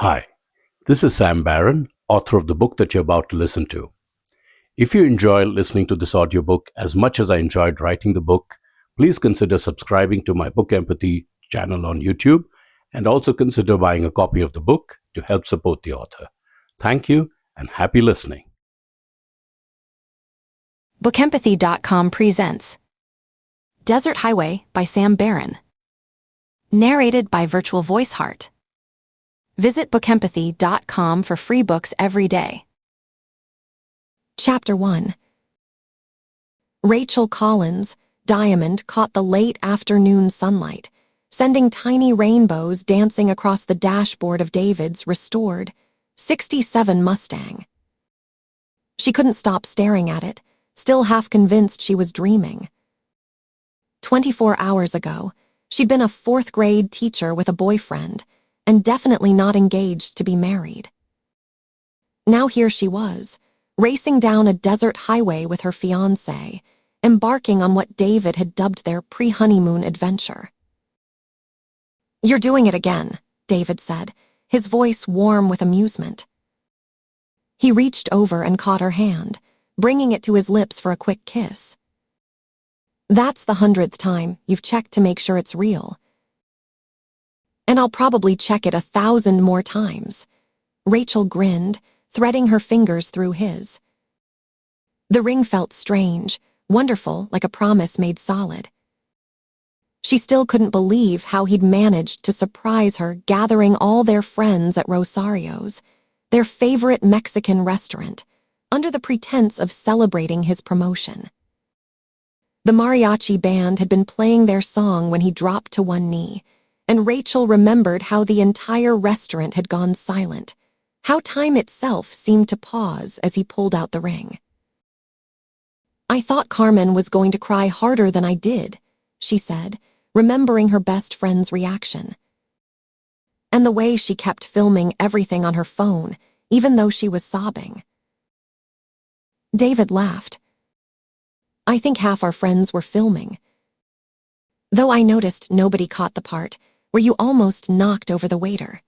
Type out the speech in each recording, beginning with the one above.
Hi, this is Sam Barron, author of the book that you're about to listen to. If you enjoy listening to this audiobook as much as I enjoyed writing the book, please consider subscribing to my BookEmpathy channel on YouTube and also consider buying a copy of the book to help support the author. Thank you and happy listening. BookEmpathy.com presents Desert Highway by Sam Barron. Narrated by Virtual Voice Heart. Visit BookEmpathy.com for free books every day. Chapter 1. Rachel Collins' diamond caught the late afternoon sunlight, sending tiny rainbows dancing across the dashboard of David's restored '67 Mustang. She couldn't stop staring at it, still half convinced she was dreaming. 24 hours ago, she'd been a fourth-grade teacher with a boyfriend, and definitely not engaged to be married. Now here she was, racing down a desert highway with her fiancé, embarking on what David had dubbed their pre-honeymoon adventure. "You're doing it again," David said, his voice warm with amusement. He reached over and caught her hand, bringing it to his lips for a quick kiss. "That's the 100th time you've checked to make sure it's real. And I'll probably check it 1,000 more times." Rachel grinned, threading her fingers through his. The ring felt strange, wonderful, like a promise made solid. She still couldn't believe how he'd managed to surprise her gathering all their friends at Rosario's, their favorite Mexican restaurant, under the pretense of celebrating his promotion. The mariachi band had been playing their song when he dropped to one knee, and Rachel remembered how the entire restaurant had gone silent, how time itself seemed to pause as he pulled out the ring. "I thought Carmen was going to cry harder than I did," she said, remembering her best friend's reaction. And the way she kept filming everything on her phone, even though she was sobbing. David laughed. "I think half our friends were filming. Though I noticed nobody caught the part where you almost knocked over the waiter."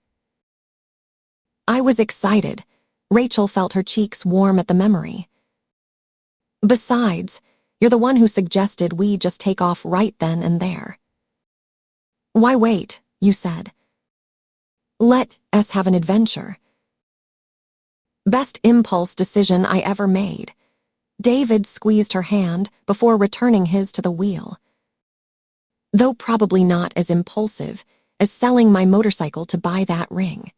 I was excited. Rachel felt her cheeks warm at the memory. "Besides, you're the one who suggested we just take off right then and there." "Why wait?" you said. "Let us have an adventure." "Best impulse decision I ever made." David squeezed her hand before returning his to the wheel. "Though probably not as impulsive as selling my motorcycle to buy that ring."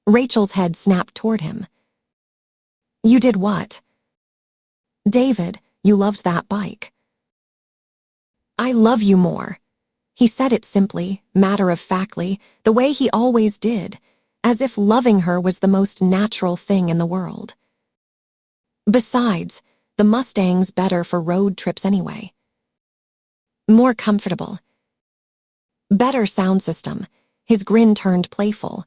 Rachel's head snapped toward him. "You did what?" "David, you loved that bike." "I love you more." He said it simply, matter-of-factly, the way he always did, as if loving her was the most natural thing in the world. "Besides, the Mustang's better for road trips anyway. More comfortable. Better sound system." His grin turned playful.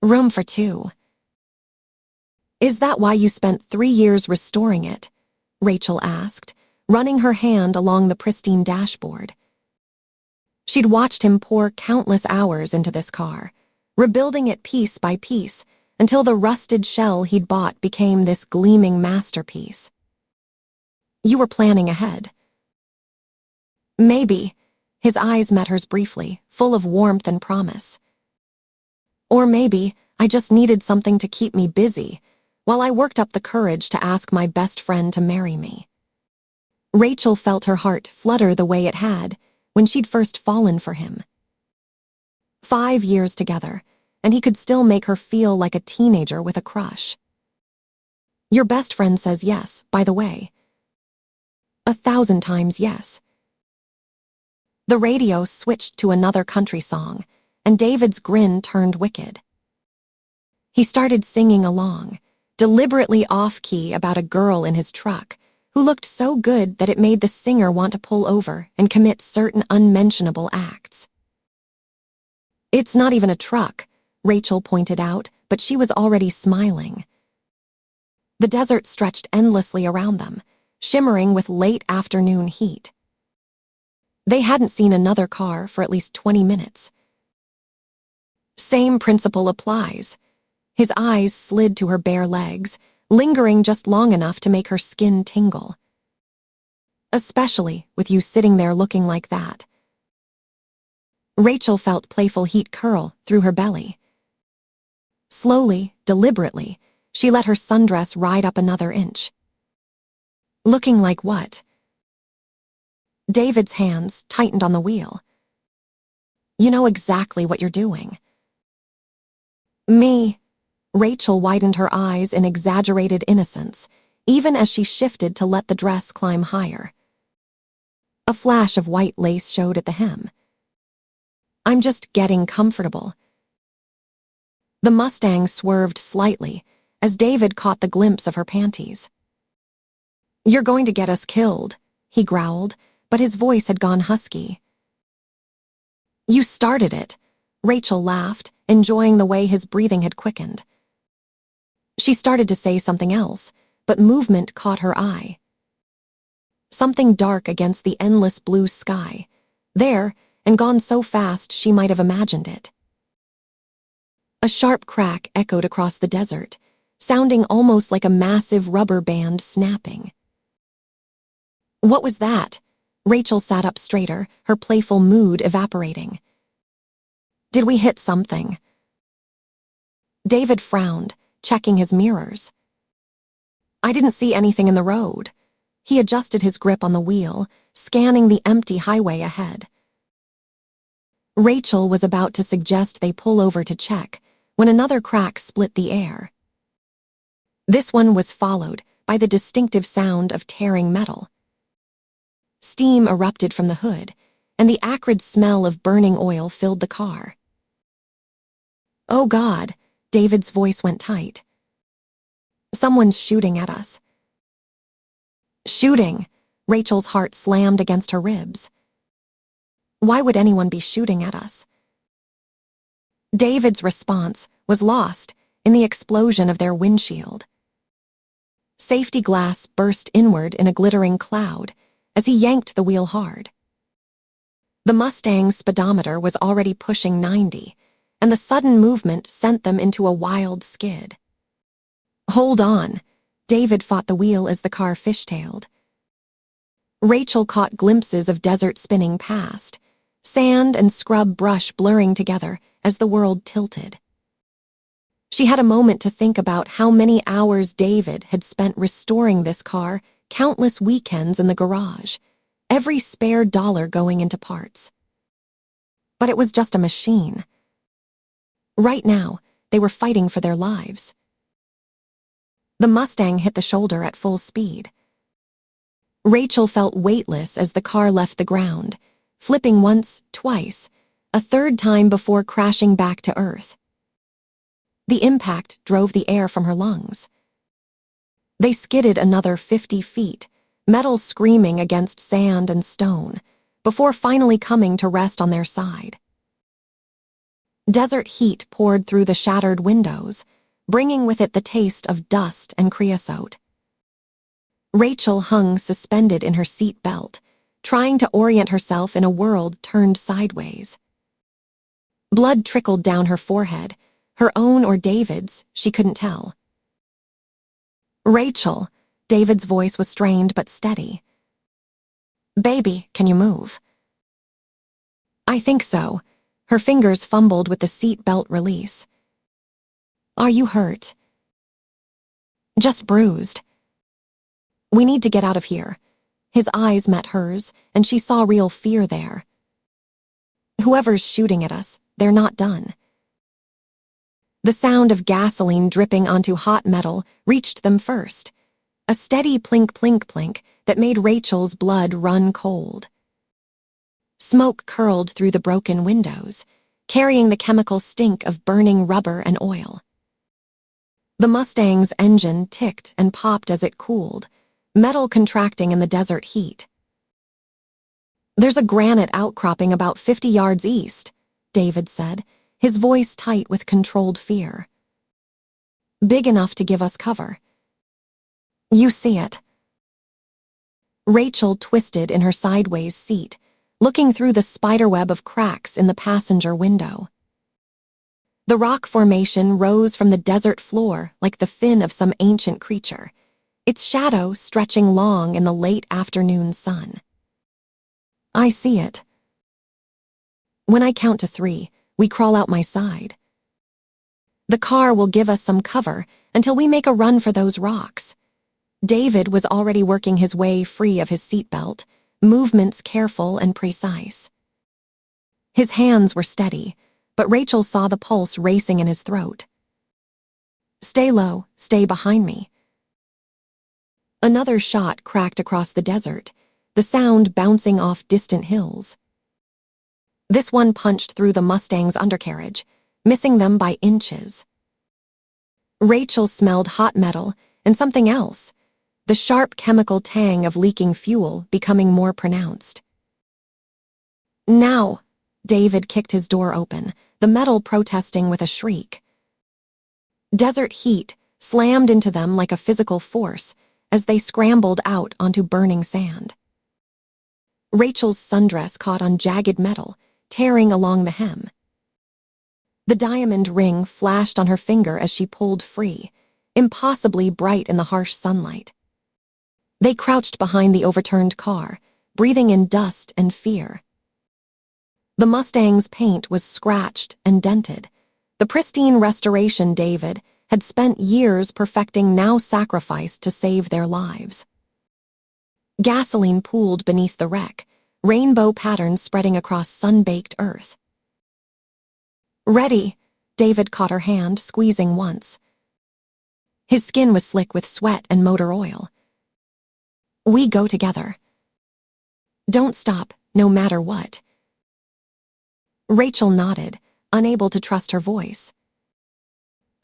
"Room for two." "Is that why you spent 3 years restoring it?" Rachel asked, running her hand along the pristine dashboard. She'd watched him pour countless hours into this car, rebuilding it piece by piece until the rusted shell he'd bought became this gleaming masterpiece. "You were planning ahead." "Maybe." His eyes met hers briefly, full of warmth and promise. "Or maybe I just needed something to keep me busy while I worked up the courage to ask my best friend to marry me." Rachel felt her heart flutter the way it had when she'd first fallen for him. 5 years together, and he could still make her feel like a teenager with a crush. "Your best friend says yes, by the way." 1,000 times yes. The radio switched to another country song, and David's grin turned wicked. He started singing along, deliberately off-key about a girl in his truck who looked so good that it made the singer want to pull over and commit certain unmentionable acts. "It's not even a truck," Rachel pointed out, but she was already smiling. The desert stretched endlessly around them, shimmering with late afternoon heat. They hadn't seen another car for at least 20 minutes. Same principle applies. His eyes slid to her bare legs, lingering just long enough to make her skin tingle. Especially with you sitting there looking like that. Rachel felt playful heat curl through her belly. Slowly, deliberately, she let her sundress ride up another inch. Looking like what? David's hands tightened on the wheel. You know exactly what you're doing. Me. Rachel widened her eyes in exaggerated innocence, even as she shifted to let the dress climb higher. A flash of white lace showed at the hem. I'm just getting comfortable. The Mustang swerved slightly as David caught the glimpse of her panties. You're going to get us killed, he growled, but his voice had gone husky. You started it, Rachel laughed, enjoying the way his breathing had quickened. She started to say something else, but movement caught her eye. Something dark against the endless blue sky, there, and gone so fast she might have imagined it. A sharp crack echoed across the desert, sounding almost like a massive rubber band snapping. What was that? Rachel sat up straighter, her playful mood evaporating. Did we hit something? David frowned, checking his mirrors. I didn't see anything in the road. He adjusted his grip on the wheel, scanning the empty highway ahead. Rachel was about to suggest they pull over to check when another crack split the air. This one was followed by the distinctive sound of tearing metal. Steam erupted from the hood, and the acrid smell of burning oil filled the car. Oh God, David's voice went tight. Someone's shooting at us. Shooting, Rachel's heart slammed against her ribs. Why would anyone be shooting at us? David's response was lost in the explosion of their windshield. Safety glass burst inward in a glittering cloud as he yanked the wheel hard. The Mustang's speedometer was already pushing 90, and the sudden movement sent them into a wild skid. Hold on, David fought the wheel as the car fishtailed. Rachel caught glimpses of desert spinning past, sand and scrub brush blurring together as the world tilted. She had a moment to think about how many hours David had spent restoring this car, countless weekends in the garage, every spare dollar going into parts. But it was just a machine. Right now, they were fighting for their lives. The Mustang hit the shoulder at full speed. Rachel felt weightless as the car left the ground, flipping once, twice, a third time before crashing back to earth. The impact drove the air from her lungs. They skidded another 50 feet, metal screaming against sand and stone, before finally coming to rest on their side. Desert heat poured through the shattered windows, bringing with it the taste of dust and creosote. Rachel hung suspended in her seat belt, trying to orient herself in a world turned sideways. Blood trickled down her forehead, her own or David's, she couldn't tell. Rachel, David's voice was strained but steady. Baby, can you move? I think so. Her fingers fumbled with the seat belt release. Are you hurt? Just bruised. We need to get out of here. His eyes met hers, and she saw real fear there. Whoever's shooting at us, they're not done. The sound of gasoline dripping onto hot metal reached them first, a steady plink plink plink that made Rachel's blood run cold. Smoke curled through the broken windows, carrying the chemical stink of burning rubber and oil. The Mustang's engine ticked and popped as it cooled, metal contracting in the desert heat. There's a granite outcropping about 50 yards east, David said, his voice tight with controlled fear. Big enough to give us cover. You see it. Rachel twisted in her sideways seat, looking through the spiderweb of cracks in the passenger window. The rock formation rose from the desert floor like the fin of some ancient creature, its shadow stretching long in the late afternoon sun. I see it. When I count to 3, we crawl out my side. The car will give us some cover until we make a run for those rocks. David was already working his way free of his seatbelt, movements careful and precise. His hands were steady, but Rachel saw the pulse racing in his throat. Stay low, stay behind me. Another shot cracked across the desert, the sound bouncing off distant hills. This one punched through the Mustang's undercarriage, missing them by inches. Rachel smelled hot metal and something else, the sharp chemical tang of leaking fuel becoming more pronounced. Now, David kicked his door open, the metal protesting with a shriek. Desert heat slammed into them like a physical force as they scrambled out onto burning sand. Rachel's sundress caught on jagged metal, tearing along the hem. The diamond ring flashed on her finger as she pulled free, impossibly bright in the harsh sunlight. They crouched behind the overturned car, breathing in dust and fear. The Mustang's paint was scratched and dented. The pristine restoration David had spent years perfecting now sacrificed to save their lives. Gasoline pooled beneath the wreck, rainbow patterns spreading across sun-baked earth. Ready, David caught her hand, squeezing once. His skin was slick with sweat and motor oil. We go together. Don't stop, no matter what. Rachel nodded, unable to trust her voice.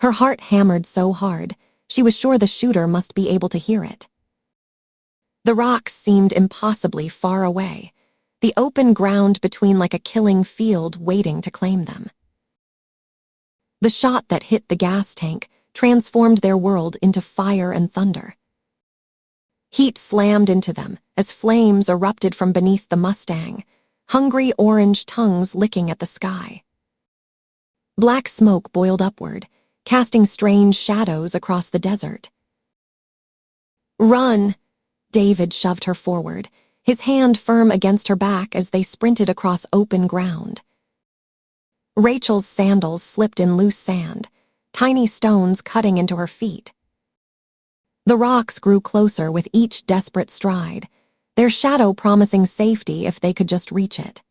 Her heart hammered so hard, she was sure the shooter must be able to hear it. The rocks seemed impossibly far away, the open ground between like a killing field waiting to claim them. The shot that hit the gas tank transformed their world into fire and thunder. Heat slammed into them as flames erupted from beneath the Mustang, hungry orange tongues licking at the sky. Black smoke boiled upward, casting strange shadows across the desert. Run! David shoved her forward, his hand firm against her back as they sprinted across open ground. Rachel's sandals slipped in loose sand, tiny stones cutting into her feet. The rocks grew closer with each desperate stride, their shadow promising safety if they could just reach it.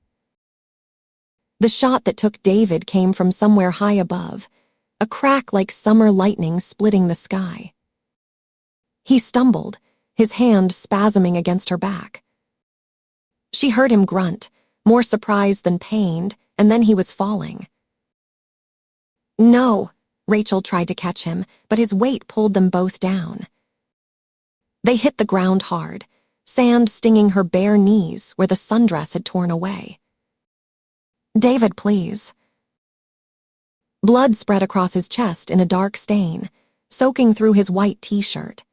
The shot that took David came from somewhere high above, a crack like summer lightning splitting the sky. He stumbled, his hand spasming against her back. She heard him grunt, more surprised than pained, and then he was falling. No, Rachel tried to catch him, but his weight pulled them both down. They hit the ground hard, sand stinging her bare knees where the sundress had torn away. David, please. Blood spread across his chest in a dark stain, soaking through his white t-shirt.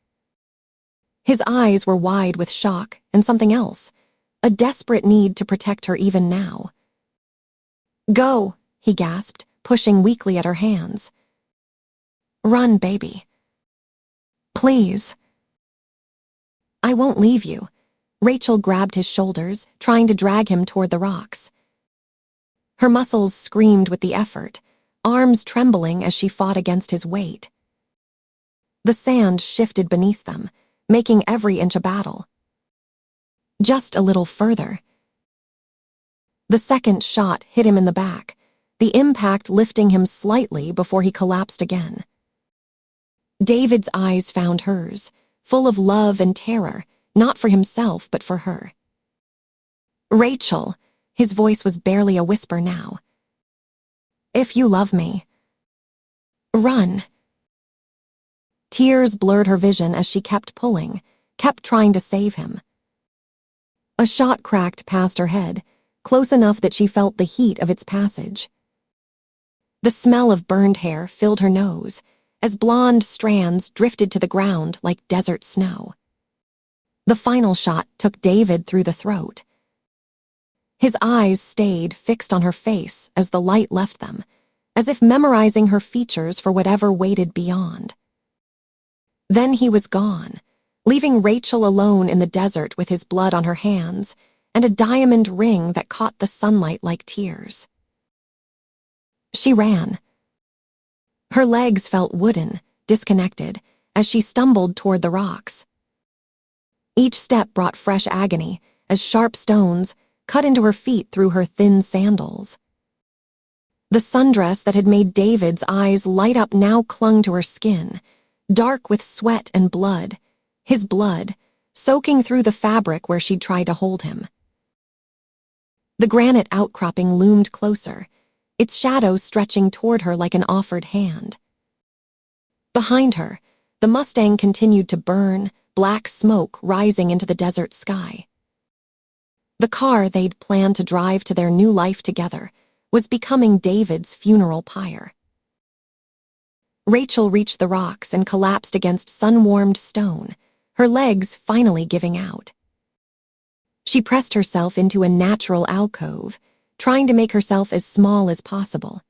His eyes were wide with shock and something else, a desperate need to protect her even now. Go, he gasped, pushing weakly at her hands. Run, baby. Please. I won't leave you. Rachel grabbed his shoulders, trying to drag him toward the rocks. Her muscles screamed with the effort, arms trembling as she fought against his weight. The sand shifted beneath them, making every inch a battle. Just a little further. The second shot hit him in the back, the impact lifting him slightly before he collapsed again. David's eyes found hers, full of love and terror, not for himself but for her. Rachel, his voice was barely a whisper now. If you love me, run. Tears blurred her vision as she kept pulling, kept trying to save him. A shot cracked past her head, close enough that she felt the heat of its passage. The smell of burned hair filled her nose, as blonde strands drifted to the ground like desert snow. The final shot took David through the throat. His eyes stayed fixed on her face as the light left them, as if memorizing her features for whatever waited beyond. Then he was gone, leaving Rachel alone in the desert with his blood on her hands and a diamond ring that caught the sunlight like tears. She ran. Her legs felt wooden, disconnected, as she stumbled toward the rocks. Each step brought fresh agony as sharp stones cut into her feet through her thin sandals. The sundress that had made David's eyes light up now clung to her skin, dark with sweat and blood, his blood, soaking through the fabric where she'd tried to hold him. The granite outcropping loomed closer, its shadow stretching toward her like an offered hand. Behind her, the Mustang continued to burn, black smoke rising into the desert sky. The car they'd planned to drive to their new life together was becoming David's funeral pyre. Rachel reached the rocks and collapsed against sun-warmed stone, her legs finally giving out. She pressed herself into a natural alcove, trying to make herself as small as possible.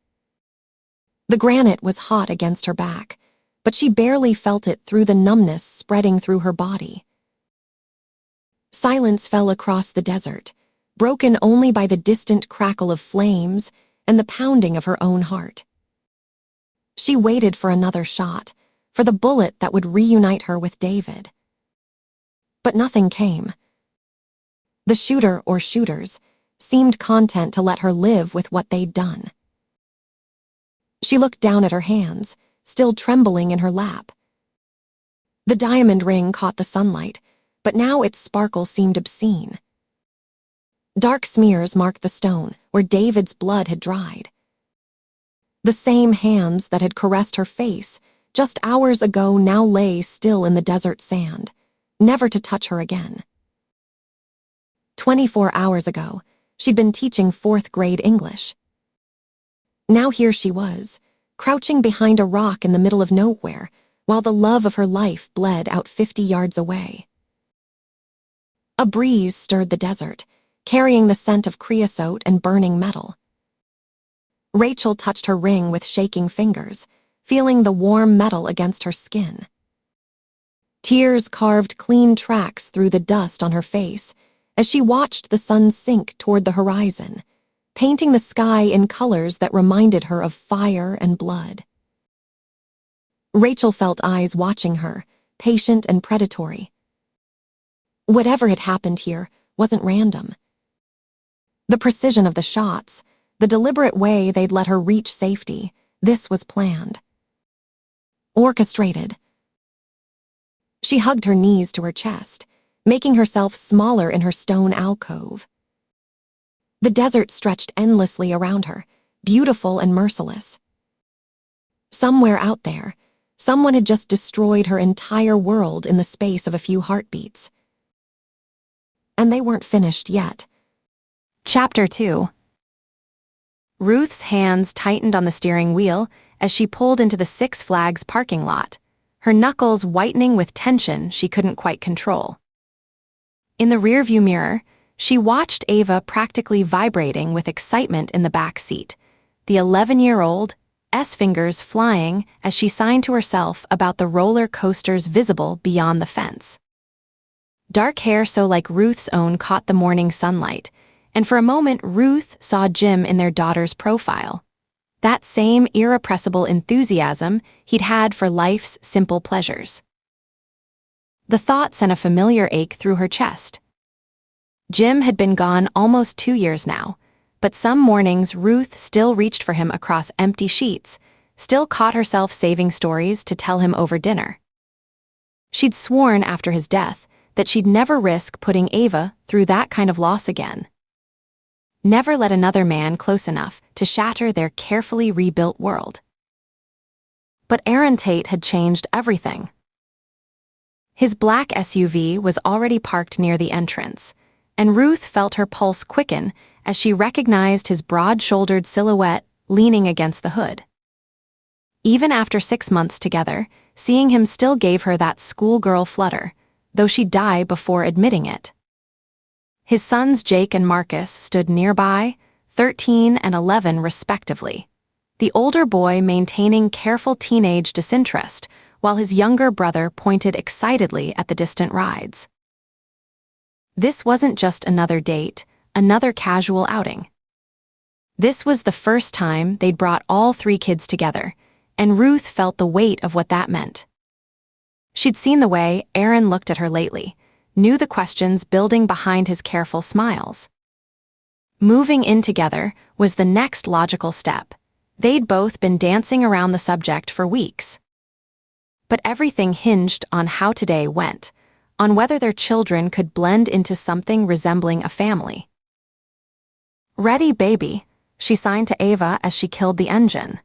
The granite was hot against her back, but she barely felt it through the numbness spreading through her body. Silence fell across the desert, broken only by the distant crackle of flames and the pounding of her own heart. She waited for another shot, for the bullet that would reunite her with David. But nothing came. The shooter or shooters seemed content to let her live with what they'd done. She looked down at her hands, still trembling in her lap. The diamond ring caught the sunlight, but now its sparkle seemed obscene. Dark smears marked the stone where David's blood had dried. The same hands that had caressed her face just hours ago now lay still in the desert sand, never to touch her again. 24 hours ago, she'd been teaching 4th grade English. Now here she was, crouching behind a rock in the middle of nowhere, while the love of her life bled out 50 yards away. A breeze stirred the desert, carrying the scent of creosote and burning metal. Rachel touched her ring with shaking fingers, feeling the warm metal against her skin. Tears carved clean tracks through the dust on her face as she watched the sun sink toward the horizon, painting the sky in colors that reminded her of fire and blood. Rachel felt eyes watching her, patient and predatory. Whatever had happened here wasn't random. The precision of the shots, the deliberate way they'd let her reach safety, this was planned. Orchestrated. She hugged her knees to her chest, making herself smaller in her stone alcove. The desert stretched endlessly around her, beautiful and merciless. Somewhere out there, someone had just destroyed her entire world in the space of a few heartbeats. And they weren't finished yet. Chapter 2. Ruth's hands tightened on the steering wheel as she pulled into the Six Flags parking lot, her knuckles whitening with tension she couldn't quite control. In the rearview mirror, she watched Ava practically vibrating with excitement in the back seat, the 11-year-old, S-fingers flying as she signed to herself about the roller coasters visible beyond the fence. Dark hair so like Ruth's own caught the morning sunlight, and for a moment Ruth saw Jim in their daughter's profile. That same irrepressible enthusiasm he'd had for life's simple pleasures. The thought sent a familiar ache through her chest. Jim had been gone almost 2 years now, but some mornings Ruth still reached for him across empty sheets, still caught herself saving stories to tell him over dinner. She'd sworn after his death that she'd never risk putting Ava through that kind of loss again. Never let another man close enough to shatter their carefully rebuilt world. But Aaron Tate had changed everything. His black SUV was already parked near the entrance, and Ruth felt her pulse quicken as she recognized his broad-shouldered silhouette leaning against the hood. Even after 6 months together, seeing him still gave her that schoolgirl flutter, though she'd die before admitting it. His sons Jake and Marcus stood nearby, 13 and 11 respectively, the older boy maintaining careful teenage disinterest, while his younger brother pointed excitedly at the distant rides. This wasn't just another date, another casual outing. This was the first time they'd brought all three kids together, and Ruth felt the weight of what that meant. She'd seen the way Aaron looked at her lately, knew the questions building behind his careful smiles. Moving in together was the next logical step. They'd both been dancing around the subject for weeks. But everything hinged on how today went, on whether their children could blend into something resembling a family. "Ready, baby," she signed to Ava as she killed the engine.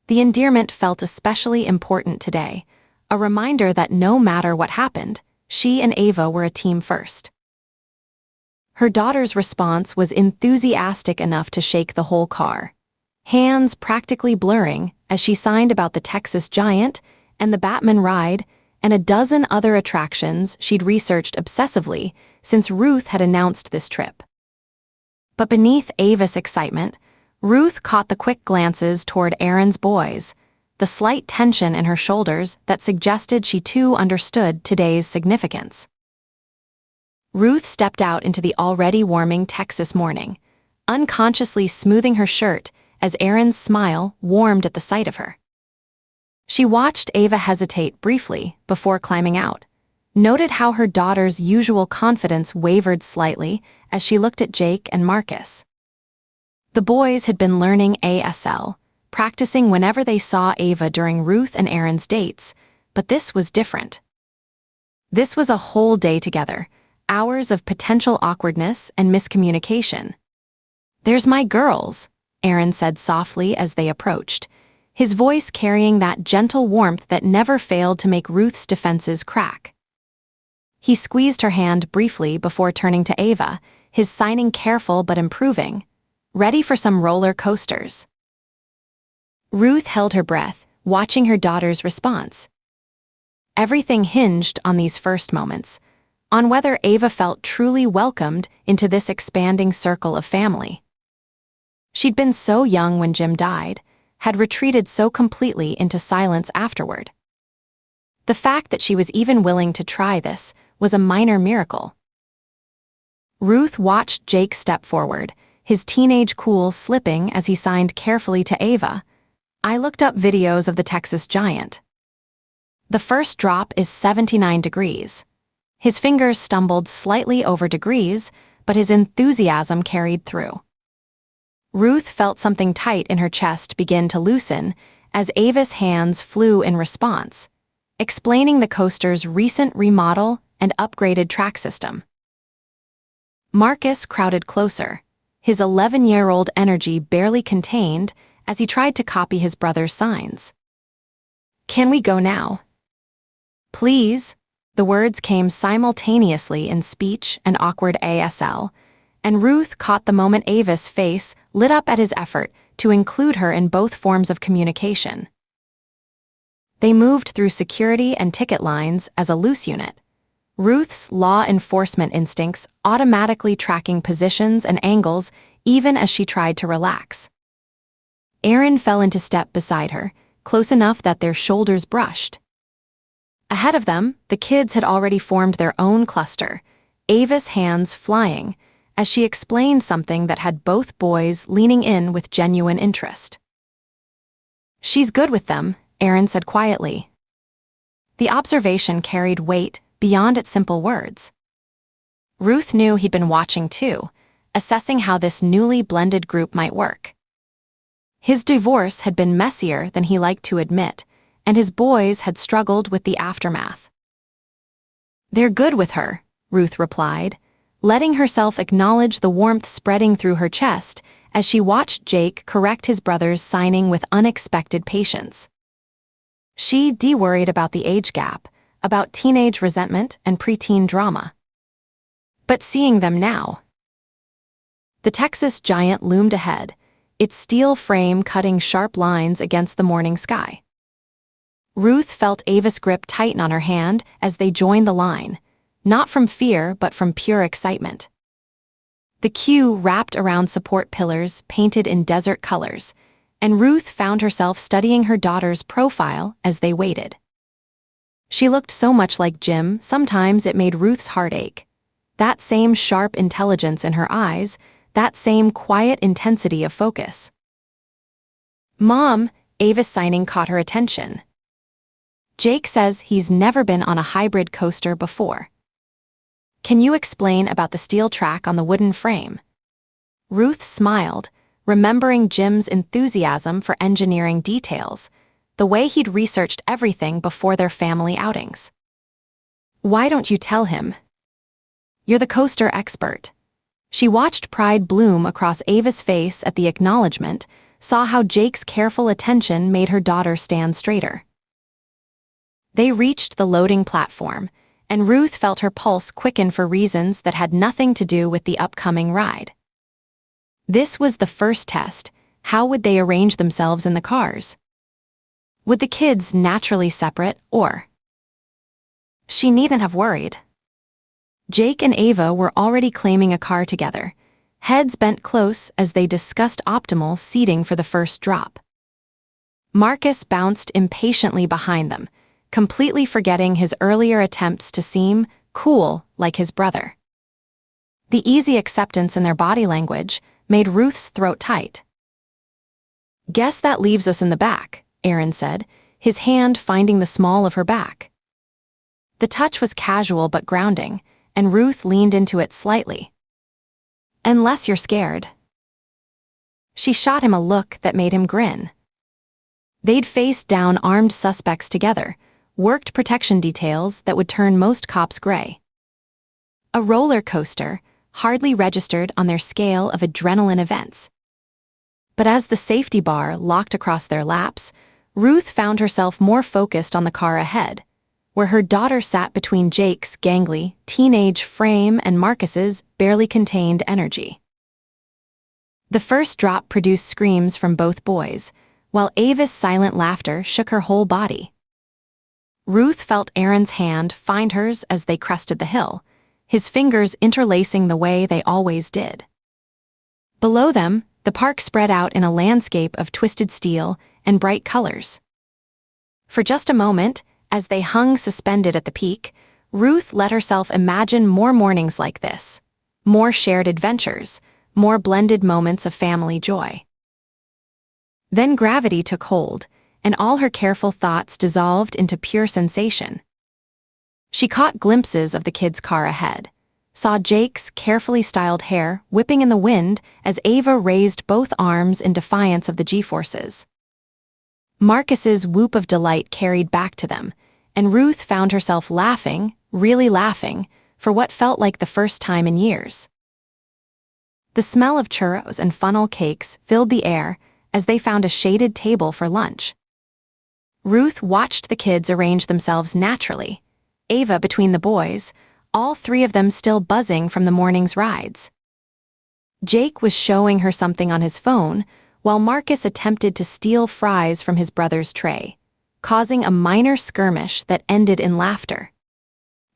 The endearment felt especially important today, a reminder that no matter what happened, she and Ava were a team first. Her daughter's response was enthusiastic enough to shake the whole car, hands practically blurring as she signed about the Texas Giant and the Batman ride and a dozen other attractions she'd researched obsessively since Ruth had announced this trip. But beneath Ava's excitement, Ruth caught the quick glances toward Aaron's boys, the slight tension in her shoulders that suggested she too understood today's significance. Ruth stepped out into the already warming Texas morning, unconsciously smoothing her shirt as Aaron's smile warmed at the sight of her. She watched Ava hesitate briefly before climbing out, noted how her daughter's usual confidence wavered slightly as she looked at Jake and Marcus. The boys had been learning ASL, practicing whenever they saw Ava during Ruth and Aaron's dates, but this was different. This was a whole day together, hours of potential awkwardness and miscommunication. "There's my girls," Aaron said softly as they approached, his voice carrying that gentle warmth that never failed to make Ruth's defenses crack. He squeezed her hand briefly before turning to Ava, his signing careful but improving, "Ready for some roller coasters?" Ruth held her breath, watching her daughter's response. Everything hinged on these first moments, on whether Ava felt truly welcomed into this expanding circle of family. She'd been so young when Jim died, had retreated so completely into silence afterward. The fact that she was even willing to try this was a minor miracle. Ruth watched Jake step forward, his teenage cool slipping as he signed carefully to Ava. "I looked up videos of the Texas Giant. The first drop is 79 degrees. His fingers stumbled slightly over degrees, but his enthusiasm carried through. Ruth felt something tight in her chest begin to loosen as Ava's hands flew in response, explaining the coaster's recent remodel and upgraded track system. Marcus crowded closer, his 11-year-old energy barely contained as he tried to copy his brother's signs. "Can we go now?" "Please." The words came simultaneously in speech and awkward ASL, and Ruth caught the moment Ava's face lit up at his effort to include her in both forms of communication. They moved through security and ticket lines as a loose unit, Ruth's law enforcement instincts automatically tracking positions and angles even as she tried to relax. Aaron fell into step beside her, close enough that their shoulders brushed. Ahead of them, the kids had already formed their own cluster, Ava's hands flying, as she explained something that had both boys leaning in with genuine interest. "She's good with them," Aaron said quietly. The observation carried weight beyond its simple words. Ruth knew he'd been watching too, assessing how this newly blended group might work. His divorce had been messier than he liked to admit, and his boys had struggled with the aftermath. "They're good with her," Ruth replied, letting herself acknowledge the warmth spreading through her chest as she watched Jake correct his brother's signing with unexpected patience. She worried about the age gap, about teenage resentment and preteen drama. But seeing them now. The Texas Giant loomed ahead, its steel frame cutting sharp lines against the morning sky. Ruth felt Ava's grip tighten on her hand as they joined the line, not from fear but from pure excitement. The queue wrapped around support pillars painted in desert colors, and Ruth found herself studying her daughter's profile as they waited. She looked so much like Jim, sometimes it made Ruth's heart ache. That same sharp intelligence in her eyes, that same quiet intensity of focus. "Mom," Ava's signing caught her attention. "Jake says he's never been on a hybrid coaster before. Can you explain about the steel track on the wooden frame?" Ruth smiled, remembering Jim's enthusiasm for engineering details, the way he'd researched everything before their family outings. "Why don't you tell him? You're the coaster expert." She watched pride bloom across Ava's face at the acknowledgement, saw how Jake's careful attention made her daughter stand straighter. They reached the loading platform, and Ruth felt her pulse quicken for reasons that had nothing to do with the upcoming ride. This was the first test. How would they arrange themselves in the cars? Would the kids naturally separate, or? She needn't have worried. Jake and Ava were already claiming a car together, heads bent close as they discussed optimal seating for the first drop. Marcus bounced impatiently behind them, completely forgetting his earlier attempts to seem cool like his brother. The easy acceptance in their body language made Ruth's throat tight. "Guess that leaves us in the back," Aaron said, his hand finding the small of her back. The touch was casual but grounding, and Ruth leaned into it slightly. "Unless you're scared." She shot him a look that made him grin. They'd faced down armed suspects together, worked protection details that would turn most cops gray. A roller coaster, hardly registered on their scale of adrenaline events. But as the safety bar locked across their laps, Ruth found herself more focused on the car ahead, where her daughter sat between Jake's gangly, teenage frame and Marcus's barely contained energy. The first drop produced screams from both boys, while Ava's silent laughter shook her whole body. Ruth felt Aaron's hand find hers as they crested the hill, his fingers interlacing the way they always did. Below them, the park spread out in a landscape of twisted steel and bright colors. For just a moment, as they hung suspended at the peak, Ruth let herself imagine more mornings like this, more shared adventures, more blended moments of family joy. Then gravity took hold, and all her careful thoughts dissolved into pure sensation. She caught glimpses of the kids' car ahead, saw Jake's carefully styled hair whipping in the wind as Ava raised both arms in defiance of the G-forces. Marcus's whoop of delight carried back to them, and Ruth found herself laughing, really laughing, for what felt like the first time in years. The smell of churros and funnel cakes filled the air as they found a shaded table for lunch. Ruth watched the kids arrange themselves naturally, Ava between the boys, all three of them still buzzing from the morning's rides. Jake was showing her something on his phone, while Marcus attempted to steal fries from his brother's tray, causing a minor skirmish that ended in laughter.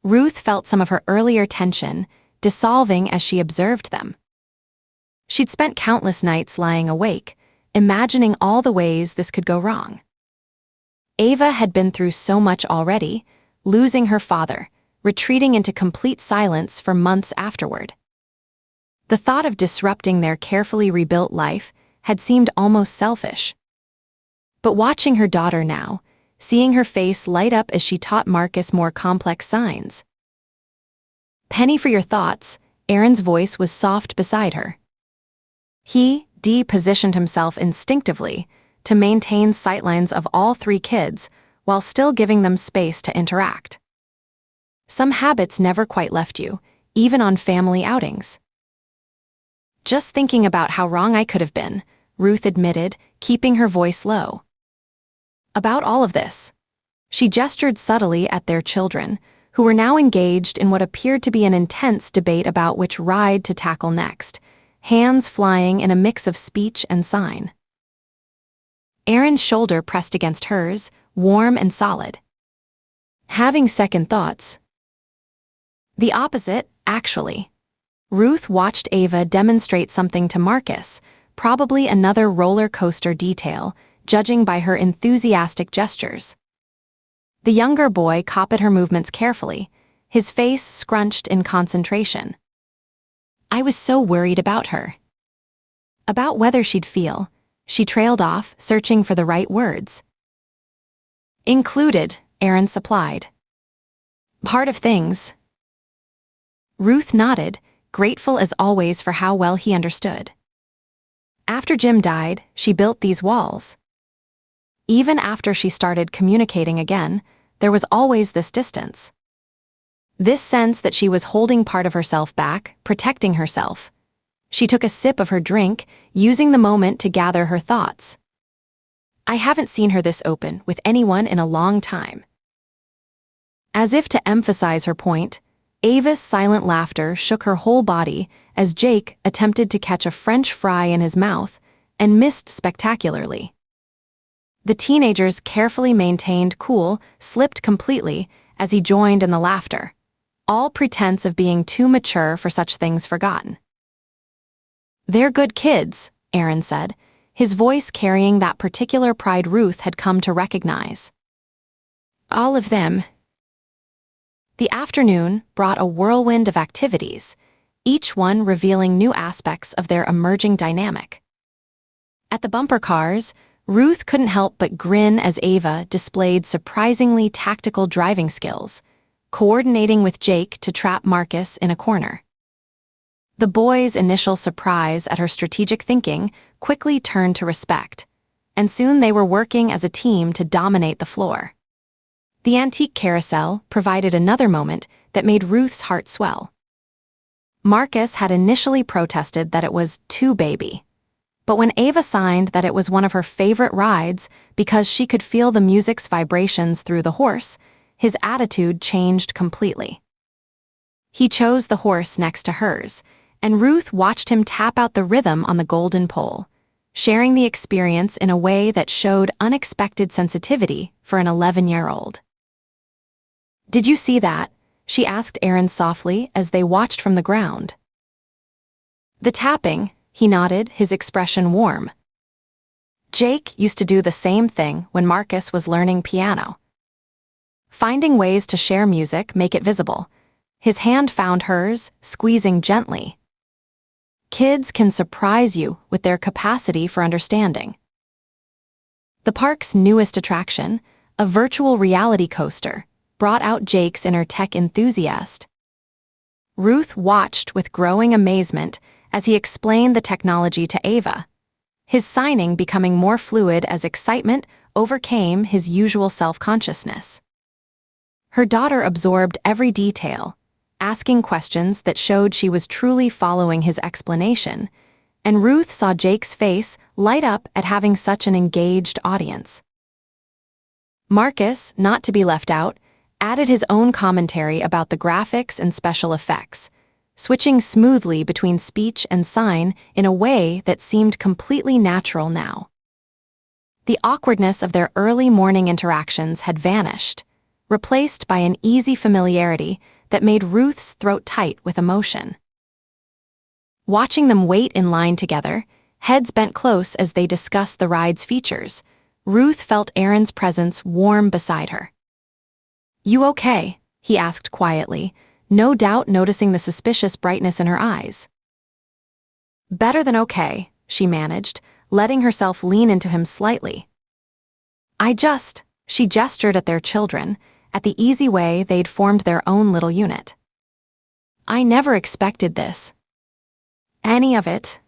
Ruth felt some of her earlier tension dissolving as she observed them. She'd spent countless nights lying awake, imagining all the ways this could go wrong. Ava had been through so much already, losing her father, retreating into complete silence for months afterward. The thought of disrupting their carefully rebuilt life had seemed almost selfish. But watching her daughter now, seeing her face light up as she taught Marcus more complex signs. "Penny for your thoughts," Aaron's voice was soft beside her. He positioned himself instinctively to maintain sightlines of all three kids while still giving them space to interact. Some habits never quite left you, even on family outings. "Just thinking about how wrong I could have been," Ruth admitted, keeping her voice low. "About all of this." She gestured subtly at their children, who were now engaged in what appeared to be an intense debate about which ride to tackle next, hands flying in a mix of speech and sign. Aaron's shoulder pressed against hers, warm and solid. "Having second thoughts." "The opposite, actually." Ruth watched Ava demonstrate something to Marcus, probably another roller coaster detail, judging by her enthusiastic gestures. The younger boy copied her movements carefully, his face scrunched in concentration. I was so worried about her. About whether she'd feel, she trailed off, searching for the right words. Included, Aaron supplied. Part of things. Ruth nodded, grateful as always for how well he understood. After Jim died, she built these walls. Even after she started communicating again, there was always this distance. This sense that she was holding part of herself back, protecting herself. She took a sip of her drink, using the moment to gather her thoughts. I haven't seen her this open with anyone in a long time. As if to emphasize her point, Ava's silent laughter shook her whole body as Jake attempted to catch a French fry in his mouth and missed spectacularly. The teenager's carefully maintained cool slipped completely as he joined in the laughter, all pretense of being too mature for such things forgotten. They're good kids, Aaron said, his voice carrying that particular pride Ruth had come to recognize. All of them. The afternoon brought a whirlwind of activities, each one revealing new aspects of their emerging dynamic. At the bumper cars, Ruth couldn't help but grin as Ava displayed surprisingly tactical driving skills, coordinating with Jake to trap Marcus in a corner. The boys' initial surprise at her strategic thinking quickly turned to respect, and soon they were working as a team to dominate the floor. The antique carousel provided another moment that made Ruth's heart swell. Marcus had initially protested that it was too baby, but when Ava signed that it was one of her favorite rides because she could feel the music's vibrations through the horse, his attitude changed completely. He chose the horse next to hers, and Ruth watched him tap out the rhythm on the golden pole, sharing the experience in a way that showed unexpected sensitivity for an 11-year-old. Did you see that? She asked Aaron softly as they watched from the ground. The tapping, he nodded, his expression warm. Jake used to do the same thing when Marcus was learning piano. Finding ways to share music make it visible. His hand found hers, squeezing gently. Kids can surprise you with their capacity for understanding. The park's newest attraction, a virtual reality coaster, brought out Jake's inner tech enthusiast. Ruth watched with growing amazement as he explained the technology to Ava, his signing becoming more fluid as excitement overcame his usual self-consciousness. Her daughter absorbed every detail, asking questions that showed she was truly following his explanation, and Ruth saw Jake's face light up at having such an engaged audience. Marcus, not to be left out, added his own commentary about the graphics and special effects, switching smoothly between speech and sign in a way that seemed completely natural now. The awkwardness of their early morning interactions had vanished, replaced by an easy familiarity that made Ruth's throat tight with emotion. Watching them wait in line together, heads bent close as they discussed the ride's features, Ruth felt Aaron's presence warm beside her. You okay? He asked quietly, no doubt noticing the suspicious brightness in her eyes. Better than okay, she managed, letting herself lean into him slightly. She gestured at their children, at the easy way they'd formed their own little unit. I never expected this. Any of it.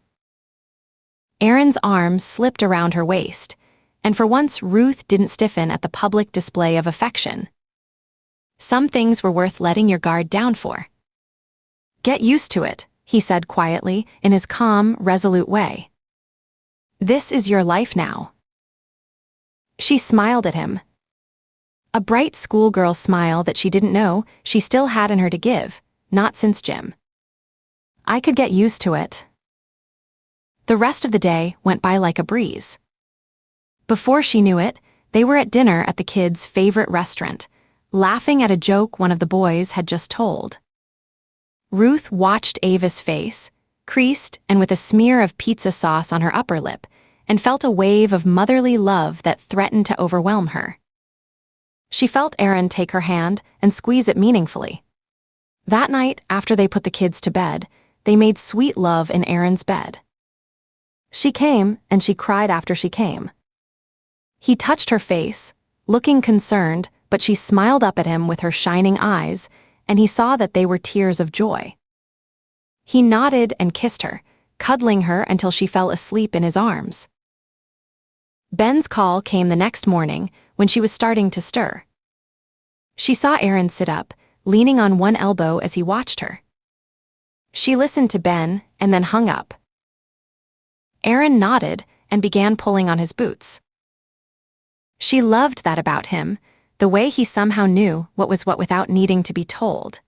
Aaron's arm slipped around her waist, and for once Ruth didn't stiffen at the public display of affection. Some things were worth letting your guard down for. Get used to it, he said quietly, in his calm, resolute way. This is your life now. She smiled at him. A bright schoolgirl smile that she didn't know she still had in her to give, not since Jim. I could get used to it. The rest of the day went by like a breeze. Before she knew it, they were at dinner at the kids' favorite restaurant, laughing at a joke one of the boys had just told. Ruth watched Ava's face, creased and with a smear of pizza sauce on her upper lip, and felt a wave of motherly love that threatened to overwhelm her. She felt Aaron take her hand and squeeze it meaningfully. That night, after they put the kids to bed, they made sweet love in Aaron's bed. She came, and she cried after she came. He touched her face, looking concerned, but she smiled up at him with her shining eyes, and he saw that they were tears of joy. He nodded and kissed her, cuddling her until she fell asleep in his arms. Ben's call came the next morning when she was starting to stir. She saw Aaron sit up, leaning on one elbow as he watched her. She listened to Ben and then hung up. Aaron nodded and began pulling on his boots. She loved that about him, the way he somehow knew what was what without needing to be told.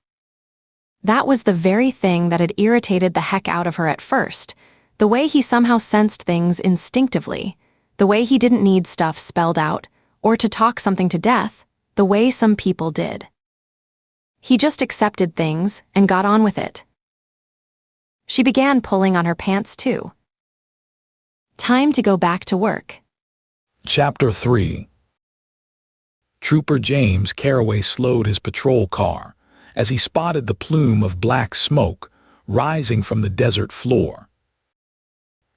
That was the very thing that had irritated the heck out of her at first, the way he somehow sensed things instinctively, the way he didn't need stuff spelled out, or to talk something to death, the way some people did. He just accepted things and got on with it. She began pulling on her pants too. Time to go back to work. Chapter 3. Trooper James Carraway slowed his patrol car as he spotted the plume of black smoke rising from the desert floor.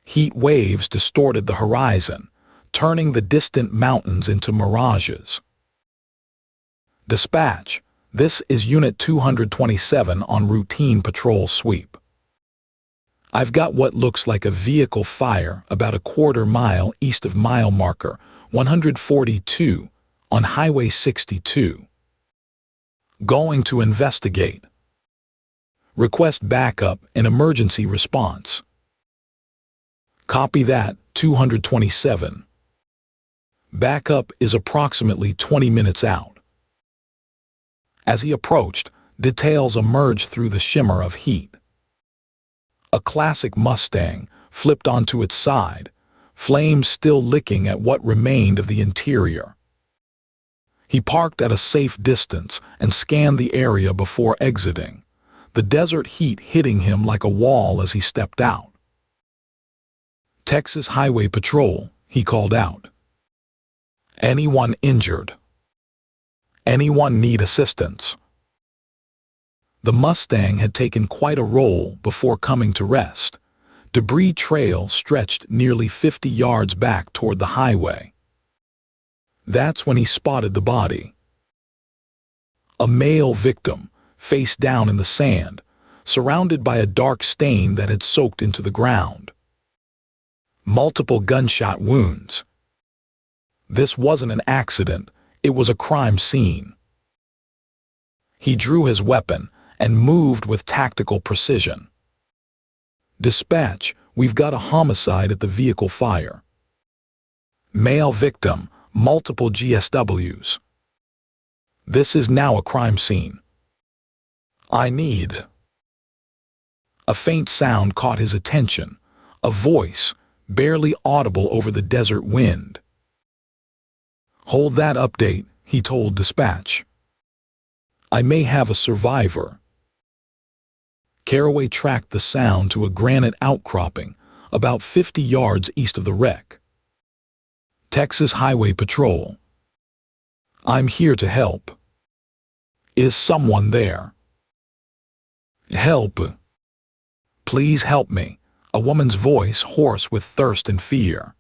Heat waves distorted the horizon, turning the distant mountains into mirages. Dispatch, this is Unit 227 on routine patrol sweep. I've got what looks like a vehicle fire about a quarter mile east of mile marker 142 on Highway 62. Going to investigate. Request backup and emergency response. Copy that, 227. Backup is approximately 20 minutes out. As he approached, details emerged through the shimmer of heat. A classic Mustang flipped onto its side, flames still licking at what remained of the interior. He parked at a safe distance and scanned the area before exiting, the desert heat hitting him like a wall as he stepped out. Texas Highway Patrol, he called out. Anyone injured? Anyone need assistance? The Mustang had taken quite a roll before coming to rest. Debris trail stretched nearly 50 yards back toward the highway. That's when he spotted the body. A male victim, face down in the sand, surrounded by a dark stain that had soaked into the ground. Multiple gunshot wounds. This wasn't an accident, it was a crime scene. He drew his weapon and moved with tactical precision. Dispatch, we've got a homicide at the vehicle fire. Male victim, multiple GSWs. This is now a crime scene. I need. A faint sound caught his attention, a voice, barely audible over the desert wind. Hold that update, he told dispatch. I may have a survivor. Carraway tracked the sound to a granite outcropping about 50 yards east of the wreck. Texas Highway Patrol. I'm here to help. Is someone there? Help. Please help me, a woman's voice hoarse with thirst and fear.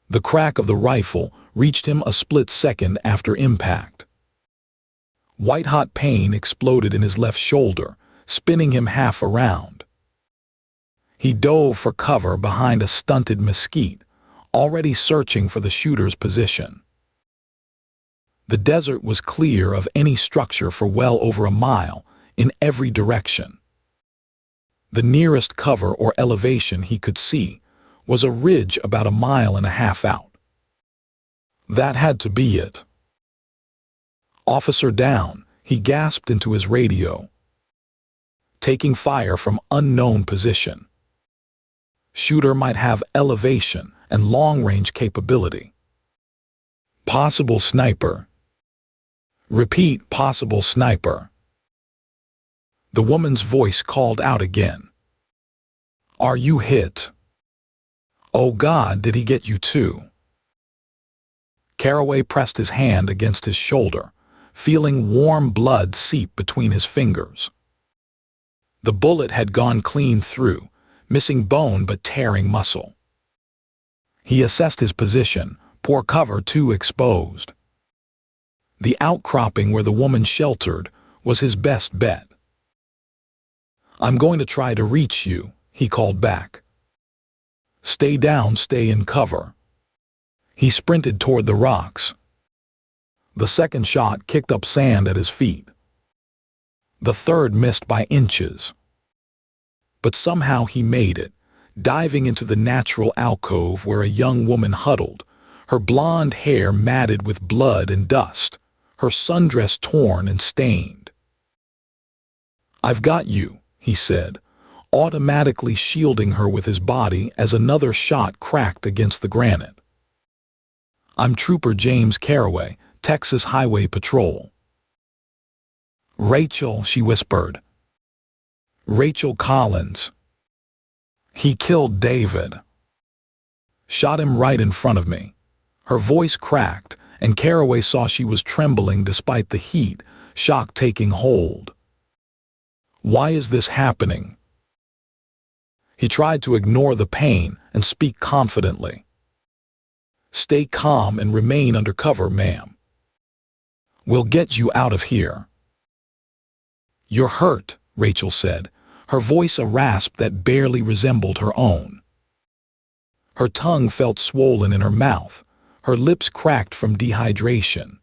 The crack of the rifle reached him a split second after impact. White-hot pain exploded in his left shoulder, spinning him half around. He dove for cover behind a stunted mesquite, already searching for the shooter's position. The desert was clear of any structure for well over a mile in every direction. The nearest cover or elevation he could see was a ridge about a mile and a half out. That had to be it. Officer down, he gasped into his radio. Taking fire from unknown position. Shooter might have elevation and long-range capability. Possible sniper. Repeat, possible sniper. The woman's voice called out again. Are you hit? Oh God, did he get you too? Caraway pressed his hand against his shoulder, feeling warm blood seep between his fingers. The bullet had gone clean through, missing bone but tearing muscle. He assessed his position, poor cover too exposed. The outcropping where the woman sheltered was his best bet. I'm going to try to reach you, he called back. Stay down, stay in cover. He sprinted toward the rocks. The second shot kicked up sand at his feet. The third missed by inches. But somehow he made it, diving into the natural alcove where a young woman huddled, her blonde hair matted with blood and dust, her sundress torn and stained. I've got you, he said, automatically shielding her with his body as another shot cracked against the granite. I'm Trooper James Caraway, Texas Highway Patrol. Rachel, she whispered. Rachel Collins. He killed David. Shot him right in front of me. Her voice cracked, and Caraway saw she was trembling despite the heat, shock taking hold. Why is this happening? He tried to ignore the pain and speak confidently. Stay calm and remain under cover, ma'am. We'll get you out of here. You're hurt, Rachel said, her voice a rasp that barely resembled her own. Her tongue felt swollen in her mouth, her lips cracked from dehydration.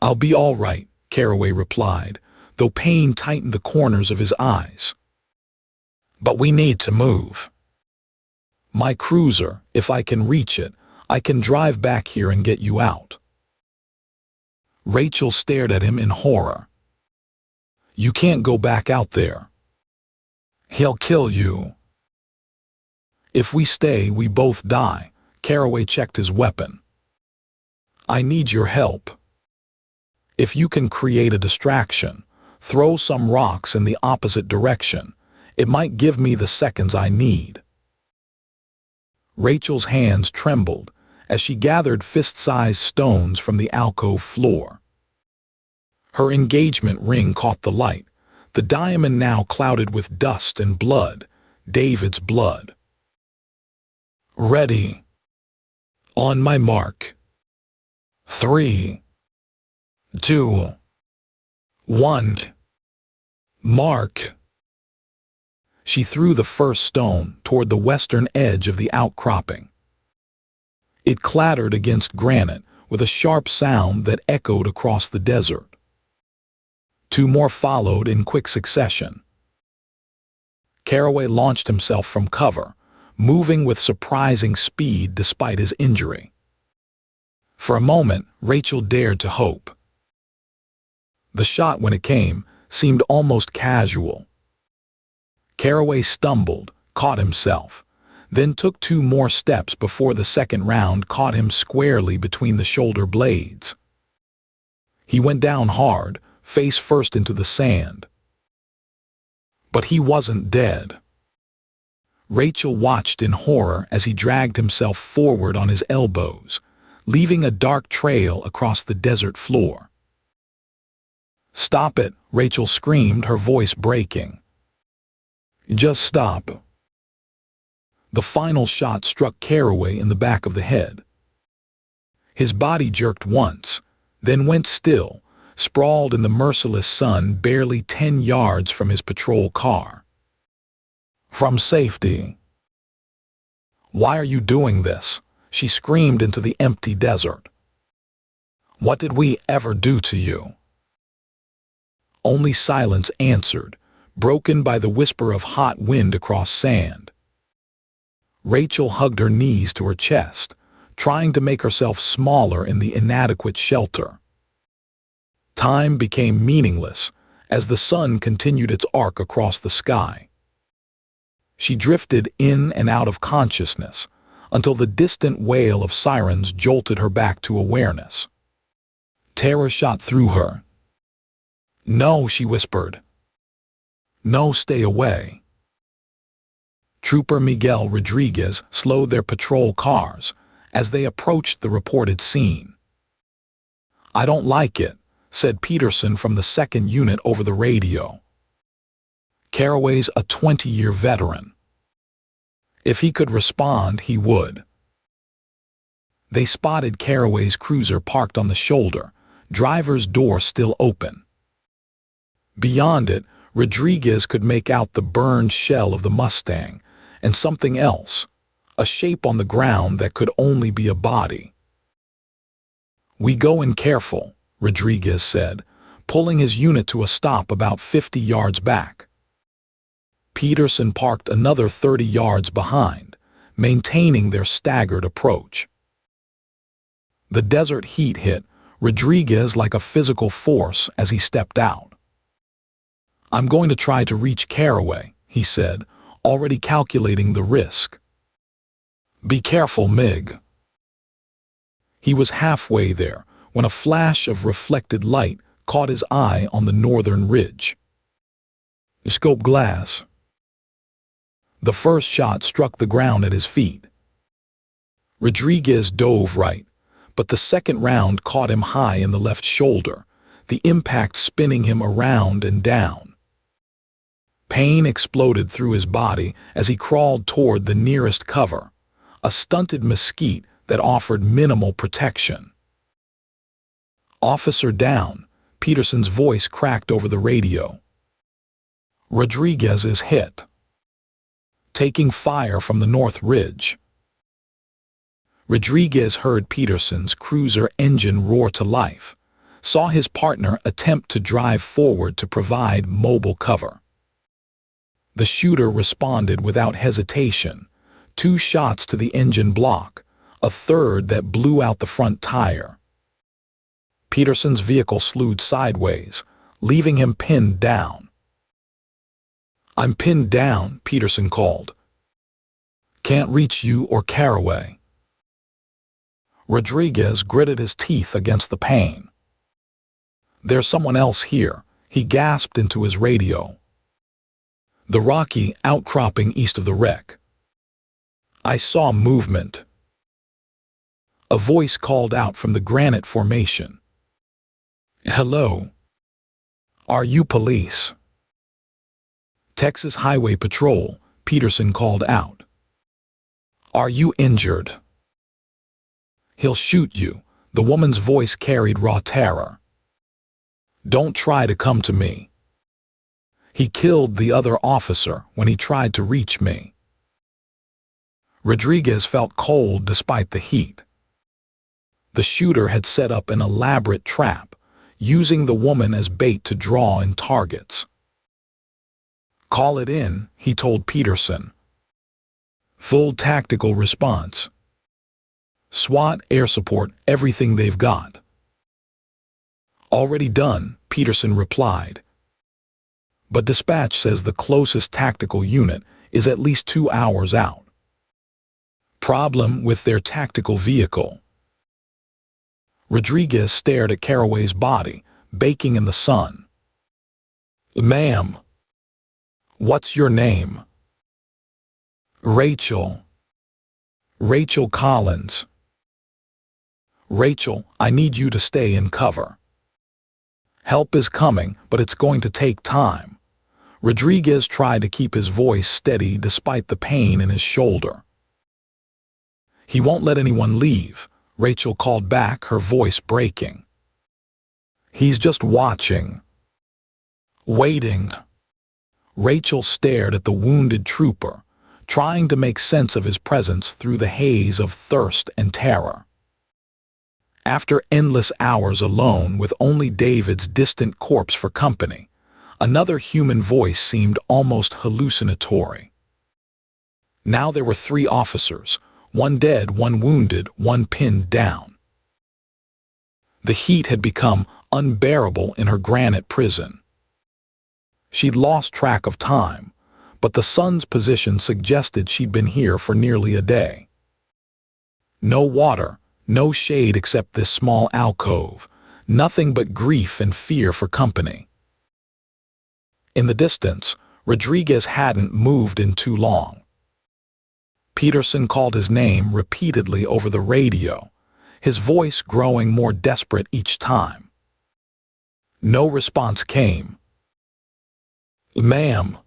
I'll be all right, Caraway replied, though pain tightened the corners of his eyes. But we need to move. My cruiser, if I can reach it, I can drive back here and get you out. Rachel stared at him in horror. You can't go back out there. He'll kill you. If we stay, we both die. Caraway checked his weapon. I need your help. If you can create a distraction, throw some rocks in the opposite direction. It might give me the seconds I need. Rachel's hands trembled as she gathered fist-sized stones from the alcove floor. Her engagement ring caught the light, the diamond now clouded with dust and blood, David's blood. Ready. On my mark. 3, 2, 1. Mark. She threw the first stone toward the western edge of the outcropping. It clattered against granite with a sharp sound that echoed across the desert. 2 more followed in quick succession. Caraway launched himself from cover, moving with surprising speed despite his injury. For a moment, Rachel dared to hope. The shot, when it came, seemed almost casual. Caraway stumbled, caught himself, then took 2 more steps before the second round caught him squarely between the shoulder blades. He went down hard, face first into the sand. But he wasn't dead. Rachel watched in horror as he dragged himself forward on his elbows, leaving a dark trail across the desert floor. Stop it, Rachel screamed, her voice breaking. Just stop. The final shot struck Caraway in the back of the head. His body jerked once, then went still, sprawled in the merciless sun barely 10 yards from his patrol car. From safety. Why are you doing this? She screamed into the empty desert. What did we ever do to you? Only silence answered, broken by the whisper of hot wind across sand. Rachel hugged her knees to her chest, trying to make herself smaller in the inadequate shelter. Time became meaningless as the sun continued its arc across the sky. She drifted in and out of consciousness until the distant wail of sirens jolted her back to awareness. Terror shot through her. No, she whispered. No, stay away. Trooper Miguel Rodriguez slowed their patrol cars as they approached the reported scene. "I don't like it," said Peterson from the second unit over the radio. "Caraway's a 20-year veteran. If he could respond, he would." They spotted Caraway's cruiser parked on the shoulder, driver's door still open. Beyond it, Rodriguez could make out the burned shell of the Mustang and something else, a shape on the ground that could only be a body. "We go in careful," Rodriguez said, pulling his unit to a stop about 50 yards back. Peterson parked another 30 yards behind, maintaining their staggered approach. The desert heat hit Rodriguez like a physical force as he stepped out. "I'm going to try to reach Caraway," he said, already calculating the risk. "Be careful, Mig." He was halfway there when a flash of reflected light caught his eye on the northern ridge. "Scope glass." The first shot struck the ground at his feet. Rodriguez dove right, but the second round caught him high in the left shoulder, the impact spinning him around and down. Pain exploded through his body as he crawled toward the nearest cover, a stunted mesquite that offered minimal protection. "Officer down," Peterson's voice cracked over the radio. "Rodriguez is hit. Taking fire from the north ridge." Rodriguez heard Peterson's cruiser engine roar to life, saw his partner attempt to drive forward to provide mobile cover. The shooter responded without hesitation, 2 shots to the engine block, a third that blew out the front tire. Peterson's vehicle slewed sideways, leaving him pinned down. "I'm pinned down," Peterson called. "Can't reach you or Caraway." Rodriguez gritted his teeth against the pain. "There's someone else here," he gasped into his radio. "The rocky outcropping east of the wreck. I saw movement." A voice called out from the granite formation. "Hello. Are you police?" "Texas Highway Patrol," Peterson called out. "Are you injured?" "He'll shoot you," the woman's voice carried raw terror. "Don't try to come to me. He killed the other officer when he tried to reach me." Rodriguez felt cold despite the heat. The shooter had set up an elaborate trap, using the woman as bait to draw in targets. "Call it in," he told Peterson. "Full tactical response. SWAT, air support, everything they've got." "Already done," Peterson replied. "But dispatch says the closest tactical unit is at least 2 hours out." "Problem with their tactical vehicle." Rodriguez stared at Caraway's body, baking in the sun. "Ma'am." "What's your name?" "Rachel. Rachel Collins." "Rachel, I need you to stay in cover. Help is coming, but it's going to take time." Rodriguez tried to keep his voice steady despite the pain in his shoulder. "He won't let anyone leave," Rachel called back, her voice breaking. "He's just watching. Waiting." Rachel stared at the wounded trooper, trying to make sense of his presence through the haze of thirst and terror. After endless hours alone with only David's distant corpse for company, another human voice seemed almost hallucinatory. Now there were 3 officers, one dead, one wounded, one pinned down. The heat had become unbearable in her granite prison. She'd lost track of time, but the sun's position suggested she'd been here for nearly a day. No water, no shade except this small alcove, nothing but grief and fear for company. In the distance, Rodriguez hadn't moved in too long. Peterson called his name repeatedly over the radio, his voice growing more desperate each time. No response came. "Ma'am."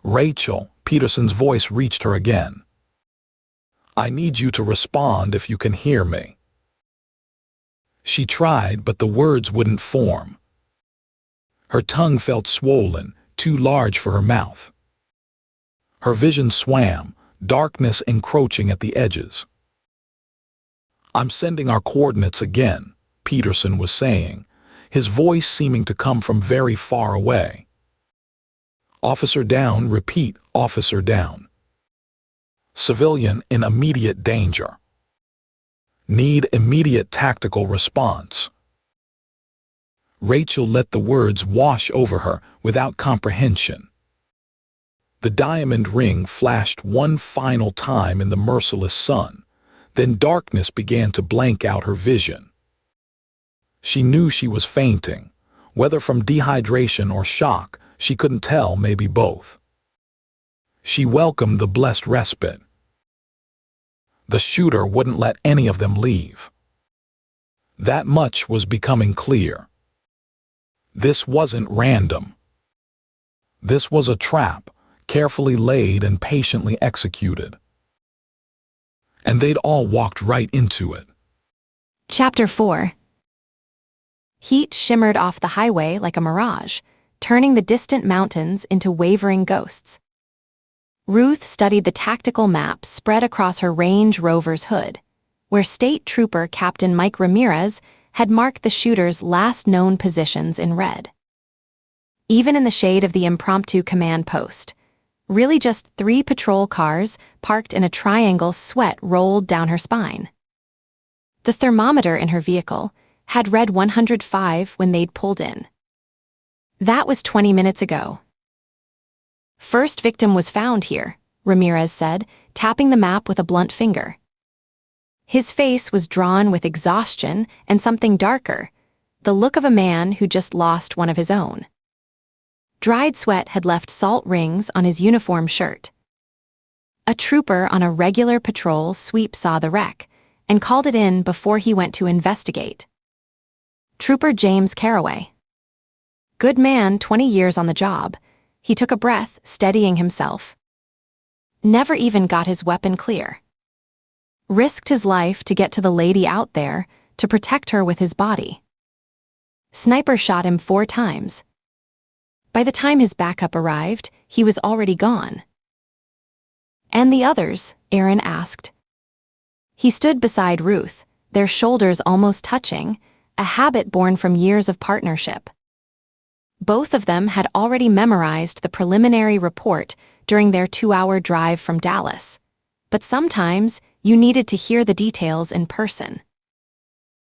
"Rachel," Peterson's voice reached her again. "I need you to respond if you can hear me." She tried, but the words wouldn't form. Her tongue felt swollen, too large for her mouth. Her vision swam, darkness encroaching at the edges. "I'm sending our coordinates again," Peterson was saying, his voice seeming to come from very far away. "Officer down, repeat, officer down. Civilian in immediate danger. Need immediate tactical response." Rachel let the words wash over her without comprehension. The diamond ring flashed one final time in the merciless sun, then darkness began to blank out her vision. She knew she was fainting, whether from dehydration or shock, she couldn't tell, maybe both. She welcomed the blessed respite. The shooter wouldn't let any of them leave. That much was becoming clear. This wasn't random. This was a trap, carefully laid and patiently executed. And they'd all walked right into it. Chapter 4. Heat shimmered off the highway like a mirage, turning the distant mountains into wavering ghosts. Ruth studied the tactical map spread across her Range Rover's hood, where State Trooper Captain Mike Ramirez had marked the shooter's last known positions in red. Even in the shade of the impromptu command post, really just 3 patrol cars parked in a triangle, sweat rolled down her spine. The thermometer in her vehicle had read 105 when they'd pulled in. That was 20 minutes ago. "First victim was found here," Ramirez said, tapping the map with a blunt finger. His face was drawn with exhaustion and something darker, the look of a man who just lost one of his own. Dried sweat had left salt rings on his uniform shirt. A trooper on a regular patrol sweep saw the wreck and called it in before he went to investigate. Trooper James Carraway. Good man, 20 years on the job. He took a breath, steadying himself. Never even got his weapon clear. Risked his life to get to the lady out there, to protect her with his body. Sniper shot him 4 times. By the time his backup arrived, he was already gone. "And the others?" Aaron asked. He stood beside Ruth, their shoulders almost touching, a habit born from years of partnership. Both of them had already memorized the preliminary report during their 2-hour drive from Dallas, but sometimes you needed to hear the details in person.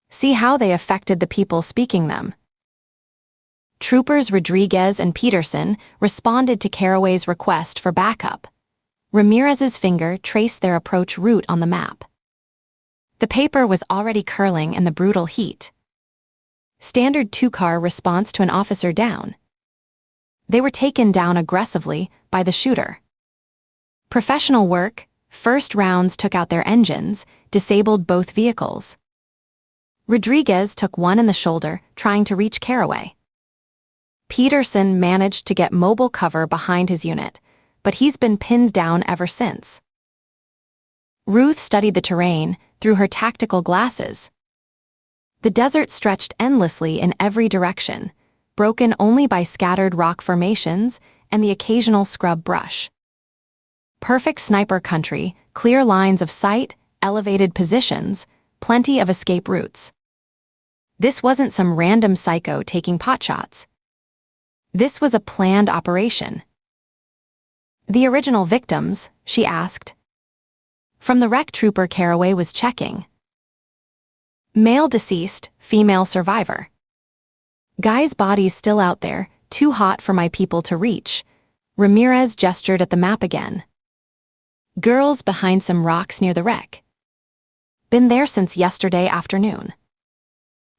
See how they affected the people speaking them. Troopers Rodriguez and Peterson responded to Carraway's request for backup. Ramirez's finger traced their approach route on the map. The paper was already curling in the brutal heat. Standard 2-car response to an officer down. They were taken down aggressively by the shooter. Professional work, first rounds took out their engines, disabled both vehicles. Rodriguez took one in the shoulder, trying to reach Carraway. Peterson managed to get mobile cover behind his unit, but he's been pinned down ever since. Ruth studied the terrain through her tactical glasses. The desert stretched endlessly in every direction, broken only by scattered rock formations and the occasional scrub brush. Perfect sniper country, clear lines of sight, elevated positions, plenty of escape routes. This wasn't some random psycho taking potshots. This was a planned operation. "The original victims?" she asked. From the wreck, Trooper Carraway was checking. "Male deceased, female survivor. Guy's body's still out there, too hot for my people to reach." Ramirez gestured at the map again. "Girls behind some rocks near the wreck. Been there since yesterday afternoon.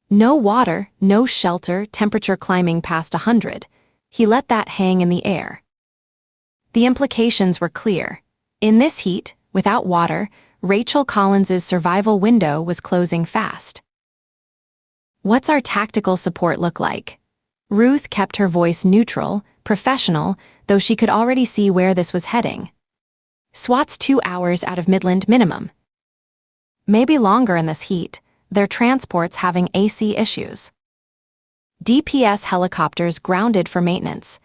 No water, no shelter, temperature climbing past 100. He let that hang in the air. The implications were clear. In this heat, Without water, Rachel Collins's survival window was closing fast. What's our tactical support look like? Ruth kept her voice neutral, professional, though she could already see where this was heading. SWAT's 2 hours out of Midland minimum. Maybe longer in this heat, their transport's having AC issues. DPS helicopters grounded for maintenance.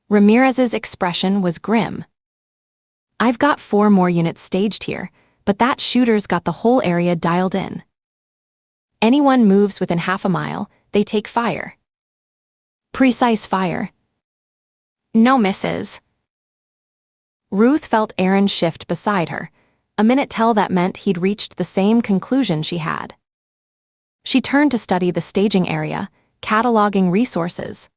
Ramirez's expression was grim. I've got 4 more units staged here, but that shooter's got the whole area dialed in. Anyone moves within half a mile, they take fire. Precise fire. No misses. Ruth felt Aaron shift beside her. A minute till that meant he'd reached the same conclusion she had. She turned to study the staging area, cataloging resources.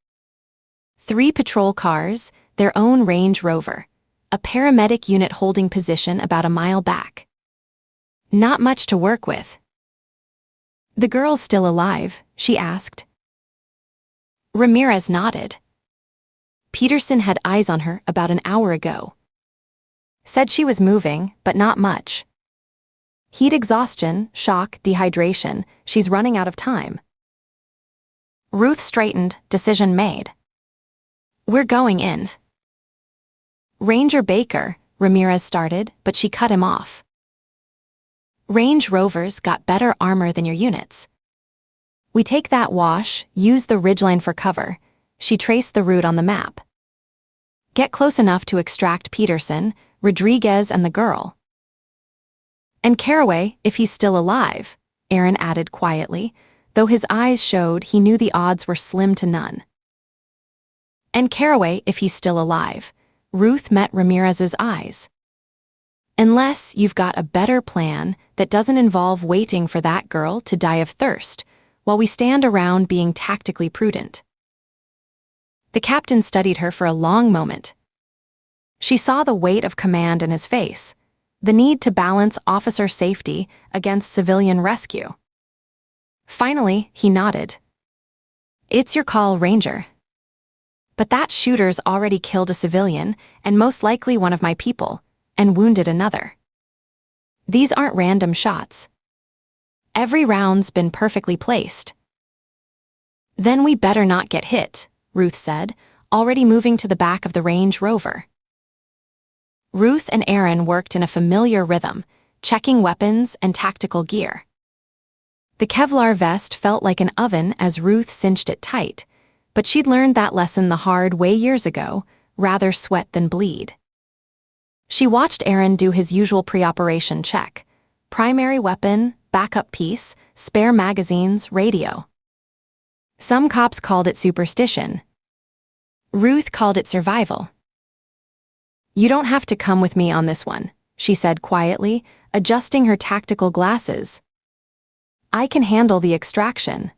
3 patrol cars, their own Range Rover, a paramedic unit holding position about a mile back. Not much to work with. The girl's still alive, she asked. Ramirez nodded. Peterson had eyes on her about an hour ago. Said she was moving, but not much. Heat exhaustion, shock, dehydration, she's running out of time. Ruth straightened, decision made. We're going in. Ranger Baker, Ramirez started, but she cut him off. Range Rovers got better armor than your units. We take that wash, use the ridgeline for cover. She traced the route on the map. Get close enough to extract Peterson, Rodriguez, and the girl. And Caraway, if he's still alive, Aaron added quietly, though his eyes showed he knew the odds were slim to none. And Caraway, if he's still alive, Ruth met Ramirez's eyes. Unless you've got a better plan that doesn't involve waiting for that girl to die of thirst, while we stand around being tactically prudent. The captain studied her for a long moment. She saw the weight of command in his face, the need to balance officer safety against civilian rescue. Finally, he nodded. It's your call, Ranger. But that shooter's already killed a civilian, and most likely one of my people, and wounded another. These aren't random shots. Every round's been perfectly placed. Then we better not get hit, Ruth said, already moving to the back of the Range Rover. Ruth and Aaron worked in a familiar rhythm, checking weapons and tactical gear. The Kevlar vest felt like an oven as Ruth cinched it tight, but she'd learned that lesson the hard way years ago, rather sweat than bleed. She watched Aaron do his usual pre-operation check. Primary weapon, backup piece, spare magazines, radio. Some cops called it superstition. Ruth called it survival. You don't have to come with me on this one, she said quietly, adjusting her tactical glasses. I can handle the extraction.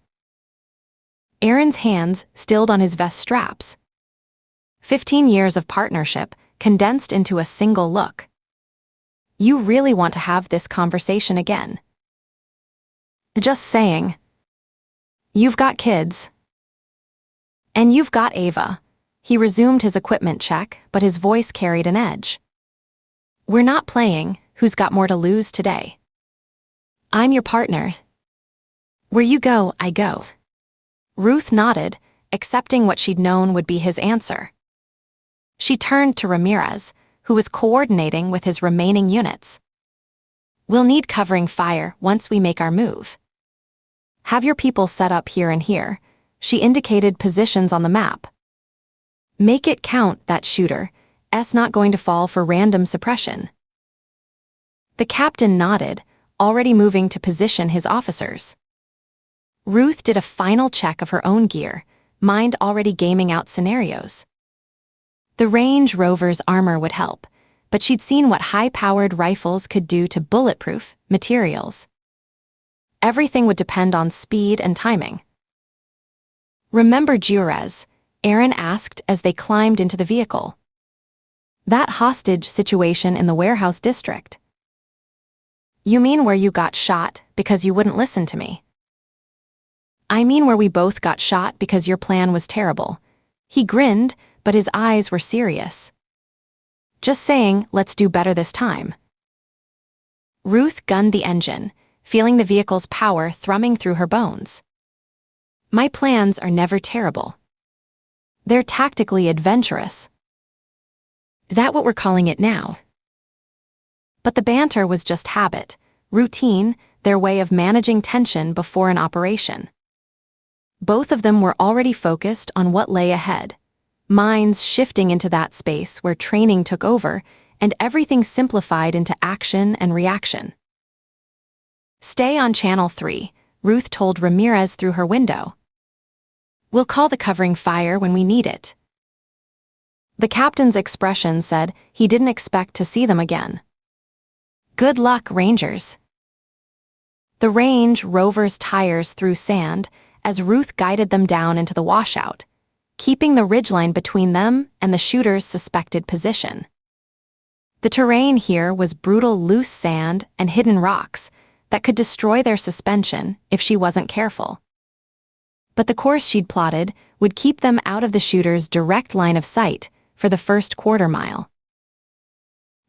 Aaron's hands stilled on his vest straps. 15 years of partnership condensed into a single look. You really want to have this conversation again? Just saying. You've got kids. And you've got Ava. He resumed his equipment check, but his voice carried an edge. We're not playing who's got more to lose today. I'm your partner. Where you go, I go. Ruth nodded, accepting what she'd known would be his answer. She turned to Ramirez, who was coordinating with his remaining units. We'll need covering fire once we make our move. Have your people set up here and here. She indicated positions on the map. Make it count, that shooter. Not going to fall for random suppression. The captain nodded, already moving to position his officers. Ruth did a final check of her own gear, mind already gaming out scenarios. The Range Rover's armor would help, but she'd seen what high-powered rifles could do to bulletproof materials. Everything would depend on speed and timing. Remember Juarez? Aaron asked as they climbed into the vehicle. That hostage situation in the warehouse district. You mean where you got shot because you wouldn't listen to me? I mean where we both got shot because your plan was terrible. He grinned, but his eyes were serious. Just saying, let's do better this time. Ruth gunned the engine, feeling the vehicle's power thrumming through her bones. My plans are never terrible. They're tactically adventurous. That what we're calling it now? But the banter was just habit, routine, their way of managing tension before an operation. Both of them were already focused on what lay ahead, minds shifting into that space where training took over and everything simplified into action and reaction. Stay on Channel 3, Ruth told Ramirez through her window. We'll call the covering fire when we need it. The captain's expression said he didn't expect to see them again. Good luck, Rangers. The Range Rover's tires threw sand as Ruth guided them down into the washout, keeping the ridgeline between them and the shooter's suspected position. The terrain here was brutal loose sand and hidden rocks that could destroy their suspension if she wasn't careful. But the course she'd plotted would keep them out of the shooter's direct line of sight for the first quarter mile.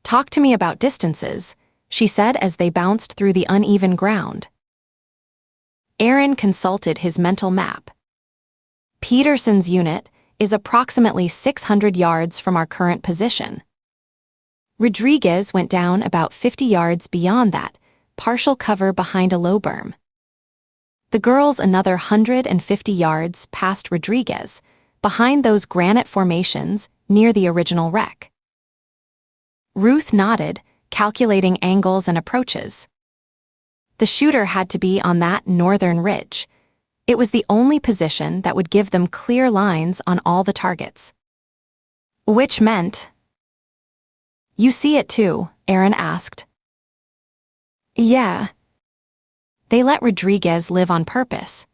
Talk to me about distances, she said as they bounced through the uneven ground. Aaron consulted his mental map. Peterson's unit is approximately 600 yards from our current position. Rodriguez went down about 50 yards beyond that, partial cover behind a low berm. The girls another 150 yards past Rodriguez, behind those granite formations near the original wreck. Ruth nodded, calculating angles and approaches. The shooter had to be on that northern ridge. It was the only position that would give them clear lines on all the targets. Which meant... You see it too, Aaron asked. Yeah. They let Rodriguez live on purpose.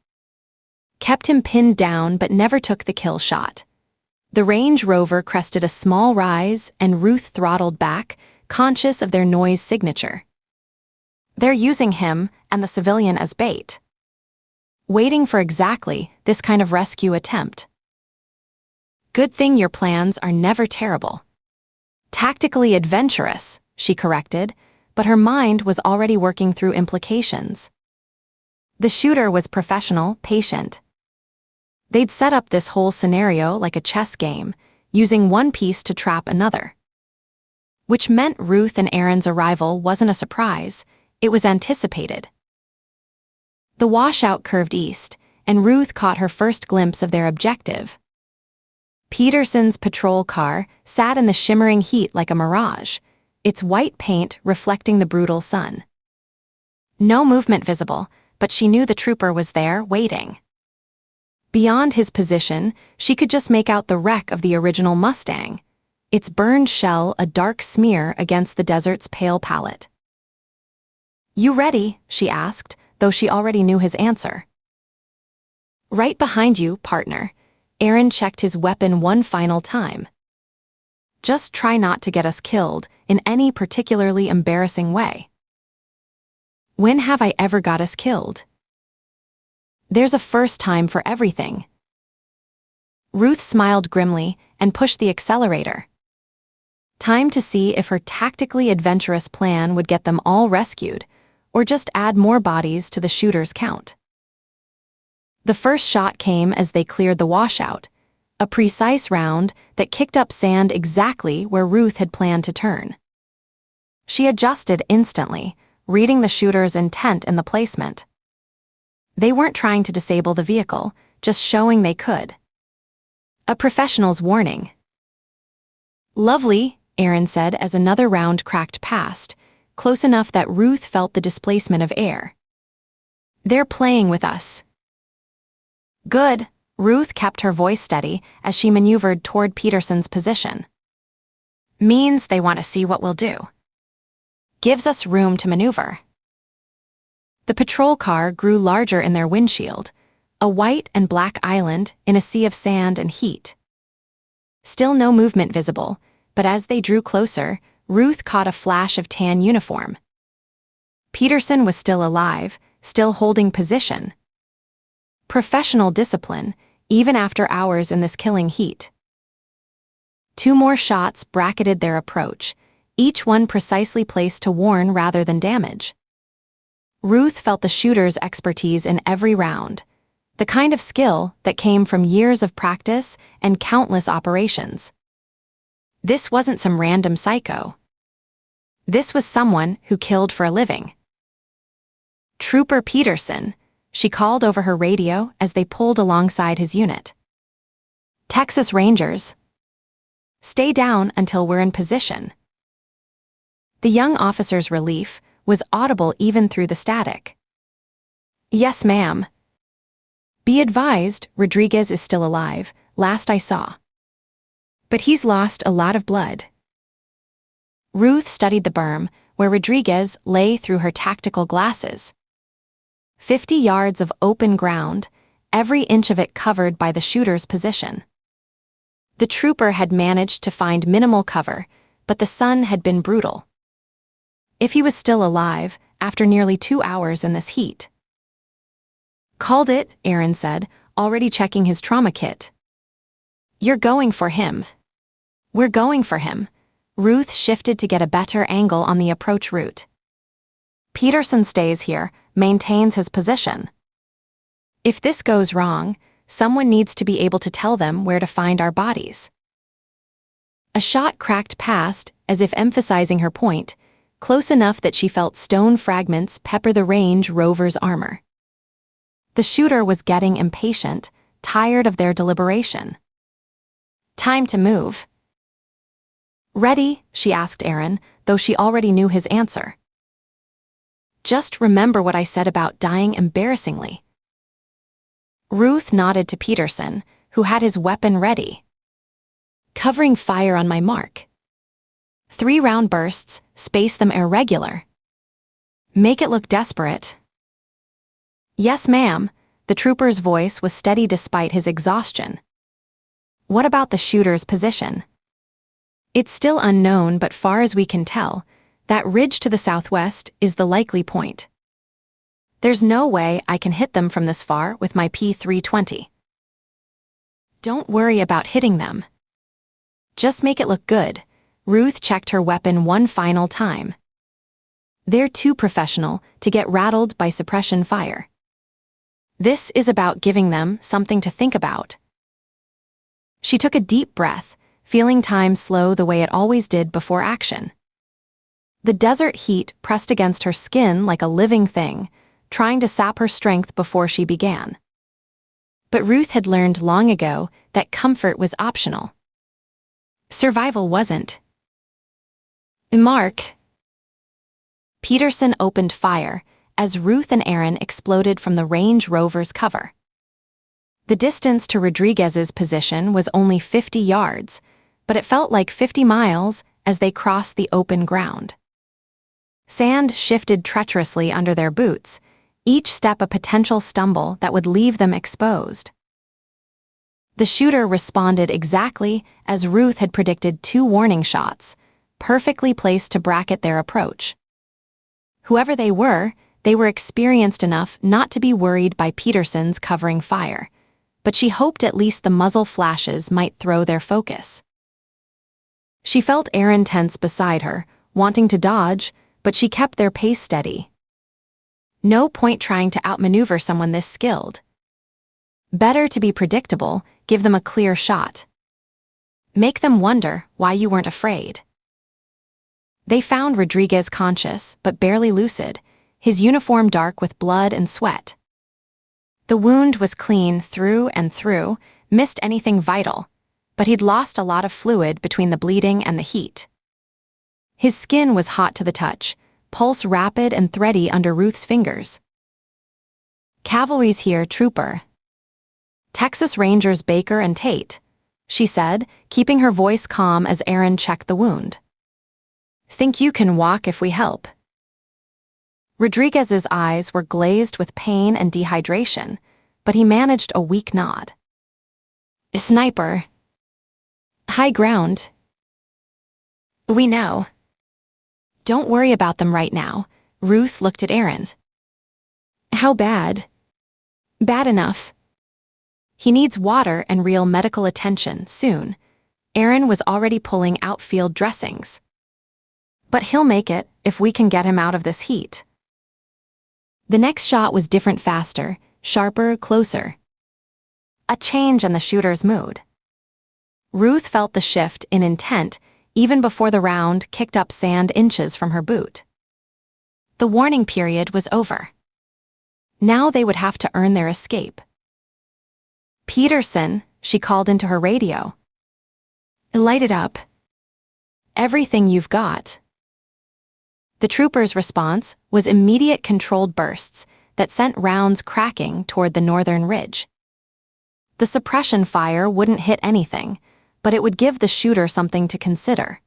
Kept him pinned down but never took the kill shot. The Range Rover crested a small rise and Ruth throttled back, conscious of their noise signature. They're using him and the civilian as bait. Waiting for exactly this kind of rescue attempt. Good thing your plans are never terrible. Tactically adventurous, she corrected, but her mind was already working through implications. The shooter was professional, patient. They'd set up this whole scenario like a chess game, using one piece to trap another. Which meant Ruth and Aaron's arrival wasn't a surprise, it was anticipated. The washout curved east, and Ruth caught her first glimpse of their objective. Peterson's patrol car sat in the shimmering heat like a mirage, its white paint reflecting the brutal sun. No movement visible, but she knew the trooper was there, waiting. Beyond his position, she could just make out the wreck of the original Mustang, its burned shell a dark smear against the desert's pale palette. You ready? She asked, though she already knew his answer. Right behind you, partner. Aaron checked his weapon one final time. Just try not to get us killed in any particularly embarrassing way. When have I ever got us killed? There's a first time for everything. Ruth smiled grimly and pushed the accelerator. Time to see if her tactically adventurous plan would get them all rescued, or just add more bodies to the shooter's count. The first shot came as they cleared the washout, a precise round that kicked up sand exactly where Ruth had planned to turn. She adjusted instantly, reading the shooter's intent in the placement. They weren't trying to disable the vehicle, just showing they could. A professional's warning. Lovely, Aaron said as another round cracked past, close enough that Ruth felt the displacement of air. They're playing with us. Good, Ruth kept her voice steady as she maneuvered toward Peterson's position. Means they want to see what we'll do. Gives us room to maneuver. The patrol car grew larger in their windshield, a white and black island in a sea of sand and heat. Still no movement visible, but as they drew closer, Ruth caught a flash of tan uniform. Peterson was still alive, still holding position. Professional discipline, even after hours in this killing heat. Two more shots bracketed their approach, each one precisely placed to warn rather than damage. Ruth felt the shooter's expertise in every round, the kind of skill that came from years of practice and countless operations. This wasn't some random psycho. This was someone who killed for a living. "Trooper Peterson," she called over her radio as they pulled alongside his unit. "Texas Rangers. Stay down until we're in position." The young officer's relief was audible even through the static. "Yes, ma'am. Be advised, Rodriguez is still alive, last I saw. But he's lost a lot of blood." Ruth studied the berm, where Rodriguez lay through her tactical glasses. 50 yards of open ground, every inch of it covered by the shooter's position. The trooper had managed to find minimal cover, but the sun had been brutal. If he was still alive, after nearly 2 hours in this heat. "Called it," Aaron said, already checking his trauma kit. "You're going for him." "We're going for him." Ruth shifted to get a better angle on the approach route. "Peterson stays here, maintains his position. If this goes wrong, someone needs to be able to tell them where to find our bodies." A shot cracked past, as if emphasizing her point, close enough that she felt stone fragments pepper the Range Rover's armor. The shooter was getting impatient, tired of their deliberation. "Time to move." "Ready?" she asked Aaron, though she already knew his answer. "Just remember what I said about dying embarrassingly." Ruth nodded to Peterson, who had his weapon ready. "Covering fire on my mark. 3 round bursts, space them irregular. Make it look desperate." "Yes, ma'am." The trooper's voice was steady despite his exhaustion. "What about the shooter's position?" "It's still unknown, but far as we can tell, that ridge to the southwest is the likely point. There's no way I can hit them from this far with my P320. "Don't worry about hitting them. Just make it look good." Ruth checked her weapon one final time. "They're too professional to get rattled by suppression fire. This is about giving them something to think about." She took a deep breath, feeling time slow the way it always did before action. The desert heat pressed against her skin like a living thing, trying to sap her strength before she began. But Ruth had learned long ago that comfort was optional. Survival wasn't. "Marked." Peterson opened fire as Ruth and Aaron exploded from the Range Rover's cover. The distance to Rodriguez's position was only 50 yards, but it felt like 50 miles as they crossed the open ground. Sand shifted treacherously under their boots, each step a potential stumble that would leave them exposed. The shooter responded exactly as Ruth had predicted, 2 warning shots, perfectly placed to bracket their approach. Whoever they were experienced enough not to be worried by Peterson's covering fire, but she hoped at least the muzzle flashes might throw their focus. She felt Aaron tense beside her, wanting to dodge, but she kept their pace steady. No point trying to outmaneuver someone this skilled. Better to be predictable, give them a clear shot. Make them wonder why you weren't afraid. They found Rodriguez conscious, but barely lucid, his uniform dark with blood and sweat. The wound was clean through and through, missed anything vital, but he'd lost a lot of fluid between the bleeding and the heat. His skin was hot to the touch, pulse rapid and thready under Ruth's fingers. "Cavalry's here, trooper. Texas Rangers Baker and Tate," she said, keeping her voice calm as Aaron checked the wound. "Think you can walk if we help?" Rodriguez's eyes were glazed with pain and dehydration, but he managed a weak nod. "Sniper. High ground. We know. Don't worry about them right now." Ruth looked at Aaron. "How bad?" "Bad enough. He needs water and real medical attention soon." Aaron was already pulling outfield dressings. But he'll make it if we can get him out of this heat. The next shot was different, faster, sharper, closer. A change in the shooter's mood. Ruth felt the shift in intent even before the round kicked up sand inches from her boot. The warning period was over. Now they would have to earn their escape. "Peterson," she called into her radio. "Light it up. Everything you've got." The trooper's response was immediate controlled bursts that sent rounds cracking toward the northern ridge. The suppression fire wouldn't hit anything, but it would give the shooter something to consider.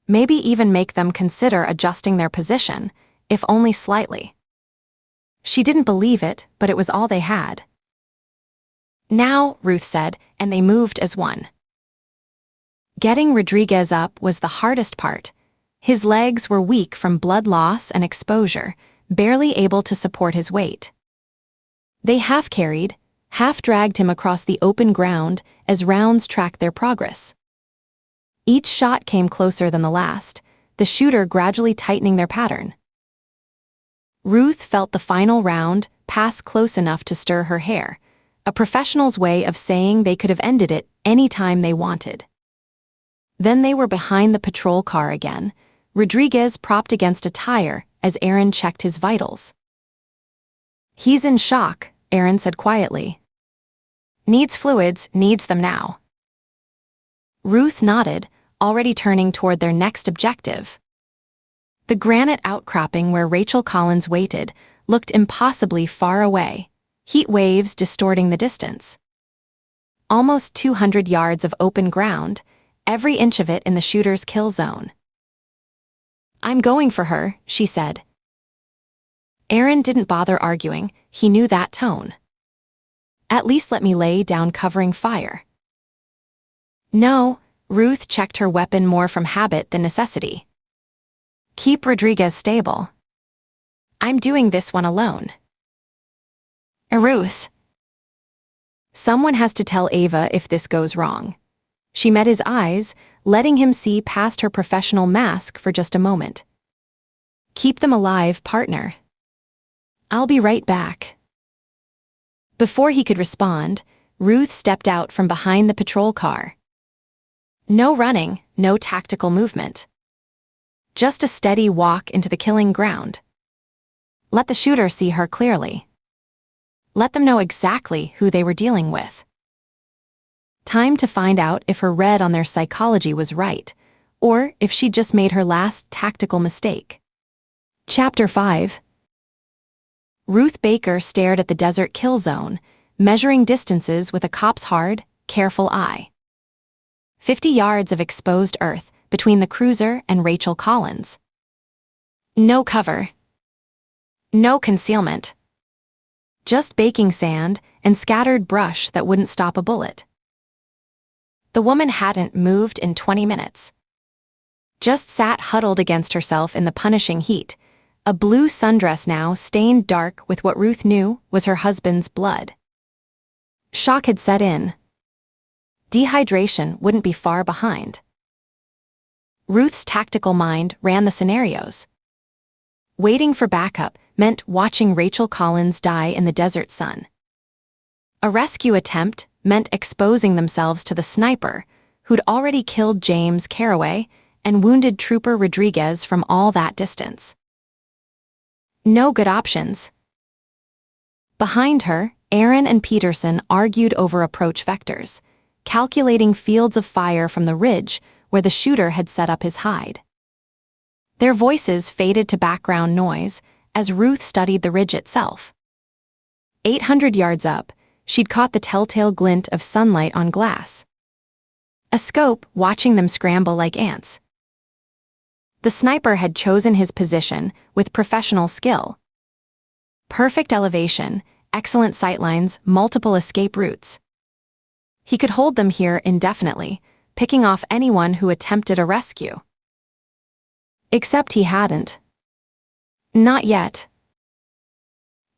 Maybe even make them consider adjusting their position, if only slightly. She didn't believe it, but it was all they had. "Now," Ruth said, and they moved as one. Getting Rodriguez up was the hardest part. His legs were weak from blood loss and exposure, barely able to support his weight. They half-carried, half-dragged him across the open ground as rounds tracked their progress. Each shot came closer than the last, the shooter gradually tightening their pattern. Ruth felt the final round pass close enough to stir her hair, a professional's way of saying they could have ended it any time they wanted. Then they were behind the patrol car again, Rodriguez propped against a tire as Aaron checked his vitals. "He's in shock," Aaron said quietly. "Needs fluids, needs them now." Ruth nodded, already turning toward their next objective. The granite outcropping where Rachel Collins waited looked impossibly far away, heat waves distorting the distance. Almost 200 yards of open ground, every inch of it in the shooter's kill zone. "I'm going for her," she said. Aaron didn't bother arguing, he knew that tone. "At least let me lay down covering fire." "No," Ruth checked her weapon more from habit than necessity. "Keep Rodriguez stable. I'm doing this one alone." "Ruth." "Someone has to tell Ava if this goes wrong." She met his eyes, letting him see past her professional mask for just a moment. "Keep them alive, partner. I'll be right back." Before he could respond, Ruth stepped out from behind the patrol car. No running, no tactical movement. Just a steady walk into the killing ground. Let the shooter see her clearly. Let them know exactly who they were dealing with. Time to find out if her read on their psychology was right, or if she'd just made her last tactical mistake. Chapter 5. Ruth Baker stared at the desert kill zone, measuring distances with a cop's hard, careful eye. 50 yards of exposed earth between the cruiser and Rachel Collins. No cover. No concealment. Just baking sand and scattered brush that wouldn't stop a bullet. The woman hadn't moved in 20 minutes. Just sat huddled against herself in the punishing heat, a blue sundress now stained dark with what Ruth knew was her husband's blood. Shock had set in. Dehydration wouldn't be far behind. Ruth's tactical mind ran the scenarios. Waiting for backup meant watching Rachel Collins die in the desert sun. A rescue attempt meant exposing themselves to the sniper who'd already killed James Carraway and wounded Trooper Rodriguez from all that distance. No good options. Behind her, Aaron and Peterson argued over approach vectors, calculating fields of fire from the ridge where the shooter had set up his hide. Their voices faded to background noise as Ruth studied the ridge itself. 800 yards up, she'd caught the telltale glint of sunlight on glass. A scope watching them scramble like ants. The sniper had chosen his position with professional skill. Perfect elevation, excellent sightlines, multiple escape routes. He could hold them here indefinitely, picking off anyone who attempted a rescue. Except he hadn't. Not yet.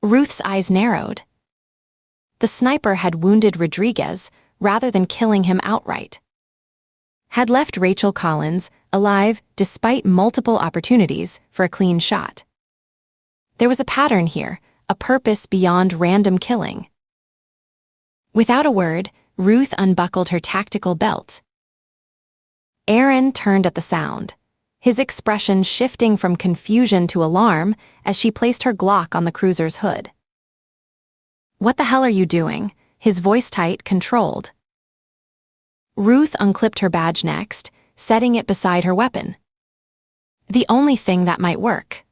Ruth's eyes narrowed. The sniper had wounded Rodriguez rather than killing him outright. had left Rachel Collins alive despite multiple opportunities for a clean shot. There was a pattern here, a purpose beyond random killing. Without a word, Ruth unbuckled her tactical belt. Aaron turned at the sound, his expression shifting from confusion to alarm as she placed her Glock on the cruiser's hood. "What the hell are you doing?" His voice tight, controlled. Ruth unclipped her badge next, setting it beside her weapon. The only thing that might work.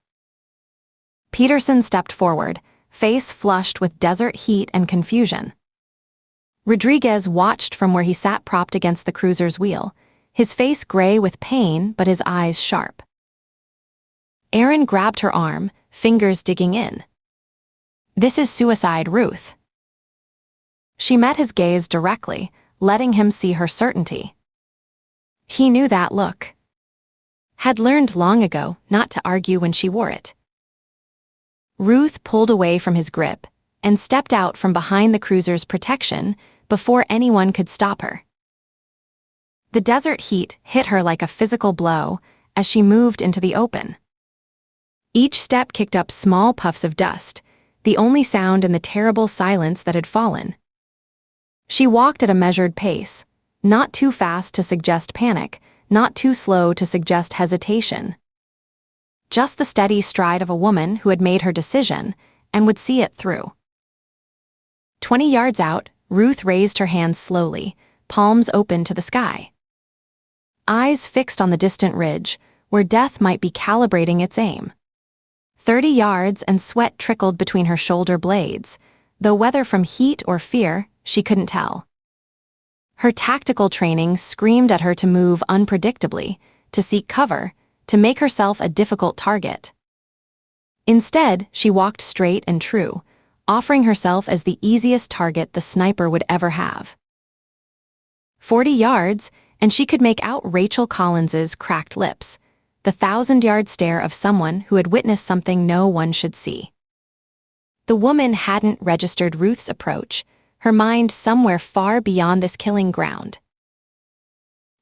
Peterson stepped forward, face flushed with desert heat and confusion. Rodriguez watched from where he sat propped against the cruiser's wheel, his face gray with pain but his eyes sharp. Aaron grabbed her arm, fingers digging in. "This is suicide, Ruth." She met his gaze directly, letting him see her certainty. He knew that look. Had learned long ago not to argue when she wore it. Ruth pulled away from his grip and stepped out from behind the cruiser's protection before anyone could stop her. The desert heat hit her like a physical blow as she moved into the open. Each step kicked up small puffs of dust, the only sound in the terrible silence that had fallen. She walked at a measured pace, not too fast to suggest panic, not too slow to suggest hesitation. Just the steady stride of a woman who had made her decision and would see it through. 20 yards out, Ruth raised her hands slowly, palms open to the sky. Eyes fixed on the distant ridge, where death might be calibrating its aim. 30 yards and sweat trickled between her shoulder blades, though whether from heat or fear, she couldn't tell. Her tactical training screamed at her to move unpredictably, to seek cover, to make herself a difficult target. Instead, she walked straight and true, offering herself as the easiest target the sniper would ever have. 40 yards, and she could make out Rachel Collins's cracked lips, the 1,000-yard stare of someone who had witnessed something no one should see. The woman hadn't registered Ruth's approach, her mind somewhere far beyond this killing ground.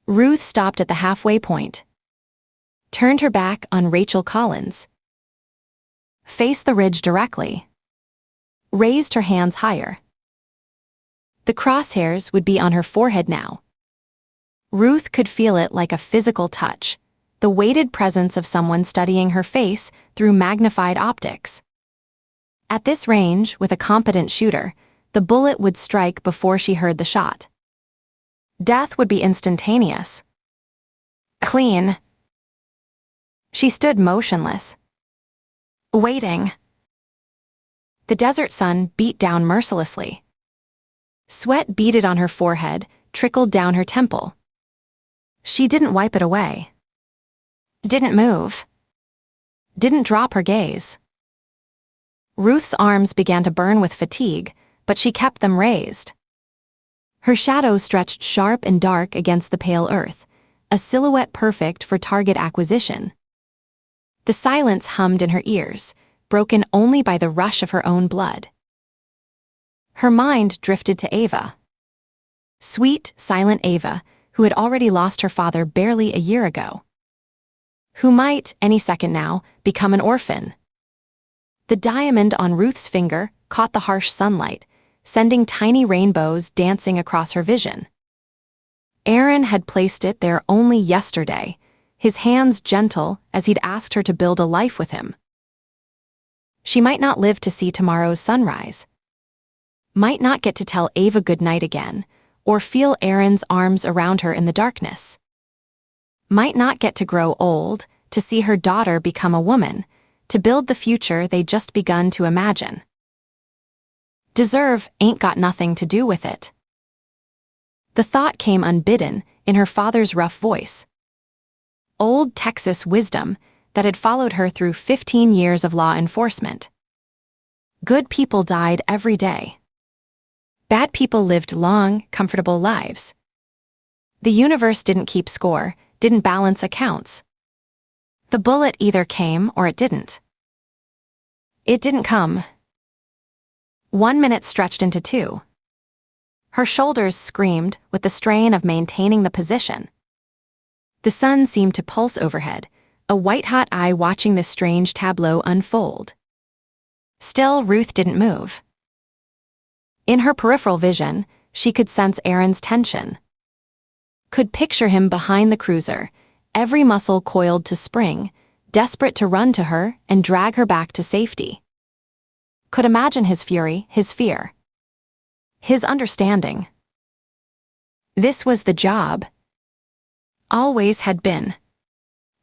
Ruth stopped at the halfway point, turned her back on Rachel Collins, faced the ridge directly, raised her hands higher. The crosshairs would be on her forehead now. Ruth could feel it like a physical touch, the weighted presence of someone studying her face through magnified optics. At this range, with a competent shooter, the bullet would strike before she heard the shot. Death would be instantaneous. Clean. She stood motionless, waiting. The desert sun beat down mercilessly. Sweat beaded on her forehead, trickled down her temple. She didn't wipe it away. Didn't move. Didn't drop her gaze. Ruth's arms began to burn with fatigue, but she kept them raised. Her shadow stretched sharp and dark against the pale earth, a silhouette perfect for target acquisition. The silence hummed in her ears, broken only by the rush of her own blood. Her mind drifted to Ava. Sweet, silent Ava, who had already lost her father barely a year ago. Who might, any second now, become an orphan. The diamond on Ruth's finger caught the harsh sunlight, sending tiny rainbows dancing across her vision. Aaron had placed it there only yesterday, his hands gentle as he'd asked her to build a life with him. She might not live to see tomorrow's sunrise. Might not get to tell Ava goodnight again, or feel Aaron's arms around her in the darkness. Might not get to grow old, to see her daughter become a woman, to build the future they'd just begun to imagine. Deserve ain't got nothing to do with it. The thought came unbidden in her father's rough voice. Old Texas wisdom that had followed her through 15 years of law enforcement. Good people died every day. Bad people lived long, comfortable lives. The universe didn't keep score, didn't balance accounts. The bullet either came or it didn't. It didn't come. 1 minute stretched into 2. Her shoulders screamed with the strain of maintaining the position. The sun seemed to pulse overhead, a white-hot eye watching the strange tableau unfold. Still, Ruth didn't move. In her peripheral vision, she could sense Aaron's tension. Could picture him behind the cruiser, every muscle coiled to spring, desperate to run to her and drag her back to safety. Could imagine his fury, his fear. His understanding. This was the job. Always had been.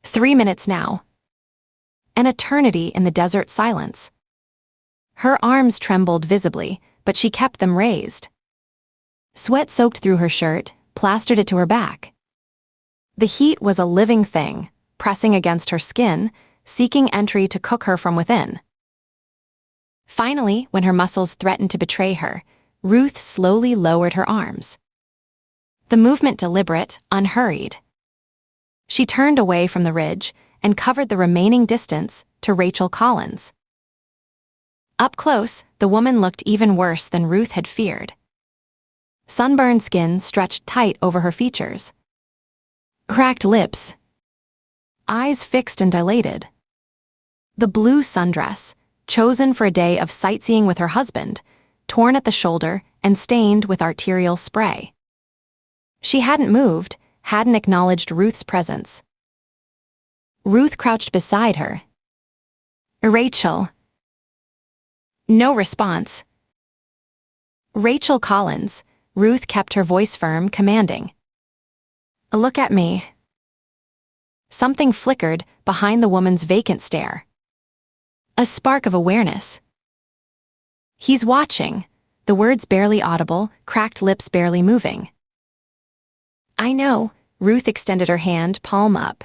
3 minutes now. An eternity in the desert silence. Her arms trembled visibly, but she kept them raised. Sweat soaked through her shirt, plastered it to her back. The heat was a living thing, pressing against her skin, seeking entry to cook her from within. Finally, when her muscles threatened to betray her, Ruth slowly lowered her arms. The movement deliberate, unhurried. She turned away from the ridge and covered the remaining distance to Rachel Collins. Up close, the woman looked even worse than Ruth had feared. Sunburned skin stretched tight over her features. Cracked lips. Eyes fixed and dilated. The blue sundress, chosen for a day of sightseeing with her husband, torn at the shoulder and stained with arterial spray. She hadn't moved, hadn't acknowledged Ruth's presence. Ruth crouched beside her. Rachel. No response. Rachel Collins. Ruth kept her voice firm, commanding. Look at me. Something flickered behind the woman's vacant stare. A spark of awareness. He's watching, the words barely audible, cracked lips barely moving. I know, Ruth extended her hand, palm up.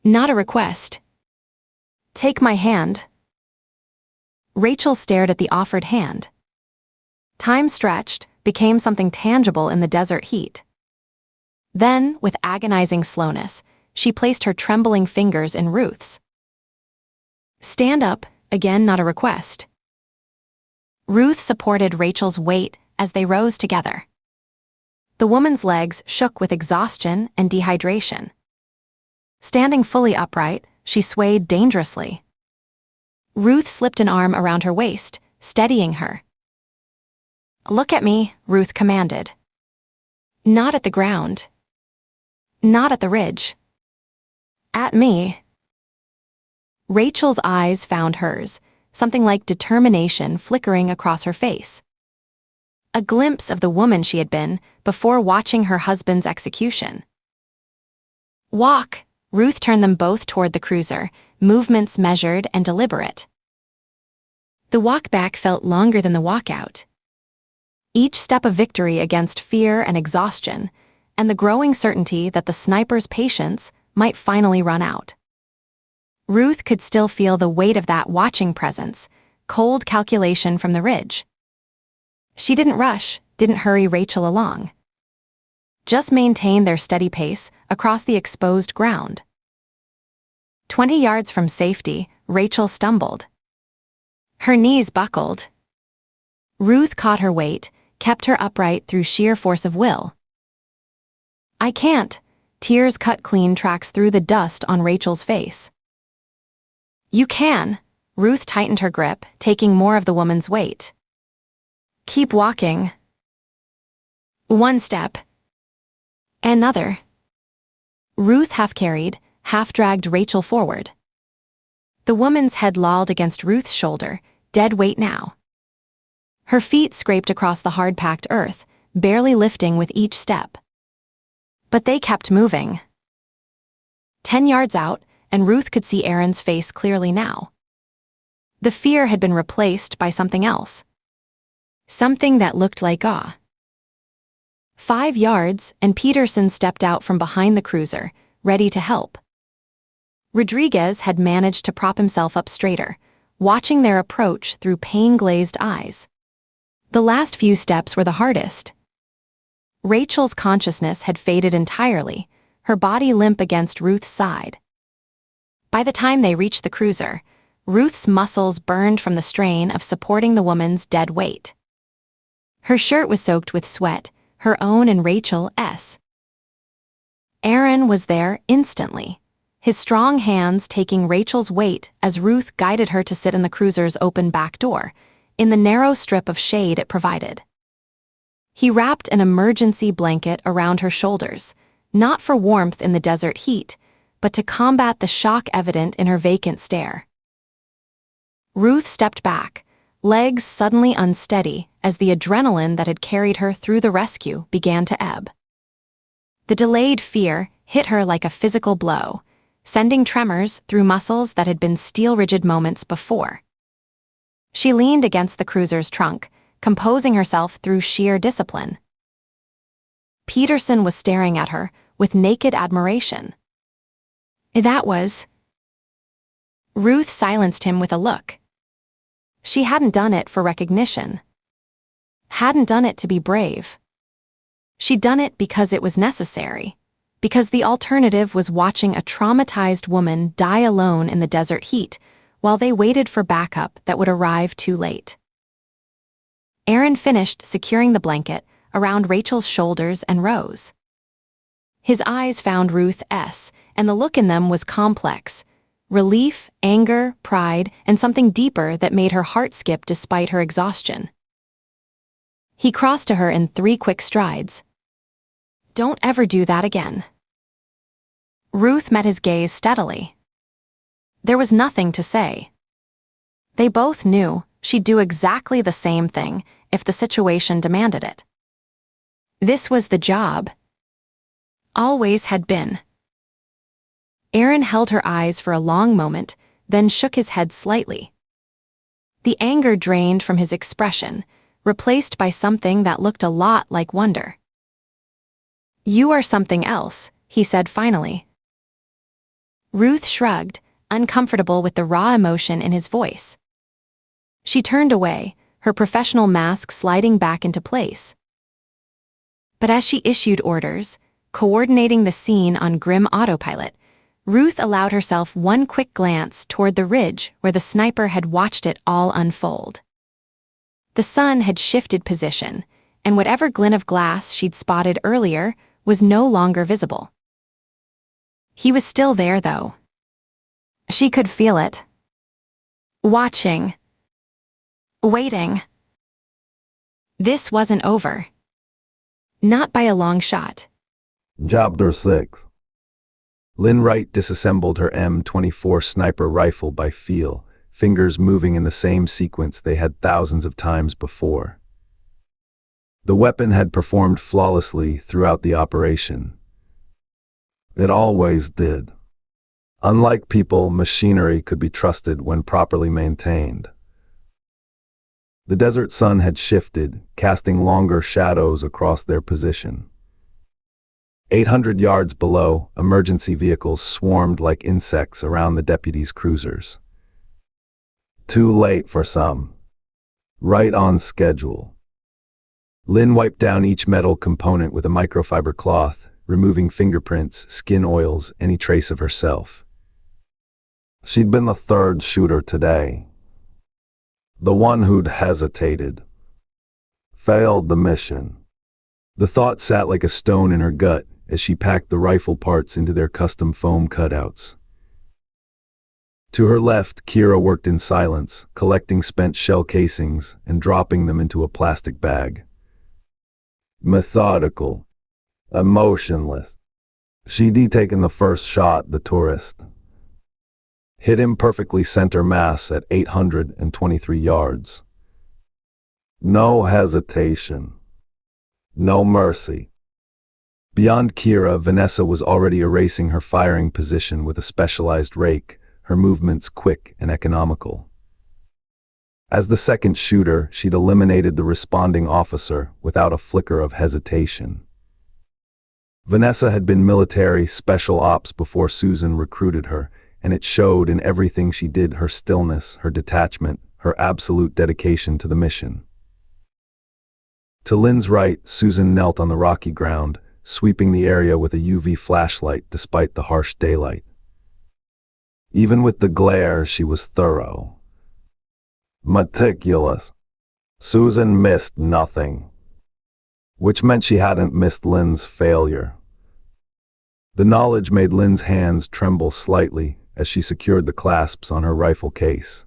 Not a request. Take my hand. Rachel stared at the offered hand. Time stretched, became something tangible in the desert heat. Then, with agonizing slowness, she placed her trembling fingers in Ruth's. Stand up, again not a request. Ruth supported Rachel's weight as they rose together. The woman's legs shook with exhaustion and dehydration. Standing fully upright, she swayed dangerously. Ruth slipped an arm around her waist, steadying her. Look at me, Ruth commanded. Not at the ground. Not at the ridge. At me. Rachel's eyes found hers, something like determination flickering across her face. A glimpse of the woman she had been before watching her husband's execution. Walk, Ruth turned them both toward the cruiser, movements measured and deliberate. The walk back felt longer than the walk out. Each step a victory against fear and exhaustion, and the growing certainty that the sniper's patience might finally run out. Ruth could still feel the weight of that watching presence, cold calculation from the ridge. She didn't rush, didn't hurry Rachel along. Just maintained their steady pace across the exposed ground. 20 yards from safety, Rachel stumbled. Her knees buckled. Ruth caught her weight, kept her upright through sheer force of will. I can't. Tears cut clean tracks through the dust on Rachel's face. You can. Ruth tightened her grip, taking more of the woman's weight. Keep walking. One step. Another. Ruth half-carried, half-dragged Rachel forward. The woman's head lolled against Ruth's shoulder, dead weight now. Her feet scraped across the hard-packed earth, barely lifting with each step. But they kept moving. 10 yards out, and Ruth could see Aaron's face clearly now. The fear had been replaced by something else. Something that looked like awe. 5 yards, and Peterson stepped out from behind the cruiser, ready to help. Rodriguez had managed to prop himself up straighter, watching their approach through pain-glazed eyes. The last few steps were the hardest. Rachel's consciousness had faded entirely, her body limp against Ruth's side. By the time they reached the cruiser, Ruth's muscles burned from the strain of supporting the woman's dead weight. Her shirt was soaked with sweat, her own and Rachel's. Aaron was there instantly, his strong hands taking Rachel's weight as Ruth guided her to sit in the cruiser's open back door, in the narrow strip of shade it provided. He wrapped an emergency blanket around her shoulders, not for warmth in the desert heat, but to combat the shock evident in her vacant stare. Ruth stepped back, legs suddenly unsteady as the adrenaline that had carried her through the rescue began to ebb. The delayed fear hit her like a physical blow, sending tremors through muscles that had been steel-rigid moments before. She leaned against the cruiser's trunk, composing herself through sheer discipline. Peterson was staring at her with naked admiration. That was... Ruth silenced him with a look. She hadn't done it for recognition. Hadn't done it to be brave. She'd done it because it was necessary, because the alternative was watching a traumatized woman die alone in the desert heat while they waited for backup that would arrive too late. Aaron finished securing the blanket around Rachel's shoulders and rose. His eyes found Ruth's, and the look in them was complex: relief, anger, pride, and something deeper that made her heart skip despite her exhaustion. He crossed to her in 3 quick strides. "Don't ever do that again." Ruth met his gaze steadily. There was nothing to say. They both knew she'd do exactly the same thing if the situation demanded it. This was the job. Always had been. Aaron held her eyes for a long moment, then shook his head slightly. The anger drained from his expression, replaced by something that looked a lot like wonder. "You are something else," he said finally. Ruth shrugged, uncomfortable with the raw emotion in his voice. She turned away, her professional mask sliding back into place. But as she issued orders, coordinating the scene on grim autopilot, Ruth allowed herself one quick glance toward the ridge where the sniper had watched it all unfold. The sun had shifted position, and whatever glint of glass she'd spotted earlier was no longer visible. He was still there, though. She could feel it. Watching. Waiting. This wasn't over. Not by a long shot. Chapter 6. Lynn Wright disassembled her M24 sniper rifle by feel, fingers moving in the same sequence they had thousands of times before. The weapon had performed flawlessly throughout the operation. It always did. Unlike people, machinery could be trusted when properly maintained. The desert sun had shifted, casting longer shadows across their position. 800 yards below, emergency vehicles swarmed like insects around the deputies' cruisers. Too late for some. Right on schedule. Lynn wiped down each metal component with a microfiber cloth, removing fingerprints, skin oils, any trace of herself. She'd been the third shooter today. The one who'd hesitated. Failed the mission. The thought sat like a stone in her gut as she packed the rifle parts into their custom foam cutouts. To her left, Kira worked in silence, collecting spent shell casings and dropping them into a plastic bag. Methodical. Emotionless. She'd taken the first shot, the tourist. Hit him perfectly center mass at 823 yards. No hesitation. No mercy. Beyond Kira, Vanessa was already erasing her firing position with a specialized rake, her movements quick and economical. As the second shooter, she'd eliminated the responding officer without a flicker of hesitation. Vanessa had been military special ops before Susan recruited her, and it showed in everything she did: her stillness, her detachment, her absolute dedication to the mission. To Lynn's right, Susan knelt on the rocky ground, sweeping the area with a UV flashlight despite the harsh daylight. Even with the glare, she was thorough. Meticulous. Susan missed nothing. Which meant she hadn't missed Lynn's failure. The knowledge made Lynn's hands tremble slightly as she secured the clasps on her rifle case.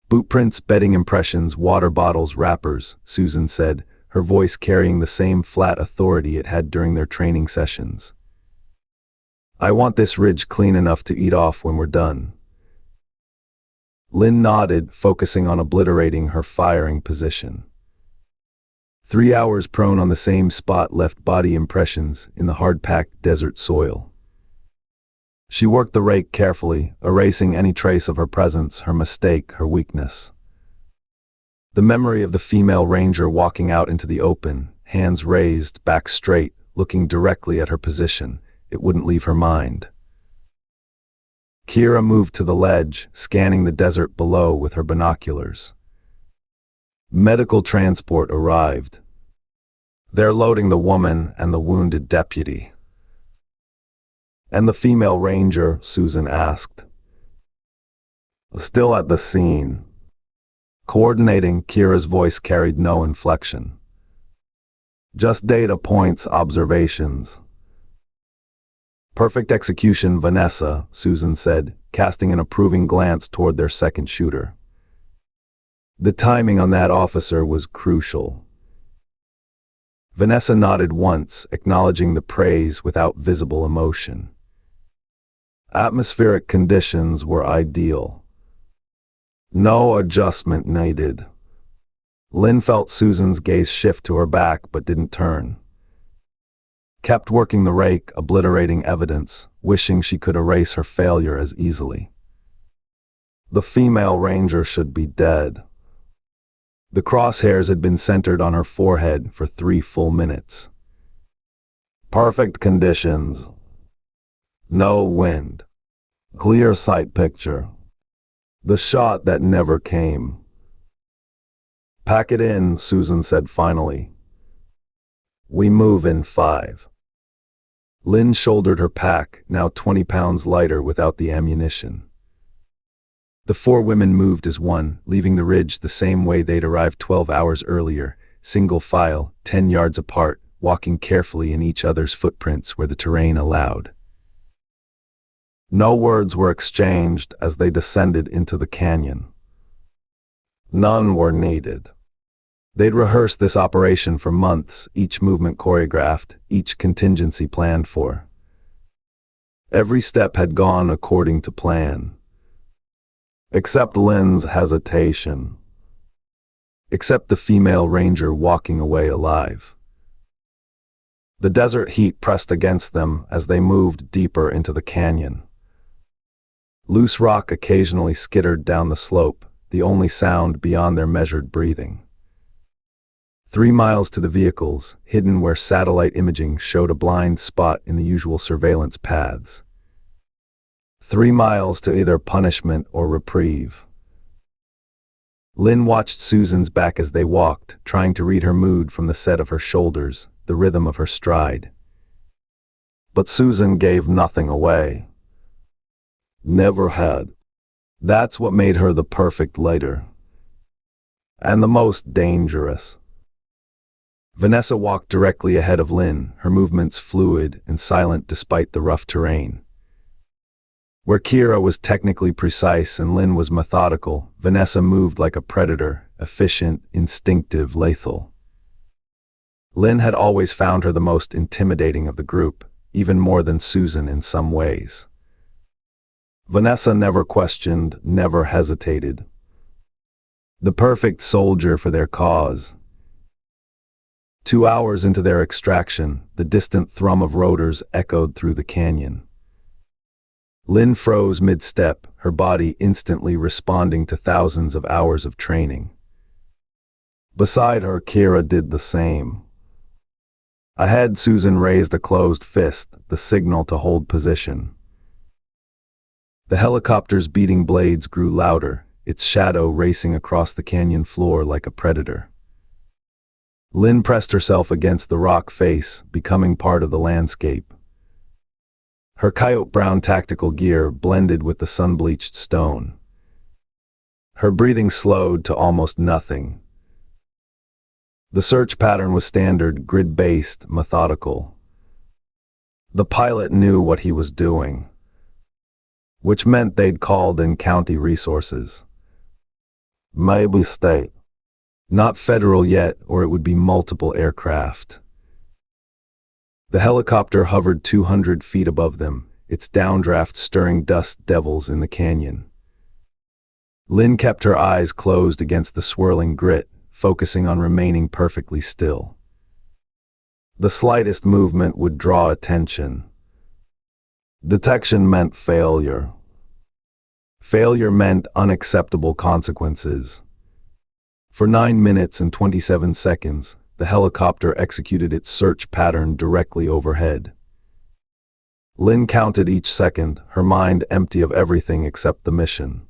Bootprints, bedding impressions, water bottles, wrappers, Susan said, her voice carrying the same flat authority it had during their training sessions. I want this ridge clean enough to eat off when we're done. Lynn nodded, focusing on obliterating her firing position. 3 hours prone on the same spot left body impressions in the hard-packed desert soil. She worked the rake carefully, erasing any trace of her presence, her mistake, her weakness. The memory of the female ranger walking out into the open, hands raised, back straight, looking directly at her position, it wouldn't leave her mind. Kira moved to the ledge, scanning the desert below with her binoculars. Medical transport arrived. They're loading the woman and the wounded deputy. And the female ranger, Susan asked. Still at the scene. Coordinating, Kira's voice carried no inflection. Just data points, observations. Perfect execution, Vanessa, Susan said, casting an approving glance toward their second shooter. The timing on that officer was crucial. Vanessa nodded once, acknowledging the praise without visible emotion. Atmospheric conditions were ideal. No adjustment needed. Lynn felt Susan's gaze shift to her back but didn't turn. Kept working the rake, obliterating evidence, wishing she could erase her failure as easily. The female ranger should be dead. The crosshairs had been centered on her forehead for 3 full minutes. Perfect conditions. No wind. Clear sight picture. The shot that never came. Pack it in, Susan said finally. We move in 5. Lynn shouldered her pack, now 20 pounds lighter without the ammunition. The 4 women moved as one, leaving the ridge the same way they'd arrived 12 hours earlier, single file, 10 yards apart, walking carefully in each other's footprints where the terrain allowed. No words were exchanged as they descended into the canyon. None were needed. They'd rehearsed this operation for months, each movement choreographed, each contingency planned for. Every step had gone according to plan. Except Lynn's hesitation. Except the female ranger walking away alive. The desert heat pressed against them as they moved deeper into the canyon. Loose rock occasionally skittered down the slope, the only sound beyond their measured breathing. 3 miles to the vehicles, hidden where satellite imaging showed a blind spot in the usual surveillance paths. 3 miles to either punishment or reprieve. Lynn watched Susan's back as they walked, trying to read her mood from the set of her shoulders, the rhythm of her stride. But Susan gave nothing away. Never had. That's what made her the perfect leader. And the most dangerous. Vanessa walked directly ahead of Lynn, her movements fluid and silent despite the rough terrain. Where Kira was technically precise and Lynn was methodical, Vanessa moved like a predator, efficient, instinctive, lethal. Lynn had always found her the most intimidating of the group, even more than Susan in some ways. Vanessa never questioned, never hesitated. The perfect soldier for their cause. 2 hours into their extraction, the distant thrum of rotors echoed through the canyon. Lynn froze mid-step, her body instantly responding to thousands of hours of training. Beside her, Kira did the same. Ahead, Susan raised a closed fist, the signal to hold position. The helicopter's beating blades grew louder, its shadow racing across the canyon floor like a predator. Lynn pressed herself against the rock face, becoming part of the landscape. Her coyote-brown tactical gear blended with the sun-bleached stone. Her breathing slowed to almost nothing. The search pattern was standard, grid-based, methodical. The pilot knew what he was doing, which meant they'd called in county resources. Maybe state. Not federal yet, or it would be multiple aircraft. The helicopter hovered 200 feet above them, its downdraft stirring dust devils in the canyon. Lynn kept her eyes closed against the swirling grit, focusing on remaining perfectly still. The slightest movement would draw attention. Detection meant failure. Failure meant unacceptable consequences. For 9 minutes and 27 seconds, the helicopter executed its search pattern directly overhead. Lynn counted each second, her mind empty of everything except the mission.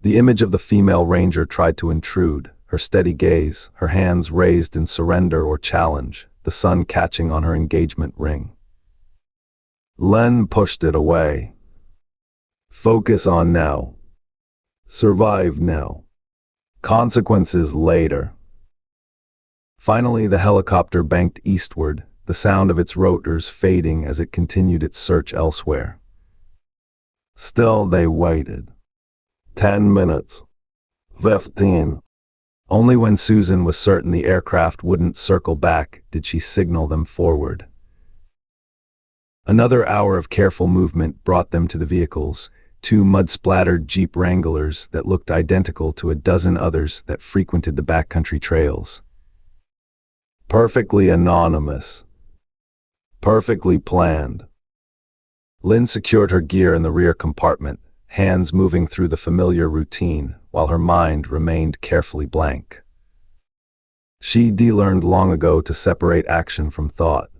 The image of the female ranger tried to intrude, her steady gaze, her hands raised in surrender or challenge, the sun catching on her engagement ring. Lynn pushed it away. Focus on now. Survive now. Consequences later. Finally, the helicopter banked eastward, the sound of its rotors fading as it continued its search elsewhere. Still they waited. 10 minutes. 15. Only when Susan was certain the aircraft wouldn't circle back did she signal them forward. Another hour of careful movement brought them to the vehicles, 2 mud-splattered Jeep Wranglers that looked identical to a dozen others that frequented the backcountry trails. Perfectly anonymous. Perfectly planned. Lynn secured her gear in the rear compartment, hands moving through the familiar routine, while her mind remained carefully blank. She'd learned long ago to separate action from thought.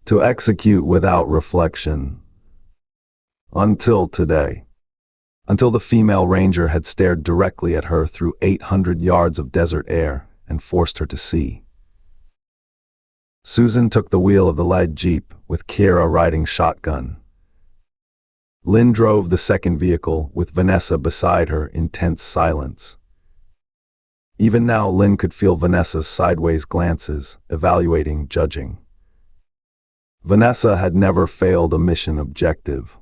To execute without reflection. Until today. Until the female ranger had stared directly at her through 800 yards of desert air and forced her to see. Susan took the wheel of the lead Jeep, with Kira riding shotgun. Lynn drove the second vehicle, with Vanessa beside her in tense silence. Even now, Lynn could feel Vanessa's sideways glances, evaluating, judging. Vanessa had never failed a mission objective.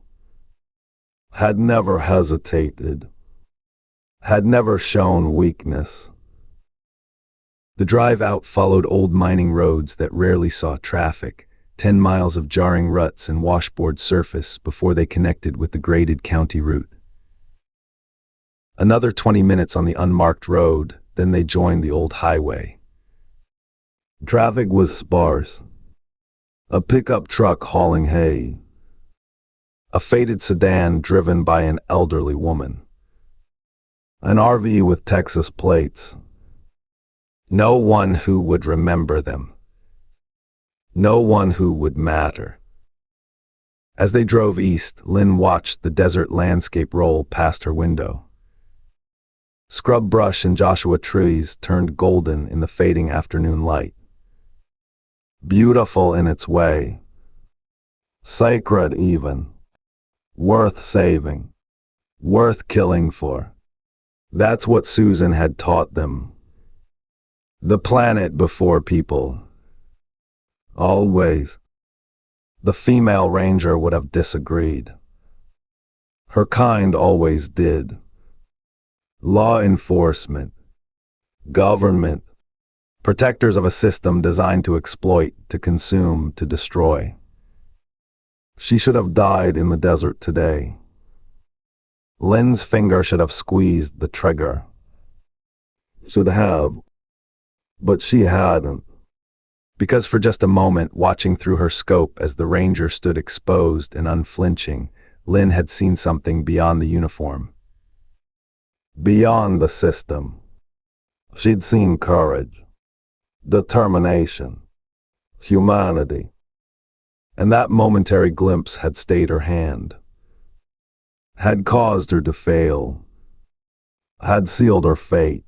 Had never hesitated. Had never shown weakness. The drive out followed old mining roads that rarely saw traffic, 10 miles of jarring ruts and washboard surface before they connected with the graded county route. Another 20 minutes on the unmarked road, then they joined the old highway. Traffic was sparse. A pickup truck hauling hay. A faded sedan driven by an elderly woman. An RV with Texas plates. No one who would remember them. No one who would matter. As they drove east, Lynn watched the desert landscape roll past her window. Scrub brush and Joshua trees turned golden in the fading afternoon light. Beautiful in its way. Sacred even. Worth saving. Worth killing for. That's what Susan had taught them. The planet before people. Always. The female ranger would have disagreed. Her kind always did. Law enforcement. Government. Protectors of a system designed to exploit, to consume, to destroy. She should have died in the desert today. Lynn's finger should have squeezed the trigger. Should have. But she hadn't. Because for just a moment, watching through her scope as the ranger stood exposed and unflinching, Lynn had seen something beyond the uniform. Beyond the system. She'd seen courage, determination, humanity. And that momentary glimpse had stayed her hand. Had caused her to fail. Had sealed her fate.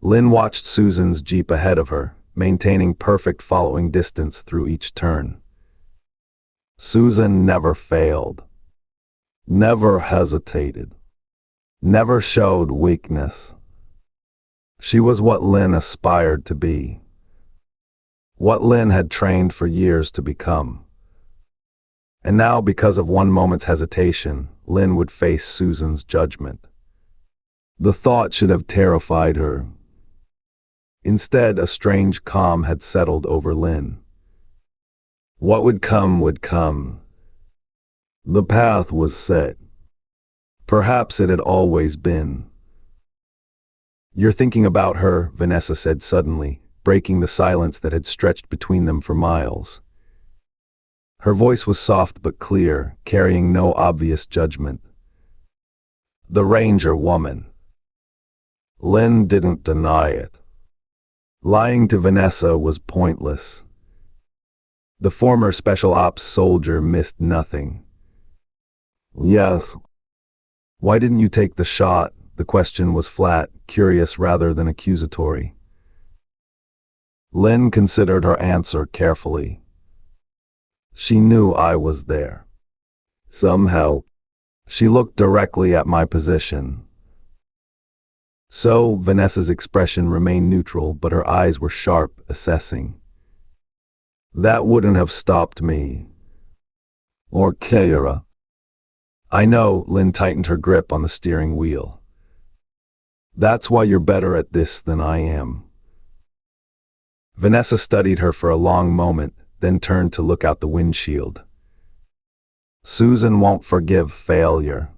Lynn watched Susan's Jeep ahead of her, maintaining perfect following distance through each turn. Susan never failed. Never hesitated. Never showed weakness. She was what Lynn aspired to be. what Lynn had trained for years to become. And now, because of one moment's hesitation, Lynn would face Susan's judgment. The thought should have terrified her. Instead, a strange calm had settled over Lynn. What would come would come. The path was set. Perhaps it had always been. You're thinking about her, Vanessa said suddenly, breaking the silence that had stretched between them for miles. Her voice was soft but clear, carrying no obvious judgment. The Ranger woman. Lynn didn't deny it. Lying to Vanessa was pointless. The former Special Ops soldier missed nothing. Yes. Why didn't you take the shot? The question was flat, curious rather than accusatory. Lynn considered her answer carefully. She knew I was there. Somehow, she looked directly at my position. So, Vanessa's expression remained neutral, but her eyes were sharp, assessing. That wouldn't have stopped me. Or Keira. I know, Lynn tightened her grip on the steering wheel. That's why you're better at this than I am. Vanessa studied her for a long moment, then turned to look out the windshield. Susan won't forgive failure.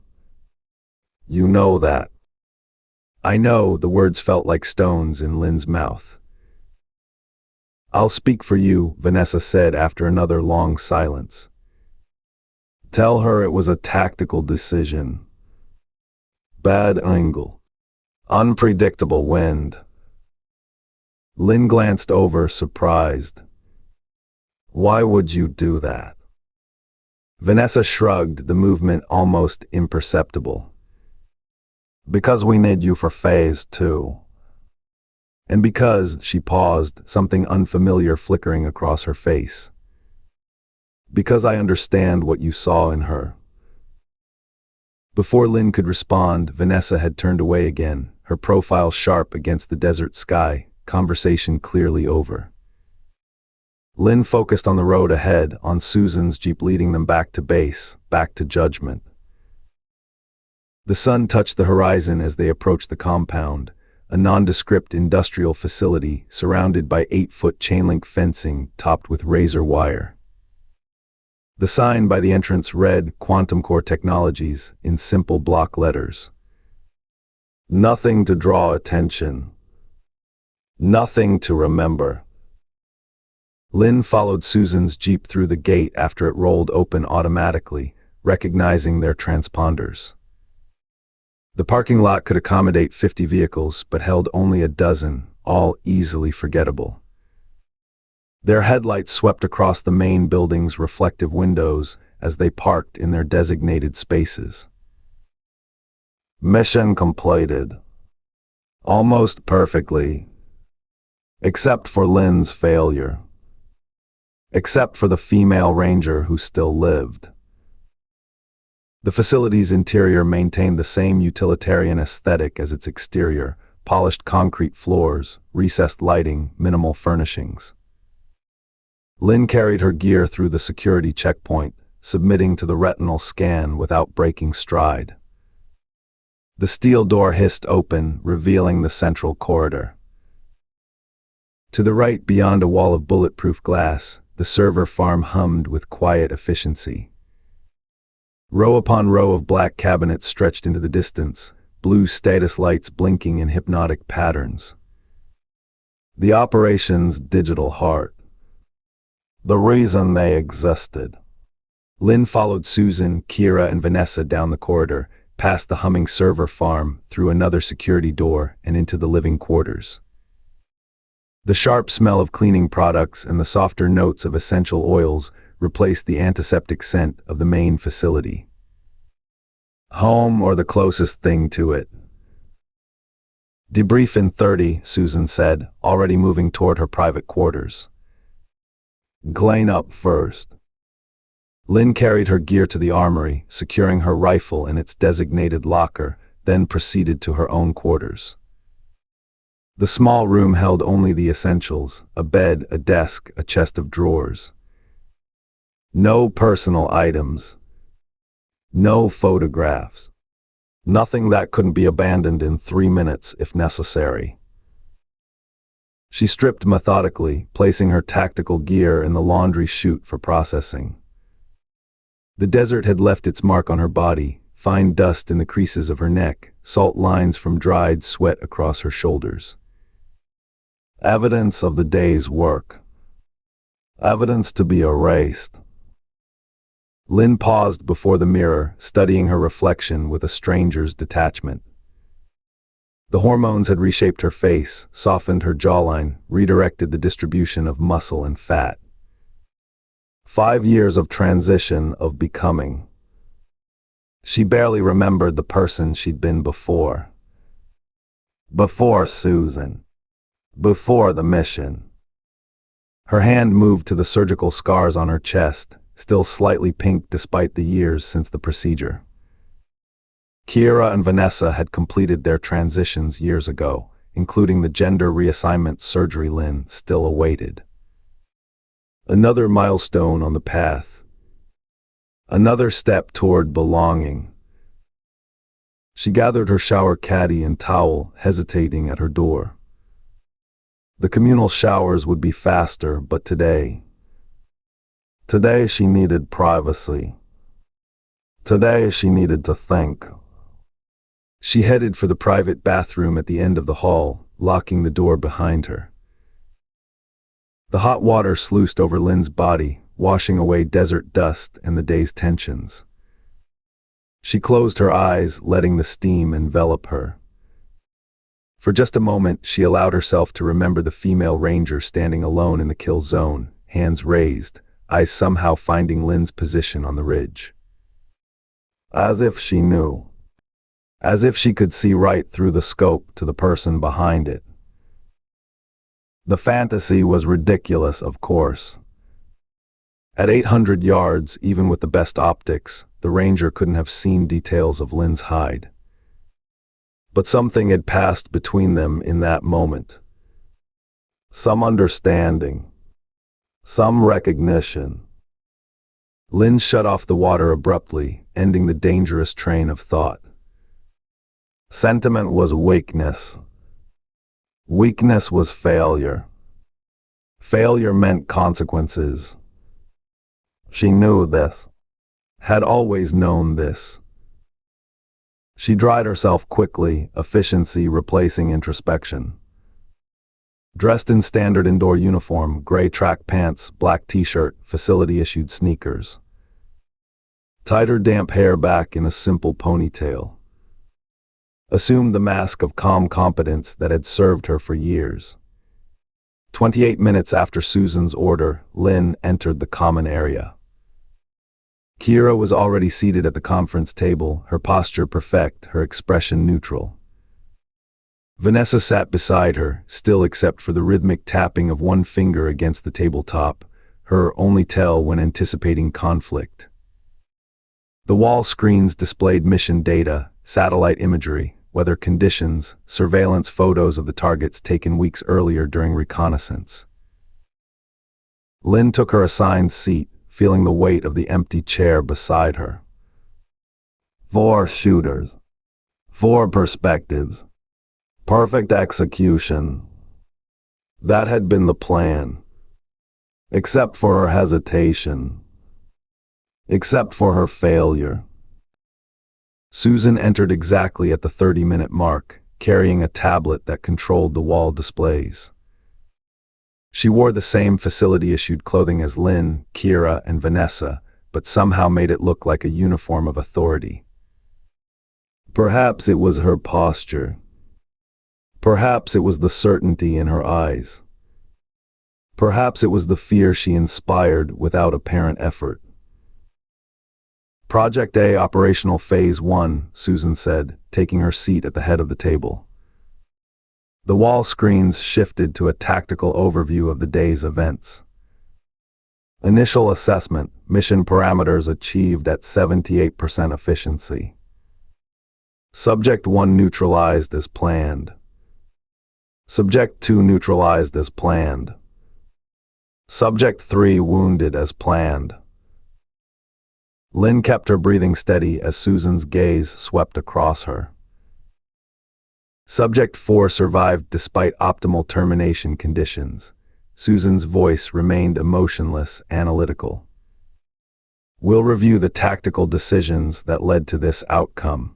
You know that. I know, the words felt like stones in Lynn's mouth. I'll speak for you, Vanessa said after another long silence. Tell her it was a tactical decision. Bad angle. Unpredictable wind. Lynn glanced over, surprised. Why would you do that? Vanessa shrugged, the movement almost imperceptible. Because we need you for phase 2. And because, she paused, something unfamiliar flickering across her face. Because I understand what you saw in her. Before Lynn could respond, Vanessa had turned away again, her profile sharp against the desert sky, conversation clearly over. Lynn focused on the road ahead, on Susan's Jeep leading them back to base, back to judgment. The sun touched the horizon as they approached the compound, a nondescript industrial facility surrounded by 8-foot chain-link fencing topped with razor wire. The sign by the entrance read Quantum Core Technologies in simple block letters. Nothing to draw attention. Nothing to remember. Lynn followed Susan's Jeep through the gate after it rolled open automatically, recognizing their transponders. The parking lot could accommodate 50 vehicles, but held only a dozen, all easily forgettable. Their headlights swept across the main building's reflective windows as they parked in their designated spaces. Mission completed. Almost perfectly. Except for Lynn's failure. Except for the female ranger who still lived. The facility's interior maintained the same utilitarian aesthetic as its exterior, polished concrete floors, recessed lighting, minimal furnishings. Lynn carried her gear through the security checkpoint, submitting to the retinal scan without breaking stride. The steel door hissed open, revealing the central corridor. To the right, beyond a wall of bulletproof glass, the server farm hummed with quiet efficiency. Row upon row of black cabinets stretched into the distance, blue status lights blinking in hypnotic patterns. The operation's digital heart. The reason they existed. Lynn followed Susan, Keira, and Vanessa down the corridor, past the humming server farm, through another security door, and into the living quarters. The sharp smell of cleaning products and the softer notes of essential oils replaced the antiseptic scent of the main facility. Home, or the closest thing to it. Debrief in 30, Susan said, already moving toward her private quarters. Glane up first. Lynn carried her gear to the armory, securing her rifle in its designated locker, then proceeded to her own quarters. The small room held only the essentials: a bed, a desk, a chest of drawers. No personal items. No photographs. Nothing that couldn't be abandoned in 3 minutes if necessary. She stripped methodically, placing her tactical gear in the laundry chute for processing. The desert had left its mark on her body, fine dust in the creases of her neck, salt lines from dried sweat across her shoulders. Evidence of the day's work. Evidence to be erased. Lynn paused before the mirror, studying her reflection with a stranger's detachment. The hormones had reshaped her face, softened her jawline, redirected the distribution of muscle and fat. 5 years of transition, of becoming. She barely remembered the person she'd been before. Before Susan. Before the mission. Her hand moved to the surgical scars on her chest, still slightly pink despite the years since the procedure. Kira and Vanessa had completed their transitions years ago, including the gender reassignment surgery Lynn still awaited. Another milestone on the path. Another step toward belonging. She gathered her shower caddy and towel, hesitating at her door. The communal showers would be faster, but today she needed privacy. Today she needed to think. She headed for the private bathroom at the end of the hall, locking the door behind her. The hot water sluiced over Lynn's body, washing away desert dust and the day's tensions. She closed her eyes, letting the steam envelop her. For just a moment, she allowed herself to remember the female ranger standing alone in the kill zone, hands raised, eyes somehow finding Lynn's position on the ridge. As if she knew. As if she could see right through the scope to the person behind it. The fantasy was ridiculous, of course. At 800 yards, even with the best optics, the ranger couldn't have seen details of Lynn's hide. But something had passed between them in that moment. Some understanding. Some recognition. Lynn shut off the water abruptly, ending the dangerous train of thought. Sentiment was weakness. Weakness was failure. Failure meant consequences. She knew this. Had always known this. She dried herself quickly, efficiency replacing introspection. Dressed in standard indoor uniform, gray track pants, black t-shirt, facility-issued sneakers. Tied her damp hair back in a simple ponytail. Assumed the mask of calm competence that had served her for years. 28 minutes after Susan's order, Lynn entered the common area. Kira was already seated at the conference table, her posture perfect, her expression neutral. Vanessa sat beside her, still except for the rhythmic tapping of one finger against the tabletop, her only tell when anticipating conflict. The wall screens displayed mission data, satellite imagery, weather conditions, surveillance photos of the targets taken weeks earlier during reconnaissance. Lynn took her assigned seat, feeling the weight of the empty chair beside her. 4 shooters. 4 perspectives. Perfect execution. That had been the plan. Except for her hesitation. Except for her failure. Susan entered exactly at the 30-minute mark, carrying a tablet that controlled the wall displays. She wore the same facility-issued clothing as Lynn, Kira, and Vanessa, but somehow made it look like a uniform of authority. Perhaps it was her posture. Perhaps it was the certainty in her eyes. Perhaps it was the fear she inspired without apparent effort. Project A, Operational Phase 1, Susan said, taking her seat at the head of the table. The wall screens shifted to a tactical overview of the day's events. Initial assessment, mission parameters achieved at 78% efficiency. Subject 1 neutralized as planned. Subject 2 neutralized as planned. Subject 3 wounded as planned. Lynn kept her breathing steady as Susan's gaze swept across her. Subject 4 survived despite optimal termination conditions. Susan's voice remained emotionless, analytical. We'll review the tactical decisions that led to this outcome.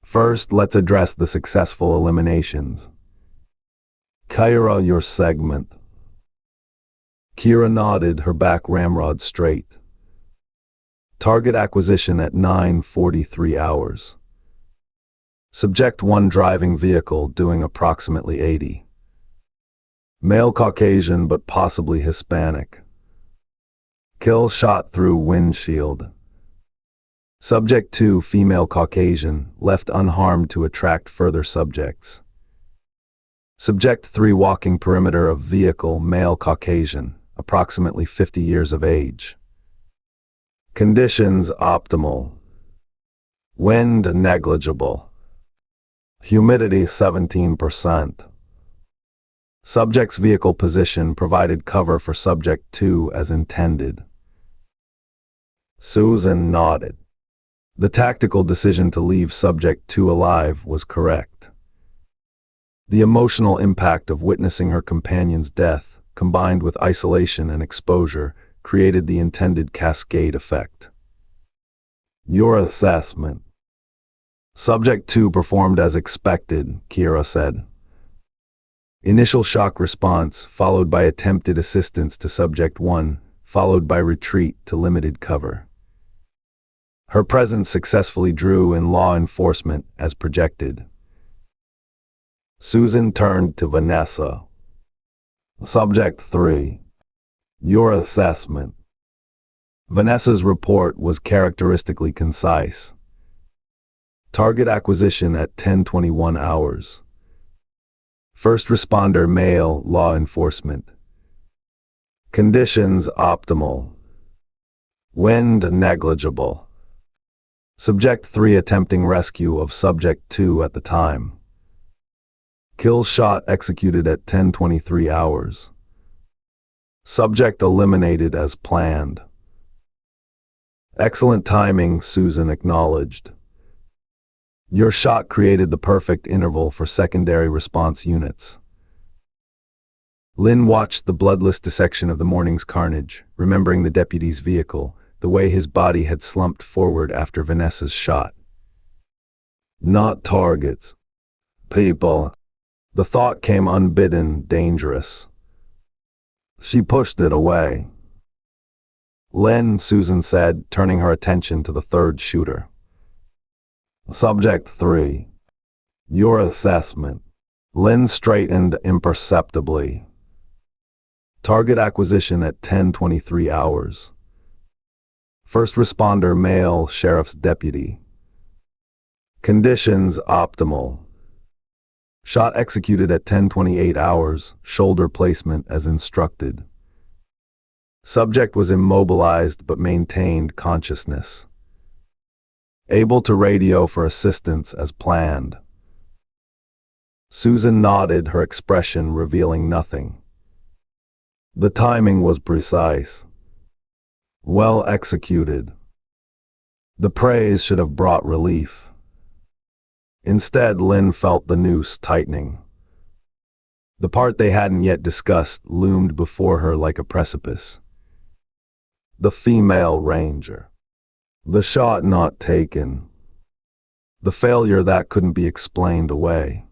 First, let's address the successful eliminations. Kira, your segment. Kira nodded, her back ramrod straight. Target acquisition at 9:43 hours. Subject 1 driving vehicle doing approximately 80. Male Caucasian but possibly Hispanic. Kill shot through windshield. Subject 2 female Caucasian left unharmed to attract further subjects. Subject 3 walking perimeter of vehicle male Caucasian, approximately 50 years of age. Conditions optimal. Wind negligible. Humidity 17%. Subject's vehicle position provided cover for subject 2 as intended. Susan nodded. The tactical decision to leave subject 2 alive was correct. The emotional impact of witnessing her companion's death, combined with isolation and exposure, created the intended cascade effect. Your assessment. Subject 2 performed as expected, Kira said. Initial shock response, followed by attempted assistance to subject 1, followed by retreat to limited cover. Her presence successfully drew in law enforcement as projected. Susan turned to Vanessa. Subject 3. Your assessment. Vanessa's report was characteristically concise. Target acquisition at 10:21 hours. First responder male, law enforcement. Conditions optimal. Wind negligible. Subject 3 attempting rescue of subject 2 at the time. Kill shot executed at 10:23 hours. Subject eliminated as planned. Excellent timing, Susan acknowledged. Your shot created the perfect interval for secondary response units. Lynn watched the bloodless dissection of the morning's carnage, remembering the deputy's vehicle, the way his body had slumped forward after Vanessa's shot. Not targets. People. The thought came unbidden, dangerous. She pushed it away. Lynn, Susan said, turning her attention to the third shooter. Subject 3. Your assessment. Lynn straightened imperceptibly. Target acquisition at 10:23 hours. First responder male, sheriff's deputy. Conditions optimal. Shot executed at 10:28 hours, shoulder placement as instructed. Subject was immobilized but maintained consciousness. Able to radio for assistance as planned. Susan nodded, her expression revealing nothing. The timing was precise. Well executed. The praise should have brought relief. Instead, Lynn felt the noose tightening. The part they hadn't yet discussed loomed before her like a precipice. The female ranger. The shot not taken. The failure that couldn't be explained away.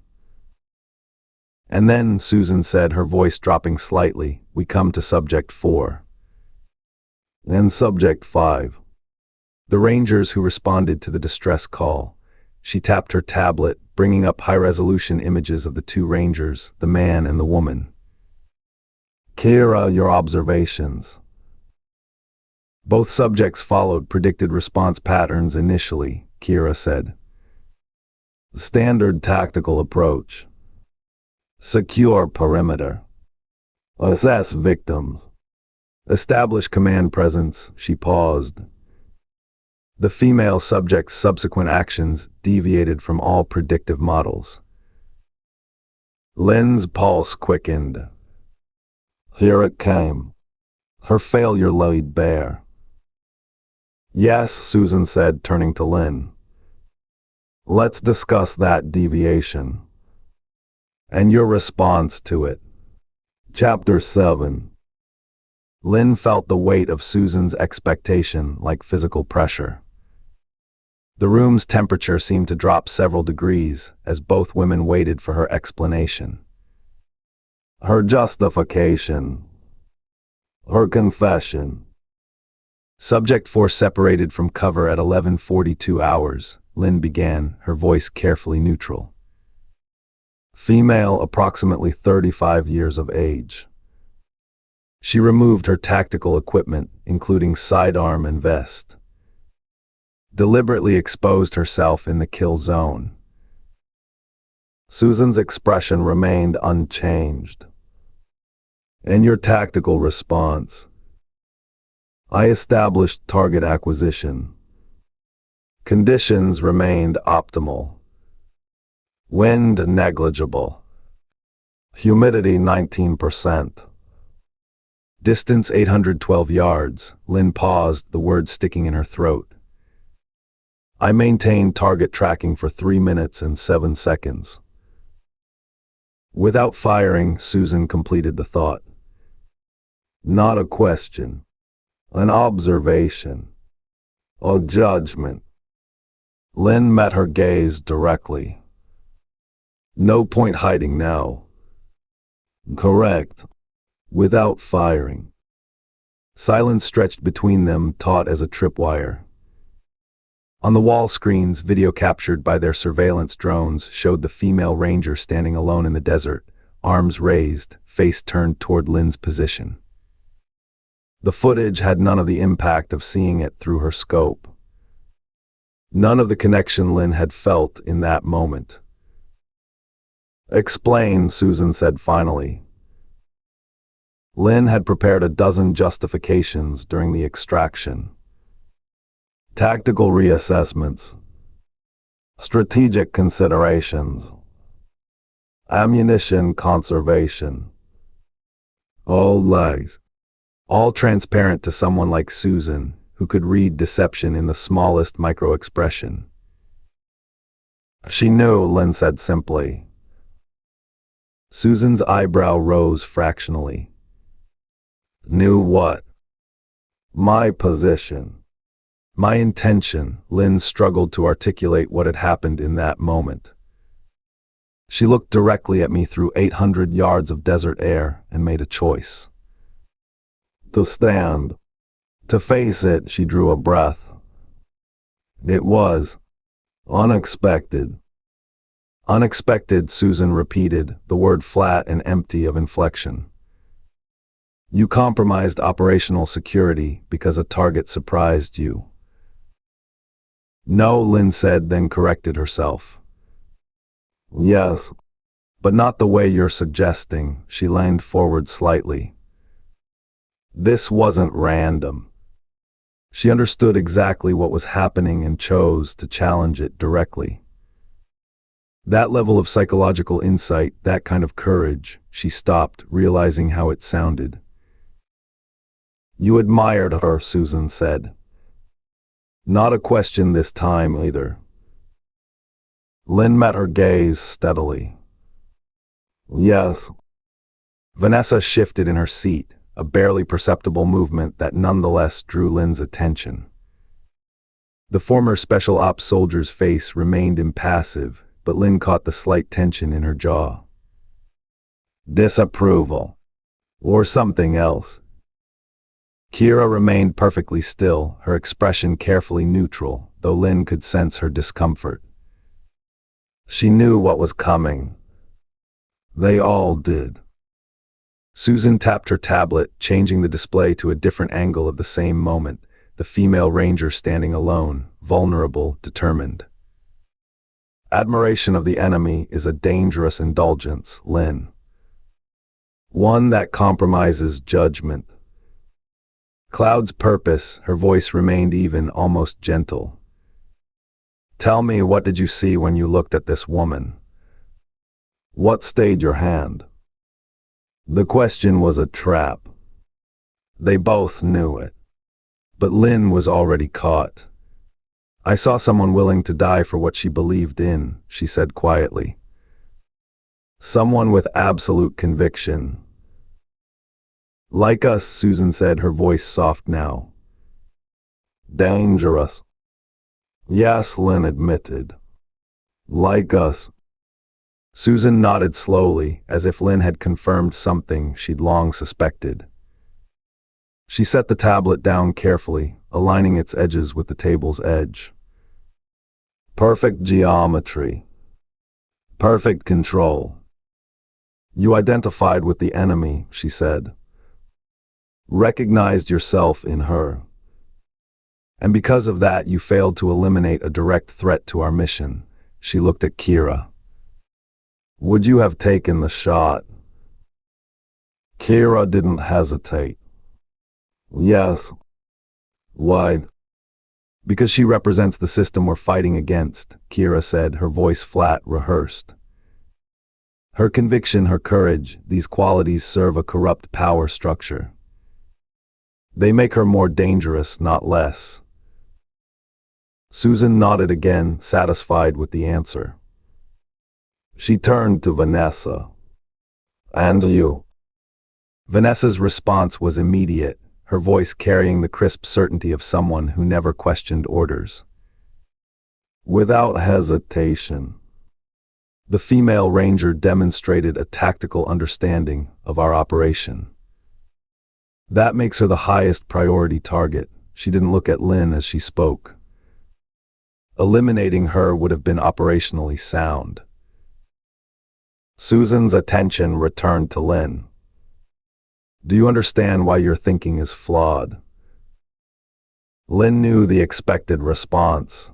And then, Susan said, her voice dropping slightly, we come to subject 4. And subject 5. The rangers who responded to the distress call. She tapped her tablet, bringing up high-resolution images of the two rangers, the man and the woman. Kira, your observations. Both subjects followed predicted response patterns initially, Kira said. Standard tactical approach. Secure perimeter. Assess victims. Establish command presence, she paused. The female subject's subsequent actions deviated from all predictive models. Lynn's pulse quickened. Here it came. Her failure laid bare. Yes, Susan said, turning to Lynn. Let's discuss that deviation. And your response to it. Chapter 7. Lynn felt the weight of Susan's expectation like physical pressure. The room's temperature seemed to drop several degrees as both women waited for her explanation. Her justification. Her confession. Subject 4 separated from cover at 11:42 hours, Lynn began, her voice carefully neutral. Female, approximately 35 years of age. She removed her tactical equipment, including sidearm and vest. Deliberately exposed herself in the kill zone. Susan's expression remained unchanged. And your tactical response? I established target acquisition. Conditions remained optimal. Wind negligible. Humidity 19%. Distance 812 yards. Lynn paused, the words sticking in her throat. I maintained target tracking for 3 minutes and 7 seconds. Without firing, Susan completed the thought. Not a question. An observation. A judgment. Lynn met her gaze directly. No point hiding now. Correct. Without firing. Silence stretched between them, taut as a tripwire. On the wall screens, video captured by their surveillance drones showed the female ranger standing alone in the desert, arms raised, face turned toward Lynn's position. The footage had none of the impact of seeing it through her scope. None of the connection Lynn had felt in that moment. Explain, Susan said finally. Lynn had prepared a dozen justifications during the extraction. Tactical reassessments. Strategic considerations. Ammunition conservation. All lies. All transparent to someone like Susan, who could read deception in the smallest micro-expression. She knew, Lynn said simply. Susan's eyebrow rose fractionally. Knew what? My position. My intention. Lynn struggled to articulate what had happened in that moment. She looked directly at me through 800 yards of desert air and made a choice. To stand. To face it, she drew a breath. It was unexpected. Unexpected, Susan repeated, the word flat and empty of inflection. You compromised operational security because a target surprised you. No, Lynn said, then corrected herself. Yes, but not the way you're suggesting. She leaned forward slightly. This wasn't random. She understood exactly what was happening and chose to challenge it directly. That level of psychological insight, that kind of courage, she stopped, realizing how it sounded. You admired her, Susan said. Not a question this time either. Lynn met her gaze steadily. Yes. Vanessa shifted in her seat, a barely perceptible movement that nonetheless drew Lynn's attention. The former special ops soldier's face remained impassive, but Lynn caught the slight tension in her jaw. Disapproval. Or something else. Kira remained perfectly still, her expression carefully neutral, though Lynn could sense her discomfort. She knew what was coming. They all did. Susan tapped her tablet, changing the display to a different angle of the same moment, the female ranger standing alone, vulnerable, determined. Admiration of the enemy is a dangerous indulgence, Lynn. One that compromises judgment. Cloud's purpose, her voice remained even, almost gentle. Tell me, what did you see when you looked at this woman? What stayed your hand? The question was a trap. They both knew it. But Lynn was already caught. I saw someone willing to die for what she believed in, she said quietly. Someone with absolute conviction. Like us, Susan said, her voice soft now. Dangerous. Yes, Lynn admitted. Like us. Susan nodded slowly, as if Lynn had confirmed something she'd long suspected. She set the tablet down carefully, aligning its edges with the table's edge. Perfect geometry. Perfect control. You identified with the enemy, she said. Recognized yourself in her. And because of that, you failed to eliminate a direct threat to our mission. She looked at Kira. Would you have taken the shot? Kira didn't hesitate. Yes. Why? Because she represents the system we're fighting against, Kira said, her voice flat, rehearsed. Her conviction, her courage, these qualities serve a corrupt power structure. They make her more dangerous, not less. Susan nodded again, satisfied with the answer. She turned to Vanessa. And you? Vanessa's response was immediate, her voice carrying the crisp certainty of someone who never questioned orders. Without hesitation. The female ranger demonstrated a tactical understanding of our operation. That makes her the highest priority target. She didn't look at Lynn as she spoke. Eliminating her would have been operationally sound. Susan's attention returned to Lynn. Do you understand why your thinking is flawed? Lynn knew the expected response.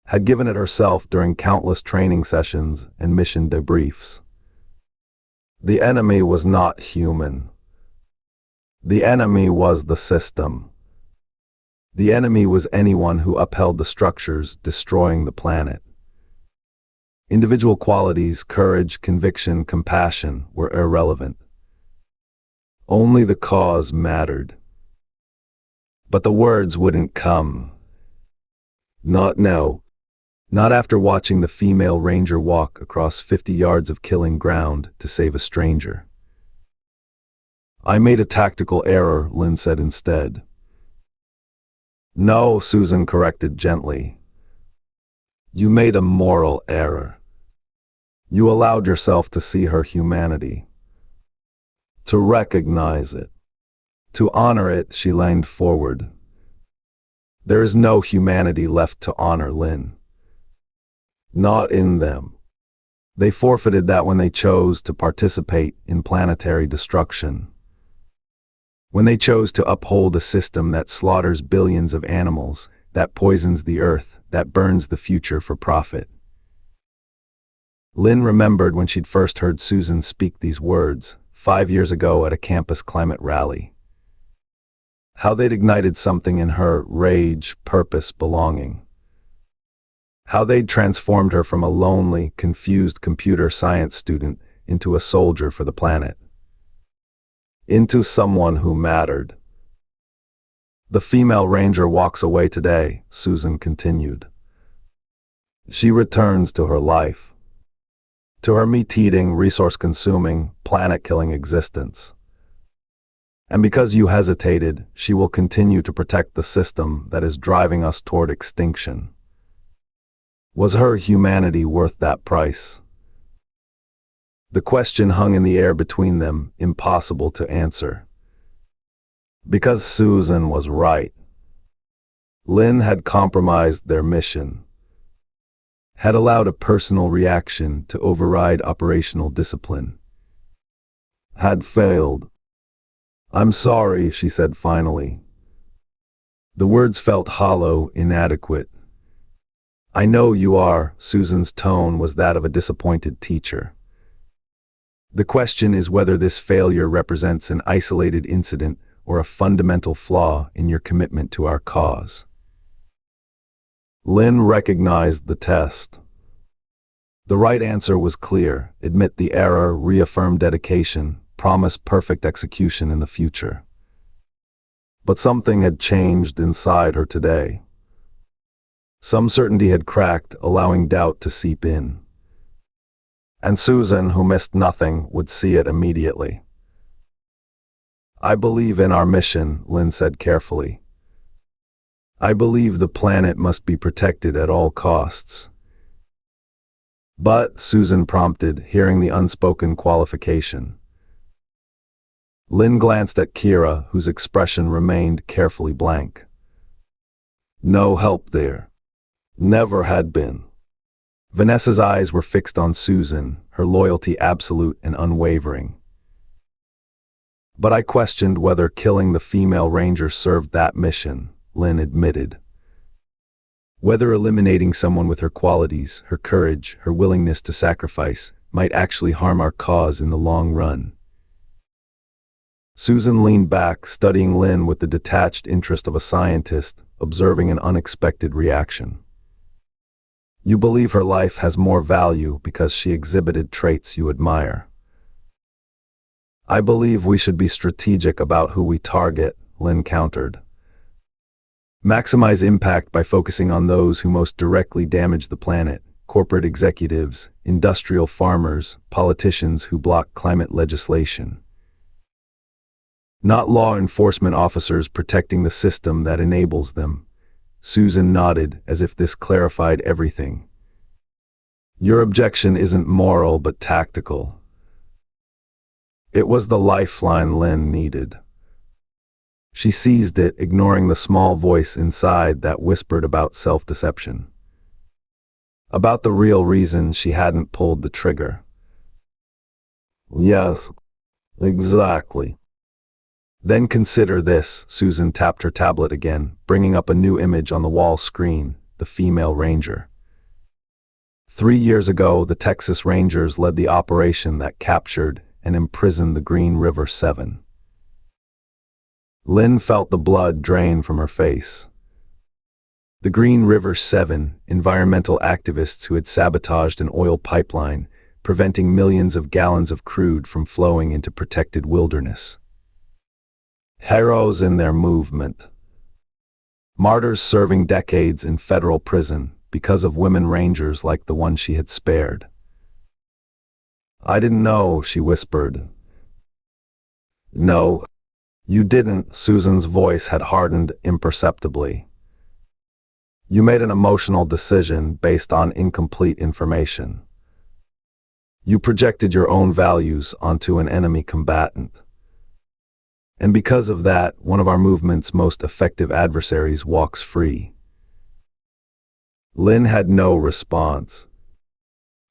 Had given it herself during countless training sessions and mission debriefs. The enemy was not human. The enemy was the system. The enemy was anyone who upheld the structures destroying the planet. Individual qualities, courage, conviction, compassion, were irrelevant. Only the cause mattered. But the words wouldn't come. Not now. Not after watching the female ranger walk across 50 yards of killing ground to save a stranger. I made a tactical error, Lynn said instead. No, Susan corrected gently. You made a moral error. You allowed yourself to see her humanity. To recognize it. To honor it, she leaned forward. There is no humanity left to honor, Lynn. Not in them. They forfeited that when they chose to participate in planetary destruction. When they chose to uphold a system that slaughters billions of animals, that poisons the earth, that burns the future for profit. Lynn remembered when she'd first heard Susan speak these words, 5 years ago at a campus climate rally. How they'd ignited something in her: rage, purpose, belonging. How they'd transformed her from a lonely, confused computer science student into a soldier for the planet. Into someone who mattered. The female ranger walks away today, Susan continued. She returns to her life. To her meat-eating, resource-consuming, planet-killing existence. And because you hesitated, she will continue to protect the system that is driving us toward extinction. Was her humanity worth that price? The question hung in the air between them, impossible to answer. Because Susan was right. Lynn had compromised their mission. Had allowed a personal reaction to override operational discipline. Had failed. I'm sorry, she said finally. The words felt hollow, inadequate. I know you are. Susan's tone was that of a disappointed teacher. The question is whether this failure represents an isolated incident or a fundamental flaw in your commitment to our cause. Lynn recognized the test. The right answer was clear: admit the error, reaffirm dedication, promise perfect execution in the future. But something had changed inside her today. Some certainty had cracked, allowing doubt to seep in. And Susan, who missed nothing, would see it immediately. "I believe in our mission," Lynn said carefully. "I believe the planet must be protected at all costs." "But," Susan prompted, hearing the unspoken qualification. Lynn glanced at Kira, whose expression remained carefully blank. "No help there. Never had been." Vanessa's eyes were fixed on Susan, her loyalty absolute and unwavering. "But I questioned whether killing the female ranger served that mission," Lynn admitted. "Whether eliminating someone with her qualities, her courage, her willingness to sacrifice, might actually harm our cause in the long run." Susan leaned back, studying Lynn with the detached interest of a scientist, observing an unexpected reaction. "You believe her life has more value because she exhibited traits you admire." "I believe we should be strategic about who we target," Lynn countered. "Maximize impact by focusing on those who most directly damage the planet: corporate executives, industrial farmers, politicians who block climate legislation. Not law enforcement officers protecting the system that enables them." Susan nodded, as if this clarified everything. "Your objection isn't moral but tactical." It was the lifeline Lynn needed. She seized it, ignoring the small voice inside that whispered about self-deception. About the real reason she hadn't pulled the trigger. "Yes, exactly." "Then consider this." Susan tapped her tablet again, bringing up a new image on the wall screen: the female ranger. 3 years ago, the Texas Rangers led the operation that captured and imprisoned the Green River Seven. Lynn felt the blood drain from her face. The Green River Seven, environmental activists who had sabotaged an oil pipeline, preventing millions of gallons of crude from flowing into protected wilderness. Heroes in their movement. Martyrs serving decades in federal prison because of women rangers like the one she had spared. "I didn't know," she whispered. "No, you didn't." Susan's voice had hardened imperceptibly. "You made an emotional decision based on incomplete information. You projected your own values onto an enemy combatant. And because of that, one of our movement's most effective adversaries walks free." Lynn had no response.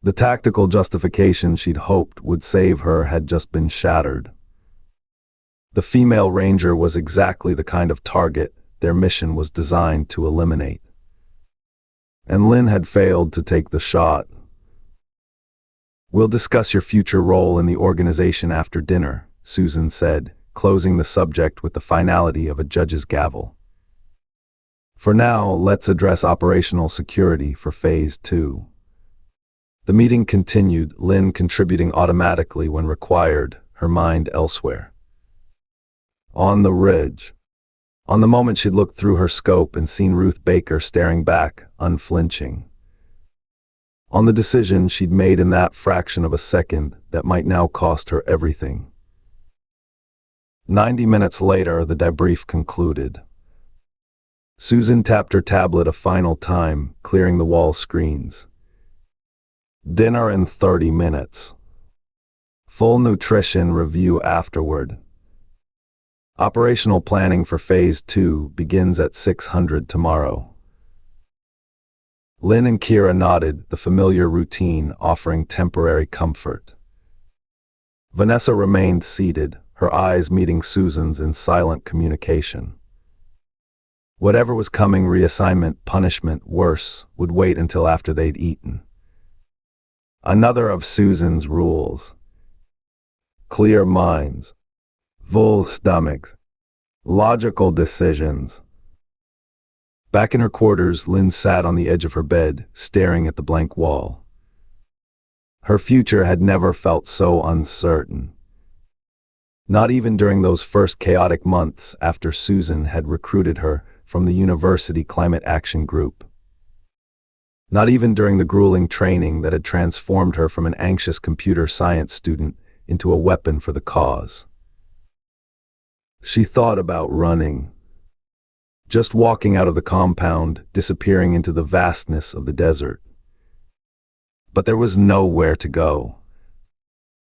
The tactical justification she'd hoped would save her had just been shattered. The female ranger was exactly the kind of target their mission was designed to eliminate. And Lynn had failed to take the shot. "We'll discuss your future role in the organization after dinner," Susan said, closing the subject with the finality of a judge's gavel. "For now, let's address operational security for Phase 2. The meeting continued, Lynn contributing automatically when required, her mind elsewhere. On the ridge. On the moment she'd looked through her scope and seen Ruth Baker staring back, unflinching. On the decision she'd made in that fraction of a second that might now cost her everything. 90 minutes later, the debrief concluded. Susan tapped her tablet a final time, clearing the wall screens. Dinner in 30 minutes. Full nutrition review afterward. Operational planning for Phase 2 begins at 600 tomorrow. Lynn and Kira nodded, the familiar routine offering temporary comfort. Vanessa remained seated, her eyes meeting Susan's in silent communication. Whatever was coming, reassignment, punishment, worse, would wait until after they'd eaten. Another of Susan's rules. Clear minds. Full stomachs. Logical decisions. Back in her quarters, Lynn sat on the edge of her bed, staring at the blank wall. Her future had never felt so uncertain. Not even during those first chaotic months after Susan had recruited her from the university climate action group. Not even during the grueling training that had transformed her from an anxious computer science student into a weapon for the cause. She thought about running. Just walking out of the compound, disappearing into the vastness of the desert. But there was nowhere to go.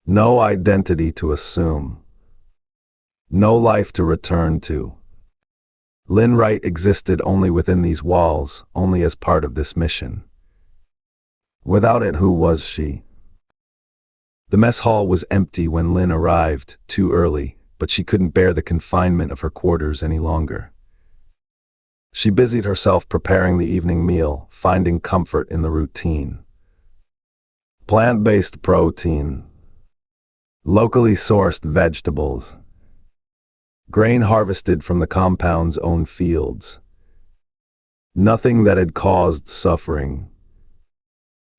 No identity to assume. No life to return to. Lynn Wright existed only within these walls, only as part of this mission. Without it, who was she? The mess hall was empty when Lynn arrived, too early, but she couldn't bear the confinement of her quarters any longer. She busied herself preparing the evening meal, finding comfort in the routine. Plant-based protein, locally sourced vegetables, grain harvested from the compound's own fields. Nothing that had caused suffering.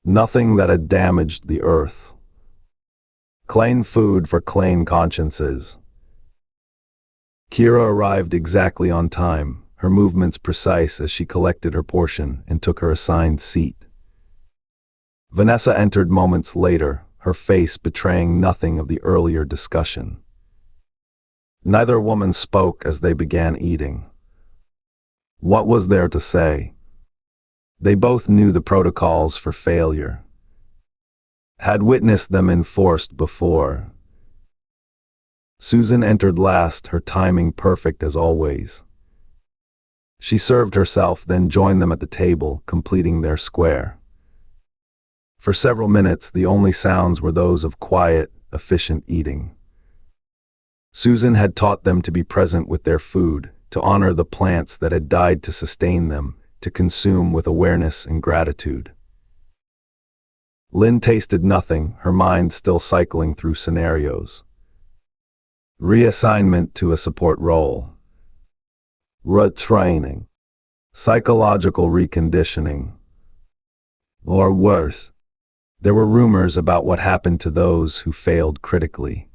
Nothing that had damaged the earth. Clean food for clean consciences. Kira arrived exactly on time, her movements precise as she collected her portion and took her assigned seat. Vanessa entered moments later, her face betraying nothing of the earlier discussion. Neither woman spoke as they began eating. What was there to say? They both knew the protocols for failure. Had witnessed them enforced before. Susan entered last, her timing perfect as always. She served herself, then joined them at the table, completing their square. For several minutes, the only sounds were those of quiet, efficient eating. Susan had taught them to be present with their food, to honor the plants that had died to sustain them, to consume with awareness and gratitude. Lynn tasted nothing, her mind still cycling through scenarios. Reassignment to a support role. Retraining. Psychological reconditioning. Or worse, there were rumors about what happened to those who failed critically.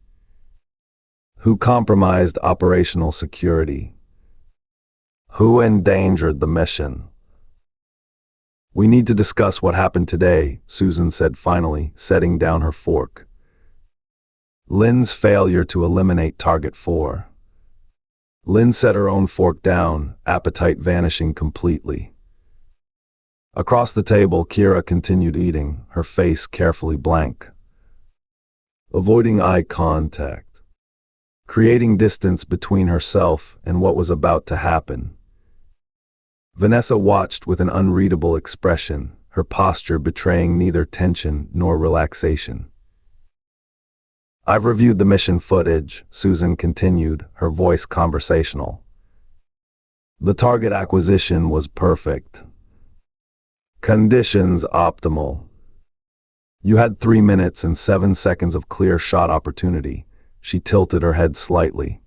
Who compromised operational security? Who endangered the mission? We need to discuss what happened today, Susan said finally, setting down her fork. Lynn's failure to eliminate Target 4. Lynn set her own fork down, appetite vanishing completely. Across the table, Kira continued eating, her face carefully blank. Avoiding eye contact. Creating distance between herself and what was about to happen. Vanessa watched with an unreadable expression, her posture betraying neither tension nor relaxation. I've reviewed the mission footage, Susan continued, her voice conversational. The target acquisition was perfect. Conditions optimal. You had 3 minutes and 7 seconds of clear shot opportunity. She tilted her head slightly.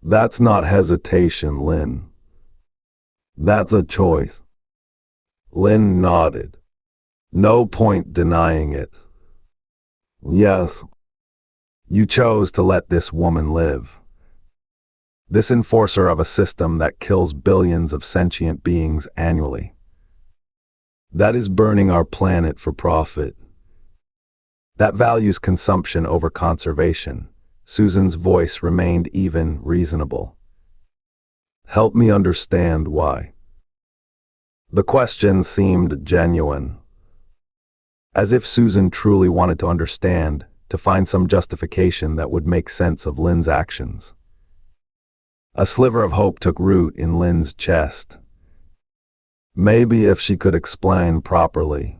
That's not hesitation, Lynn. That's a choice. Lynn nodded. No point denying it. Yes. You chose to let this woman live. This enforcer of a system that kills billions of sentient beings annually. That is burning our planet for profit. That values consumption over conservation. Susan's voice remained even, reasonable. Help me understand why. The question seemed genuine. As if Susan truly wanted to understand, to find some justification that would make sense of Lynn's actions. A sliver of hope took root in Lynn's chest. Maybe if she could explain properly.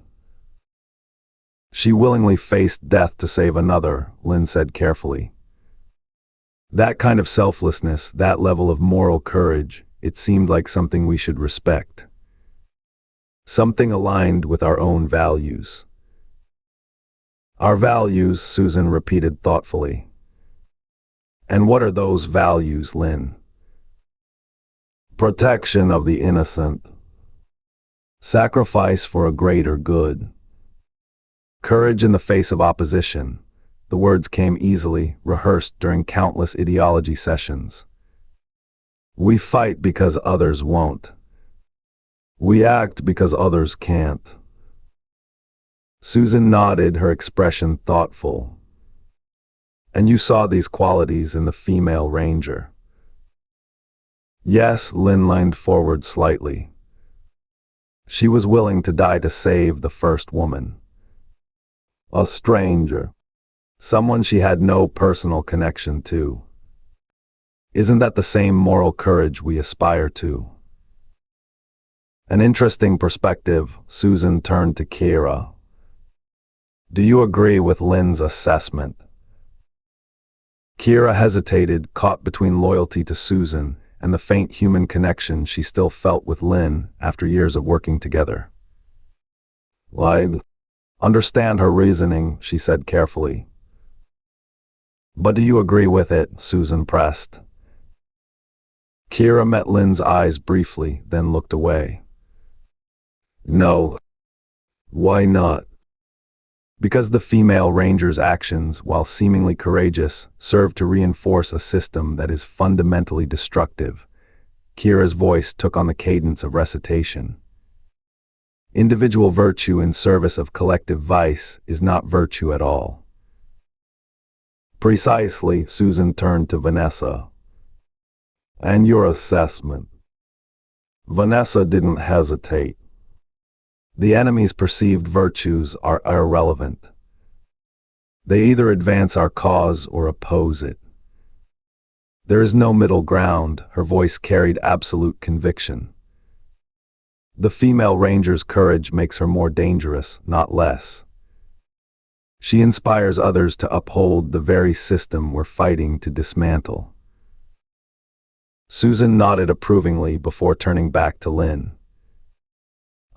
She willingly faced death to save another, Lynn said carefully. That kind of selflessness, that level of moral courage, it seemed like something we should respect. Something aligned with our own values. Our values, Susan repeated thoughtfully. And what are those values, Lynn? Protection of the innocent. Sacrifice for a greater good. Courage in the face of opposition. The words came easily, rehearsed during countless ideology sessions. We fight because others won't. We act because others can't. Susan nodded, her expression thoughtful. And you saw these qualities in the female ranger. Yes, Lynn leaned forward slightly. She was willing to die to save the first woman. A stranger. Someone she had no personal connection to. Isn't that the same moral courage we aspire to? An interesting perspective. Susan turned to Kira. Do you agree with Lynn's assessment? Kira hesitated, caught between loyalty to Susan and the faint human connection she still felt with Lynn after years of working together. I understand her reasoning, she said carefully. But do you agree with it? Susan pressed. Kira met Lynn's eyes briefly, then looked away. No. Why not? Because the female ranger's actions, while seemingly courageous, serve to reinforce a system that is fundamentally destructive. Kira's voice took on the cadence of recitation. Individual virtue in service of collective vice is not virtue at all. Precisely, Susan turned to Vanessa. And your assessment? Vanessa didn't hesitate. The enemy's perceived virtues are irrelevant. They either advance our cause or oppose it. There is no middle ground, her voice carried absolute conviction. The female ranger's courage makes her more dangerous, not less. She inspires others to uphold the very system we're fighting to dismantle. Susan nodded approvingly before turning back to Lynn.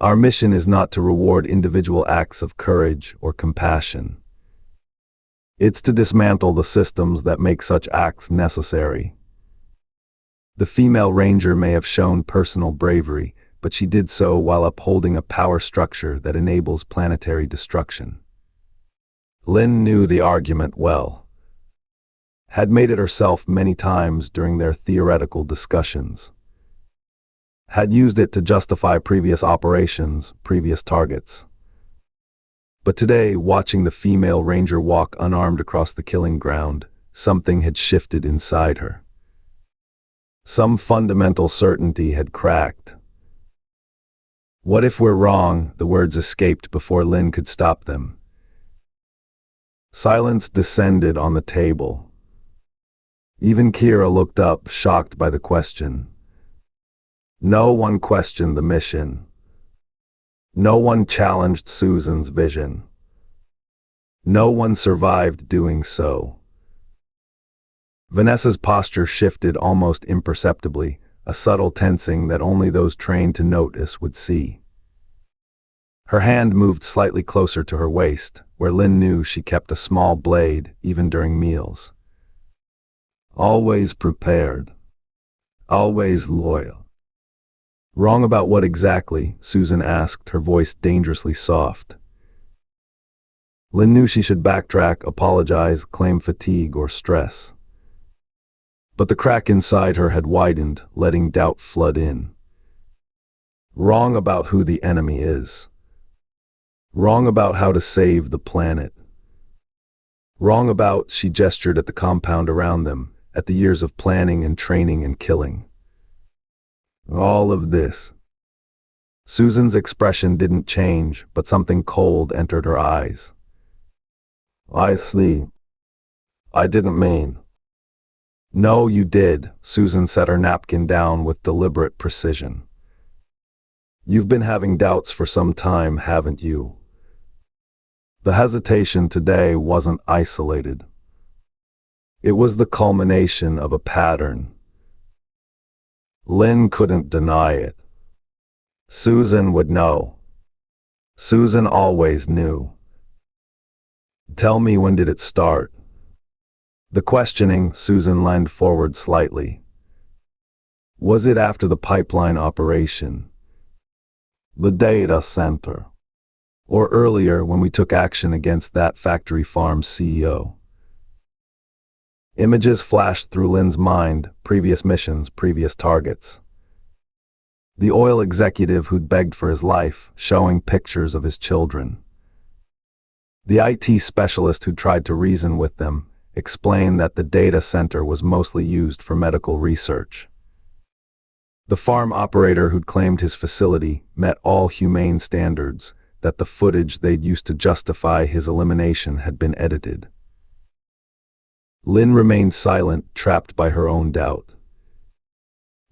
Our mission is not to reward individual acts of courage or compassion. It's to dismantle the systems that make such acts necessary. The female ranger may have shown personal bravery, but she did so while upholding a power structure that enables planetary destruction. Lynn knew the argument well. Had made it herself many times during their theoretical discussions. Had used it to justify previous operations, previous targets. But today, watching the female ranger walk unarmed across the killing ground, something had shifted inside her. Some fundamental certainty had cracked. What if we're wrong? The words escaped before Lynn could stop them. Silence descended on the table. Even Kira looked up, shocked by the question. No one questioned the mission. No one challenged Susan's vision. No one survived doing so. Vanessa's posture shifted almost imperceptibly, a subtle tensing that only those trained to notice would see. Her hand moved slightly closer to her waist, where Lynn knew she kept a small blade, even during meals. Always prepared. Always loyal. Wrong about what exactly? Susan asked, her voice dangerously soft. Lynn knew she should backtrack, apologize, claim fatigue or stress. But the crack inside her had widened, letting doubt flood in. Wrong about who the enemy is. Wrong about how to save the planet. Wrong about, she gestured at the compound around them, at the years of planning and training and killing. All of this. Susan's expression didn't change, but something cold entered her eyes. I see. I didn't mean. No, you did, Susan set her napkin down with deliberate precision. You've been having doubts for some time, haven't you? The hesitation today wasn't isolated. It was the culmination of a pattern. Lynn couldn't deny it. Susan would know. Susan always knew. Tell me, when did it start? The questioning, Susan leaned forward slightly. Was it after the pipeline operation? The data center? Or earlier when we took action against that factory farm's CEO. Images flashed through Lynn's mind, previous missions, previous targets. The oil executive who'd begged for his life, showing pictures of his children. The IT specialist who tried to reason with them, explained that the data center was mostly used for medical research. The farm operator who'd claimed his facility met all humane standards, that the footage they'd used to justify his elimination had been edited. Lynn remained silent, trapped by her own doubt.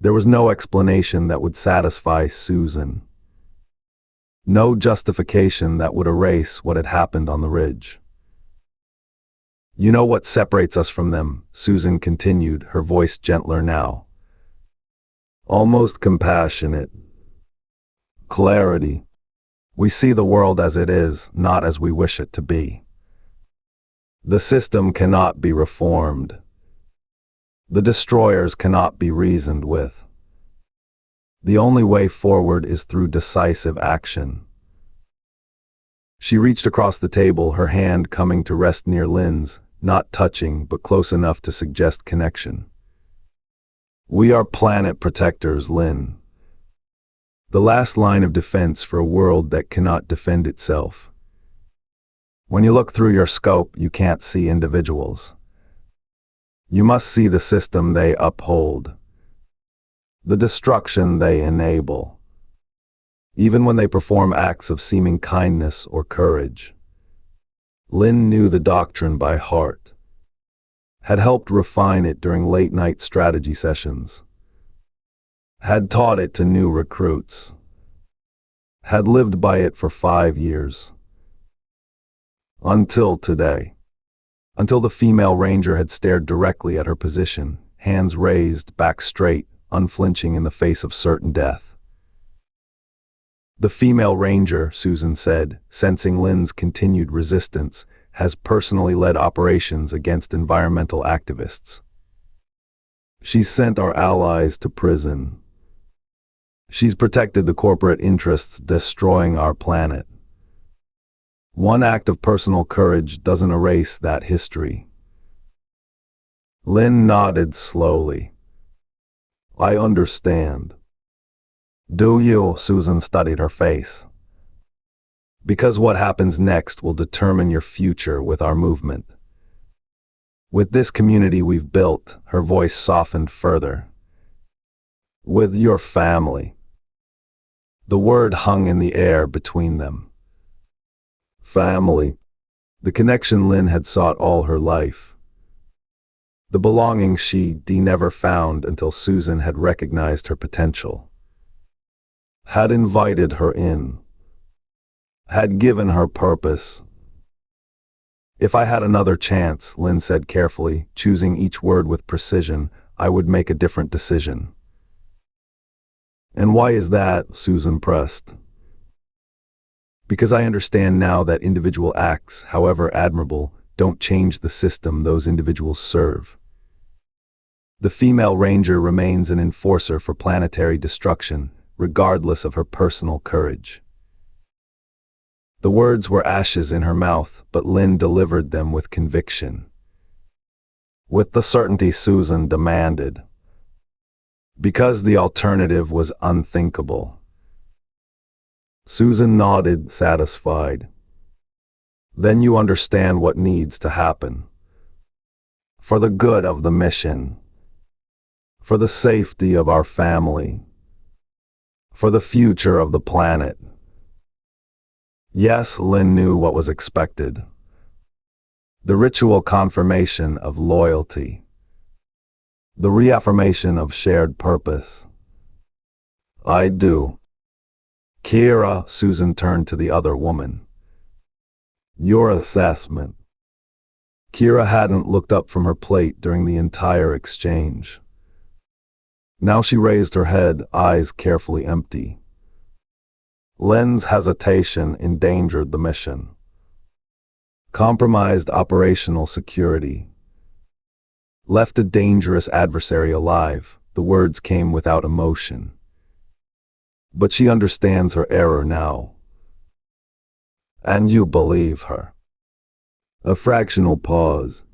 There was no explanation that would satisfy Susan. No justification that would erase what had happened on the ridge. You know what separates us from them, Susan continued, her voice gentler now. Almost compassionate. Clarity. We see the world as it is, not as we wish it to be. The system cannot be reformed. The destroyers cannot be reasoned with. The only way forward is through decisive action. She reached across the table, her hand coming to rest near Lynn's, not touching, but close enough to suggest connection. We are planet protectors, Lynn. The last line of defense for a world that cannot defend itself. When you look through your scope, you can't see individuals. You must see the system they uphold, the destruction they enable, even when they perform acts of seeming kindness or courage. Lynn knew the doctrine by heart, had helped refine it during late-night strategy sessions, had taught it to new recruits, had lived by it for 5 years. Until today. Until the female ranger had stared directly at her position, hands raised, back straight, unflinching in the face of certain death. The female ranger, Susan said, sensing Lynn's continued resistance, has personally led operations against environmental activists. She's sent our allies to prison. She's protected the corporate interests destroying our planet. One act of personal courage doesn't erase that history. Lynn nodded slowly. I understand. Do you? Susan studied her face. Because what happens next will determine your future with our movement. With this community we've built, her voice softened further. With your family. The word hung in the air between them. Family. The connection Lynn had sought all her life. The belonging she never found until Susan had recognized her potential. Had invited her in. Had given her purpose. If I had another chance, Lynn said carefully, choosing each word with precision, I would make a different decision. And why is that? Susan pressed. Because I understand now that individual acts, however admirable, don't change the system those individuals serve. The female ranger remains an enforcer for planetary destruction, regardless of her personal courage. The words were ashes in her mouth, but Lynn delivered them with conviction. With the certainty Susan demanded. Because the alternative was unthinkable. Susan nodded, satisfied. Then you understand what needs to happen. For the good of the mission. For the safety of our family. For the future of the planet. Yes, Lynn knew what was expected. The ritual confirmation of loyalty. The reaffirmation of shared purpose. I do. Kira, Susan turned to the other woman. Your assessment. Kira hadn't looked up from her plate during the entire exchange. Now she raised her head, eyes carefully empty. Lynn's hesitation endangered the mission. Compromised operational security. Left a dangerous adversary alive. The words came without emotion. But she understands her error now. And you believe her? A fractional pause.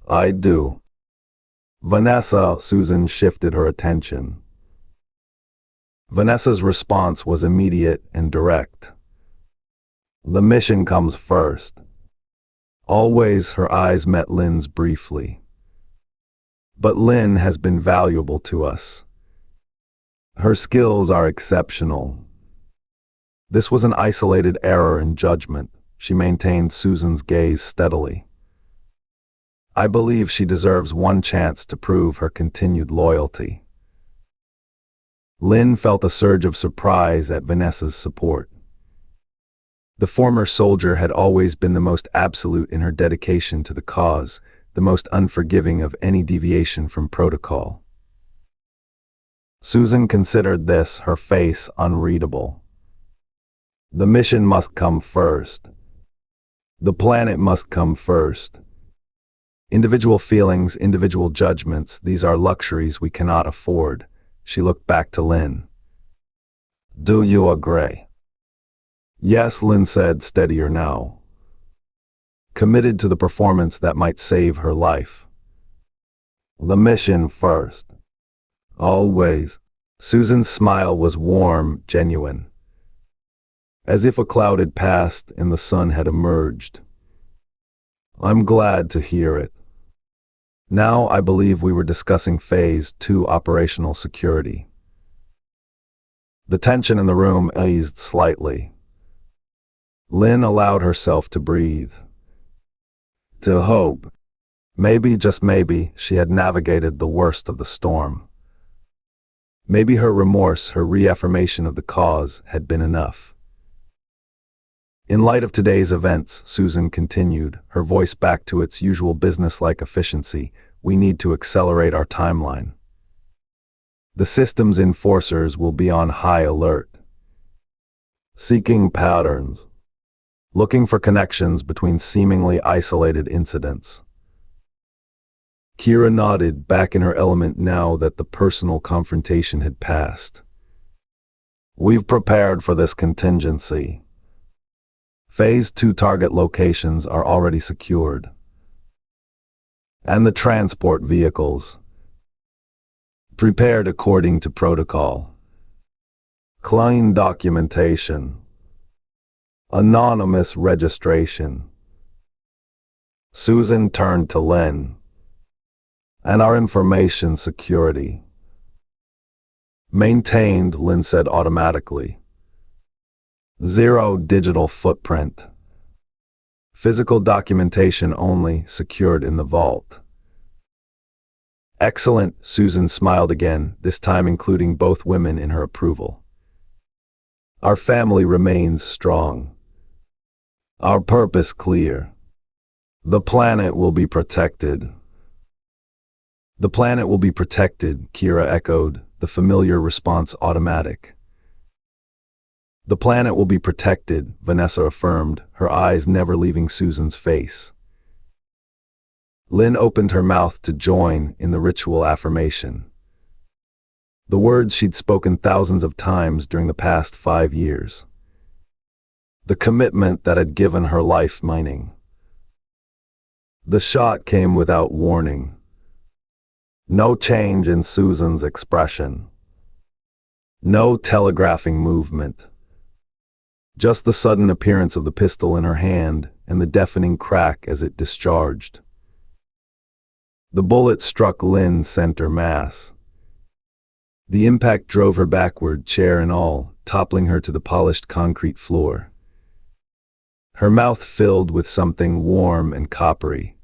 I do. Vanessa, Susan shifted her attention. Vanessa's response was immediate and direct. The mission comes first. Always her eyes met Lynn's briefly. But Lynn has been valuable to us. Her skills are exceptional. This was an isolated error in judgment. She maintained Susan's gaze steadily. I believe she deserves one chance to prove her continued loyalty. Lynn felt a surge of surprise at Vanessa's support. The former soldier had always been the most absolute in her dedication to the cause, the most unforgiving of any deviation from protocol. Susan considered this, her face unreadable. The mission must come first. The planet must come first. Individual feelings, individual judgments, these are luxuries we cannot afford. She looked back to Lynn. Do you agree? Yes, Lynn said, steadier now. Committed to the performance that might save her life. The mission first. Always. Susan's smile was warm, genuine. As if a cloud had passed and the sun had emerged. I'm glad to hear it. Now I believe we were discussing Phase 2 operational security. The tension in the room eased slightly. Lynn allowed herself to breathe. To hope. Maybe, just maybe, she had navigated the worst of the storm. Maybe her remorse, her reaffirmation of the cause, had been enough. In light of today's events, Susan continued, her voice back to its usual business-like efficiency, we need to accelerate our timeline. The system's enforcers will be on high alert. Seeking patterns. Looking for connections between seemingly isolated incidents. Kira nodded, back in her element now that the personal confrontation had passed. We've prepared for this contingency. Phase 2 target locations are already secured. And the transport vehicles. Prepared according to protocol. Clean documentation. Anonymous registration. Susan turned to Lynn. And our information security. Maintained, Lynn said automatically. Zero digital footprint. Physical documentation only, secured in the vault. Excellent, Susan smiled again, this time including both women in her approval. Our family remains strong. Our purpose clear. The planet will be protected. The planet will be protected, Kira echoed, the familiar response automatic. The planet will be protected, Vanessa affirmed, her eyes never leaving Susan's face. Lynn opened her mouth to join in the ritual affirmation. The words she'd spoken thousands of times during the past 5 years. The commitment that had given her life meaning. The shot came without warning. No change in Susan's expression. No telegraphing movement. Just the sudden appearance of the pistol in her hand and the deafening crack as it discharged. The bullet struck Lynn's center mass. The impact drove her backward, chair and all, toppling her to the polished concrete floor. Her mouth filled with something warm and coppery.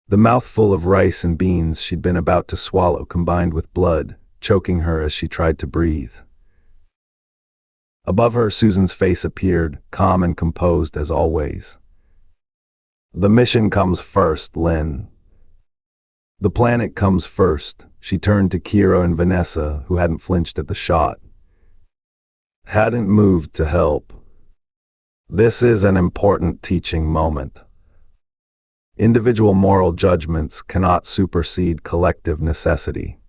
The mouthful of rice and beans she'd been about to swallow combined with blood, choking her as she tried to breathe. Above her, Susan's face appeared, calm and composed as always. The mission comes first, Lynn. The planet comes first. She turned to Kira and Vanessa, who hadn't flinched at the shot. Hadn't moved to help. This is an important teaching moment. Individual moral judgments cannot supersede collective necessity.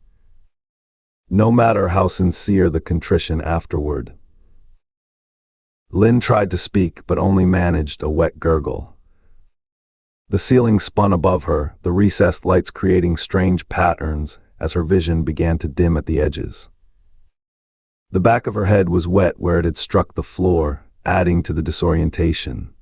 No matter how sincere the contrition afterward. Lynn tried to speak, but only managed a wet gurgle. The ceiling spun above her, the recessed lights creating strange patterns as her vision began to dim at the edges. The back of her head was wet where it had struck the floor, adding to the disorientation.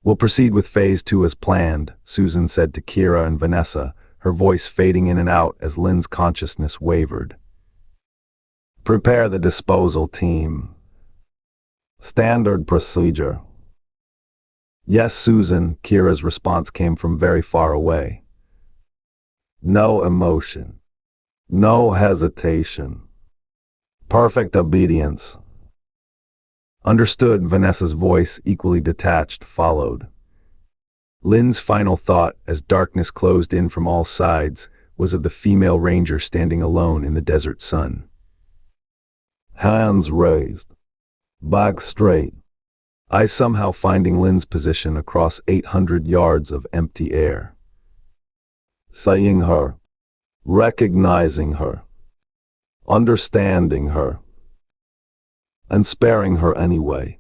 "We'll proceed with phase 2 as planned," Susan said to Kira and Vanessa, her voice fading in and out as Lynn's consciousness wavered. "Prepare the disposal team. Standard procedure." "Yes, Susan," Kira's response came from very far away. "No emotion. No hesitation. Perfect obedience." "Understood," Vanessa's voice, equally detached, followed. Lynn's final thought, as darkness closed in from all sides, was of the female ranger standing alone in the desert sun. Hands raised. Back straight. Eyes somehow finding Lynn's position across 800 yards of empty air. Seeing her. Recognizing her. Understanding her. And sparing her anyway.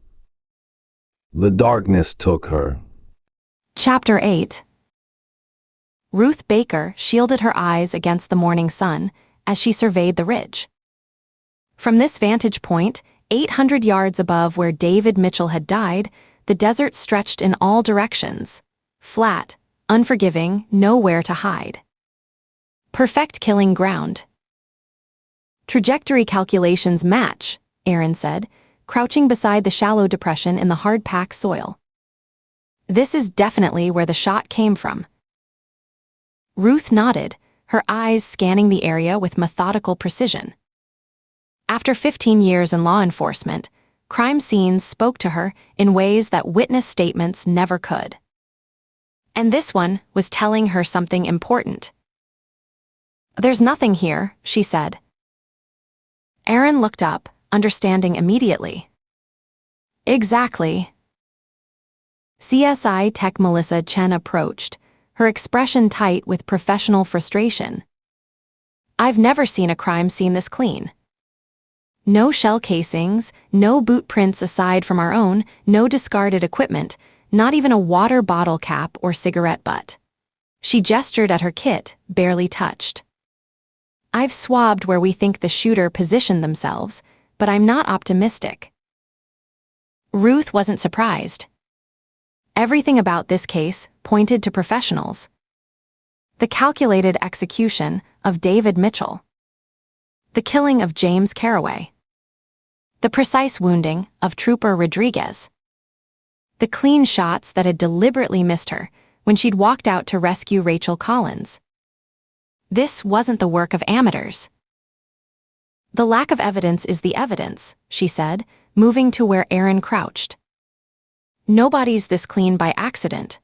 The darkness took her. Chapter 8. Ruth Baker shielded her eyes against the morning sun as she surveyed the ridge. From this vantage point, 800 yards above where David Mitchell had died, the desert stretched in all directions. Flat, unforgiving, nowhere to hide. Perfect killing ground. "Trajectory calculations match," Aaron said, crouching beside the shallow depression in the hard-packed soil. "This is definitely where the shot came from." Ruth nodded, her eyes scanning the area with methodical precision. After 15 years in law enforcement, crime scenes spoke to her in ways that witness statements never could. And this one was telling her something important. "There's nothing here," she said. Aaron looked up, understanding immediately. "Exactly." CSI Tech Melissa Chen approached, her expression tight with professional frustration. "I've never seen a crime scene this clean. No shell casings, no boot prints aside from our own, no discarded equipment, not even a water bottle cap or cigarette butt." She gestured at her kit, barely touched. "I've swabbed where we think the shooter positioned themselves, but I'm not optimistic." Ruth wasn't surprised. Everything about this case pointed to professionals. The calculated execution of David Mitchell. The killing of James Carraway. The precise wounding of Trooper Rodriguez. The clean shots that had deliberately missed her when she'd walked out to rescue Rachel Collins. This wasn't the work of amateurs. "The lack of evidence is the evidence," she said, moving to where Aaron crouched. "Nobody's this clean by accident."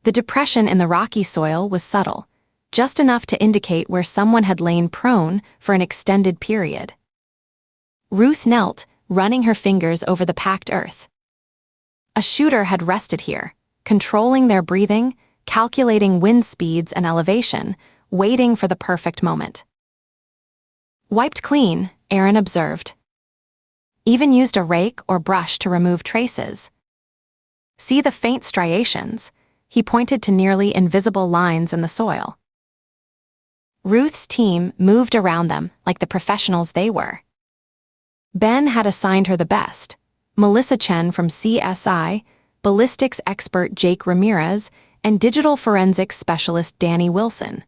The depression in the rocky soil was subtle, just enough to indicate where someone had lain prone for an extended period. Ruth knelt, running her fingers over the packed earth. A shooter had rested here, controlling their breathing, calculating wind speeds and elevation, waiting for the perfect moment. "Wiped clean," Aaron observed. "Even used a rake or brush to remove traces. See the faint striations," he pointed to nearly invisible lines in the soil. Ruth's team moved around them like the professionals they were. Ben had assigned her the best, Melissa Chen from CSI, ballistics expert Jake Ramirez, and digital forensics specialist Danny Wilson.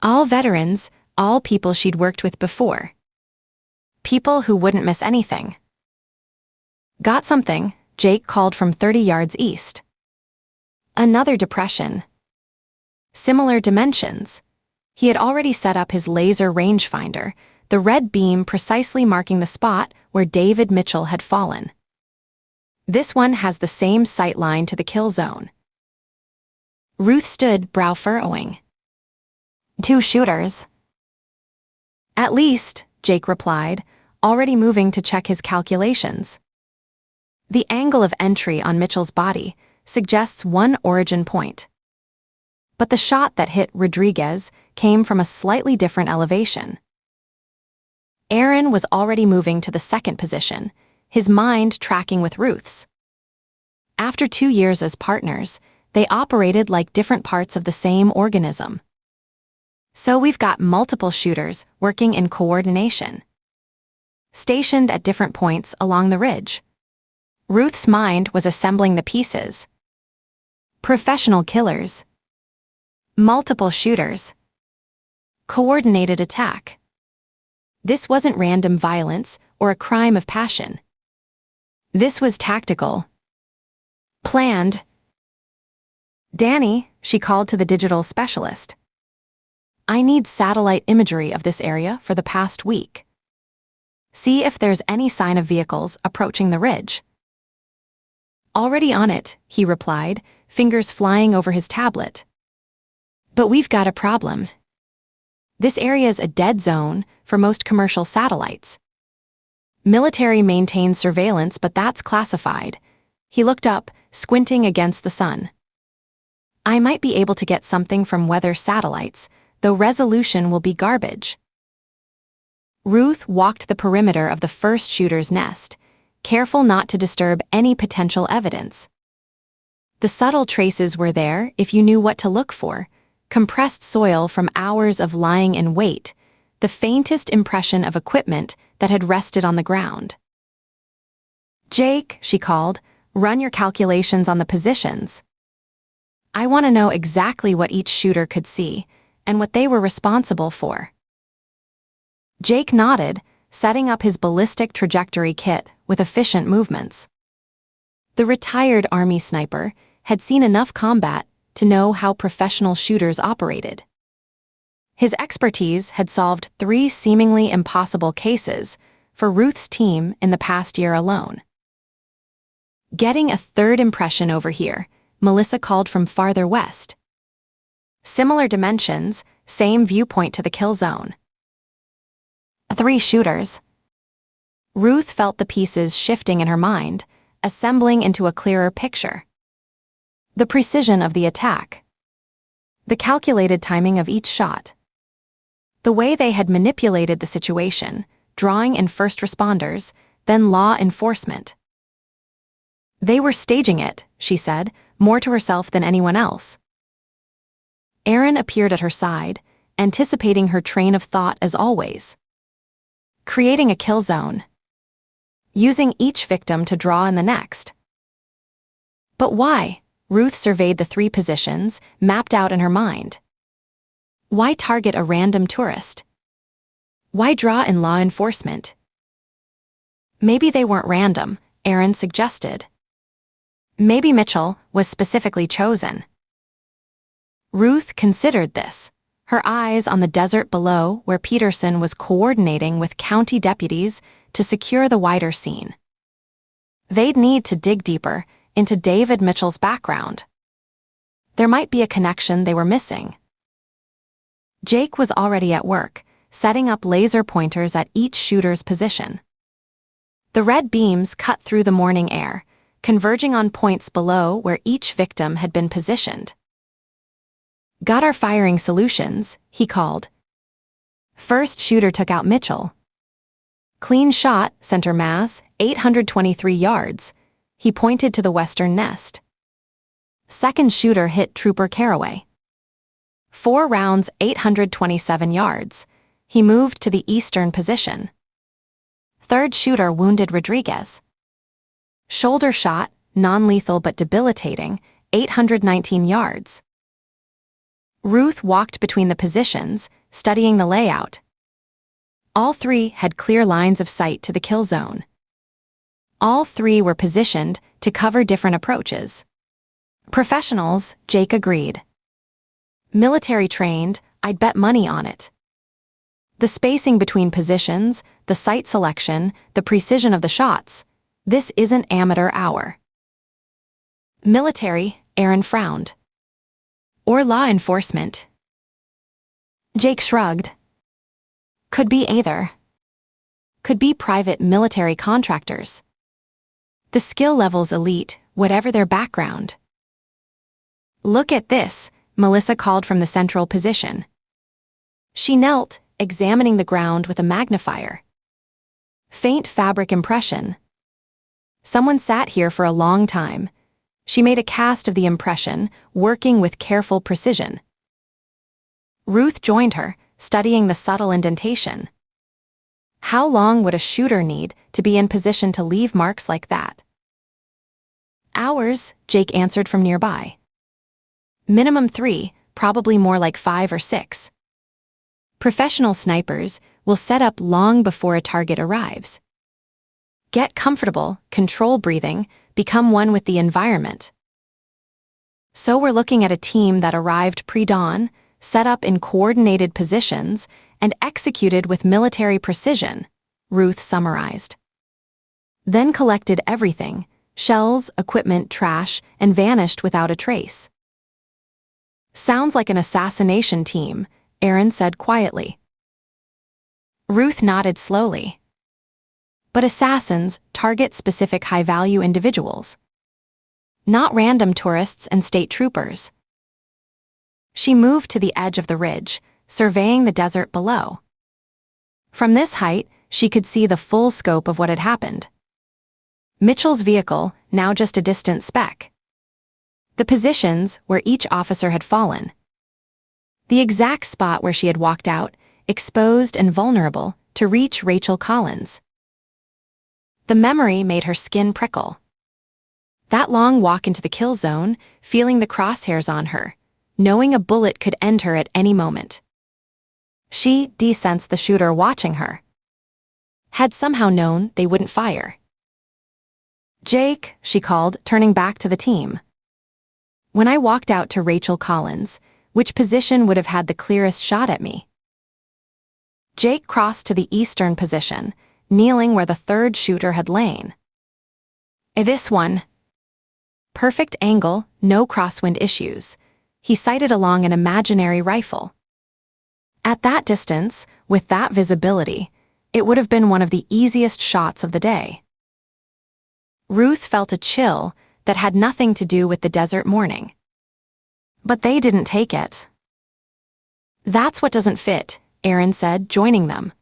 All veterans, all people she'd worked with before. People who wouldn't miss anything. "Got something," Jake called from 30 yards east. Another depression. Similar dimensions. He had already set up his laser rangefinder, the red beam precisely marking the spot where David Mitchell had fallen. This one has the same sightline to the kill zone. Ruth stood, brow furrowing. "2 shooters." "At least," Jake replied, already moving to check his calculations. The angle of entry on Mitchell's body suggests one origin point. But the shot that hit Rodriguez came from a slightly different elevation. Aaron was already moving to the second position, his mind tracking with Ruth's. After 2 years as partners, they operated like different parts of the same organism. So we've got multiple shooters working in coordination, stationed at different points along the ridge. Ruth's mind was assembling the pieces. Professional killers. Multiple shooters. Coordinated attack. This wasn't random violence or a crime of passion. This was tactical. Planned. Danny, she called to the digital specialist. I need satellite imagery of this area for the past week. See if there's any sign of vehicles approaching the ridge. Already on it, he replied, fingers flying over his tablet. But we've got a problem. This area's a dead zone for most commercial satellites. Military maintains surveillance, but that's classified. He looked up, squinting against the sun. I might be able to get something from weather satellites, though resolution will be garbage. Ruth walked the perimeter of the first shooter's nest, careful not to disturb any potential evidence. The subtle traces were there if you knew what to look for: compressed soil from hours of lying in wait, the faintest impression of equipment that had rested on the ground. Jake, she called, run your calculations on the positions. I want to know exactly what each shooter could see and what they were responsible for. Jake nodded, setting up his ballistic trajectory kit with efficient movements. The retired Army sniper had seen enough combat to know how professional shooters operated. His expertise had solved 3 seemingly impossible cases for Ruth's team in the past year alone. Getting a third impression over here, Melissa called from farther west. Similar dimensions, same viewpoint to the kill zone. 3 shooters. Ruth felt the pieces shifting in her mind, assembling into a clearer picture. The precision of the attack. The calculated timing of each shot. The way they had manipulated the situation, drawing in first responders, then law enforcement. They were staging it, she said, more to herself than anyone else. Aaron appeared at her side, anticipating her train of thought as always. Creating a kill zone. Using each victim to draw in the next. But why? Ruth surveyed the 3 positions, mapped out in her mind. Why target a random tourist? Why draw in law enforcement? Maybe they weren't random, Aaron suggested. Maybe Mitchell was specifically chosen. Ruth considered this, her eyes on the desert below where Peterson was coordinating with county deputies to secure the wider scene. They'd need to dig deeper into David Mitchell's background. There might be a connection they were missing. Jake was already at work, setting up laser pointers at each shooter's position. The red beams cut through the morning air, converging on points below where each victim had been positioned. Got our firing solutions, he called. First shooter took out Mitchell. Clean shot, center mass, 823 yards. He pointed to the western nest. Second shooter hit Trooper Caraway. 4 rounds, 827 yards. He moved to the eastern position. Third shooter wounded Rodriguez. Shoulder shot, non-lethal but debilitating, 819 yards. Ruth walked between the positions, studying the layout. All 3 had clear lines of sight to the kill zone. All 3 were positioned to cover different approaches. Professionals, Jake agreed. Military trained, I'd bet money on it. The spacing between positions, the site selection, the precision of the shots. This isn't amateur hour. Military, Aaron frowned. Or law enforcement. Jake shrugged. Could be either. Could be private military contractors. The skill level's elite, whatever their background. Look at this, Melissa called from the central position. She knelt, examining the ground with a magnifier. Faint fabric impression. Someone sat here for a long time. She made a cast of the impression, working with careful precision. Ruth joined her, studying the subtle indentation. How long would a shooter need to be in position to leave marks like that? Hours, Jake answered from nearby. Minimum 3, probably more like 5 or 6. Professional snipers will set up long before a target arrives. Get comfortable, control breathing, become one with the environment. So we're looking at a team that arrived pre-dawn, set up in coordinated positions, and executed with military precision, Ruth summarized. Then collected everything, shells, equipment, trash, and vanished without a trace. Sounds like an assassination team, Aaron said quietly. Ruth nodded slowly. But assassins target specific high-value individuals, not random tourists and state troopers. She moved to the edge of the ridge, surveying the desert below. From this height, she could see the full scope of what had happened. Mitchell's vehicle, now just a distant speck. The positions where each officer had fallen. The exact spot where she had walked out, exposed and vulnerable, to reach Rachel Collins. The memory made her skin prickle. That long walk into the kill zone, feeling the crosshairs on her, knowing a bullet could end her at any moment. She de-sensed the shooter watching her. Had somehow known they wouldn't fire. "Jake," she called, turning back to the team. "When I walked out to Rachel Collins, which position would have had the clearest shot at me?" Jake crossed to the eastern position, kneeling where the third shooter had lain. "This one." Perfect angle, no crosswind issues. He sighted along an imaginary rifle. At that distance, with that visibility, it would have been one of the easiest shots of the day. Ruth felt a chill that had nothing to do with the desert morning. But they didn't take it. "That's what doesn't fit," Aaron said, joining them.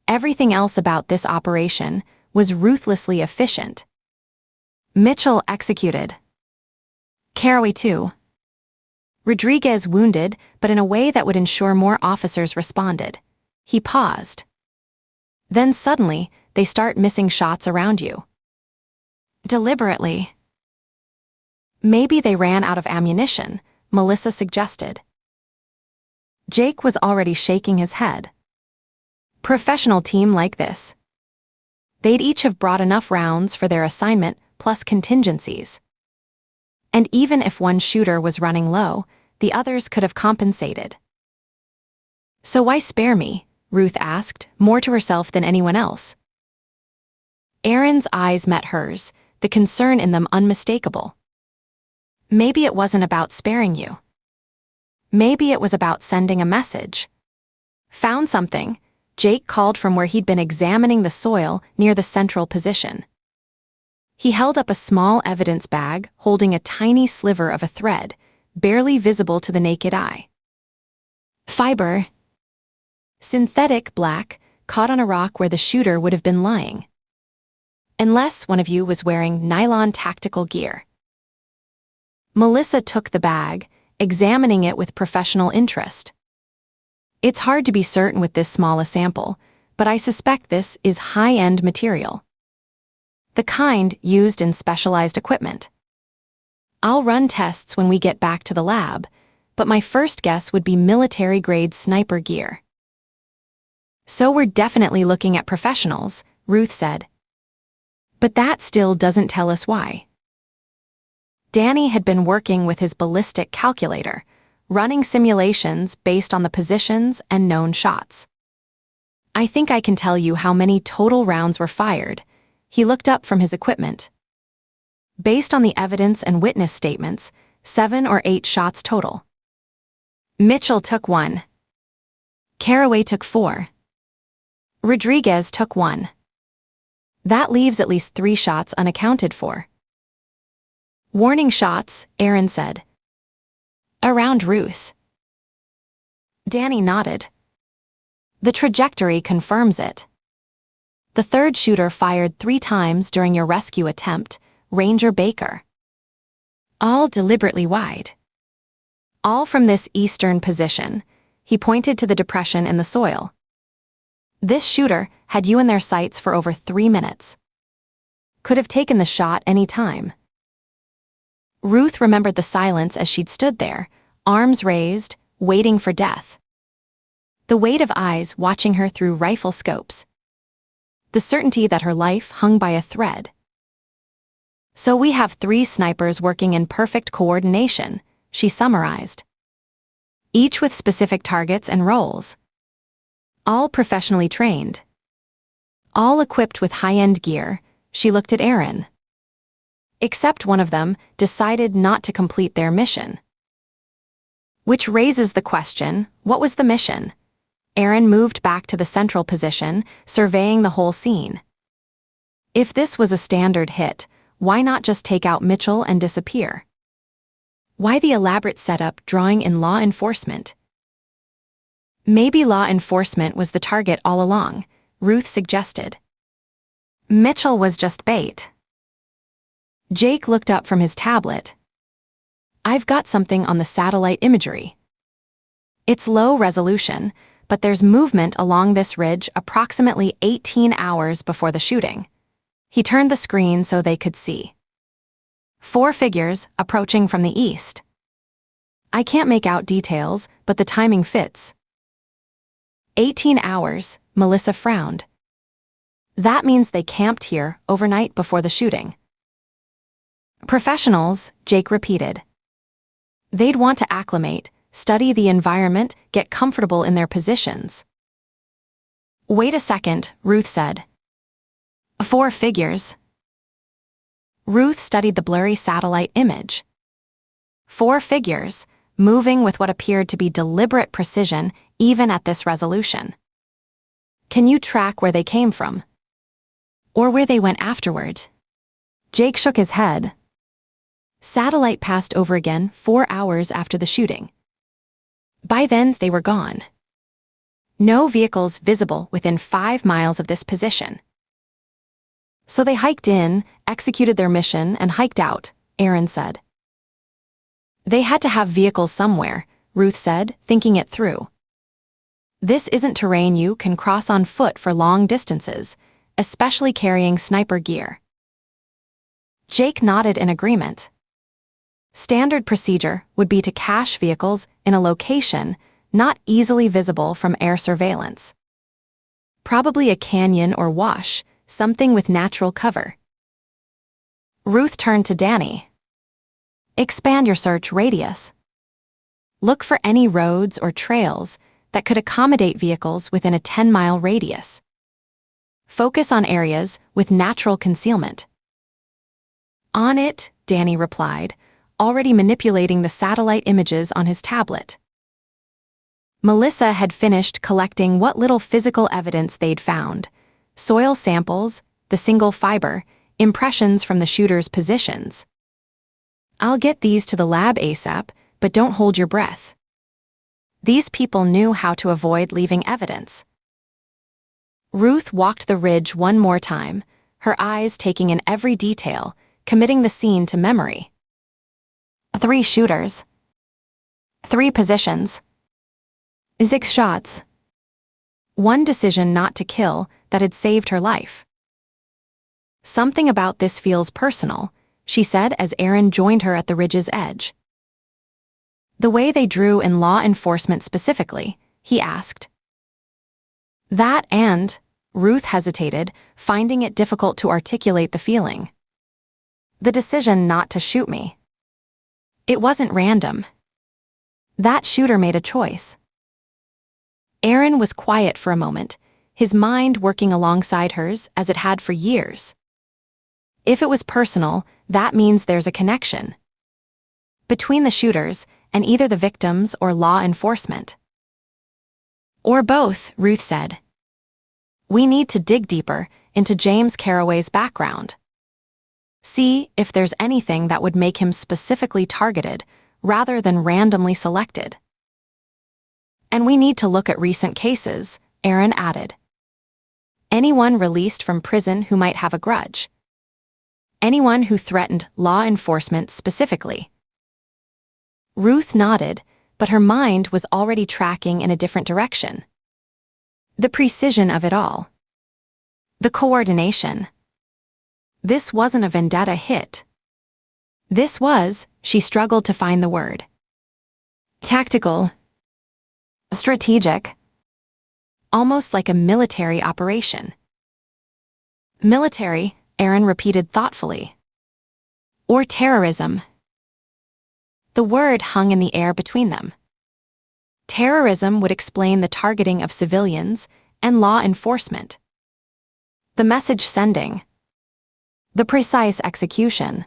Everything else about this operation was ruthlessly efficient. Mitchell executed. Caraway too. Rodriguez wounded, but in a way that would ensure more officers responded. He paused. Then suddenly, they start missing shots around you. Deliberately. Maybe they ran out of ammunition, Melissa suggested. Jake was already shaking his head. Professional team like this. They'd each have brought enough rounds for their assignment plus contingencies. And even if one shooter was running low, the others could have compensated. "So why spare me?" Ruth asked, more to herself than anyone else. Aaron's eyes met hers, the concern in them unmistakable. Maybe it wasn't about sparing you. Maybe it was about sending a message. "Found something," Jake called from where he'd been examining the soil near the central position. He held up a small evidence bag holding a tiny sliver of a thread, barely visible to the naked eye. Fiber. Synthetic black, caught on a rock where the shooter would have been lying. Unless one of you was wearing nylon tactical gear. Melissa took the bag, examining it with professional interest. "It's hard to be certain with this small a sample, but I suspect this is high-end material. The kind used in specialized equipment. I'll run tests when we get back to the lab, but my first guess would be military-grade sniper gear." "So we're definitely looking at professionals," Ruth said. "But that still doesn't tell us why." Danny had been working with his ballistic calculator, running simulations based on the positions and known shots. "I think I can tell you how many total rounds were fired." He looked up from his equipment. "Based on the evidence and witness statements, 7 or 8 shots total. Mitchell took 1. Caraway took 4. Rodriguez took 1. That leaves at least 3 shots unaccounted for." "Warning shots," Aaron said. "Around Ruth." Danny nodded. "The trajectory confirms it." The third shooter fired 3 times during your rescue attempt, Ranger Baker. All deliberately wide. All from this eastern position. He pointed to the depression in the soil. This shooter had you in their sights for over 3 minutes. Could have taken the shot any time. Ruth remembered the silence as she'd stood there, arms raised, waiting for death. The weight of eyes watching her through rifle scopes. The certainty that her life hung by a thread. So we have 3 snipers working in perfect coordination, she summarized. Each with specific targets and roles. All professionally trained. All equipped with high-end gear, she looked at Aaron. Except one of them decided not to complete their mission. Which raises the question, what was the mission? Aaron moved back to the central position, surveying the whole scene. If this was a standard hit, why not just take out Mitchell and disappear? Why the elaborate setup drawing in law enforcement? Maybe law enforcement was the target all along, Ruth suggested. Mitchell was just bait. Jake looked up from his tablet. I've got something on the satellite imagery. It's low resolution, but there's movement along this ridge approximately 18 hours before the shooting. He turned the screen so they could see. 4 figures approaching from the east. I can't make out details, but the timing fits. 18 hours, Melissa frowned. That means they camped here overnight before the shooting. Professionals, Jake repeated. They'd want to acclimate, study the environment, get comfortable in their positions. Wait a second, Ruth said. 4 figures. Ruth studied the blurry satellite image. 4 figures, moving with what appeared to be deliberate precision even at this resolution. Can you track where they came from? Or where they went afterward? Jake shook his head. Satellite passed over again 4 hours after the shooting. By then, they were gone. No vehicles visible within 5 miles of this position. So they hiked in, executed their mission, and hiked out, Aaron said. They had to have vehicles somewhere, Ruth said, thinking it through. This isn't terrain you can cross on foot for long distances, especially carrying sniper gear. Jake nodded in agreement. Standard procedure would be to cache vehicles in a location not easily visible from air surveillance. Probably a canyon or wash, something with natural cover. Ruth turned to Danny. Expand your search radius. Look for any roads or trails that could accommodate vehicles within a 10-mile radius. Focus on areas with natural concealment. On it, Danny replied, already manipulating the satellite images on his tablet. Melissa had finished collecting what little physical evidence they'd found: soil samples, the single fiber, impressions from the shooter's positions. I'll get these to the lab ASAP, but don't hold your breath. These people knew how to avoid leaving evidence. Ruth walked the ridge one more time, her eyes taking in every detail, committing the scene to memory. 3 shooters. 3 positions. 6 shots. 1 decision not to kill that had saved her life. Something about this feels personal, she said as Aaron joined her at the ridge's edge. The way they drew in law enforcement specifically, he asked. That and, Ruth hesitated, finding it difficult to articulate the feeling. The decision not to shoot me. It wasn't random. That shooter made a choice. Aaron was quiet for a moment, his mind working alongside hers as it had for years. If it was personal, that means there's a connection between the shooters and either the victims or law enforcement. Or both, Ruth said. We need to dig deeper into James Carraway's background. See if there's anything that would make him specifically targeted rather than randomly selected. And we need to look at recent cases, Aaron added. Anyone released from prison who might have a grudge. Anyone who threatened law enforcement specifically. Ruth nodded, but her mind was already tracking in a different direction. The precision of it all. The coordination. This wasn't a vendetta hit. This was, she struggled to find the word. Tactical. Strategic. Almost like a military operation. Military, Aaron repeated thoughtfully. Or terrorism. The word hung in the air between them. Terrorism would explain the targeting of civilians and law enforcement. The message sending. The precise execution.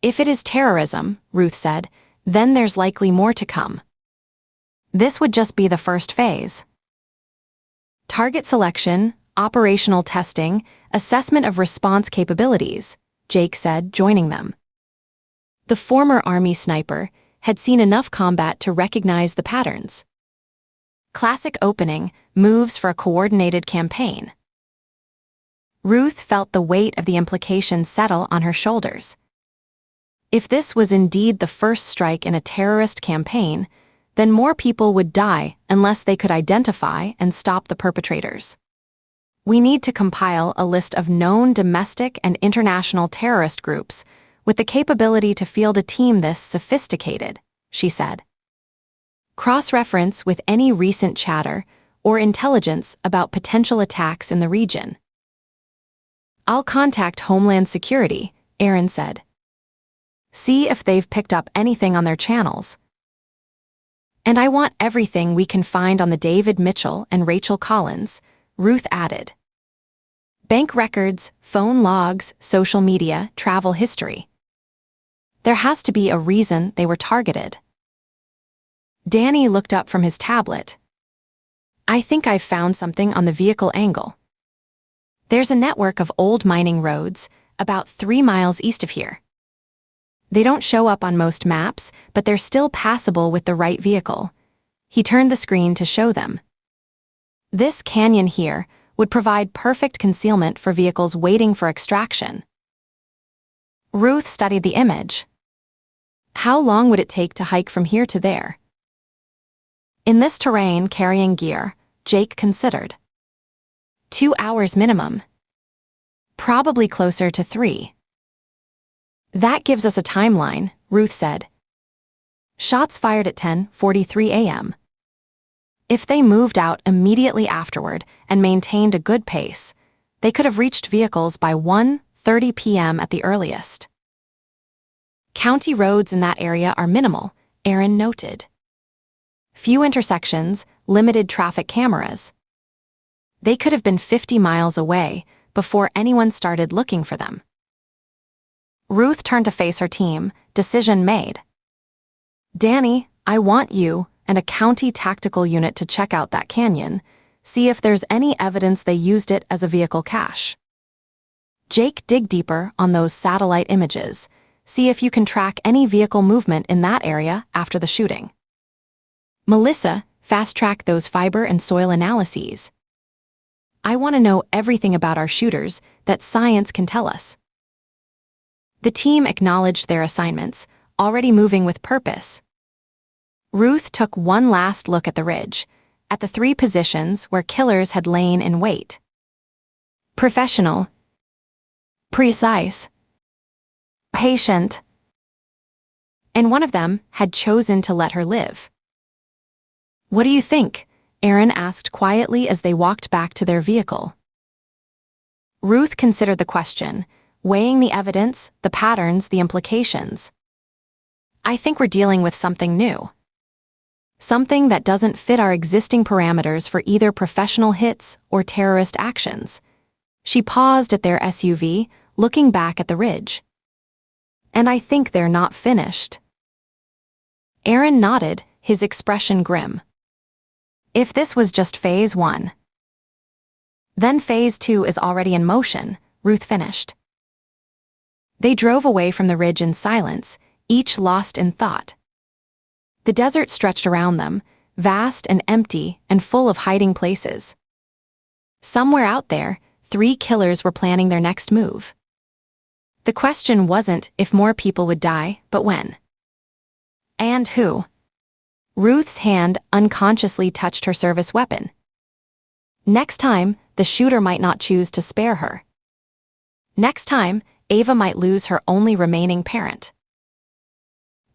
If it is terrorism, Ruth said, then there's likely more to come. This would just be the first phase. Target selection, operational testing, assessment of response capabilities, Jake said, joining them. The former Army sniper had seen enough combat to recognize the patterns. Classic opening, moves for a coordinated campaign. Ruth felt the weight of the implications settle on her shoulders. If this was indeed the first strike in a terrorist campaign, then more people would die unless they could identify and stop the perpetrators. We need to compile a list of known domestic and international terrorist groups with the capability to field a team this sophisticated, she said. Cross-reference with any recent chatter or intelligence about potential attacks in the region. I'll contact Homeland Security, Aaron said. See if they've picked up anything on their channels. And I want everything we can find on the David Mitchell and Rachel Collins, Ruth added. Bank records, phone logs, social media, travel history. There has to be a reason they were targeted. Danny looked up from his tablet. I think I've found something on the vehicle angle. There's a network of old mining roads, about 3 miles east of here. They don't show up on most maps, but they're still passable with the right vehicle. He turned the screen to show them. This canyon here would provide perfect concealment for vehicles waiting for extraction. Ruth studied the image. How long would it take to hike from here to there? In this terrain carrying gear, Jake considered. 2 hours minimum. Probably closer to 3. That gives us a timeline, Ruth said. Shots fired at 10:43 a.m. If they moved out immediately afterward and maintained a good pace, they could have reached vehicles by 1:30 p.m. at the earliest. County roads in that area are minimal, Aaron noted. Few intersections, limited traffic cameras. They could have been 50 miles away before anyone started looking for them. Ruth turned to face her team, decision made. Danny, I want you and a county tactical unit to check out that canyon, see if there's any evidence they used it as a vehicle cache. Jake, dig deeper on those satellite images, see if you can track any vehicle movement in that area after the shooting. Melissa, fast-track those fiber and soil analyses. I want to know everything about our shooters that science can tell us. The team acknowledged their assignments, already moving with purpose. Ruth took one last look at the ridge, at the 3 positions where killers had lain in wait. Professional. Precise. Patient. And one of them had chosen to let her live. What do you think? Aaron asked quietly as they walked back to their vehicle. Ruth considered the question, weighing the evidence, the patterns, the implications. I think we're dealing with something new. Something that doesn't fit our existing parameters for either professional hits or terrorist actions. She paused at their SUV, looking back at the ridge. And I think they're not finished. Aaron nodded, his expression grim. If this was just phase 1. Then phase 2 is already in motion, Ruth finished. They drove away from the ridge in silence, each lost in thought. The desert stretched around them, vast and empty and full of hiding places. Somewhere out there, 3 killers were planning their next move. The question wasn't if more people would die, but when. And who? Ruth's hand unconsciously touched her service weapon. Next time, the shooter might not choose to spare her. Next time, Ava might lose her only remaining parent.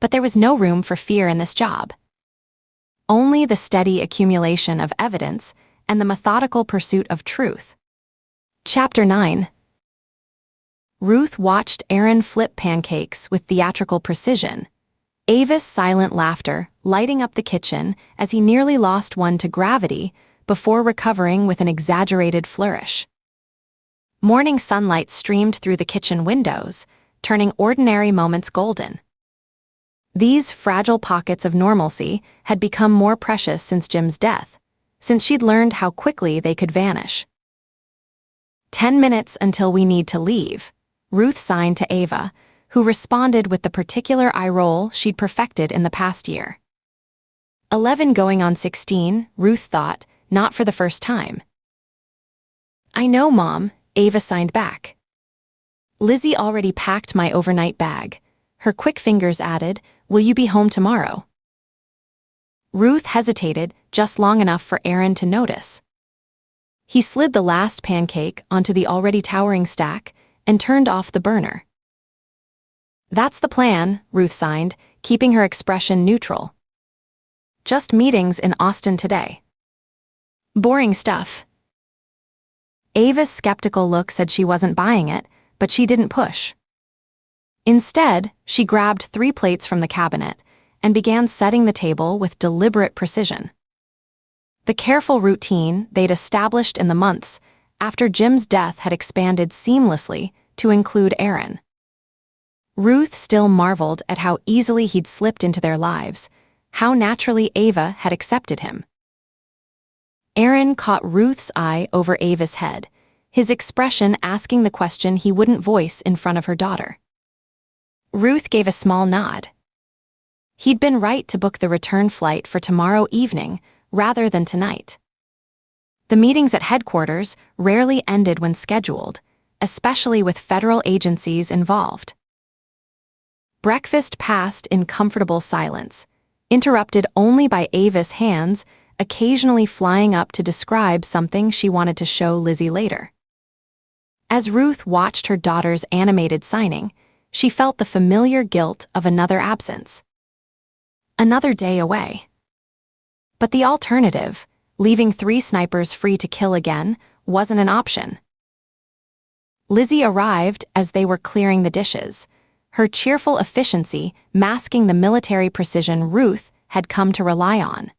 But there was no room for fear in this job. Only the steady accumulation of evidence and the methodical pursuit of truth. Chapter 9. Ruth watched Aaron flip pancakes with theatrical precision, Ava's silent laughter lighting up the kitchen as he nearly lost one to gravity before recovering with an exaggerated flourish. Morning sunlight streamed through the kitchen windows, turning ordinary moments golden. These fragile pockets of normalcy had become more precious since Jim's death, since she'd learned how quickly they could vanish. 10 minutes until we need to leave, Ruth signed to Ava, who responded with the particular eye roll she'd perfected in the past year. 11 going on 16, Ruth thought, not for the first time. I know, Mom, Ava signed back. Lizzie already packed my overnight bag. Her quick fingers added, will you be home tomorrow? Ruth hesitated just long enough for Aaron to notice. He slid the last pancake onto the already towering stack and turned off the burner. That's the plan, Ruth signed, keeping her expression neutral. Just meetings in Austin today. Boring stuff. Ava's skeptical look said she wasn't buying it, but she didn't push. Instead, she grabbed 3 plates from the cabinet and began setting the table with deliberate precision. The careful routine they'd established in the months after Jim's death had expanded seamlessly to include Aaron. Ruth still marveled at how easily he'd slipped into their lives, how naturally Ava had accepted him. Aaron caught Ruth's eye over Ava's head, his expression asking the question he wouldn't voice in front of her daughter. Ruth gave a small nod. He'd been right to book the return flight for tomorrow evening rather than tonight. The meetings at headquarters rarely ended when scheduled, especially with federal agencies involved. Breakfast passed in comfortable silence, interrupted only by Ava's hands occasionally flying up to describe something she wanted to show Lizzie later. As Ruth watched her daughter's animated signing, she felt the familiar guilt of another absence. Another day away. But the alternative, leaving 3 snipers free to kill again, wasn't an option. Lizzie arrived as they were clearing the dishes, her cheerful efficiency masking the military precision Ruth had come to rely on.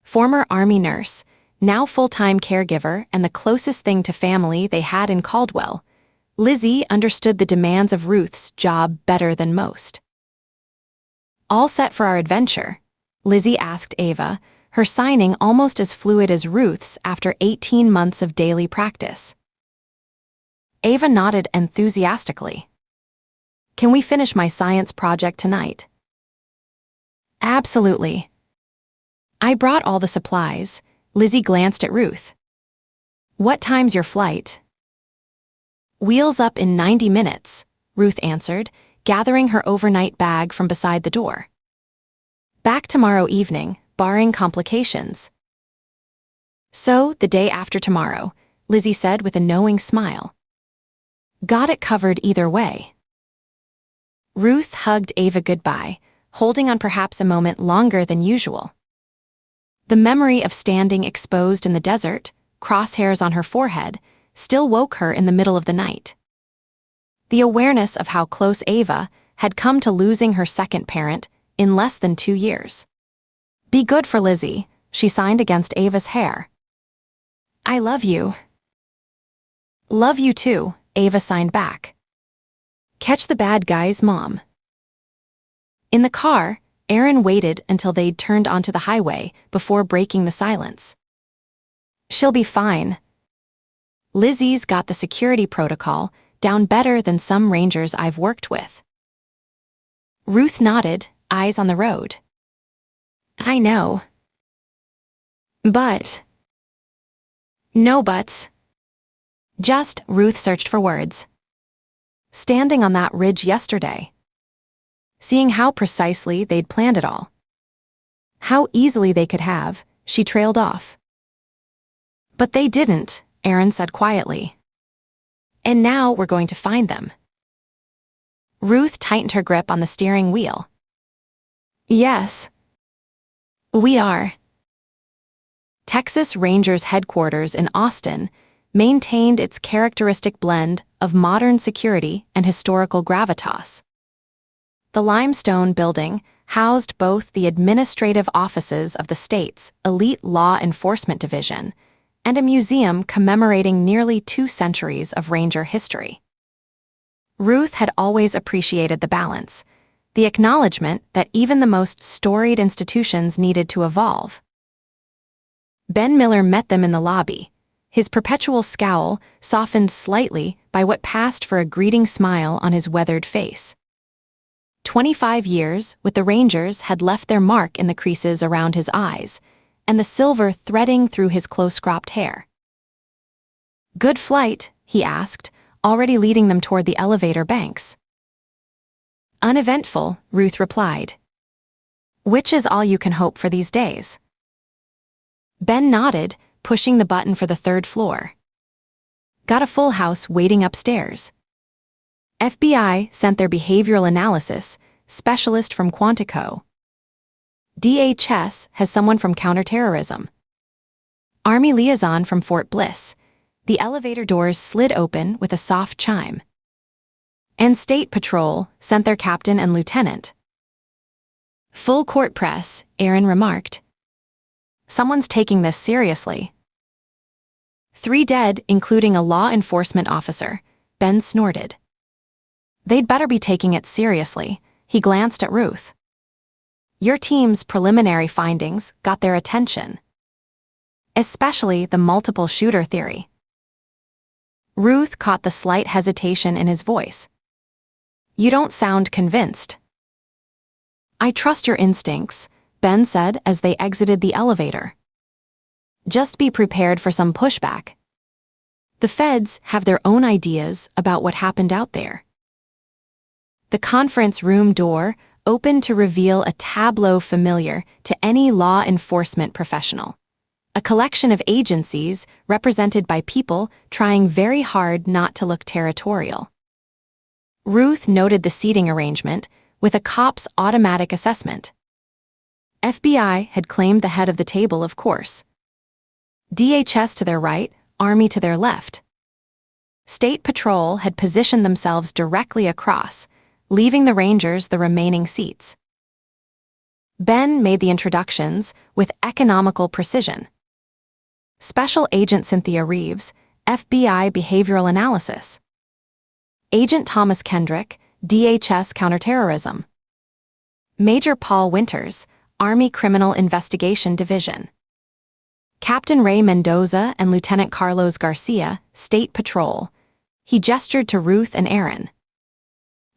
Former Army nurse, now full-time caregiver and the closest thing to family they had in Caldwell, Lizzie understood the demands of Ruth's job better than most. All set for our adventure? Lizzie asked Ava, her signing almost as fluid as Ruth's after 18 months of daily practice. Ava nodded enthusiastically. Can we finish my science project tonight? Absolutely. I brought all the supplies. Lizzie glanced at Ruth. What time's your flight? Wheels up in 90 minutes, Ruth answered, gathering her overnight bag from beside the door. Back tomorrow evening, barring complications. So, the day after tomorrow, Lizzie said with a knowing smile. Got it covered either way. Ruth hugged Ava goodbye, holding on perhaps a moment longer than usual. The memory of standing exposed in the desert, crosshairs on her forehead, still woke her in the middle of the night. The awareness of how close Ava had come to losing her second parent in less than 2 years. Be good for Lizzie, she signed against Ava's hair. I love you. Love you too, Ava signed back. Catch the bad guys, Mom. In the car, Aaron waited until they'd turned onto the highway before breaking the silence. She'll be fine. Lizzie's got the security protocol down better than some rangers I've worked with. Ruth nodded, eyes on the road. I know. But No buts. Just, Ruth searched for words. Standing on that ridge yesterday. Seeing how precisely they'd planned it all. How easily they could have, she trailed off. But they didn't, Aaron said quietly. And now we're going to find them. Ruth tightened her grip on the steering wheel. Yes. We are. Texas Rangers headquarters in Austin maintained its characteristic blend of modern security and historical gravitas. The limestone building housed both the administrative offices of the state's elite law enforcement division and a museum commemorating nearly 2 centuries of Ranger history. Ruth had always appreciated the balance, the acknowledgement that even the most storied institutions needed to evolve. Ben Miller met them in the lobby, his perpetual scowl softened slightly by what passed for a greeting smile on his weathered face. 25 years with the Rangers had left their mark in the creases around his eyes, and the silver threading through his close-cropped hair. Good flight, he asked, already leading them toward the elevator banks. Uneventful, Ruth replied. Which is all you can hope for these days. Ben nodded, pushing the button for the 3rd floor. Got a full house waiting upstairs. FBI sent their behavioral analysis specialist from Quantico. DHS has someone from counterterrorism. Army liaison from Fort Bliss. The elevator doors slid open with a soft chime. And State Patrol sent their captain and lieutenant. Full court press, Aaron remarked. Someone's taking this seriously. 3 dead, including a law enforcement officer, Ben snorted. They'd better be taking it seriously, he glanced at Ruth. Your team's preliminary findings got their attention. Especially the multiple shooter theory. Ruth caught the slight hesitation in his voice. You don't sound convinced. I trust your instincts, Ben said as they exited the elevator. Just be prepared for some pushback. The feds have their own ideas about what happened out there. The conference room door opened to reveal a tableau familiar to any law enforcement professional. A collection of agencies represented by people trying very hard not to look territorial. Ruth noted the seating arrangement with a cop's automatic assessment. FBI had claimed the head of the table, of course. DHS to their right, Army to their left. State Patrol had positioned themselves directly across, leaving the Rangers the remaining seats. Ben made the introductions with economical precision. Special Agent Cynthia Reeves, FBI Behavioral Analysis. Agent Thomas Kendrick, DHS Counterterrorism. Major Paul Winters, Army Criminal Investigation Division. Captain Ray Mendoza and Lieutenant Carlos Garcia, State Patrol. He gestured to Ruth and Aaron.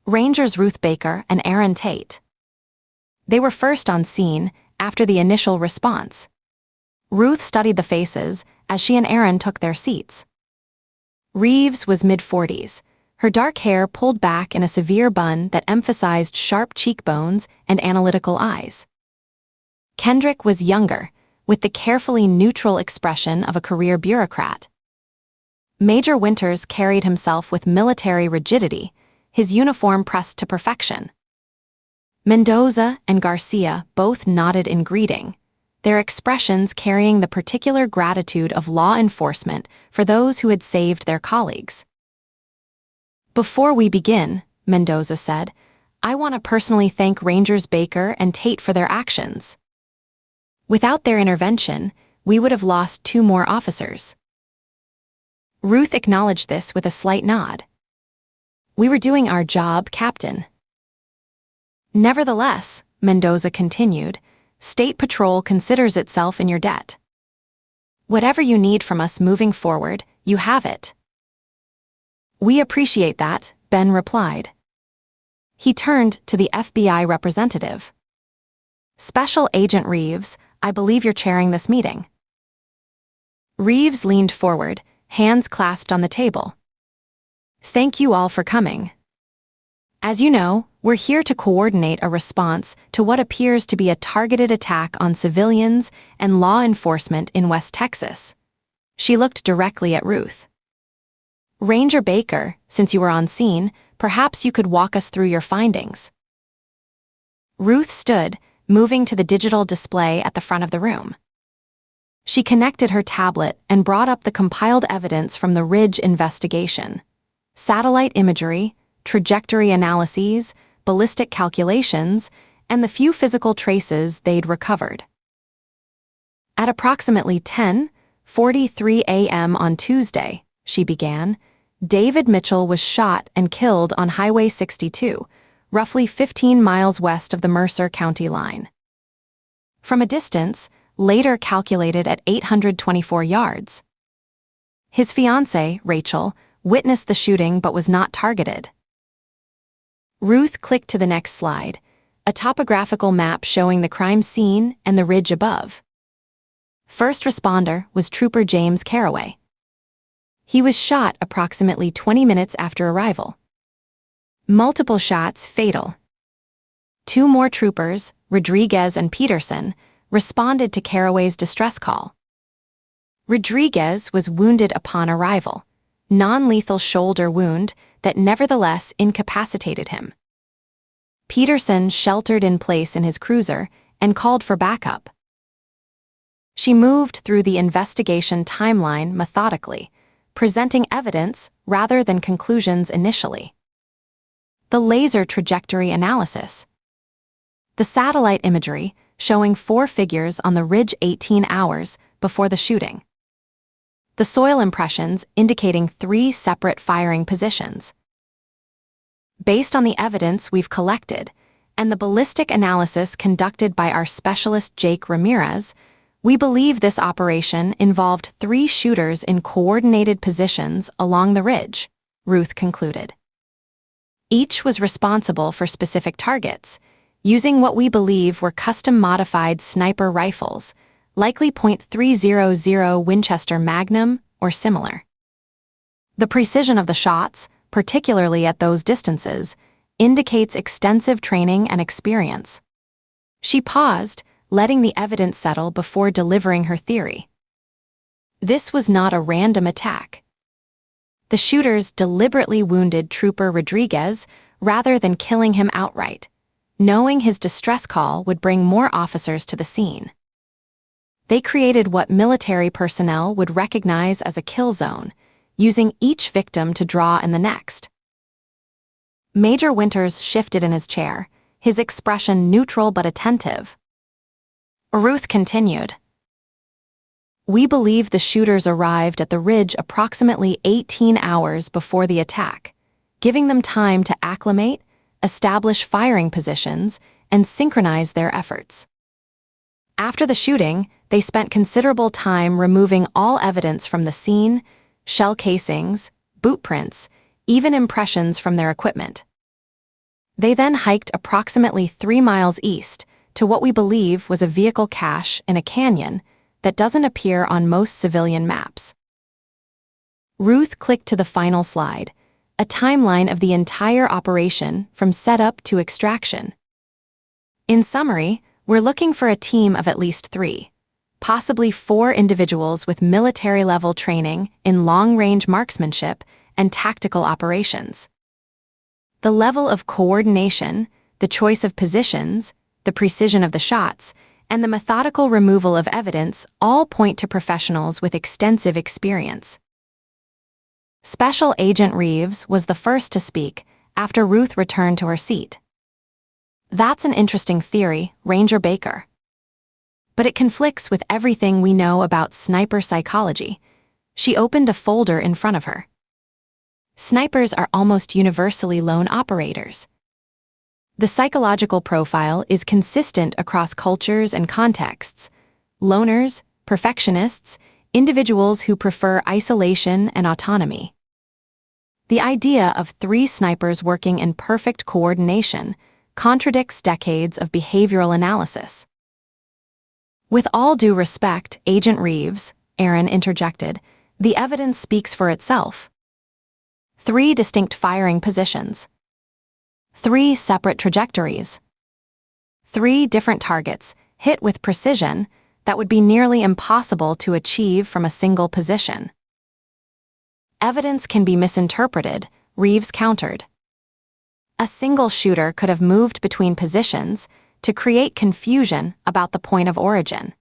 Rangers Ruth Baker and Aaron Tate. They were first on scene after the initial response. Ruth studied the faces as she and Aaron took their seats. Reeves was mid-40s, her dark hair pulled back in a severe bun that emphasized sharp cheekbones and analytical eyes. Kendrick was younger, with the carefully neutral expression of a career bureaucrat. Major Winters carried himself with military rigidity, his uniform pressed to perfection. Mendoza and Garcia both nodded in greeting, their expressions carrying the particular gratitude of law enforcement for those who had saved their colleagues. Before we begin, Mendoza said, I want to personally thank Rangers Baker and Tate for their actions. Without their intervention, we would have lost 2 more officers. Ruth acknowledged this with a slight nod. We were doing our job, Captain. Nevertheless, Mendoza continued, State Patrol considers itself in your debt. Whatever you need from us moving forward, you have it. We appreciate that, Ben replied. He turned to the FBI representative. Special Agent Reeves, I believe you're chairing this meeting. Reeves leaned forward, hands clasped on the table. Thank you all for coming. As you know, we're here to coordinate a response to what appears to be a targeted attack on civilians and law enforcement in West Texas. She looked directly at Ruth. Ranger Baker, since you were on scene, perhaps you could walk us through your findings. Ruth stood, moving to the digital display at the front of the room. She connected her tablet and brought up the compiled evidence from the Ridge investigation. Satellite imagery, trajectory analyses, ballistic calculations, and the few physical traces they'd recovered. At approximately 10:43 a.m. on Tuesday, she began, David Mitchell was shot and killed on Highway 62, roughly 15 miles west of the Mercer County line. From a distance, later calculated at 824 yards. His fiancée, Rachel, witnessed the shooting but was not targeted. Ruth clicked to the next slide, a topographical map showing the crime scene and the ridge above. First responder was Trooper James Carraway. He was shot approximately 20 minutes after arrival. Multiple shots fatal. Two more troopers, Rodriguez and Peterson, responded to Carraway's distress call. Rodriguez was wounded upon arrival, non-lethal shoulder wound that nevertheless incapacitated him. Peterson sheltered in place in his cruiser and called for backup. She moved through the investigation timeline methodically, presenting evidence rather than conclusions initially. The laser trajectory analysis. The satellite imagery showing 4 figures on the ridge 18 hours before the shooting. The soil impressions indicating 3 separate firing positions. Based on the evidence we've collected and the ballistic analysis conducted by our specialist Jake Ramirez, we believe this operation involved 3 shooters in coordinated positions along the ridge, Ruth concluded. Each was responsible for specific targets, using what we believe were custom-modified sniper rifles, likely .300 Winchester Magnum or similar. The precision of the shots, particularly at those distances, indicates extensive training and experience. She paused, letting the evidence settle before delivering her theory. This was not a random attack. The shooters deliberately wounded Trooper Rodriguez rather than killing him outright, knowing his distress call would bring more officers to the scene. They created what military personnel would recognize as a kill zone, using each victim to draw in the next. Major Winters shifted in his chair, his expression neutral but attentive. Ruth continued. We believe the shooters arrived at the ridge approximately 18 hours before the attack, giving them time to acclimate, establish firing positions, and synchronize their efforts. After the shooting, they spent considerable time removing all evidence from the scene, shell casings, boot prints, even impressions from their equipment. They then hiked approximately 3 miles east to what we believe was a vehicle cache in a canyon that doesn't appear on most civilian maps. Ruth clicked to the final slide, a timeline of the entire operation from setup to extraction. In summary, we're looking for a team of at least 3, possibly 4 individuals with military-level training in long-range marksmanship and tactical operations. The level of coordination, the choice of positions, the precision of the shots, and the methodical removal of evidence all point to professionals with extensive experience. Special Agent Reeves was the first to speak after Ruth returned to her seat. That's an interesting theory, Ranger Baker. But it conflicts with everything we know about sniper psychology. She opened a folder in front of her. Snipers are almost universally lone operators. The psychological profile is consistent across cultures and contexts. Loners, perfectionists, individuals who prefer isolation and autonomy. The idea of 3 snipers working in perfect coordination contradicts decades of behavioral analysis. With all due respect, Agent Reeves, Aaron interjected. The evidence speaks for itself. 3 distinct firing positions. 3 separate trajectories. 3 different targets, hit with precision, that would be nearly impossible to achieve from a single position. Evidence can be misinterpreted, Reeves countered. A single shooter could have moved between positions to create confusion about the point of origin.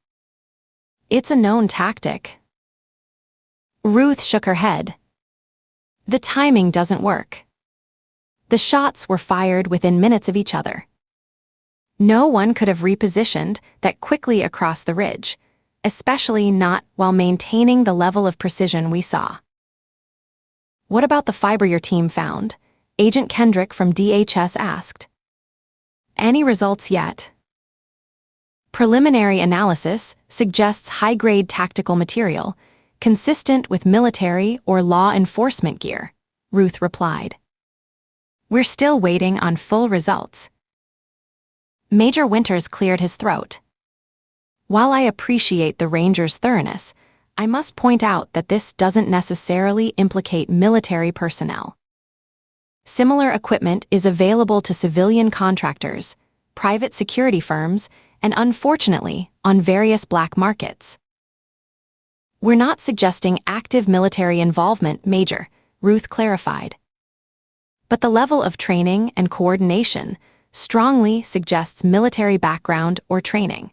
It's a known tactic. Ruth shook her head. The timing doesn't work. The shots were fired within minutes of each other. No one could have repositioned that quickly across the ridge, especially not while maintaining the level of precision we saw. What about the fiber your team found? Agent Kendrick from DHS asked. Any results yet? Preliminary analysis suggests high-grade tactical material, consistent with military or law enforcement gear, Ruth replied. We're still waiting on full results. Major Winters cleared his throat. While I appreciate the Rangers' thoroughness, I must point out that this doesn't necessarily implicate military personnel. Similar equipment is available to civilian contractors, private security firms, and unfortunately, on various black markets. We're not suggesting active military involvement, Major, Ruth clarified. But the level of training and coordination strongly suggests military background or training.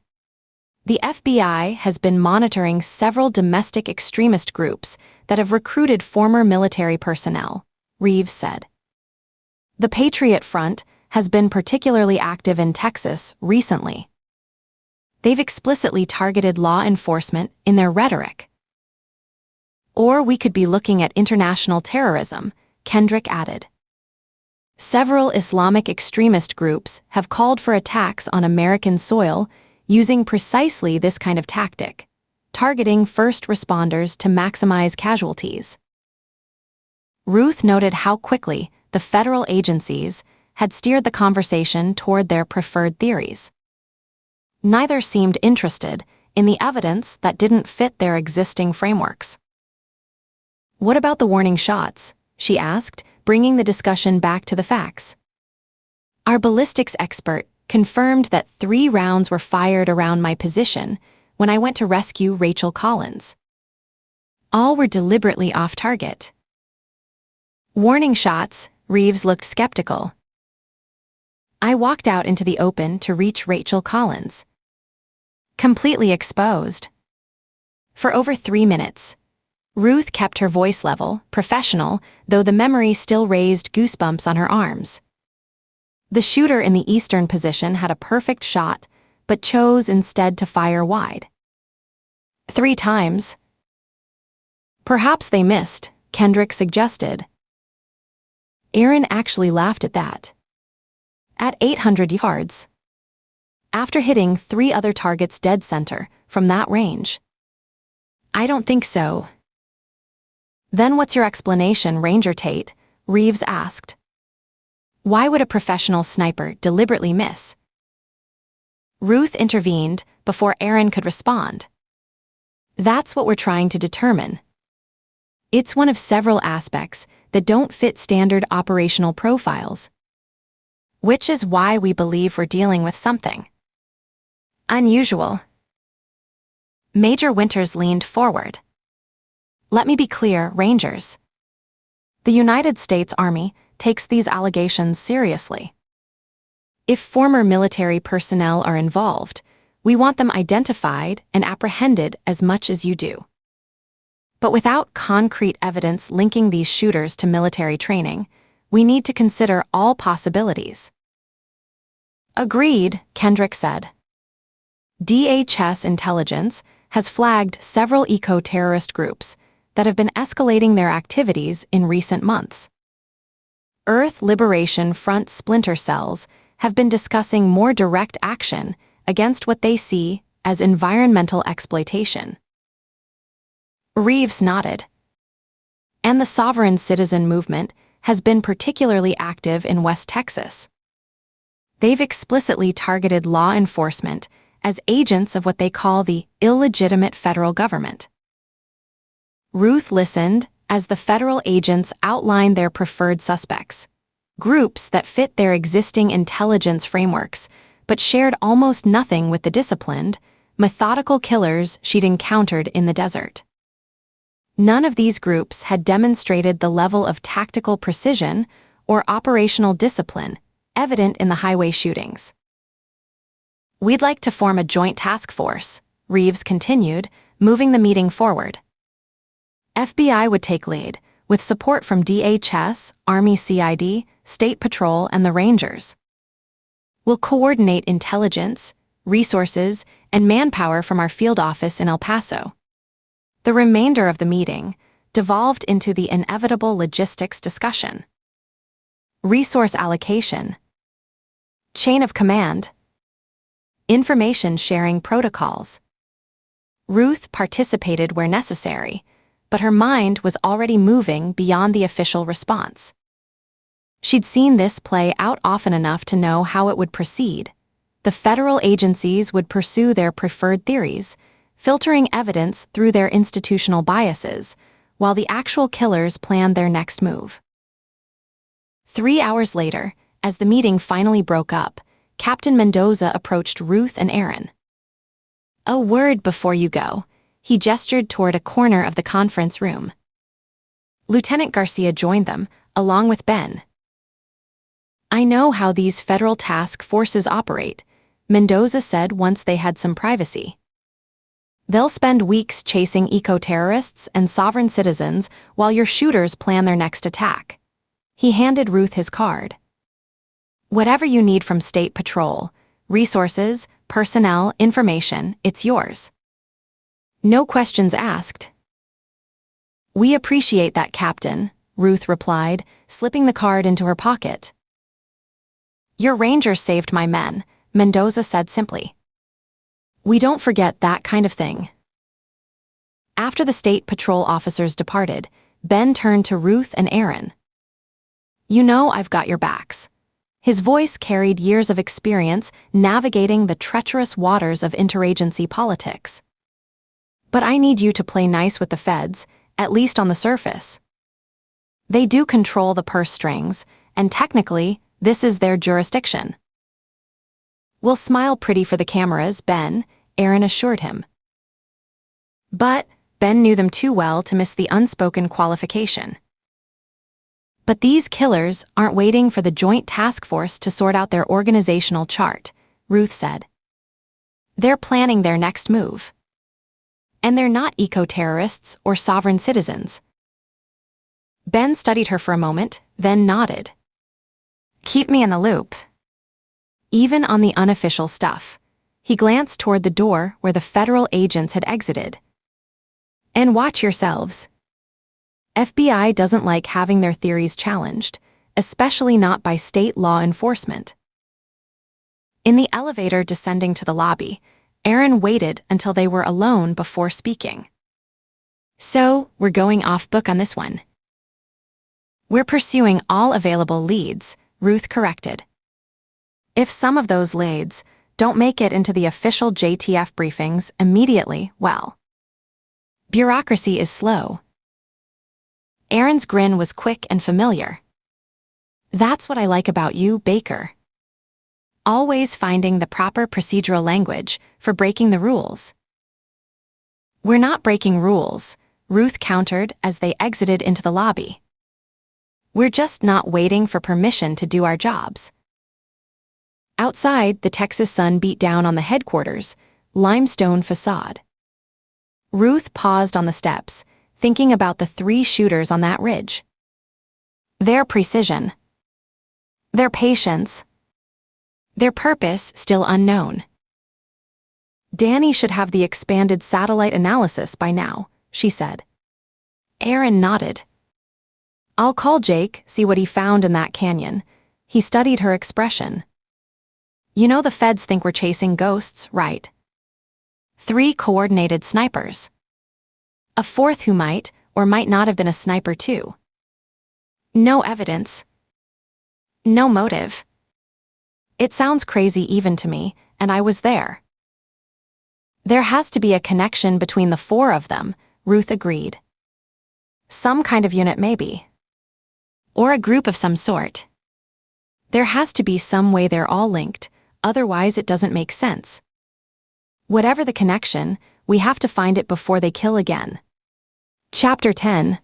The FBI has been monitoring several domestic extremist groups that have recruited former military personnel, Reeves said. The Patriot Front has been particularly active in Texas recently. They've explicitly targeted law enforcement in their rhetoric. Or we could be looking at international terrorism, Kendrick added. Several Islamic extremist groups have called for attacks on American soil using precisely this kind of tactic, targeting first responders to maximize casualties. Ruth noted how quickly the federal agencies had steered the conversation toward their preferred theories. Neither seemed interested in the evidence that didn't fit their existing frameworks. What about the warning shots? She asked, bringing the discussion back to the facts. Our ballistics expert confirmed that 3 rounds were fired around my position when I went to rescue Rachel Collins. All were deliberately off target. Warning shots, Reeves looked skeptical. I walked out into the open to reach Rachel Collins. Completely exposed. For over 3 minutes. Ruth kept her voice level, professional, though the memory still raised goosebumps on her arms. The shooter in the eastern position had a perfect shot, but chose instead to fire wide. 3 times. Perhaps they missed, Kendrick suggested. Aaron actually laughed at that. At 800 yards. After hitting 3 other targets dead center from that range. I don't think so. Then what's your explanation, Ranger Tate? Reeves asked. Why would a professional sniper deliberately miss? Ruth intervened before Aaron could respond. That's what we're trying to determine. It's one of several aspects that don't fit standard operational profiles. Which is why we believe we're dealing with something unusual. Major Winters leaned forward. Let me be clear, Rangers. The United States Army takes these allegations seriously. If former military personnel are involved, we want them identified and apprehended as much as you do. But without concrete evidence linking these shooters to military training, we need to consider all possibilities. Agreed, Kendrick said. DHS intelligence has flagged several eco-terrorist groups that have been escalating their activities in recent months. Earth Liberation Front splinter cells have been discussing more direct action against what they see as environmental exploitation. Reeves nodded. And the sovereign citizen movement has been particularly active in West Texas. They've explicitly targeted law enforcement as agents of what they call the illegitimate federal government. Ruth listened as the federal agents outlined their preferred suspects, groups that fit their existing intelligence frameworks, but shared almost nothing with the disciplined, methodical killers she'd encountered in the desert. None of these groups had demonstrated the level of tactical precision or operational discipline evident in the highway shootings. "We'd like to form a joint task force," Reeves continued, moving the meeting forward. "FBI would take lead, with support from DHS, Army CID, State Patrol, and the Rangers. We'll coordinate intelligence, resources, and manpower from our field office in El Paso." The remainder of the meeting devolved into the inevitable logistics discussion. Resource allocation, chain of command, information sharing protocols. Ruth participated where necessary, but her mind was already moving beyond the official response. She'd seen this play out often enough to know how it would proceed. The federal agencies would pursue their preferred theories, filtering evidence through their institutional biases, while the actual killers planned their next move. 3 hours later, as the meeting finally broke up, Captain Mendoza approached Ruth and Aaron. "A word before you go," he gestured toward a corner of the conference room. Lieutenant Garcia joined them, along with Ben. "I know how these federal task forces operate," Mendoza said once they had some privacy. "They'll spend weeks chasing eco-terrorists and sovereign citizens while your shooters plan their next attack." He handed Ruth his card. "Whatever you need from State Patrol, resources, personnel, information, it's yours. No questions asked." "We appreciate that, Captain," Ruth replied, slipping the card into her pocket. "Your Rangers saved my men," Mendoza said simply. "We don't forget that kind of thing." After the State Patrol officers departed, Ben turned to Ruth and Aaron. "You know I've got your backs." His voice carried years of experience navigating the treacherous waters of interagency politics. "But I need you to play nice with the feds, at least on the surface. They do control the purse strings, and technically, this is their jurisdiction." "We'll smile pretty for the cameras, Ben," Aaron assured him. But Ben knew them too well to miss the unspoken qualification. "But these killers aren't waiting for the joint task force to sort out their organizational chart," Ruth said. "They're planning their next move. And they're not eco-terrorists or sovereign citizens." Ben studied her for a moment, then nodded. "Keep me in the loop." Even on the unofficial stuff, he glanced toward the door where the federal agents had exited. "And watch yourselves. FBI doesn't like having their theories challenged, especially not by state law enforcement." In the elevator descending to the lobby, Aaron waited until they were alone before speaking. "So, we're going off book on this one." "We're pursuing all available leads," Ruth corrected. "If some of those leads don't make it into the official JTF briefings immediately, well, bureaucracy is slow." Aaron's grin was quick and familiar. "That's what I like about you, Baker. Always finding the proper procedural language for breaking the rules." "We're not breaking rules," Ruth countered as they exited into the lobby. "We're just not waiting for permission to do our jobs." Outside, the Texas sun beat down on the headquarters, limestone facade. Ruth paused on the steps, thinking about the 3 shooters on that ridge. Their precision, their patience, their purpose still unknown. "Danny should have the expanded satellite analysis by now," she said. Aaron nodded. "I'll call Jake, see what he found in that canyon." He studied her expression. "You know the feds think we're chasing ghosts, right? 3 coordinated snipers. A 4th who might or might not have been a sniper too. No evidence. No motive. It sounds crazy even to me, and I was there." "There has to be a connection between the 4 of them," Ruth agreed. Some kind of unit maybe. Or a group of some sort. There has to be some way they're all linked, otherwise it doesn't make sense. Whatever the connection, we have to find it before they kill again. Chapter 10.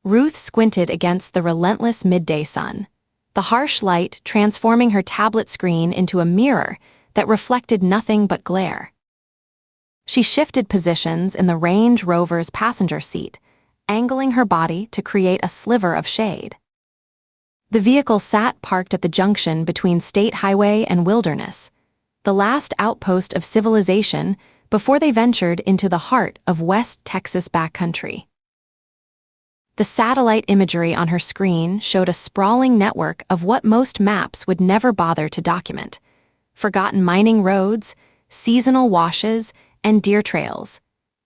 Ruth squinted against the relentless midday sun, the harsh light transforming her tablet screen into a mirror that reflected nothing but glare. She shifted positions in the Range Rover's passenger seat, angling her body to create a sliver of shade. The vehicle sat parked at the junction between State Highway and Wilderness, the last outpost of civilization before they ventured into the heart of West Texas backcountry. The satellite imagery on her screen showed a sprawling network of what most maps would never bother to document: forgotten mining roads, seasonal washes, and deer trails,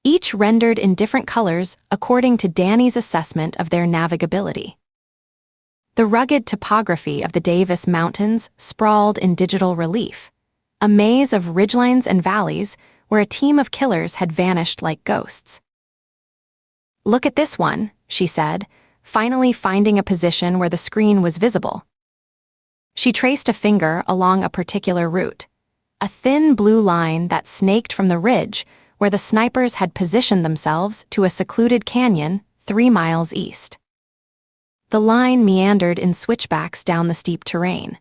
each rendered in different colors according to Danny's assessment of their navigability. The rugged topography of the Davis Mountains sprawled in digital relief, a maze of ridgelines and valleys where a team of killers had vanished like ghosts. "Look at this one," she said, finally finding a position where the screen was visible. She traced a finger along a particular route, a thin blue line that snaked from the ridge where the snipers had positioned themselves to a secluded canyon 3 miles east. The line meandered in switchbacks down the steep terrain,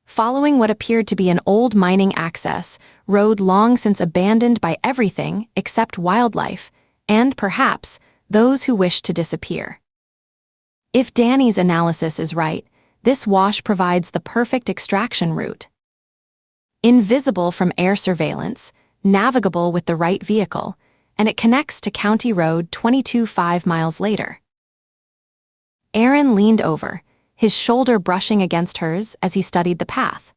following what appeared to be an old mining access road long since abandoned by everything except wildlife and, perhaps, those who wished to disappear. If Danny's analysis is right, this wash provides the perfect extraction route. Invisible from air surveillance, navigable with the right vehicle, and it connects to County Road 22 5 miles later. Aaron leaned over, his shoulder brushing against hers as he studied the path.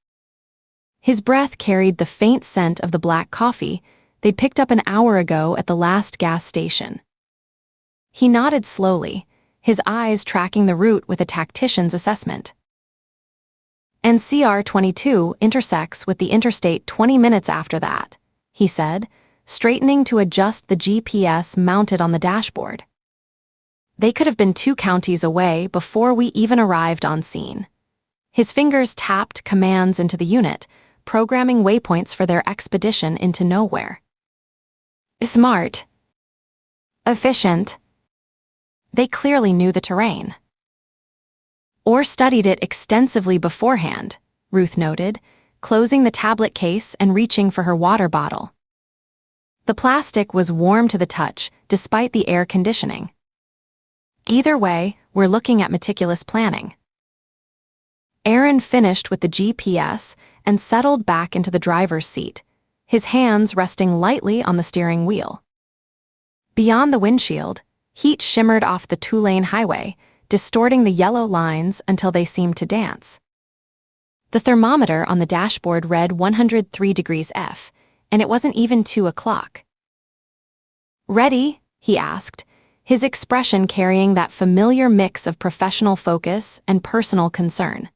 His breath carried the faint scent of the black coffee they'd picked up an hour ago at the last gas station. He nodded slowly, his eyes tracking the route with a tactician's assessment. "And CR 22 intersects with the interstate 20 minutes after that," he said, straightening to adjust the GPS mounted on the dashboard. They could have been 2 counties away before we even arrived on scene. His fingers tapped commands into the unit, programming waypoints for their expedition into nowhere. Smart. Efficient. They clearly knew the terrain. Or studied it extensively beforehand, Ruth noted, closing the tablet case and reaching for her water bottle. The plastic was warm to the touch, despite the air conditioning. Either way, we're looking at meticulous planning. Aaron finished with the GPS and settled back into the driver's seat, his hands resting lightly on the steering wheel. Beyond the windshield, heat shimmered off the 2-lane highway, distorting the yellow lines until they seemed to dance. The thermometer on the dashboard read 103 degrees F, and it wasn't even 2 o'clock. "Ready?" he asked, his expression carrying that familiar mix of professional focus and personal concern.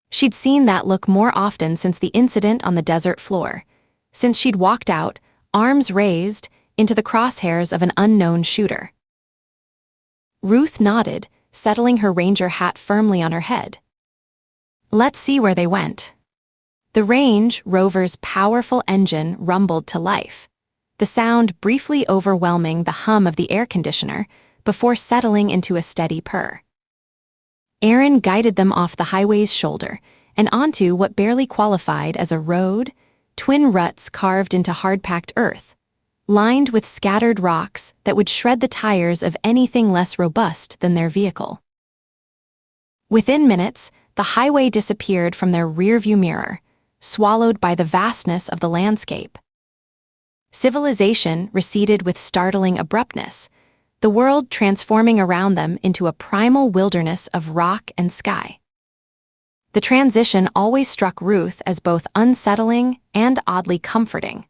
She'd seen that look more often since the incident on the desert floor, since she'd walked out, arms raised, into the crosshairs of an unknown shooter. Ruth nodded, settling her ranger hat firmly on her head. Let's see where they went. The Range Rover's powerful engine rumbled to life, the sound briefly overwhelming the hum of the air conditioner before settling into a steady purr. Aaron guided them off the highway's shoulder and onto what barely qualified as a road, twin ruts carved into hard-packed earth, lined with scattered rocks that would shred the tires of anything less robust than their vehicle. Within minutes, the highway disappeared from their rearview mirror, swallowed by the vastness of the landscape. Civilization receded with startling abruptness, the world transforming around them into a primal wilderness of rock and sky. The transition always struck Ruth as both unsettling and oddly comforting,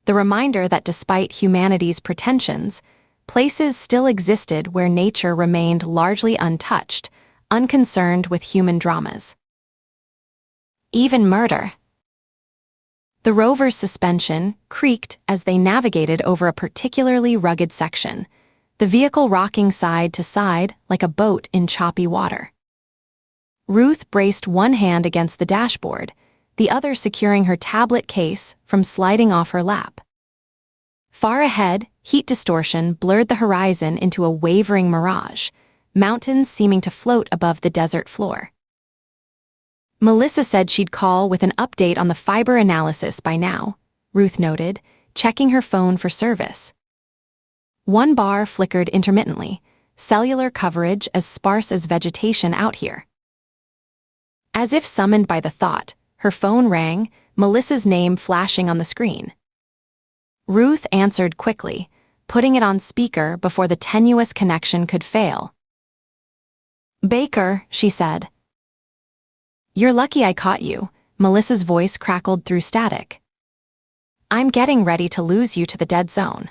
the reminder that despite humanity's pretensions, places still existed where nature remained largely untouched, unconcerned with human dramas. Even murder. The rover's suspension creaked as they navigated over a particularly rugged section, the vehicle rocking side to side like a boat in choppy water. Ruth braced one hand against the dashboard, the other securing her tablet case from sliding off her lap. Far ahead, heat distortion blurred the horizon into a wavering mirage, mountains seeming to float above the desert floor. Melissa said she'd call with an update on the fiber analysis by now, Ruth noted, checking her phone for service. One bar flickered intermittently, cellular coverage as sparse as vegetation out here. As if summoned by the thought, her phone rang, Melissa's name flashing on the screen. Ruth answered quickly, putting it on speaker before the tenuous connection could fail. "Baker," she said. "You're lucky I caught you," Melissa's voice crackled through static. "I'm getting ready to lose you to the dead zone."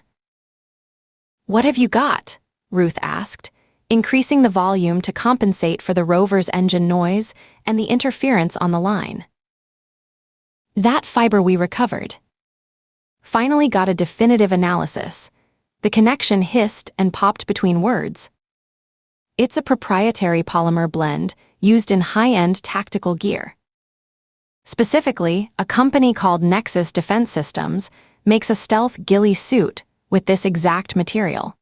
"What have you got?" Ruth asked, increasing the volume to compensate for the rover's engine noise and the interference on the line. "That fiber we recovered. Finally got a definitive analysis." The connection hissed and popped between words. "It's a proprietary polymer blend used in high-end tactical gear. Specifically, a company called Nexus Defense Systems makes a stealth ghillie suit with this exact material.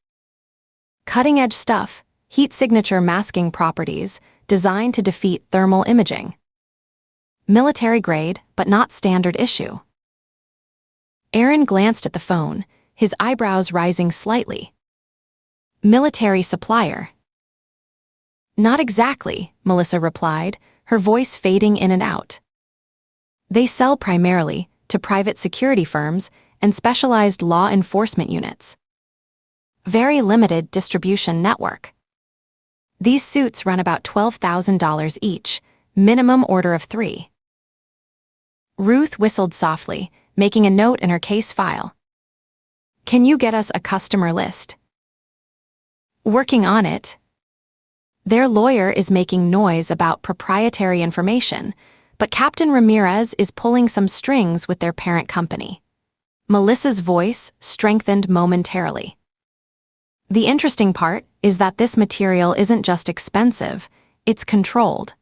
Cutting-edge stuff, heat signature masking properties designed to defeat thermal imaging. Military grade, but not standard issue." Aaron glanced at the phone, his eyebrows rising slightly. "Military supplier?" "Not exactly," Melissa replied, her voice fading in and out. "They sell primarily to private security firms and specialized law enforcement units. Very limited distribution network. These suits run about $12,000 each, minimum order of 3. Ruth whistled softly, making a note in her case file. "Can you get us a customer list?" "Working on it." Their lawyer is making noise about proprietary information, but Captain Ramirez is pulling some strings with their parent company. Melissa's voice strengthened momentarily. "The interesting part is that this material isn't just expensive, it's controlled.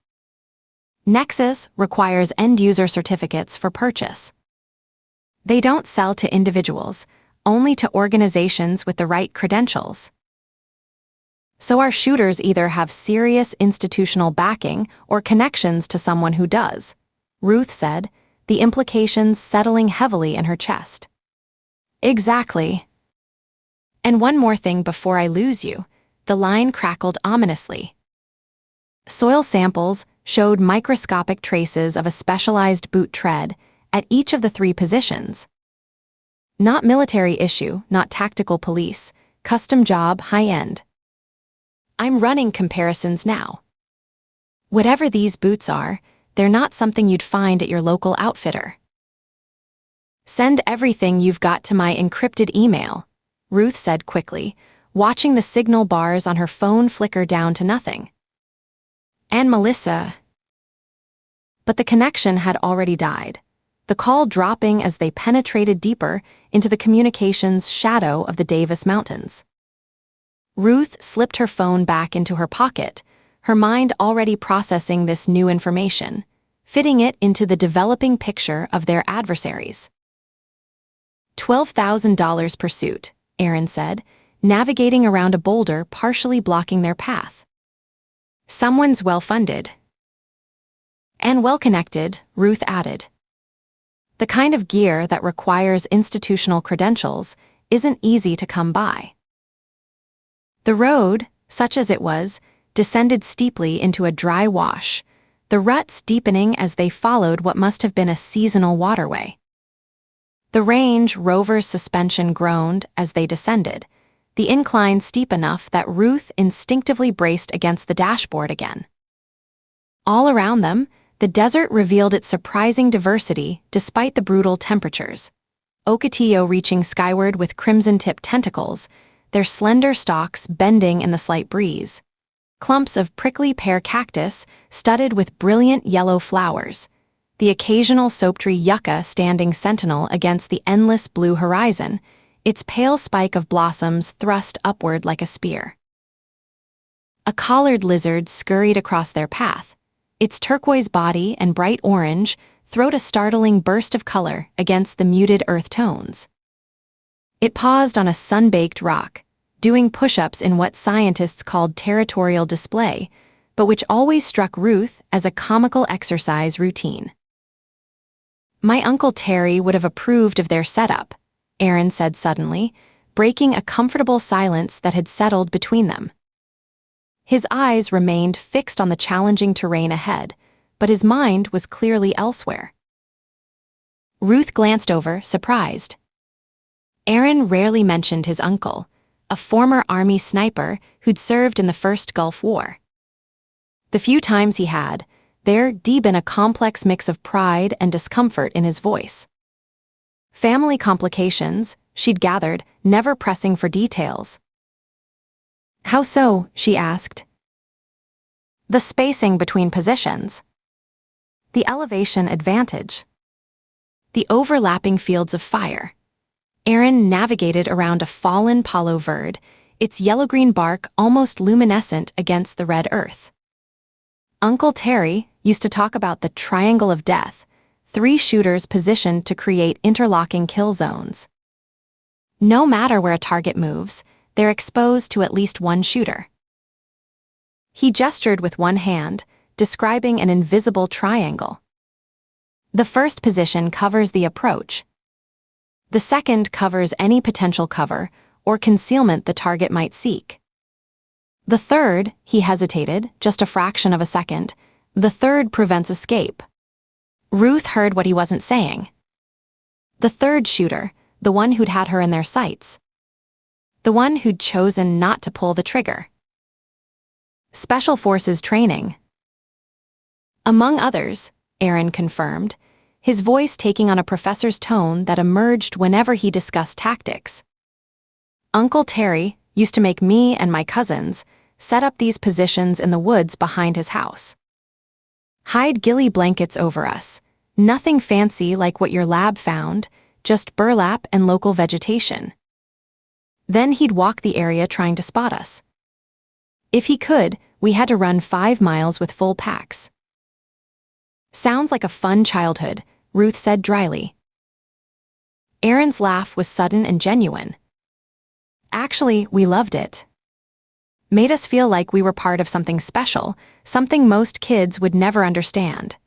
Nexus requires end-user certificates for purchase. They don't sell to individuals, only to organizations with the right credentials. So our shooters either have serious institutional backing or connections to someone who does," Ruth said, the implications settling heavily in her chest. "Exactly. And one more thing before I lose you," the line crackled ominously. Soil samples showed microscopic traces of a specialized boot tread at each of the 3 positions. Not military issue, not tactical police, custom job, high-end. I'm running comparisons now. Whatever these boots are, they're not something you'd find at your local outfitter. Send everything you've got to my encrypted email, Ruth said quickly, watching the signal bars on her phone flicker down to nothing. And Melissa. But the connection had already died, the call dropping as they penetrated deeper into the communications shadow of the Davis Mountains. Ruth slipped her phone back into her pocket, her mind already processing this new information, fitting it into the developing picture of their adversaries. $12,000 per suit, Aaron said, navigating around a boulder partially blocking their path. Someone's well-funded. And well-connected, Ruth added. The kind of gear that requires institutional credentials isn't easy to come by. The road, such as it was, descended steeply into a dry wash, the ruts deepening as they followed what must have been a seasonal waterway. The range rover's suspension groaned as they descended, the incline steep enough that Ruth instinctively braced against the dashboard again. All around them, the desert revealed its surprising diversity despite the brutal temperatures. Ocotillo reaching skyward with crimson-tipped tentacles, their slender stalks bending in the slight breeze. Clumps of prickly pear cactus studded with brilliant yellow flowers, the occasional soaptree yucca standing sentinel against the endless blue horizon, its pale spike of blossoms thrust upward like a spear. A collared lizard scurried across their path, its turquoise body and bright orange throat a startling burst of color against the muted earth tones. It paused on a sun-baked rock, doing push-ups in what scientists called territorial display, but which always struck Ruth as a comical exercise routine. "My Uncle Terry would have approved of their setup," Aaron said suddenly, breaking a comfortable silence that had settled between them. His eyes remained fixed on the challenging terrain ahead, but his mind was clearly elsewhere. Ruth glanced over, surprised. Aaron rarely mentioned his uncle, a former Army sniper who'd served in the First Gulf War. The few times he had, there'd been a complex mix of pride and discomfort in his voice. Family complications, she'd gathered, never pressing for details. "How so?" she asked. "The spacing between positions. The elevation advantage. The overlapping fields of fire." Aaron navigated around a fallen palo verde, its yellow-green bark almost luminescent against the red earth. Uncle Terry used to talk about the triangle of death, 3 shooters positioned to create interlocking kill zones. No matter where a target moves, they're exposed to at least one shooter. He gestured with one hand, describing an invisible triangle. The first position covers the approach. The second covers any potential cover or concealment the target might seek. The third, he hesitated, just a fraction of a second, the third prevents escape. Ruth heard what he wasn't saying. The third shooter, the one who'd had her in their sights. The one who'd chosen not to pull the trigger. Special Forces training. Among others, Aaron confirmed, his voice taking on a professor's tone that emerged whenever he discussed tactics. "Uncle Terry used to make me and my cousins set up these positions in the woods behind his house. Hide ghillie blankets over us, nothing fancy like what your lab found, just burlap and local vegetation. Then he'd walk the area trying to spot us. If he could, we had to run 5 miles with full packs." "Sounds like a fun childhood," Ruth said dryly. Aaron's laugh was sudden and genuine. "Actually, we loved it. Made us feel like we were part of something special, something most kids would never understand."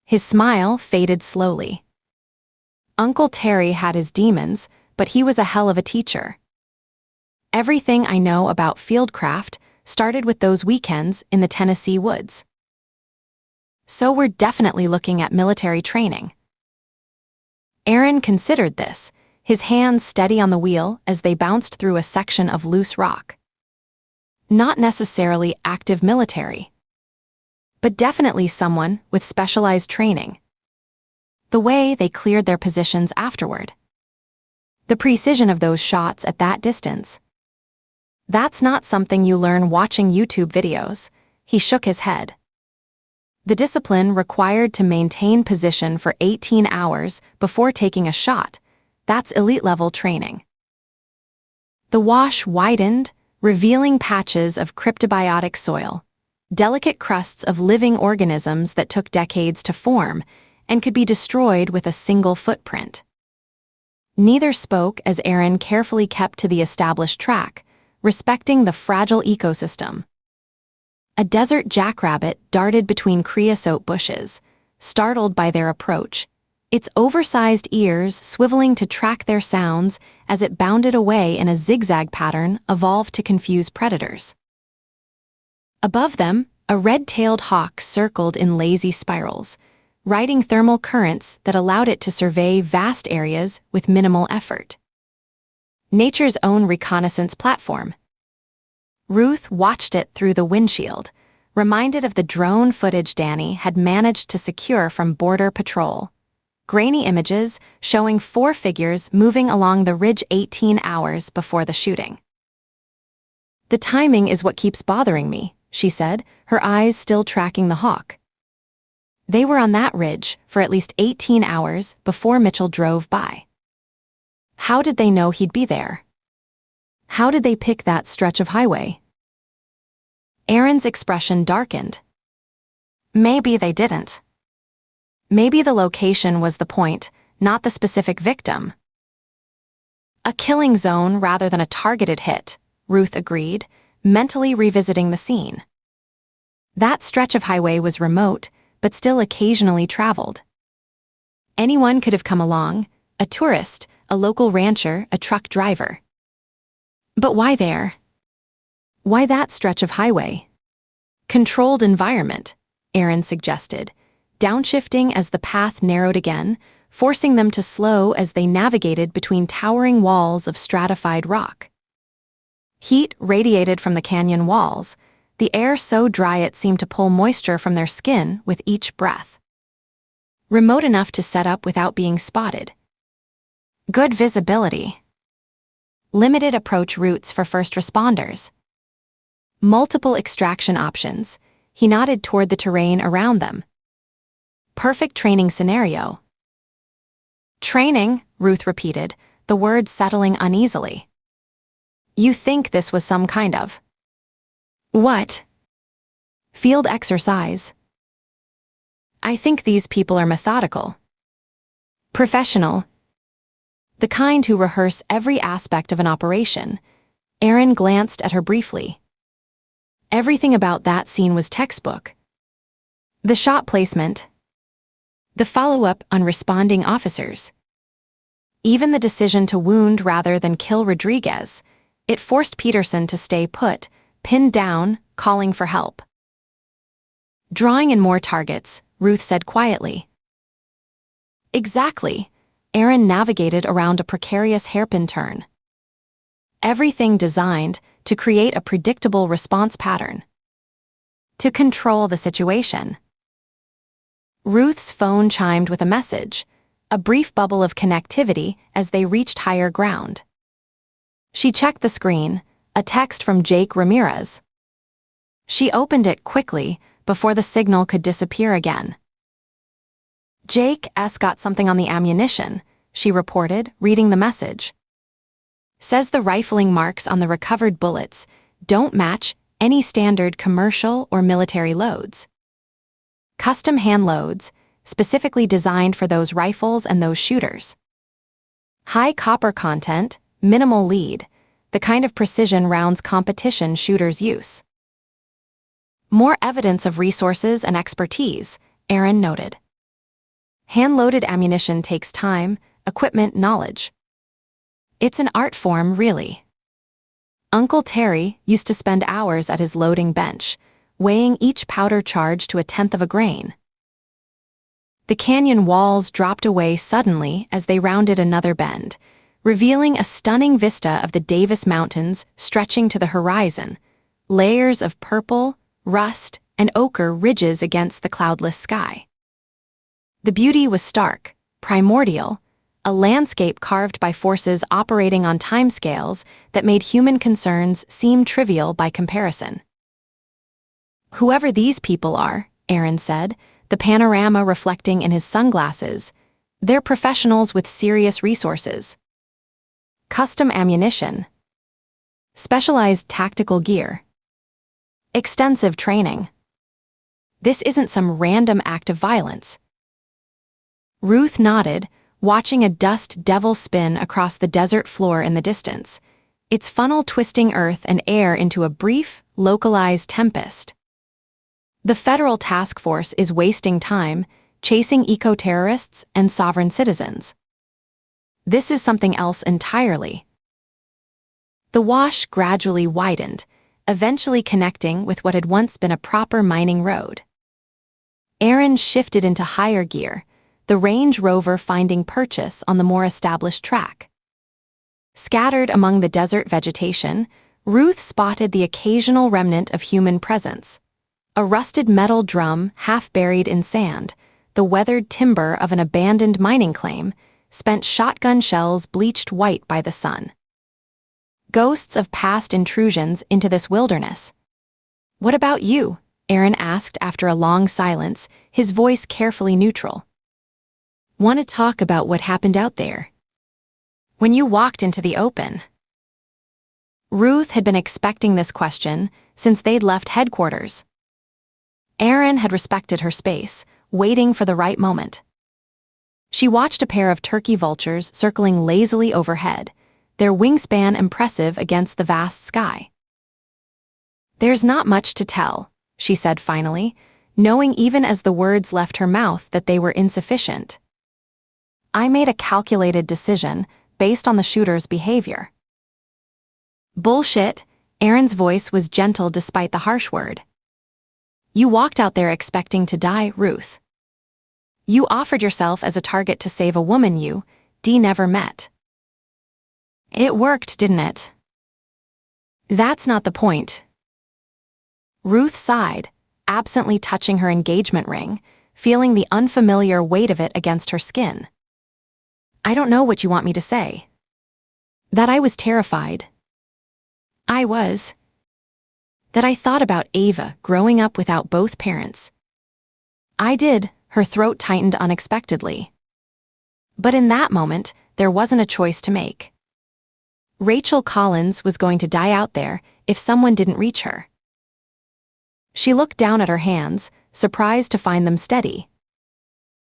His smile faded slowly. "Uncle Terry had his demons, but he was a hell of a teacher. Everything I know about fieldcraft started with those weekends in the Tennessee woods." "So we're definitely looking at military training." Aaron considered this, his hands steady on the wheel as they bounced through a section of loose rock. Not necessarily active military, but definitely someone with specialized training. The way they cleared their positions afterward. The precision of those shots at that distance. That's not something you learn watching YouTube videos. He shook his head. The discipline required to maintain position for 18 hours before taking a shot, that's elite-level training. The wash widened, revealing patches of cryptobiotic soil, delicate crusts of living organisms that took decades to form and could be destroyed with a single footprint. Neither spoke as Aaron carefully kept to the established track, respecting the fragile ecosystem. A desert jackrabbit darted between creosote bushes, startled by their approach, its oversized ears swiveling to track their sounds as it bounded away in a zigzag pattern evolved to confuse predators. Above them, a red-tailed hawk circled in lazy spirals, riding thermal currents that allowed it to survey vast areas with minimal effort. Nature's own reconnaissance platform. Ruth watched it through the windshield, reminded of the drone footage Danny had managed to secure from Border Patrol. Grainy images showing 4 figures moving along the ridge 18 hours before the shooting. "The timing is what keeps bothering me," she said, her eyes still tracking the hawk. They were on that ridge for at least 18 hours before Mitchell drove by. How did they know he'd be there? How did they pick that stretch of highway? Aaron's expression darkened. Maybe they didn't. Maybe the location was the point, not the specific victim. A killing zone rather than a targeted hit, Ruth agreed, mentally revisiting the scene. That stretch of highway was remote, but still occasionally traveled. Anyone could have come along, a tourist, a local rancher, a truck driver. But why there? Why that stretch of highway? Controlled environment, Aaron suggested, downshifting as the path narrowed again, forcing them to slow as they navigated between towering walls of stratified rock. Heat radiated from the canyon walls, the air so dry it seemed to pull moisture from their skin with each breath. Remote enough to set up without being spotted. Good visibility. Limited approach routes for first responders. Multiple extraction options. He nodded toward the terrain around them. Perfect training scenario. Training, Ruth repeated, the word settling uneasily. You think this was some kind of... What? Field exercise. I think these people are methodical. Professional. The kind who rehearse every aspect of an operation. Aaron glanced at her briefly. Everything about that scene was textbook. The shot placement. The follow-up on responding officers. Even the decision to wound rather than kill Rodriguez. It forced Peterson to stay put, pinned down, calling for help. Drawing in more targets, Ruth said quietly. Exactly. Aaron navigated around a precarious hairpin turn. Everything designed to create a predictable response pattern. To control the situation. Ruth's phone chimed with a message, a brief bubble of connectivity as they reached higher ground. She checked the screen, a text from Jake Ramirez. She opened it quickly before the signal could disappear again. Jake S. got something on the ammunition, she reported, reading the message. Says the rifling marks on the recovered bullets don't match any standard commercial or military loads. Custom hand loads, specifically designed for those rifles and those shooters. High copper content, minimal lead, the kind of precision rounds competition shooters use. More evidence of resources and expertise, Aaron noted. Hand-loaded ammunition takes time, equipment, knowledge. It's an art form, really. Uncle Terry used to spend hours at his loading bench, weighing each powder charge to 1/10 of a grain. The canyon walls dropped away suddenly as they rounded another bend, revealing a stunning vista of the Davis Mountains stretching to the horizon, layers of purple, rust, and ochre ridges against the cloudless sky. The beauty was stark, primordial, a landscape carved by forces operating on timescales that made human concerns seem trivial by comparison. Whoever these people are, Aaron said, the panorama reflecting in his sunglasses, they're professionals with serious resources. Custom ammunition. Specialized tactical gear. Extensive training. This isn't some random act of violence. Ruth nodded, watching a dust devil spin across the desert floor in the distance, its funnel twisting earth and air into a brief, localized tempest. The federal task force is wasting time, chasing eco-terrorists and sovereign citizens. This is something else entirely. The wash gradually widened, eventually connecting with what had once been a proper mining road. Aaron shifted into higher gear, the Range Rover finding purchase on the more established track. Scattered among the desert vegetation, Ruth spotted the occasional remnant of human presence. A rusted metal drum half buried in sand, the weathered timber of an abandoned mining claim, spent shotgun shells bleached white by the sun. Ghosts of past intrusions into this wilderness. What about you? Aaron asked after a long silence, his voice carefully neutral. Want to talk about what happened out there? When you walked into the open. Ruth had been expecting this question since they'd left headquarters. Erin had respected her space, waiting for the right moment. She watched a pair of turkey vultures circling lazily overhead, their wingspan impressive against the vast sky. "There's not much to tell," she said finally, knowing even as the words left her mouth that they were insufficient. "I made a calculated decision based on the shooter's behavior." "Bullshit," Erin's voice was gentle despite the harsh word. "You walked out there expecting to die, Ruth. You offered yourself as a target to save a woman Dee never met. It worked, didn't it?" "That's not the point." Ruth sighed, absently touching her engagement ring, feeling the unfamiliar weight of it against her skin. "I don't know what you want me to say." "That I was terrified." "I was." "That I thought about Ava growing up without both parents." "I did," her throat tightened unexpectedly. But in that moment, there wasn't a choice to make. Rachel Collins was going to die out there if someone didn't reach her. She looked down at her hands, surprised to find them steady.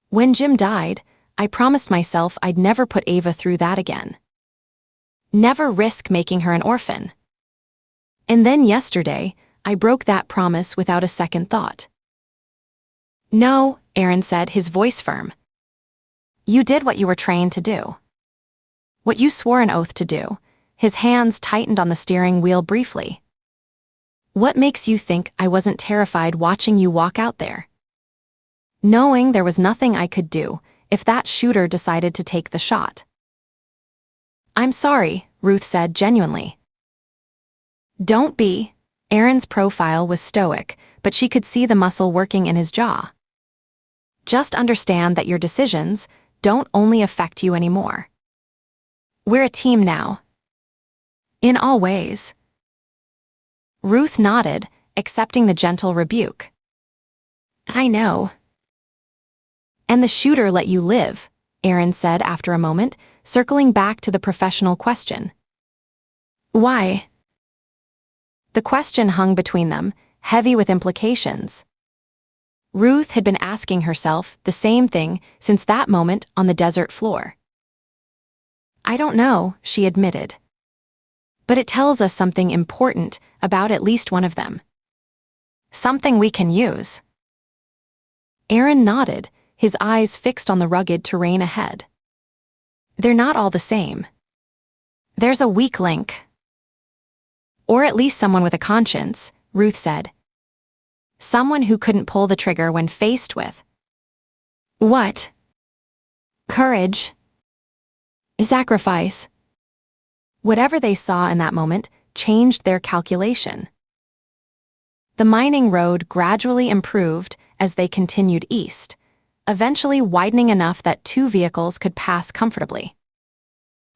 "When Jim died, I promised myself I'd never put Ava through that again. Never risk making her an orphan. And then yesterday, I broke that promise without a second thought." "No," Erin said, his voice firm. "You did what you were trained to do. What you swore an oath to do." His hands tightened on the steering wheel briefly. "What makes you think I wasn't terrified watching you walk out there? Knowing there was nothing I could do if that shooter decided to take the shot." "I'm sorry," Ruth said genuinely. "Don't be." Erin's profile was stoic, but she could see the muscle working in his jaw. "Just understand that your decisions don't only affect you anymore. We're a team now. In all ways." Ruth nodded, accepting the gentle rebuke. "I know." "And the shooter let you live," Erin said after a moment, circling back to the professional question. "Why?" The question hung between them, heavy with implications. Ruth had been asking herself the same thing since that moment on the desert floor. "I don't know," she admitted. "But it tells us something important about at least one of them. Something we can use." Erin nodded, his eyes fixed on the rugged terrain ahead. "They're not all the same. There's a weak link. Or at least someone with a conscience," Ruth said. "Someone who couldn't pull the trigger when faced with." "What?" "Courage. Sacrifice." Whatever they saw in that moment changed their calculation. The mining road gradually improved as they continued east, eventually widening enough that two vehicles could pass comfortably.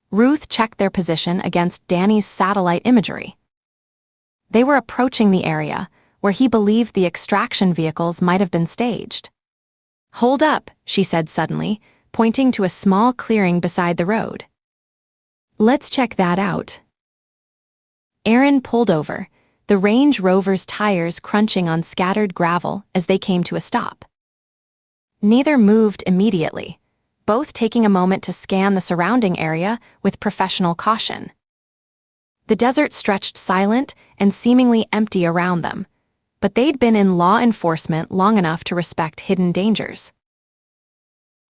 Ruth checked their position against Danny's satellite imagery. They were approaching the area where he believed the extraction vehicles might have been staged. "Hold up," she said suddenly, pointing to a small clearing beside the road. "Let's check that out." Erin pulled over, the Range Rover's tires crunching on scattered gravel as they came to a stop. Neither moved immediately, both taking a moment to scan the surrounding area with professional caution. The desert stretched silent and seemingly empty around them, but they'd been in law enforcement long enough to respect hidden dangers.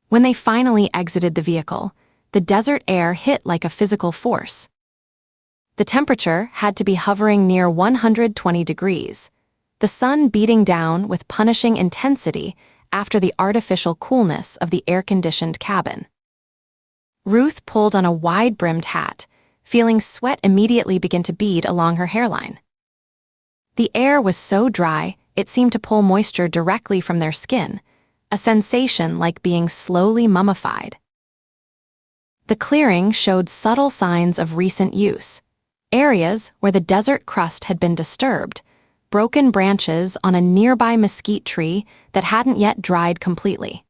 When they finally exited the vehicle, the desert air hit like a physical force. The temperature had to be hovering near 120 degrees, the sun beating down with punishing intensity after the artificial coolness of the air-conditioned cabin. Ruth pulled on a wide-brimmed hat, feeling sweat immediately begin to bead along her hairline. The air was so dry it seemed to pull moisture directly from their skin, a sensation like being slowly mummified. The clearing showed subtle signs of recent use, areas where the desert crust had been disturbed, broken branches on a nearby mesquite tree that hadn't yet dried completely.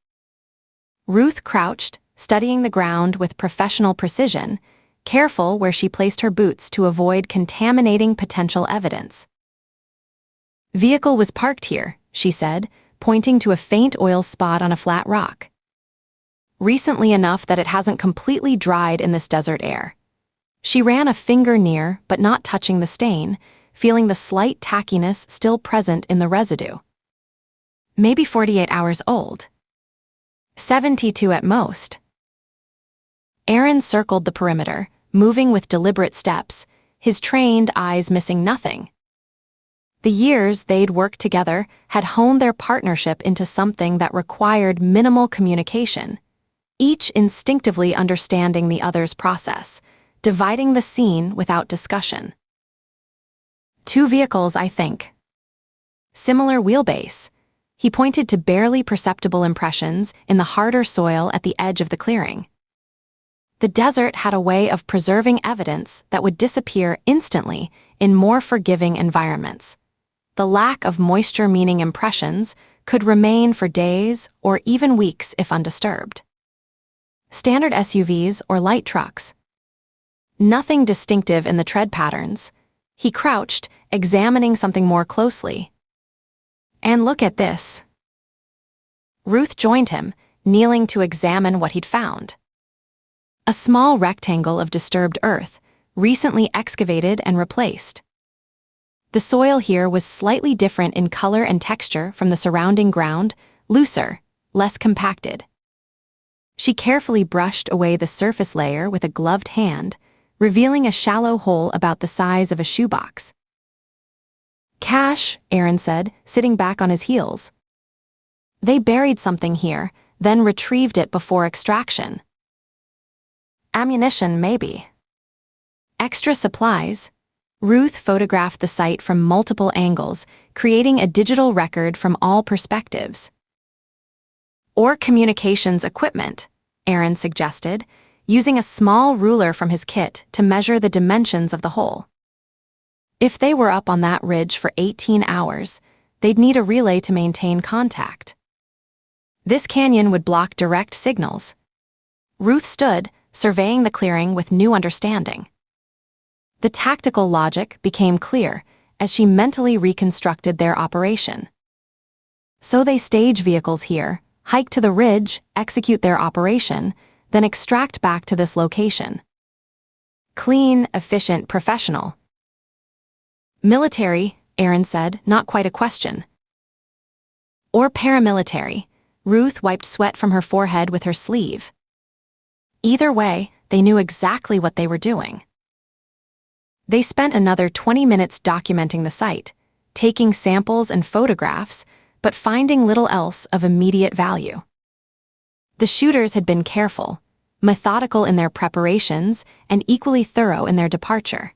Ruth crouched, studying the ground with professional precision, careful where she placed her boots to avoid contaminating potential evidence. "Vehicle was parked here," she said, pointing to a faint oil spot on a flat rock. "Recently enough that it hasn't completely dried in this desert air." She ran a finger near, but not touching the stain, feeling the slight tackiness still present in the residue. "Maybe 48 hours old. 72 at most." Aaron circled the perimeter, moving with deliberate steps, his trained eyes missing nothing. The years they'd worked together had honed their partnership into something that required minimal communication, each instinctively understanding the other's process, dividing the scene without discussion. "2 vehicles, I think. Similar wheelbase." He pointed to barely perceptible impressions in the harder soil at the edge of the clearing. The desert had a way of preserving evidence that would disappear instantly in more forgiving environments. The lack of moisture meaning impressions could remain for days or even weeks if undisturbed. "Standard SUVs or light trucks. Nothing distinctive in the tread patterns." He crouched, examining something more closely. "And look at this." Ruth joined him, kneeling to examine what he'd found. A small rectangle of disturbed earth, recently excavated and replaced. The soil here was slightly different in color and texture from the surrounding ground, looser, less compacted. She carefully brushed away the surface layer with a gloved hand, revealing a shallow hole about the size of a shoebox. "Cash," Aaron said, sitting back on his heels. "They buried something here, then retrieved it before extraction." "Ammunition, maybe." "Extra supplies." Ruth photographed the site from multiple angles, creating a digital record from all perspectives. "Or communications equipment," Aaron suggested, using a small ruler from his kit to measure the dimensions of the hole. If they were up on that ridge for 18 hours, they'd need a relay to maintain contact. This canyon would block direct signals. Ruth stood, surveying the clearing with new understanding. The tactical logic became clear as she mentally reconstructed their operation. So they stage vehicles here, hike to the ridge, execute their operation, then extract back to this location. Clean, efficient, professional. "Military," Aaron said, not quite a question. "Or paramilitary." Ruth wiped sweat from her forehead with her sleeve. Either way, they knew exactly what they were doing. They spent another 20 minutes documenting the site, taking samples and photographs, but finding little else of immediate value. The shooters had been careful, methodical in their preparations, and equally thorough in their departure.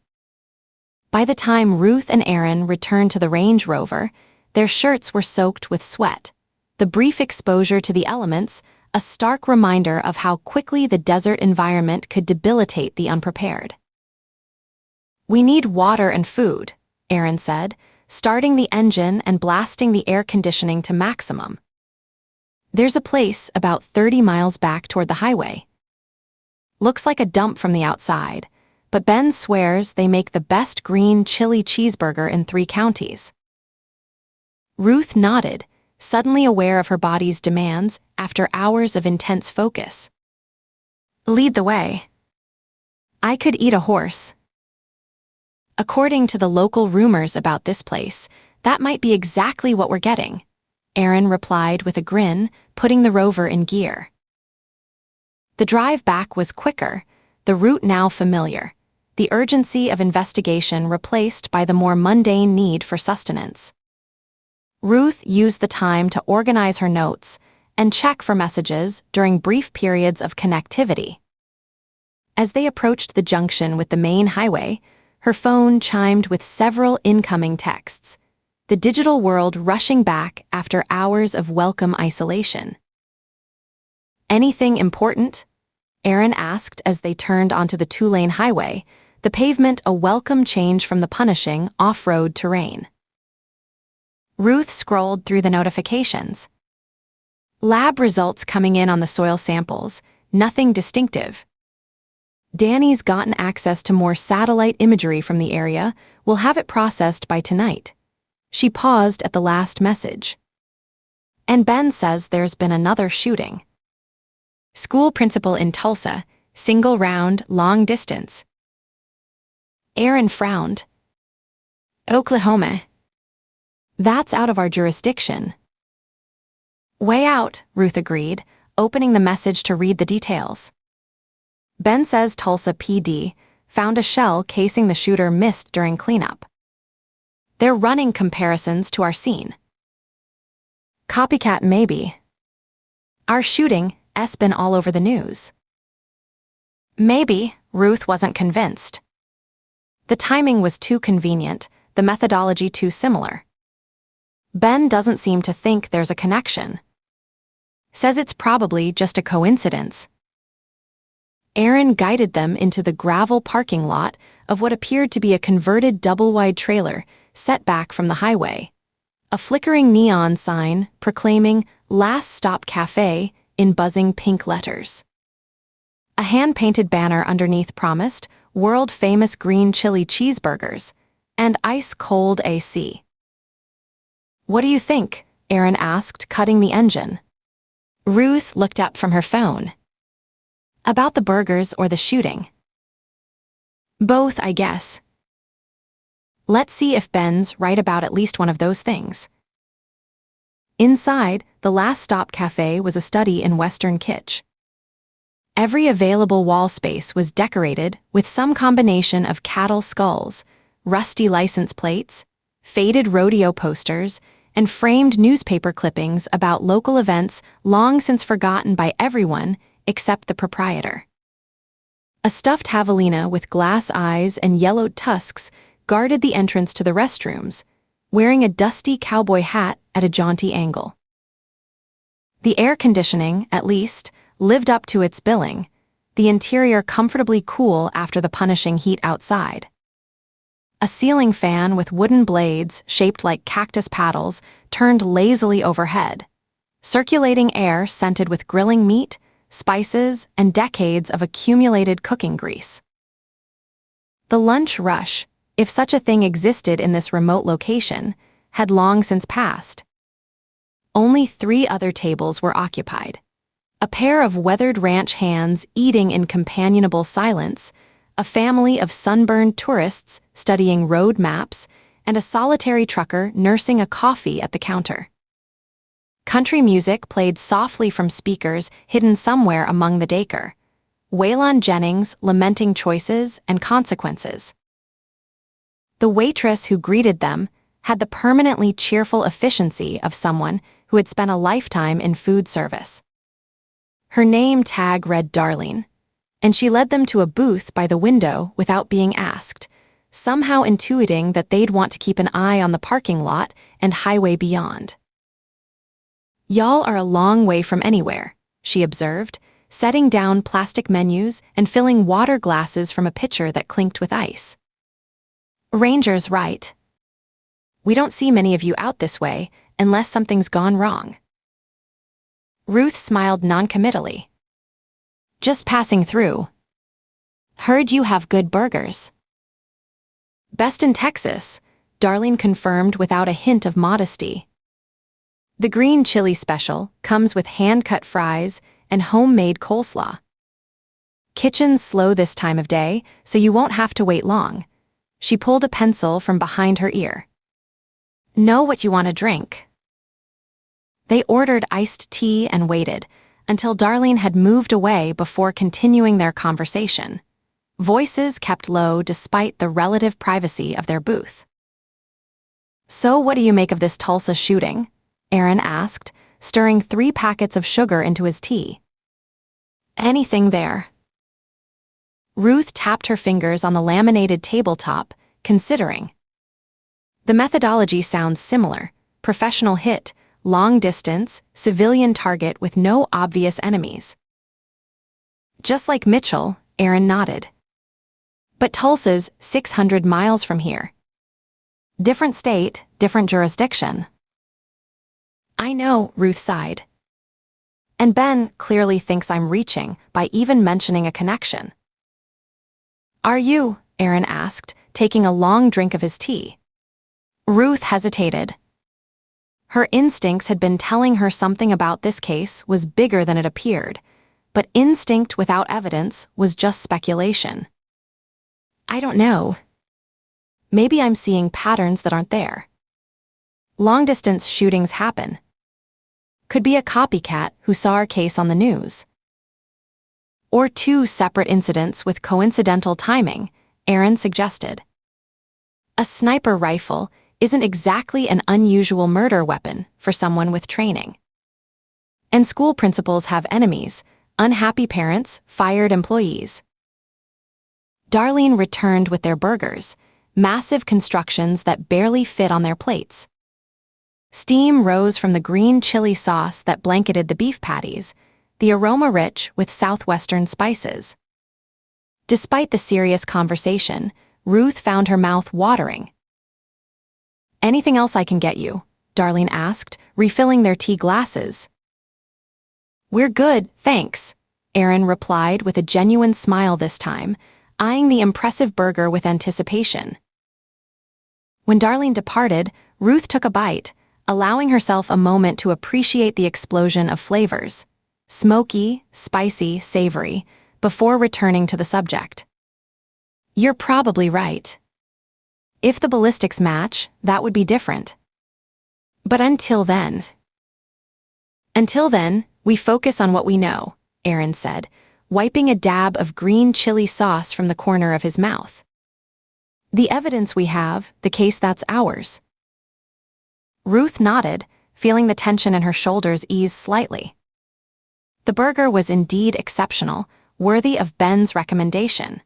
By the time Ruth and Aaron returned to the Range Rover, their shirts were soaked with sweat. The brief exposure to the elements, a stark reminder of how quickly the desert environment could debilitate the unprepared. "We need water and food," Aaron said, starting the engine and blasting the air conditioning to maximum. "There's a place about 30 miles back toward the highway. Looks like a dump from the outside, but Ben swears they make the best green chili cheeseburger in 3 counties. Ruth nodded, suddenly aware of her body's demands after hours of intense focus. "Lead the way." "I could eat a horse." According to the local rumors about this place, that might be exactly what we're getting, Aaron replied with a grin, putting the Rover in gear. The drive back was quicker, the route now familiar, the urgency of investigation replaced by the more mundane need for sustenance. Ruth used the time to organize her notes and check for messages during brief periods of connectivity. As they approached the junction with the main highway, her phone chimed with several incoming texts, the digital world rushing back after hours of welcome isolation. "Anything important?" Aaron asked as they turned onto the 2-lane highway, the pavement a welcome change from the punishing off-road terrain. Ruth scrolled through the notifications. Lab results coming in on the soil samples, nothing distinctive. Danny's gotten access to more satellite imagery from the area. We'll have it processed by tonight. She paused at the last message. And Ben says there's been another shooting. School principal in Tulsa, single round, long distance. Aaron frowned. Oklahoma. That's out of our jurisdiction. Way out, Ruth agreed, opening the message to read the details. Ben says Tulsa PD found a shell casing the shooter missed during cleanup. They're running comparisons to our scene. Copycat maybe. Our shooting has been all over the news. Maybe, Ruth wasn't convinced. The timing was too convenient, the methodology too similar. Ben doesn't seem to think there's a connection. Says it's probably just a coincidence. Aaron guided them into the gravel parking lot of what appeared to be a converted double-wide trailer set back from the highway. A flickering neon sign proclaiming Last Stop Cafe in buzzing pink letters. A hand-painted banner underneath promised world-famous green chili cheeseburgers and ice-cold AC. What do you think? Aaron asked, cutting the engine. Ruth looked up from her phone. About the burgers or the shooting? Both, I guess. Let's see if Ben's right about at least one of those things. Inside, the Last Stop Cafe was a study in Western kitsch. Every available wall space was decorated with some combination of cattle skulls, rusty license plates, faded rodeo posters, and framed newspaper clippings about local events long since forgotten by everyone except the proprietor. A stuffed javelina with glass eyes and yellowed tusks guarded the entrance to the restrooms, wearing a dusty cowboy hat at a jaunty angle. The air conditioning, at least, lived up to its billing, the interior comfortably cool after the punishing heat outside. A ceiling fan with wooden blades shaped like cactus paddles turned lazily overhead, circulating air scented with grilling meat, spices, and decades of accumulated cooking grease. The lunch rush, if such a thing existed in this remote location, had long since passed. Only 3 other tables were occupied. A pair of weathered ranch hands eating in companionable silence, a family of sunburned tourists studying road maps, and a solitary trucker nursing a coffee at the counter. Country music played softly from speakers hidden somewhere among the decor, Waylon Jennings lamenting choices and consequences. The waitress who greeted them had the permanently cheerful efficiency of someone who had spent a lifetime in food service. Her name tag read Darlene, and she led them to a booth by the window without being asked, somehow intuiting that they'd want to keep an eye on the parking lot and highway beyond. "Y'all are a long way from anywhere," she observed, setting down plastic menus and filling water glasses from a pitcher that clinked with ice. "Ranger's right. We don't see many of you out this way unless something's gone wrong." Ruth smiled noncommittally. "Just passing through. Heard you have good burgers." "Best in Texas," Darlene confirmed without a hint of modesty. The green chili special comes with hand-cut fries and homemade coleslaw. Kitchen's slow this time of day, so you won't have to wait long. She pulled a pencil from behind her ear. "Know what you want to drink." They ordered iced tea and waited until Darlene had moved away before continuing their conversation. Voices kept low despite the relative privacy of their booth. "So what do you make of this Tulsa shooting?" Aaron asked, stirring 3 packets of sugar into his tea. "Anything there?" Ruth tapped her fingers on the laminated tabletop, considering. The methodology sounds similar: professional hit, long distance, civilian target with no obvious enemies. "Just like Mitchell," Aaron nodded. "But Tulsa's 600 miles from here. Different state, different jurisdiction." "I know," Ruth sighed. "And Ben clearly thinks I'm reaching by even mentioning a connection." "Are you?" Aaron asked, taking a long drink of his tea. Ruth hesitated. Her instincts had been telling her something about this case was bigger than it appeared, but instinct without evidence was just speculation. "I don't know. Maybe I'm seeing patterns that aren't there. Long-distance shootings happen. Could be a copycat who saw our case on the news. Or two separate incidents with coincidental timing," Aaron suggested. "A sniper rifle isn't exactly an unusual murder weapon for someone with training. And school principals have enemies, unhappy parents, fired employees." Darlene returned with their burgers, massive constructions that barely fit on their plates. Steam rose from the green chili sauce that blanketed the beef patties, the aroma rich with southwestern spices. Despite the serious conversation, Ruth found her mouth watering. "Anything else I can get you?" Darlene asked, refilling their tea glasses. "We're good, thanks," Aaron replied with a genuine smile this time, eyeing the impressive burger with anticipation. When Darlene departed, Ruth took a bite, allowing herself a moment to appreciate the explosion of flavors, smoky, spicy, savory, before returning to the subject. "You're probably right. If the ballistics match, that would be different. But until then, we focus on what we know," Aaron said, wiping a dab of green chili sauce from the corner of his mouth. "The evidence we have, the case that's ours." Ruth nodded, feeling the tension in her shoulders ease slightly. The burger was indeed exceptional, worthy of Ben's recommendation.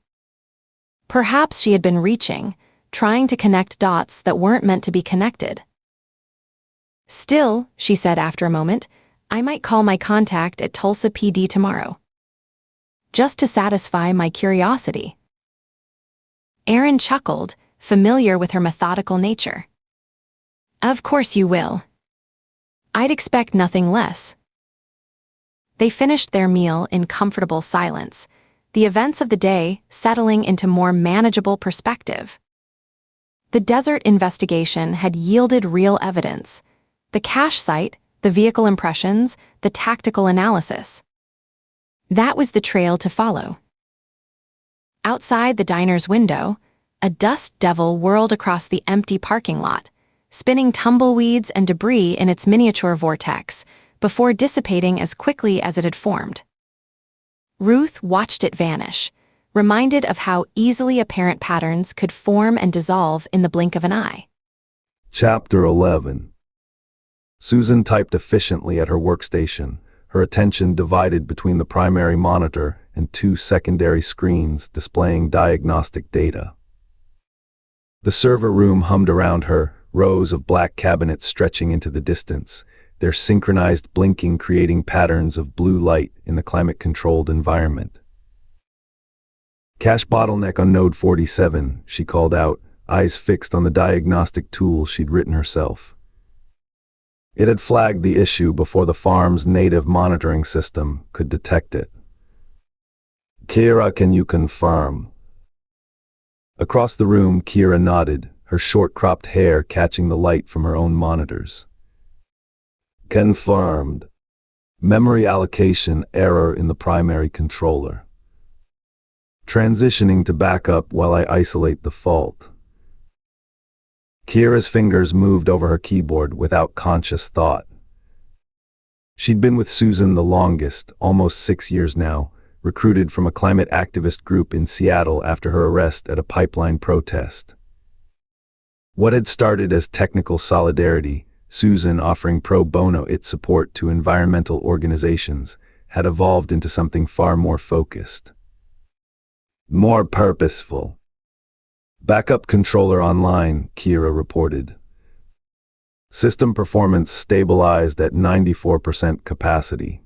Perhaps she had been reaching, trying to connect dots that weren't meant to be connected. "Still," she said after a moment, "I might call my contact at Tulsa PD tomorrow. Just to satisfy my curiosity." Aaron chuckled, familiar with her methodical nature. "Of course you will. I'd expect nothing less." They finished their meal in comfortable silence, the events of the day settling into more manageable perspective. The desert investigation had yielded real evidence: the cache site, the vehicle impressions, the tactical analysis. That was the trail to follow. Outside the diner's window, a dust devil whirled across the empty parking lot, spinning tumbleweeds and debris in its miniature vortex, before dissipating as quickly as it had formed. Ruth watched it vanish, reminded of how easily apparent patterns could form and dissolve in the blink of an eye. Chapter 11. Susan typed efficiently at her workstation, her attention divided between the primary monitor and two secondary screens displaying diagnostic data. The server room hummed around her, rows of black cabinets stretching into the distance, their synchronized blinking creating patterns of blue light in the climate-controlled environment. "Cache bottleneck on node 47, she called out, eyes fixed on the diagnostic tool she'd written herself. It had flagged the issue before the farm's native monitoring system could detect it. "Kira, can you confirm?" Across the room, Kira nodded, her short-cropped hair catching the light from her own monitors. "Confirmed. Memory allocation error in the primary controller. Transitioning to backup while I isolate the fault." Kira's fingers moved over her keyboard without conscious thought. She'd been with Susan the longest, almost 6 years now, recruited from a climate activist group in Seattle after her arrest at a pipeline protest. What had started as technical solidarity, Susan offering pro bono its support to environmental organizations, had evolved into something far more focused. More purposeful. "Backup controller online," Kira reported. "System performance stabilized at 94% capacity.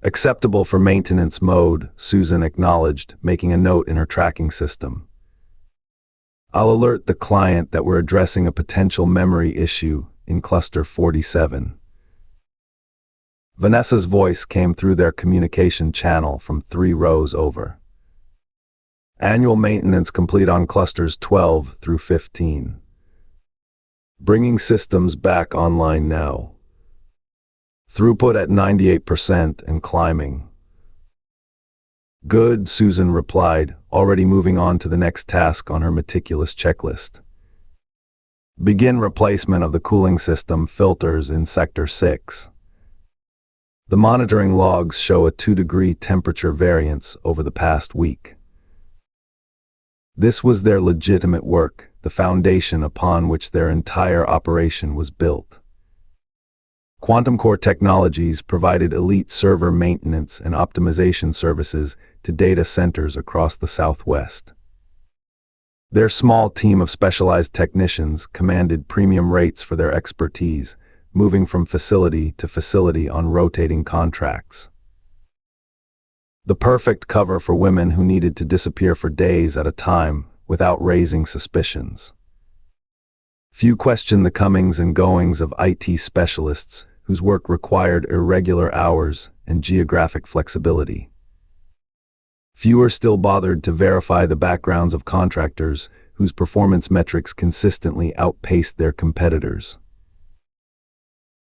Acceptable for maintenance mode," Susan acknowledged, making a note in her tracking system. "I'll alert the client that we're addressing a potential memory issue in cluster 47. Vanessa's voice came through their communication channel from 3 rows over. Annual maintenance complete on clusters 12 through 15. Bringing systems back online now. Throughput at 98% and climbing. Good, Susan replied, already moving on to the next task on her meticulous checklist. Begin replacement of the cooling system filters in Sector 6. The monitoring logs show a 2-degree temperature variance over the past week. This was their legitimate work, the foundation upon which their entire operation was built. Quantum Core Technologies provided elite server maintenance and optimization services to data centers across the Southwest. Their small team of specialized technicians commanded premium rates for their expertise, moving from facility to facility on rotating contracts. The perfect cover for women who needed to disappear for days at a time without raising suspicions. Few questioned the comings and goings of IT specialists whose work required irregular hours and geographic flexibility. Fewer still bothered to verify the backgrounds of contractors whose performance metrics consistently outpaced their competitors.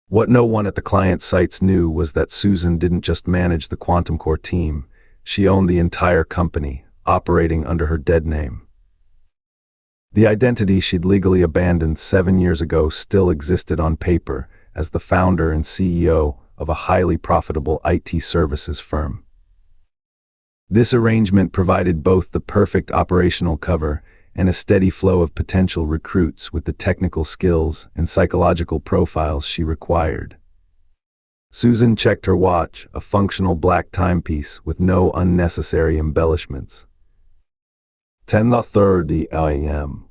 What no one at the client sites knew was that Susan didn't just manage the Quantum Core team, she owned the entire company, operating under her dead name. The identity she'd legally abandoned 7 years ago still existed on paper as the founder and CEO of a highly profitable IT services firm. This arrangement provided both the perfect operational cover and a steady flow of potential recruits with the technical skills and psychological profiles she required. Susan checked her watch, a functional black timepiece with no unnecessary embellishments. 10:30 a.m.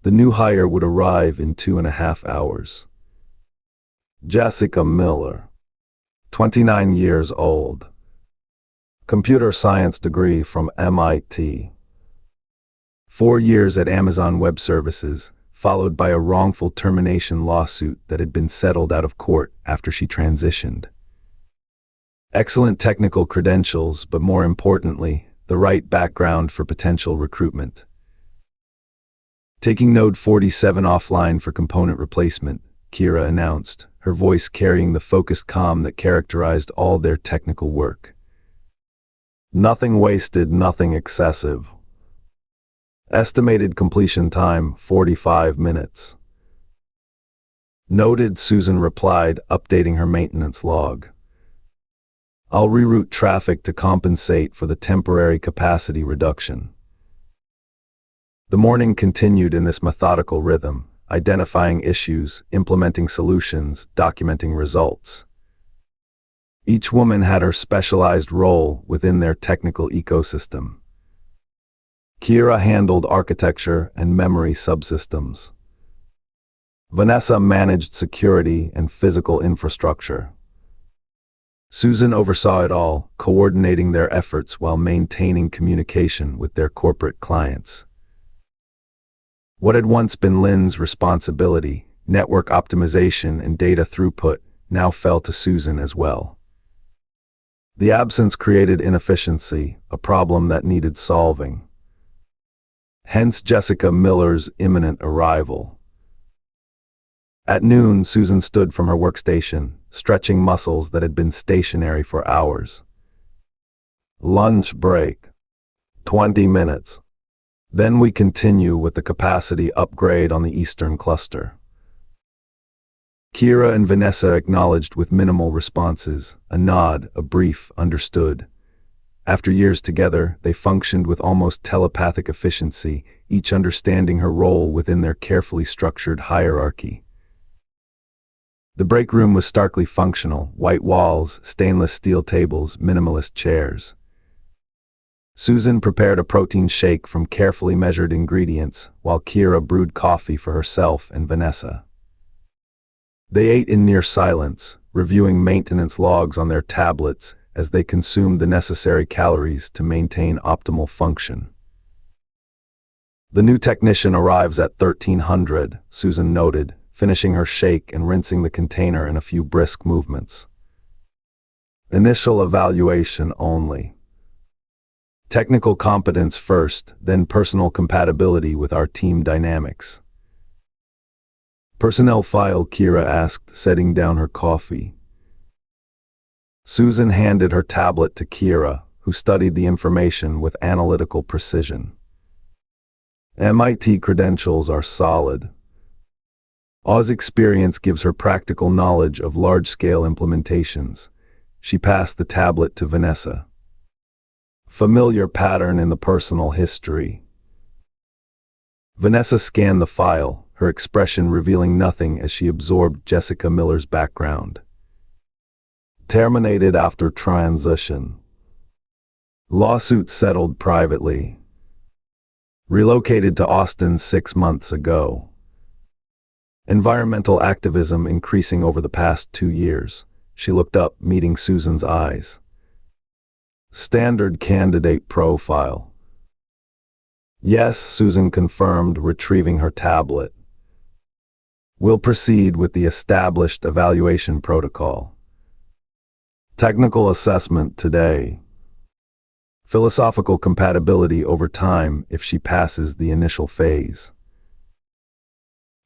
The new hire would arrive in 2.5 hours. Jessica Miller, 29 years old. Computer science degree from MIT. 4 years at Amazon Web Services, followed by a wrongful termination lawsuit that had been settled out of court after she transitioned. Excellent technical credentials, but more importantly, the right background for potential recruitment. Taking Node 47 offline for component replacement, Kira announced, her voice carrying the focused calm that characterized all their technical work. Nothing wasted, nothing excessive. Estimated completion time, 45 minutes. Noted, Susan replied, updating her maintenance log. I'll reroute traffic to compensate for the temporary capacity reduction. The morning continued in this methodical rhythm, identifying issues, implementing solutions, documenting results. Each woman had her specialized role within their technical ecosystem. Kira handled architecture and memory subsystems. Vanessa managed security and physical infrastructure. Susan oversaw it all, coordinating their efforts while maintaining communication with their corporate clients. What had once been Lynn's responsibility, network optimization and data throughput, now fell to Susan as well. The absence created inefficiency, a problem that needed solving. Hence Jessica Miller's imminent arrival. At noon, Susan stood from her workstation, stretching muscles that had been stationary for hours. Lunch break. 20 minutes. Then we continue with the capacity upgrade on the Eastern Cluster. Kira and Vanessa acknowledged with minimal responses, a nod, a brief, understood. After years together, they functioned with almost telepathic efficiency, each understanding her role within their carefully structured hierarchy. The break room was starkly functional, white walls, stainless steel tables, minimalist chairs. Susan prepared a protein shake from carefully measured ingredients, while Kira brewed coffee for herself and Vanessa. They ate in near silence, reviewing maintenance logs on their tablets as they consumed the necessary calories to maintain optimal function. The new technician arrives at 1300, Susan noted, finishing her shake and rinsing the container in a few brisk movements. Initial evaluation only. Technical competence first, then personal compatibility with our team dynamics. Personnel file, Kira asked, setting down her coffee. Susan handed her tablet to Kira, who studied the information with analytical precision. MIT credentials are solid. Oz experience gives her practical knowledge of large-scale implementations. She passed the tablet to Vanessa. Familiar pattern in the personal history. Vanessa scanned the file, her expression revealing nothing as she absorbed Jessica Miller's background. Terminated after transition. Lawsuit settled privately. Relocated to Austin 6 months ago. Environmental activism increasing over the past 2 years. She looked up, meeting Susan's eyes. Standard candidate profile. Yes, Susan confirmed, retrieving her tablet. We'll proceed with the established evaluation protocol. Technical assessment today. Philosophical compatibility over time if she passes the initial phase.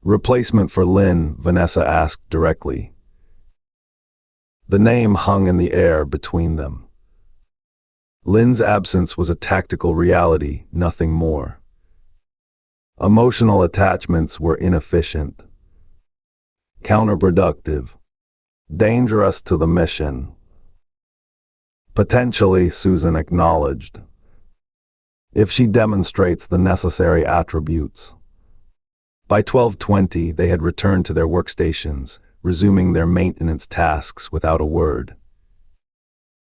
Replacement for Lynn, Vanessa asked directly. The name hung in the air between them. Lynn's absence was a tactical reality, nothing more. Emotional attachments were inefficient, counterproductive, dangerous to the mission. Potentially, Susan acknowledged, if she demonstrates the necessary attributes. By 12:20, they had returned to their workstations, resuming their maintenance tasks without a word.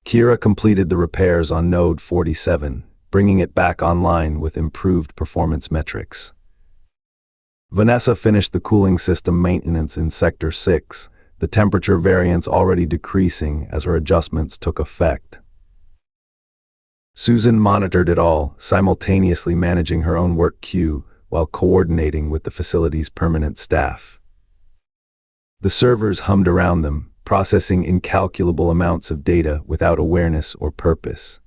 Kira completed the repairs on Node 47, bringing it back online with improved performance metrics. Vanessa finished the cooling system maintenance in Sector 6, the temperature variance already decreasing as her adjustments took effect. Susan monitored it all, simultaneously managing her own work queue while coordinating with the facility's permanent staff. The servers hummed around them, processing incalculable amounts of data without awareness or purpose.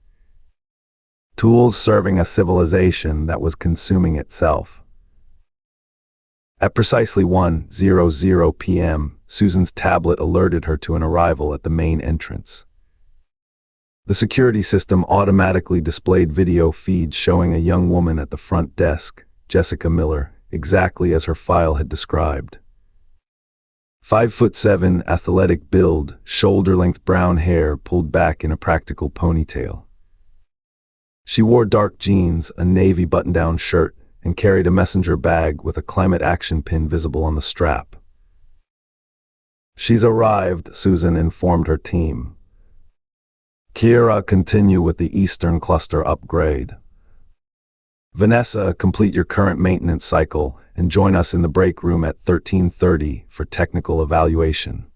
Tools serving a civilization that was consuming itself. At precisely 1:00 p.m., Susan's tablet alerted her to an arrival at the main entrance. The security system automatically displayed video feeds showing a young woman at the front desk, Jessica Miller, exactly as her file had described. 5'7", athletic build, shoulder-length brown hair pulled back in a practical ponytail. She wore dark jeans, a navy button-down shirt, and carried a messenger bag with a climate action pin visible on the strap. She's arrived, Susan informed her team. Kira, continue with the Eastern Cluster upgrade. Vanessa, complete your current maintenance cycle and join us in the break room at 13:30 for technical evaluation.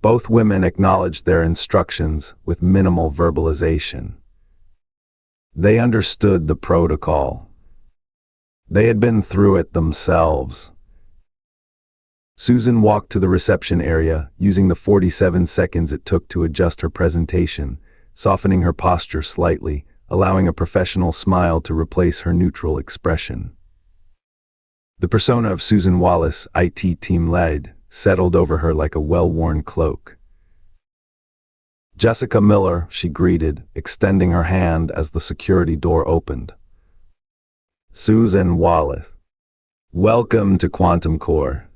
Both women acknowledged their instructions with minimal verbalization. They understood the protocol. They had been through it themselves. Susan walked to the reception area, using the 47 seconds it took to adjust her presentation, softening her posture slightly, allowing a professional smile to replace her neutral expression. The persona of Susan Wallace, IT team lead, settled over her like a well-worn cloak. Jessica Miller, she greeted, extending her hand as the security door opened. Susan Wallace. Welcome to Quantum Core.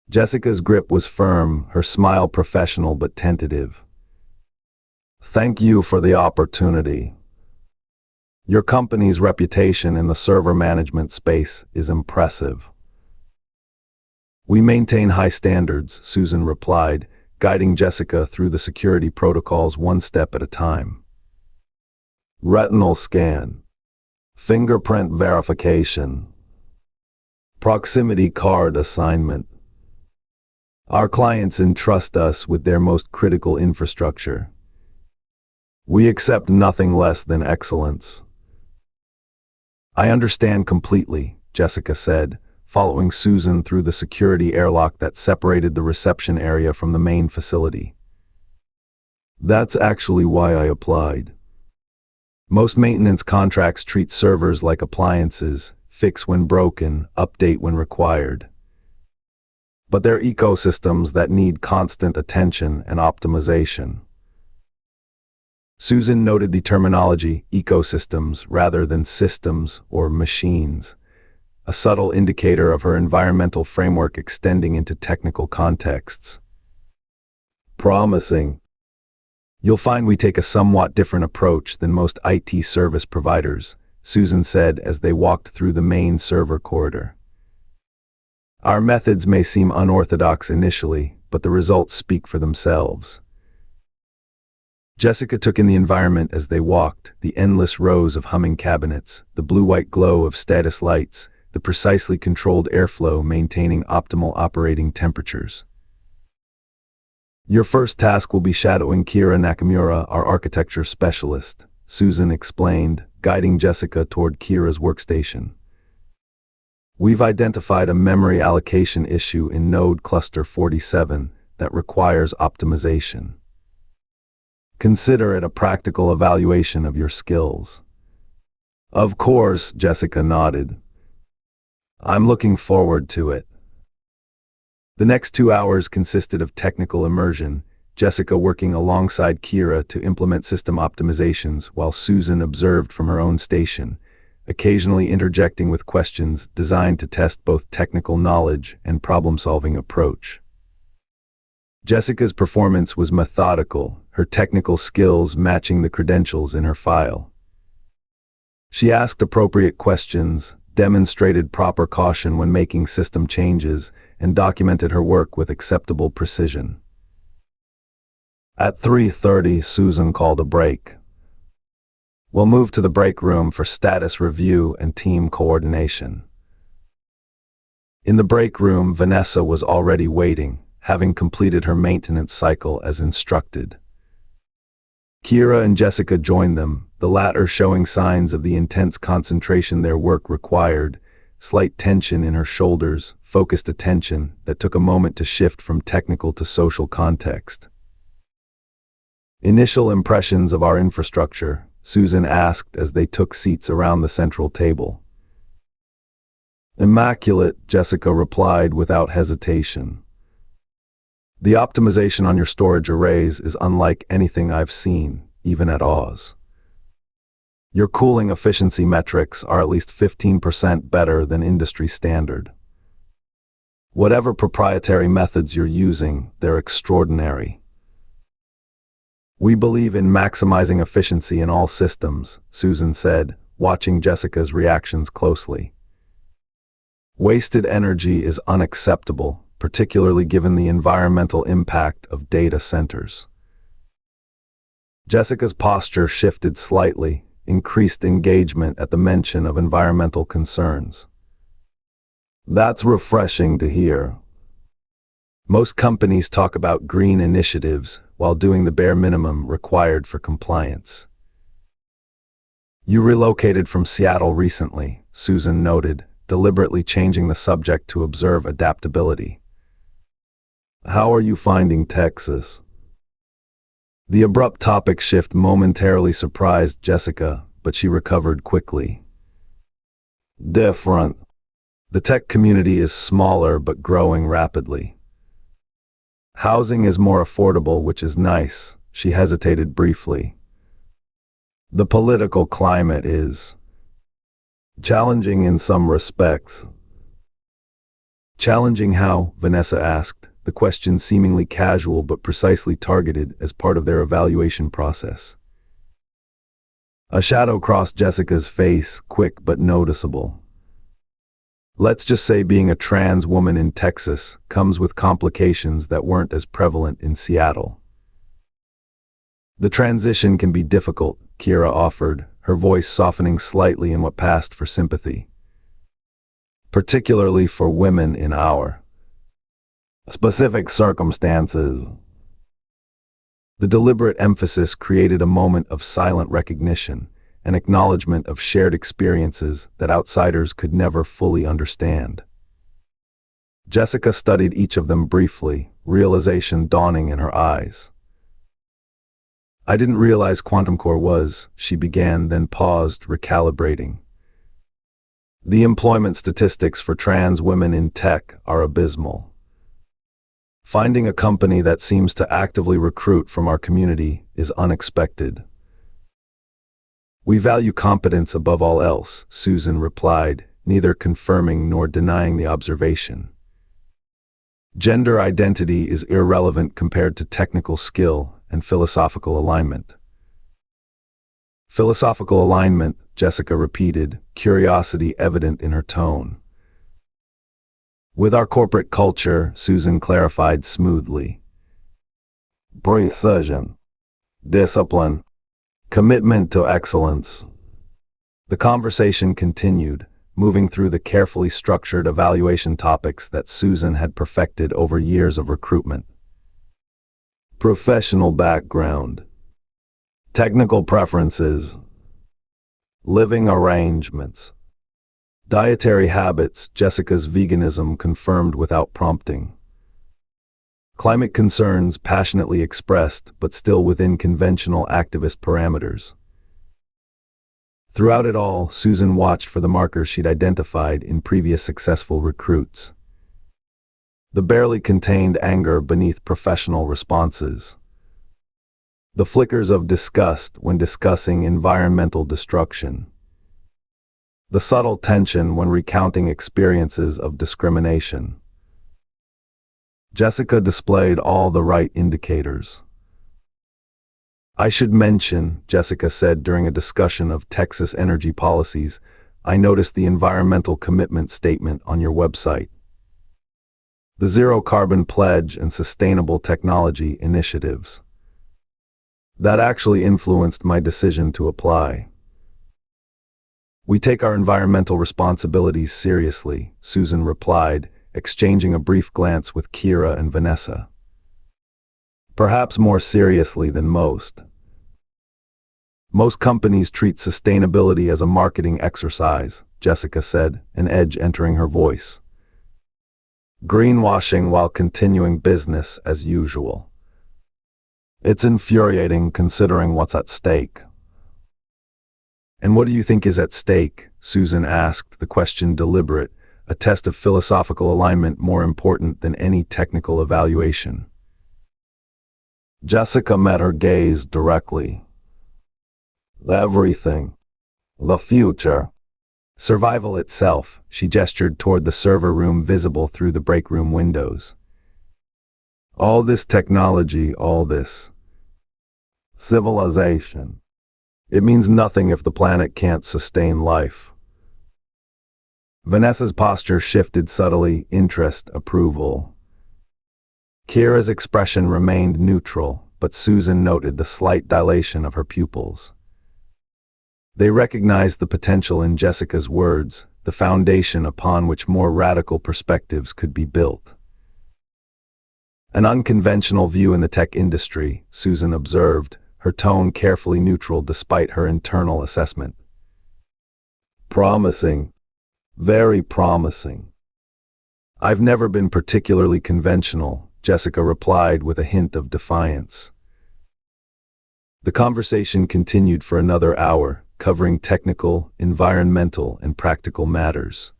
Jessica's grip was firm, her smile professional but tentative. Thank you for the opportunity. Your company's reputation in the server management space is impressive. We maintain high standards, Susan replied, guiding Jessica through the security protocols one step at a time. Retinal scan. Fingerprint verification. Proximity card assignment. Our clients entrust us with their most critical infrastructure. We accept nothing less than excellence. I understand completely, Jessica said, following Susan through the security airlock that separated the reception area from the main facility. That's actually why I applied. Most maintenance contracts treat servers like appliances, fix when broken, update when required. But they're ecosystems that need constant attention and optimization. Susan noted the terminology ecosystems rather than systems or machines, a subtle indicator of her environmental framework extending into technical contexts. Promising. You'll find we take a somewhat different approach than most IT service providers, Susan said as they walked through the main server corridor. Our methods may seem unorthodox initially, but the results speak for themselves. Jessica took in the environment as they walked, the endless rows of humming cabinets, the blue-white glow of status lights, the precisely controlled airflow maintaining optimal operating temperatures. Your first task will be shadowing Kira Nakamura, our architecture specialist, Susan explained, guiding Jessica toward Kira's workstation. We've identified a memory allocation issue in node cluster 47 that requires optimization. Consider it a practical evaluation of your skills. Of course, Jessica nodded. I'm looking forward to it. The next 2 hours consisted of technical immersion, Jessica working alongside Kira to implement system optimizations while Susan observed from her own station, occasionally interjecting with questions designed to test both technical knowledge and problem-solving approach. Jessica's performance was methodical, her technical skills matching the credentials in her file. She asked appropriate questions, demonstrated proper caution when making system changes, and documented her work with acceptable precision. At 3:30, Susan called a break. We'll move to the break room for status review and team coordination. In the break room, Vanessa was already waiting, having completed her maintenance cycle as instructed. Kira and Jessica joined them, the latter showing signs of the intense concentration their work required, slight tension in her shoulders, focused attention that took a moment to shift from technical to social context. Initial impressions of our infrastructure, Susan asked as they took seats around the central table. Immaculate, Jessica replied without hesitation. The optimization on your storage arrays is unlike anything I've seen, even at Oz. Your cooling efficiency metrics are at least 15% better than industry standard. Whatever proprietary methods you're using, they're extraordinary. We believe in maximizing efficiency in all systems, Susan said, watching Jessica's reactions closely. Wasted energy is unacceptable, particularly given the environmental impact of data centers. Jessica's posture shifted slightly, increased engagement at the mention of environmental concerns. That's refreshing to hear. Most companies talk about green initiatives while doing the bare minimum required for compliance. You relocated from Seattle recently, Susan noted, deliberately changing the subject to observe adaptability. How are you finding Texas? The abrupt topic shift momentarily surprised Jessica, but she recovered quickly. Different. The tech community is smaller but growing rapidly. Housing is more affordable, which is nice. She hesitated briefly. The political climate is challenging in some respects. Challenging how? Vanessa asked, the question seemingly casual but precisely targeted as part of their evaluation process. A shadow crossed Jessica's face, quick but noticeable. Let's just say being a trans woman in Texas comes with complications that weren't as prevalent in Seattle. The transition can be difficult, Kira offered, her voice softening slightly in what passed for sympathy. Particularly for women in our specific circumstances. The deliberate emphasis created a moment of silent recognition, an acknowledgement of shared experiences that outsiders could never fully understand. Jessica studied each of them briefly, realization dawning in her eyes. I didn't realize quantum core was, she began, then paused, recalibrating. The employment statistics for trans women in tech are abysmal. Finding a company that seems to actively recruit from our community is unexpected. We value competence above all else, Susan replied, neither confirming nor denying the observation. Gender identity is irrelevant compared to technical skill and philosophical alignment. Philosophical alignment, Jessica repeated, curiosity evident in her tone. With our corporate culture, Susan clarified smoothly. Precision, discipline, commitment to excellence. The conversation continued, moving through the carefully structured evaluation topics that Susan had perfected over years of recruitment. Professional background, technical preferences, living arrangements, dietary habits, Jessica's veganism confirmed without prompting. Climate concerns passionately expressed, but still within conventional activist parameters. Throughout it all, Susan watched for the markers she'd identified in previous successful recruits. The barely contained anger beneath professional responses. The flickers of disgust when discussing environmental destruction. The subtle tension when recounting experiences of discrimination. Jessica displayed all the right indicators. I should mention, Jessica said during a discussion of Texas energy policies, I noticed the environmental commitment statement on your website. The Zero Carbon Pledge and Sustainable Technology Initiatives. That actually influenced my decision to apply. We take our environmental responsibilities seriously, Susan replied, exchanging a brief glance with Kira and Vanessa. Perhaps more seriously than most. Most companies treat sustainability as a marketing exercise, Jessica said, an edge entering her voice. Greenwashing while continuing business as usual. It's infuriating considering what's at stake. And what do you think is at stake? Susan asked, the question deliberate, a test of philosophical alignment more important than any technical evaluation. Jessica met her gaze directly. Everything. The future. Survival itself, she gestured toward the server room visible through the break room windows. All this technology, all this civilization. It means nothing if the planet can't sustain life. Vanessa's posture shifted subtly, interest, approval. Kira's expression remained neutral, but Susan noted the slight dilation of her pupils. They recognized the potential in Jessica's words, the foundation upon which more radical perspectives could be built. An unconventional view in the tech industry, Susan observed, her tone carefully neutral despite her internal assessment. Promising. Very promising. I've never been particularly conventional, Jessica replied with a hint of defiance. The conversation continued for another hour, covering technical, environmental, and practical matters.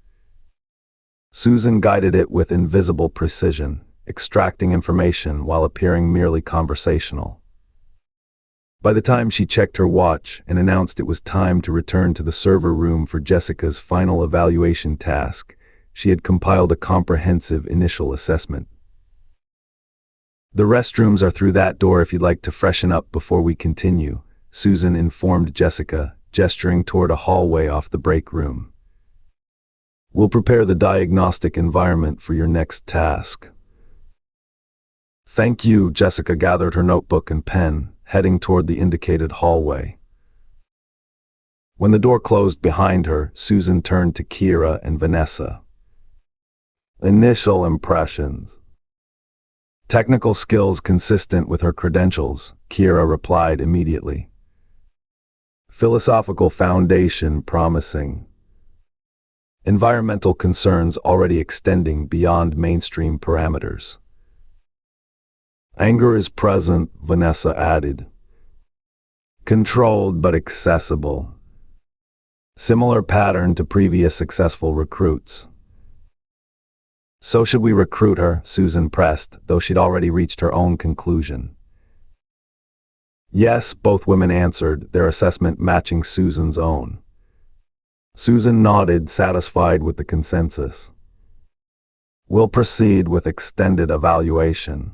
Susan guided it with invisible precision, extracting information while appearing merely conversational. By the time she checked her watch and announced it was time to return to the server room for Jessica's final evaluation task, she had compiled a comprehensive initial assessment. The restrooms are through that door if you'd like to freshen up before we continue, Susan informed Jessica, gesturing toward a hallway off the break room. We'll prepare the diagnostic environment for your next task. Thank you, Jessica gathered her notebook and pen, heading toward the indicated hallway. When the door closed behind her, Susan turned to Kira and Vanessa. Initial impressions. Technical skills consistent with her credentials, Kira replied immediately. Philosophical foundation promising. Environmental concerns already extending beyond mainstream parameters. Anger is present, Vanessa added. Controlled but accessible. Similar pattern to previous successful recruits. So should we recruit her? Susan pressed, though she'd already reached her own conclusion. Yes, both women answered, their assessment matching Susan's own. Susan nodded, satisfied with the consensus. We'll proceed with extended evaluation.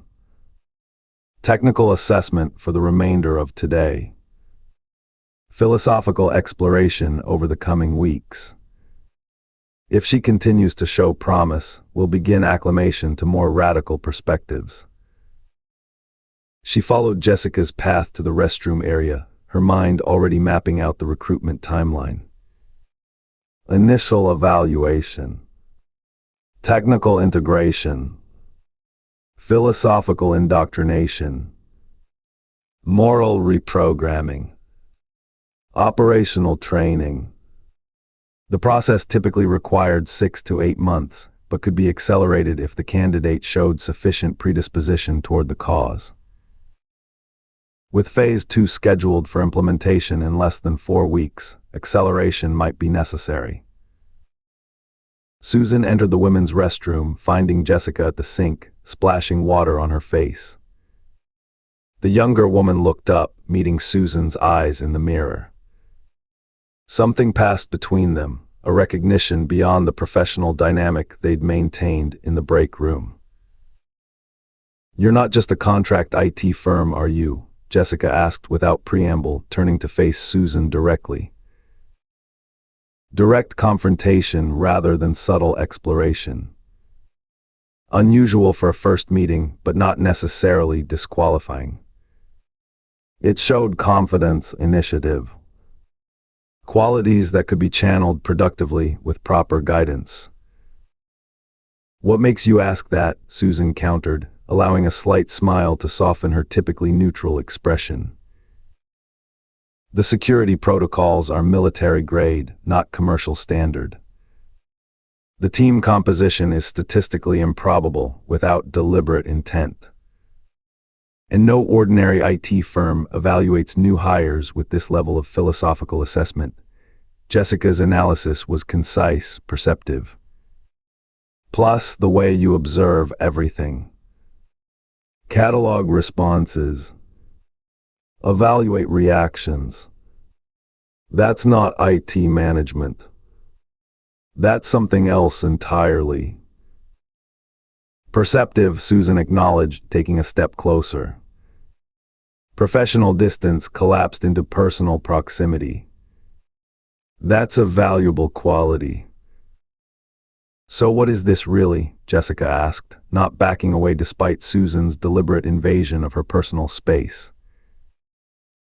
Technical assessment for the remainder of today. Philosophical exploration over the coming weeks. If she continues to show promise, we'll begin acclimation to more radical perspectives. She followed Jessica's path to the restroom area, her mind already mapping out the recruitment timeline. Initial evaluation. Technical integration. Philosophical indoctrination. Moral reprogramming. Operational training. The process typically required 6 to 8 months, but could be accelerated if the candidate showed sufficient predisposition toward the cause. With Phase 2 scheduled for implementation in less than 4 weeks, acceleration might be necessary. Susan entered the women's restroom, finding Jessica at the sink, splashing water on her face. The younger woman looked up, meeting Susan's eyes in the mirror. Something passed between them, a recognition beyond the professional dynamic they'd maintained in the break room. You're not just a contract IT firm, are you? Jessica asked without preamble, turning to face Susan directly. Direct confrontation rather than subtle exploration. Unusual for a first meeting, but not necessarily disqualifying. It showed confidence, initiative. Qualities that could be channeled productively with proper guidance. What makes you ask that? Susan countered, allowing a slight smile to soften her typically neutral expression. The security protocols are military grade, not commercial standard. The team composition is statistically improbable without deliberate intent. And no ordinary IT firm evaluates new hires with this level of philosophical assessment. Jessica's analysis was concise, perceptive. Plus, the way you observe everything. Catalog responses. Evaluate reactions. That's not IT management. That's something else entirely. Perceptive, Susan acknowledged, taking a step closer. Professional distance collapsed into personal proximity. That's a valuable quality. So what is this really? Jessica asked, not backing away despite Susan's deliberate invasion of her personal space.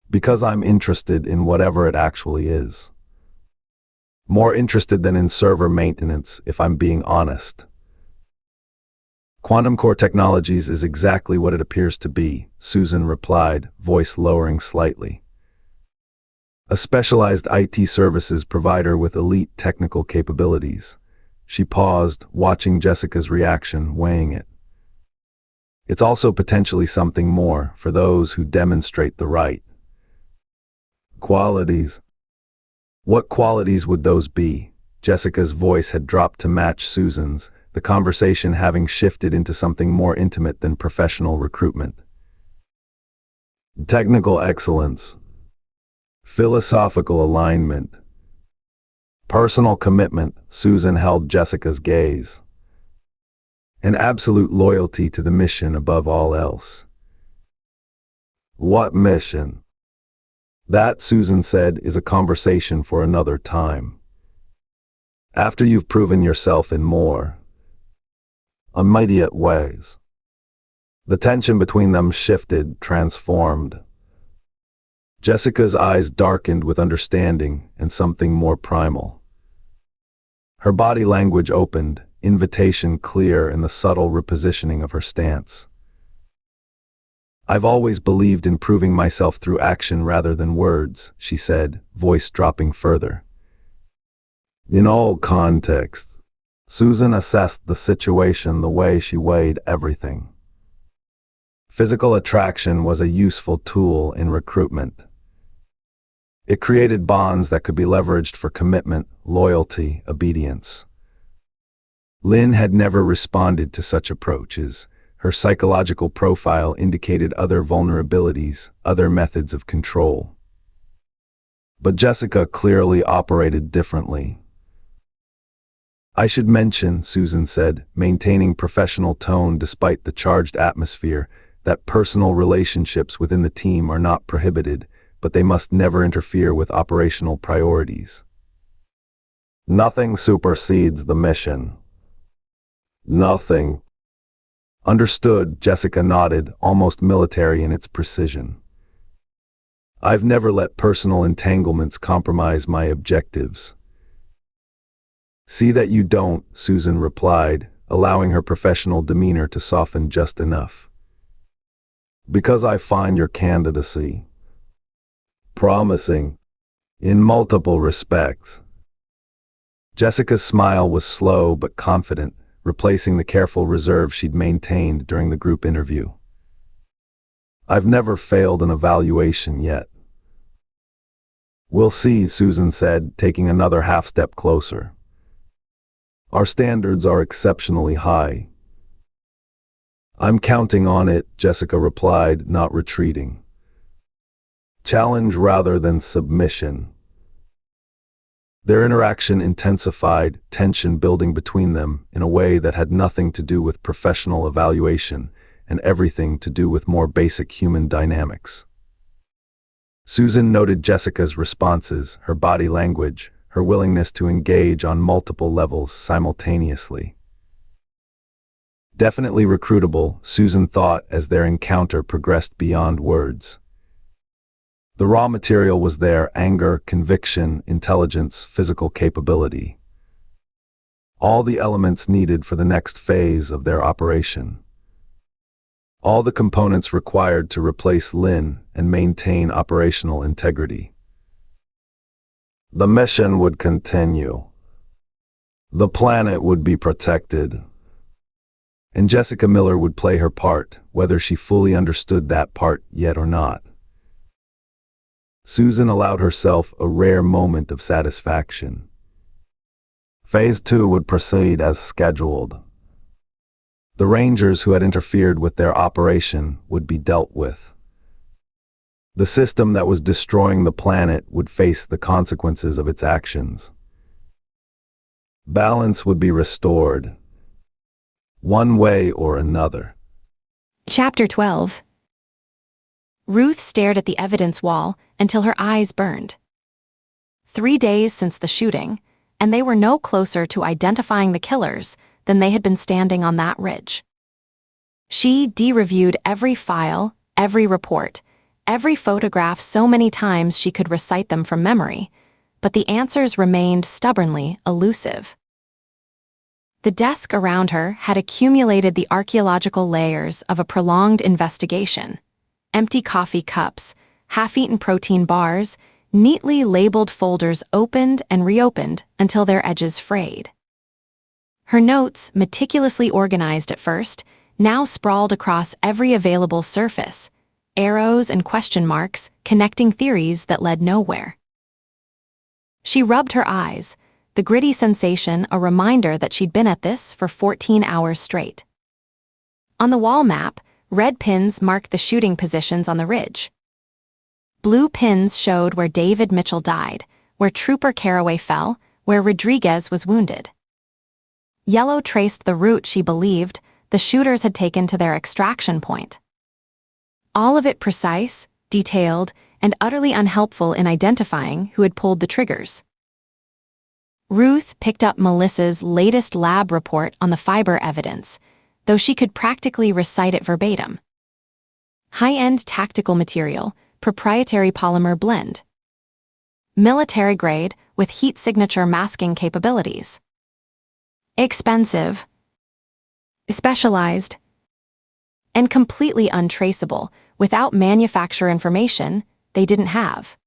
Because I'm interested in whatever it actually is. More interested than in server maintenance, if I'm being honest. Quantum core technologies is exactly what it appears to be, Susan replied, voice lowering slightly. A specialized IT services provider with elite technical capabilities. She paused, watching Jessica's reaction, weighing it. It's also potentially something more for those who demonstrate the right qualities. What qualities would those be? Jessica's voice had dropped to match Susan's, the conversation having shifted into something more intimate than professional recruitment. Technical excellence. Philosophical alignment. Personal commitment, Susan held Jessica's gaze. And absolute loyalty to the mission above all else. What mission? That, Susan said, is a conversation for another time. After you've proven yourself in more immediate ways. The tension between them shifted, transformed. Jessica's eyes darkened with understanding and something more primal. Her body language opened, invitation clear in the subtle repositioning of her stance. I've always believed in proving myself through action rather than words, she said, voice dropping further. In all contexts, Susan assessed the situation the way she weighed everything. Physical attraction was a useful tool in recruitment. It created bonds that could be leveraged for commitment, loyalty, obedience. Lynn had never responded to such approaches. Her psychological profile indicated other vulnerabilities, other methods of control. But Jessica clearly operated differently. "I should mention," Susan said, maintaining professional tone despite the charged atmosphere, "that personal relationships within the team are not prohibited, but they must never interfere with operational priorities. Nothing supersedes the mission." "Nothing." "Understood," Jessica nodded, almost military in its precision. "I've never let personal entanglements compromise my objectives." "See that you don't," Susan replied, allowing her professional demeanor to soften just enough. "Because I find your candidacy promising in multiple respects." Jessica's smile was slow but confident, replacing the careful reserve she'd maintained during the group interview. "I've never failed an evaluation yet." "We'll see," Susan said, taking another half step closer. "Our standards are exceptionally high." "I'm counting on it," Jessica replied, not retreating. "Challenge rather than submission." Their interaction intensified, tension building between them in a way that had nothing to do with professional evaluation and everything to do with more basic human dynamics. Susan noted Jessica's responses, her body language, her willingness to engage on multiple levels simultaneously. Definitely recruitable, Susan thought as their encounter progressed beyond words. The raw material was there: anger, conviction, intelligence, physical capability. All the elements needed for the next phase of their operation. All the components required to replace Lynn and maintain operational integrity. The mission would continue. The planet would be protected. And Jessica Miller would play her part, whether she fully understood that part yet or not. Susan allowed herself a rare moment of satisfaction. Phase 2 would proceed as scheduled. The Rangers who had interfered with their operation would be dealt with. The system that was destroying the planet would face the consequences of its actions. Balance would be restored, one way or another. Chapter 12. Ruth stared at the evidence wall until her eyes burned. 3 days since the shooting, and they were no closer to identifying the killers than they had been standing on that ridge. She de-reviewed every file, every report, every photograph so many times she could recite them from memory, but the answers remained stubbornly elusive. The desk around her had accumulated the archaeological layers of a prolonged investigation: empty coffee cups, half-eaten protein bars, neatly labeled folders opened and reopened until their edges frayed. Her notes, meticulously organized at first, now sprawled across every available surface, arrows and question marks connecting theories that led nowhere. She rubbed her eyes, the gritty sensation a reminder that she'd been at this for 14 hours straight. On the wall map, red pins marked the shooting positions on the ridge. Blue pins showed where David Mitchell died, where Trooper Caraway fell, where Rodriguez was wounded. Yellow traced the route she believed the shooters had taken to their extraction point. All of it precise, detailed, and utterly unhelpful in identifying who had pulled the triggers. Ruth picked up Melissa's latest lab report on the fiber evidence, though she could practically recite it verbatim. High-end tactical material, proprietary polymer blend. Military grade with heat signature masking capabilities. Expensive, specialized, and completely untraceable without manufacturer information they didn't have.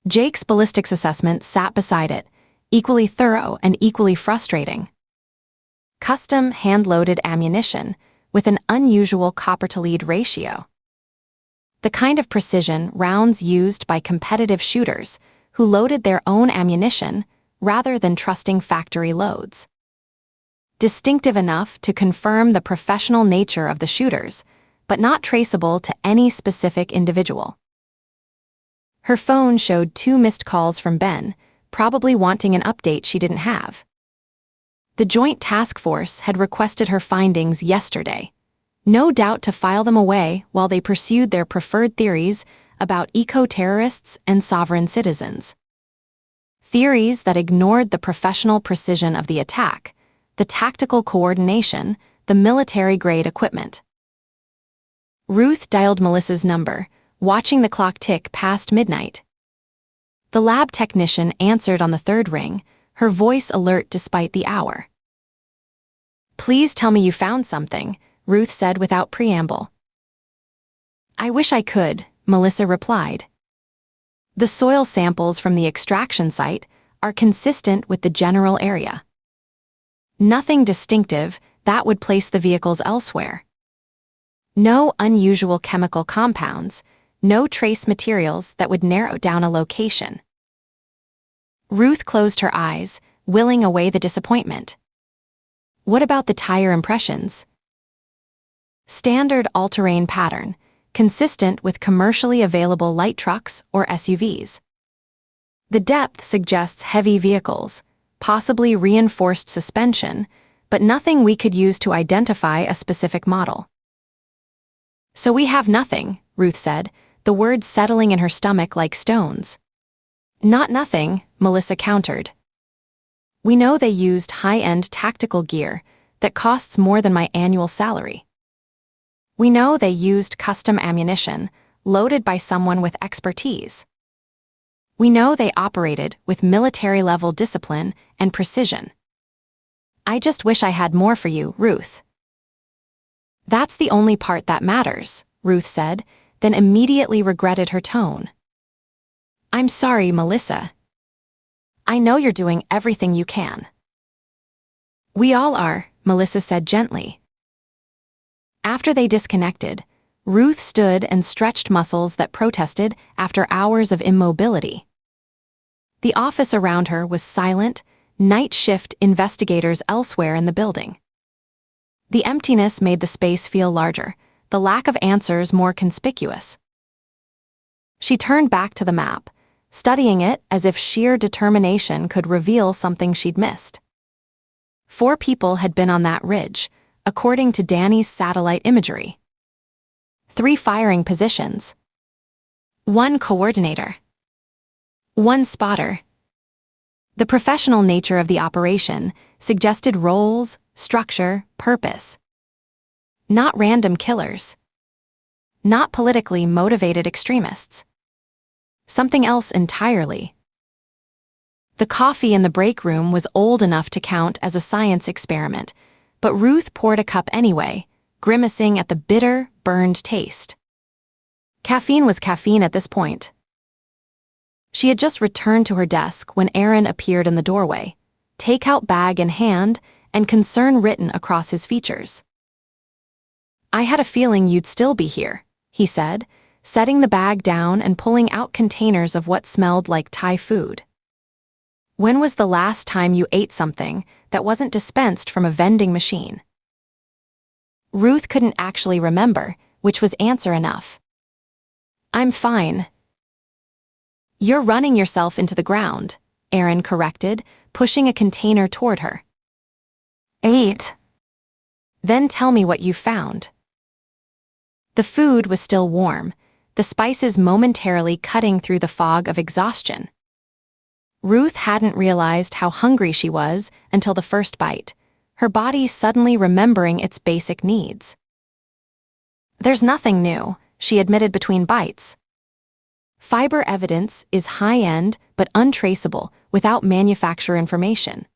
Jake's ballistics assessment sat beside it, equally thorough and equally frustrating. Custom hand-loaded ammunition with an unusual copper-to-lead ratio. The kind of precision rounds used by competitive shooters who loaded their own ammunition rather than trusting factory loads. Distinctive enough to confirm the professional nature of the shooters, but not traceable to any specific individual. Her phone showed 2 missed calls from Ben, probably wanting an update she didn't have. The Joint Task Force had requested her findings yesterday, no doubt to file them away while they pursued their preferred theories about eco-terrorists and sovereign citizens. Theories that ignored the professional precision of the attack, the tactical coordination, the military-grade equipment. Ruth dialed Melissa's number, watching the clock tick past midnight. The lab technician answered on the 3rd ring, her voice alert despite the hour. "Please tell me you found something," Ruth said without preamble. "I wish I could," Melissa replied. "The soil samples from the extraction site are consistent with the general area. Nothing distinctive that would place the vehicles elsewhere. No unusual chemical compounds, no trace materials that would narrow down a location." Ruth closed her eyes, willing away the disappointment. What about the tire impressions? Standard all-terrain pattern, consistent with commercially available light trucks or SUVs. The depth suggests heavy vehicles, possibly reinforced suspension, but nothing we could use to identify a specific model. "So we have nothing," Ruth said, the words settling in her stomach like stones. "Not nothing," Melissa countered. "We know they used high-end tactical gear that costs more than my annual salary. We know they used custom ammunition, loaded by someone with expertise. We know they operated with military-level discipline and precision. I just wish I had more for you, Ruth." "That's the only part that matters," Ruth said, then immediately regretted her tone. "I'm sorry, Melissa. I know you're doing everything you can." "We all are," Melissa said gently. After they disconnected, Ruth stood and stretched muscles that protested after hours of immobility. The office around her was silent, night shift investigators elsewhere in the building. The emptiness made the space feel larger, the lack of answers more conspicuous. She turned back to the map, studying it as if sheer determination could reveal something she'd missed. 4 people had been on that ridge, according to Danny's satellite imagery. 3 firing positions. 1 coordinator. 1 spotter. The professional nature of the operation suggested roles, structure, purpose. Not random killers. Not politically motivated extremists. Something else entirely. The coffee in the break room was old enough to count as a science experiment, but Ruth poured a cup anyway, grimacing at the bitter, burned taste. Caffeine was caffeine at this point. She had just returned to her desk when Aaron appeared in the doorway, takeout bag in hand and concern written across his features. "I had a feeling you'd still be here," he said, setting the bag down and pulling out containers of what smelled like Thai food. "When was the last time you ate something that wasn't dispensed from a vending machine?" Ruth couldn't actually remember, which was answer enough. "I'm fine." "You're running yourself into the ground," Aaron corrected, pushing a container toward her. "Ate." "Then tell me what you found." The food was still warm, the spices momentarily cutting through the fog of exhaustion. Ruth hadn't realized how hungry she was until the first bite, her body suddenly remembering its basic needs. "There's nothing new," she admitted between bites. "Fiber evidence is high-end but untraceable without manufacturer information.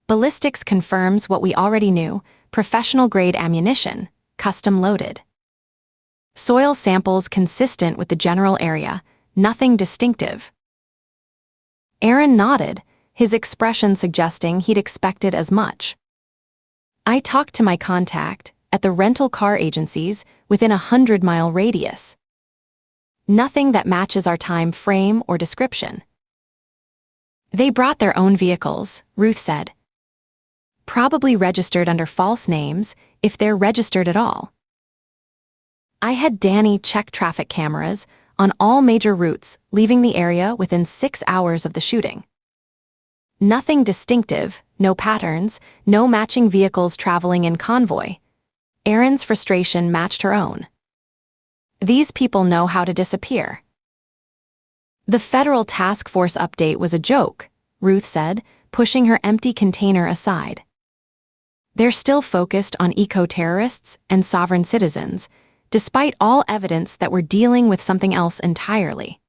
Ballistics confirms what we already knew, professional-grade ammunition, custom-loaded. Soil samples consistent with the general area, nothing distinctive." Aaron nodded, his expression suggesting he'd expected as much. "I talked to my contact at the rental car agencies within a 100-mile radius," Nothing that matches our time frame or description. They brought their own vehicles, Ruth said. Probably registered under false names, if they're registered at all. I had Danny check traffic cameras on all major routes leaving the area within 6 hours of the shooting. Nothing distinctive, no patterns, no matching vehicles traveling in convoy. Erin's frustration matched her own. These people know how to disappear. The federal task force update was a joke, Ruth said, pushing her empty container aside. They're still focused on eco-terrorists and sovereign citizens, despite all evidence that we're dealing with something else entirely.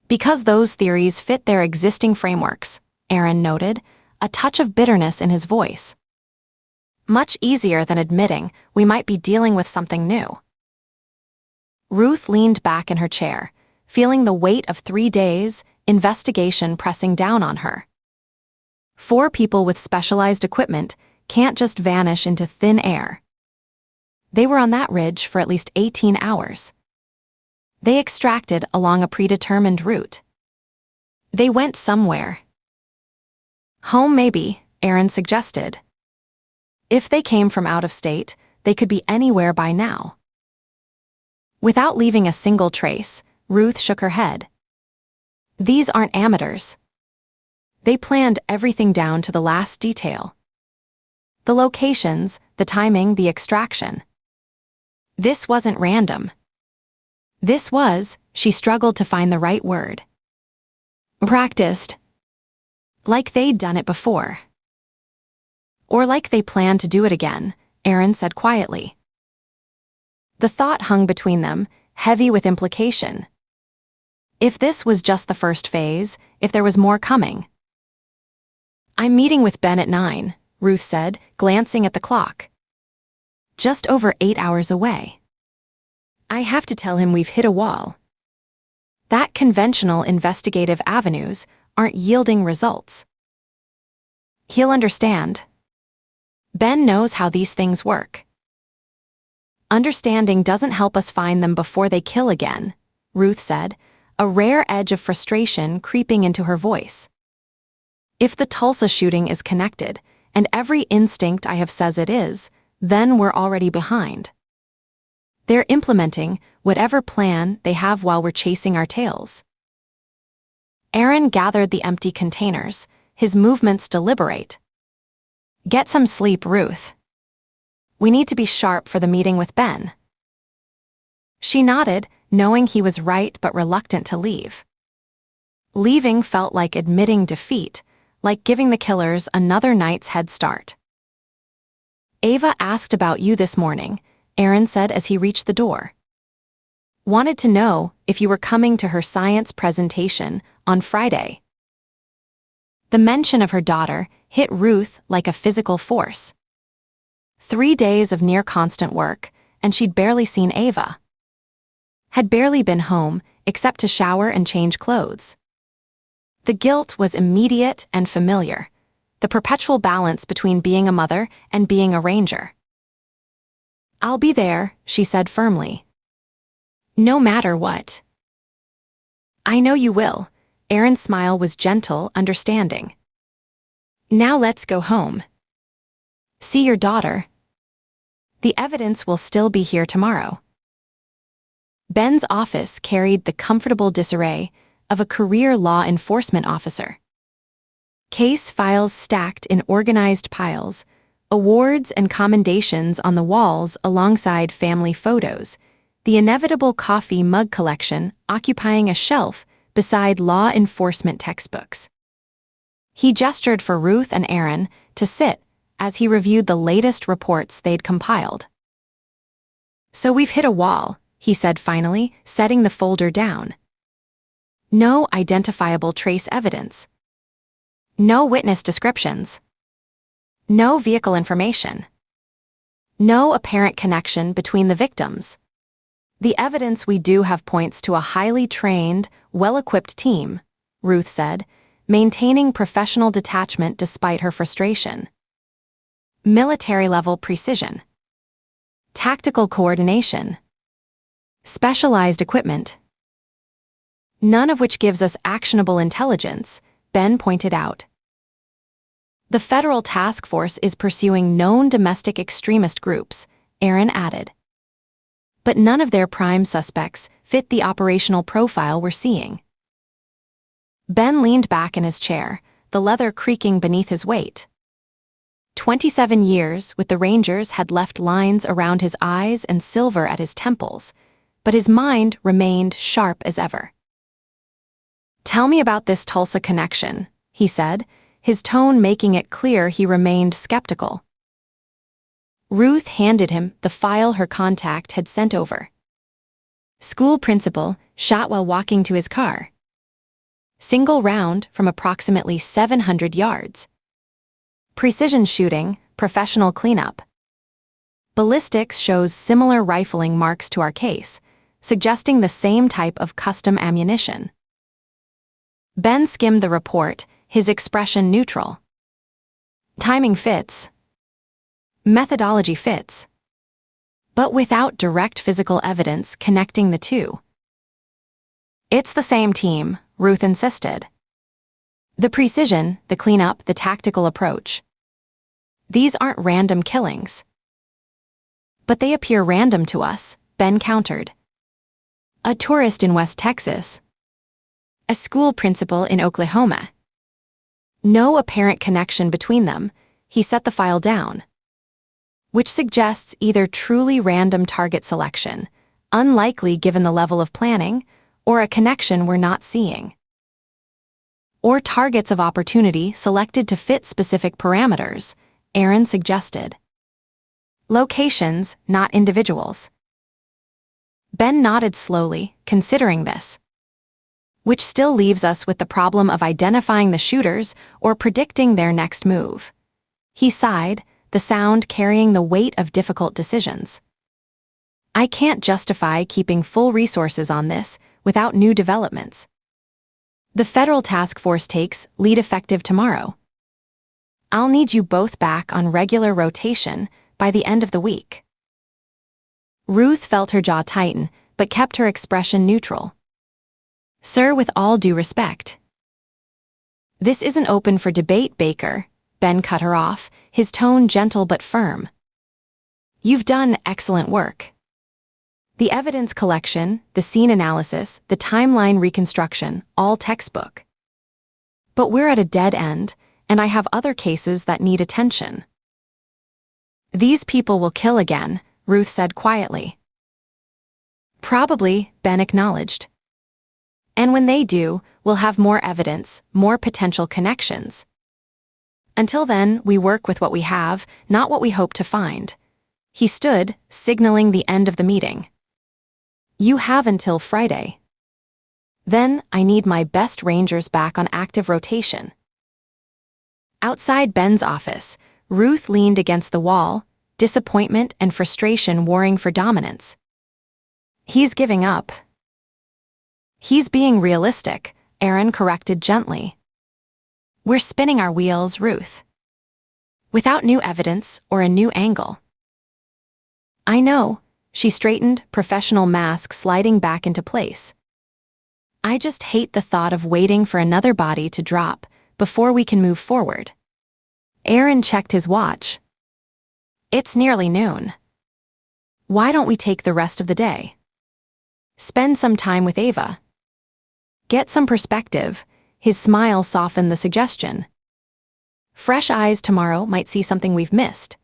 Because those theories fit their existing frameworks, Erin noted, a touch of bitterness in his voice. Much easier than admitting we might be dealing with something new. Ruth leaned back in her chair, feeling the weight of 3 days' investigation pressing down on her. 4 people with specialized equipment can't just vanish into thin air. They were on that ridge for at least 18 hours. They extracted along a predetermined route. They went somewhere. Home maybe, Erin suggested. If they came from out of state, they could be anywhere by now. Without leaving a single trace, Ruth shook her head. These aren't amateurs. They planned everything down to the last detail. The locations, the timing, the extraction. This wasn't random. This was, she struggled to find the right word. Practiced. Like they'd done it before. Or like they planned to do it again, Erin said quietly. The thought hung between them, heavy with implication. If this was just the first phase, if there was more coming. I'm meeting with Ben at 9, Ruth said, glancing at the clock. Just over 8 hours away. I have to tell him we've hit a wall. That conventional investigative avenues aren't yielding results. He'll understand. Ben knows how these things work. Understanding doesn't help us find them before they kill again, Ruth said, a rare edge of frustration creeping into her voice. If the Tulsa shooting is connected, and every instinct I have says it is, then we're already behind. They're implementing whatever plan they have while we're chasing our tails. Erin gathered the empty containers, his movements deliberate. Get some sleep, Ruth. We need to be sharp for the meeting with Ben. She nodded, knowing he was right but reluctant to leave. Leaving felt like admitting defeat, like giving the killers another night's head start. Ava asked about you this morning, Erin said as he reached the door. Wanted to know if you were coming to her science presentation on Friday. The mention of her daughter hit Ruth like a physical force. 3 days of near-constant work, and she'd barely seen Ava. Had barely been home, except to shower and change clothes. The guilt was immediate and familiar, the perpetual balance between being a mother and being a ranger. I'll be there, she said firmly. No matter what. I know you will. Erin's smile was gentle, understanding. Now let's go home. See your daughter. The evidence will still be here tomorrow. Ben's office carried the comfortable disarray of a career law enforcement officer. Case files stacked in organized piles, awards and commendations on the walls alongside family photos, the inevitable coffee mug collection occupying a shelf beside law enforcement textbooks. He gestured for Ruth and Erin to sit as he reviewed the latest reports they'd compiled. So we've hit a wall, he said finally, setting the folder down. No identifiable trace evidence. No witness descriptions. No vehicle information. No apparent connection between the victims. The evidence we do have points to a highly trained, well-equipped team, Ruth said, maintaining professional detachment despite her frustration. Military-level precision. Tactical coordination. Specialized equipment. none of which gives us actionable intelligence, Ben pointed out. The federal task force is pursuing known domestic extremist groups, Aaron added. But none of their prime suspects fit the operational profile we're seeing. Ben leaned back in his chair, the leather creaking beneath his weight. 27 years with the Rangers had left lines around his eyes and silver at his temples, but his mind remained sharp as ever. "Tell me about this Tulsa connection," he said, his tone making it clear he remained skeptical. Ruth handed him the file her contact had sent over. School principal shot while walking to his car. Single round from approximately 700 yards. Precision shooting, professional cleanup. Ballistics shows similar rifling marks to our case, suggesting the same type of custom ammunition. Ben skimmed the report, his expression neutral. Timing fits. Methodology fits. But without direct physical evidence connecting the two. "It's the same team," Ruth insisted. "The precision, the cleanup, the tactical approach. These aren't random killings." "But they appear random to us," Ben countered. "A tourist in West Texas. A school principal in Oklahoma. No apparent connection between them." He set the file down. "Which suggests either truly random target selection, unlikely given the level of planning, or a connection we're not seeing. Or targets of opportunity selected to fit specific parameters," Aaron suggested. "Locations, not individuals." Ben nodded slowly, considering this. "Which still leaves us with the problem of identifying the shooters or predicting their next move." He sighed, the sound carrying the weight of difficult decisions. "I can't justify keeping full resources on this without new developments. The federal task force takes lead effective tomorrow. I'll need you both back on regular rotation by the end of the week." Ruth felt her jaw tighten, but kept her expression neutral. "Sir, with all due respect." "This isn't open for debate, Baker," Ben cut her off, his tone gentle but firm. "You've done excellent work. The evidence collection, the scene analysis, the timeline reconstruction, all textbook. But we're at a dead end, and I have other cases that need attention." "These people will kill again," Ruth said quietly. "Probably," Ben acknowledged. "And when they do, we'll have more evidence, more potential connections. Until then, we work with what we have, not what we hope to find." He stood, signaling the end of the meeting. "You have until Friday. Then I need my best Rangers back on active rotation." Outside Ben's office, Ruth leaned against the wall, disappointment and frustration warring for dominance. "He's giving up." "He's being realistic," Aaron corrected gently. "We're spinning our wheels, Ruth. Without new evidence or a new angle." "I know," she straightened, professional mask sliding back into place. "I just hate the thought of waiting for another body to drop before we can move forward." Aaron checked his watch. "It's nearly noon. Why don't we take the rest of the day? Spend some time with Ava. Get some perspective." His smile softened the suggestion. "Fresh eyes tomorrow might see something we've missed."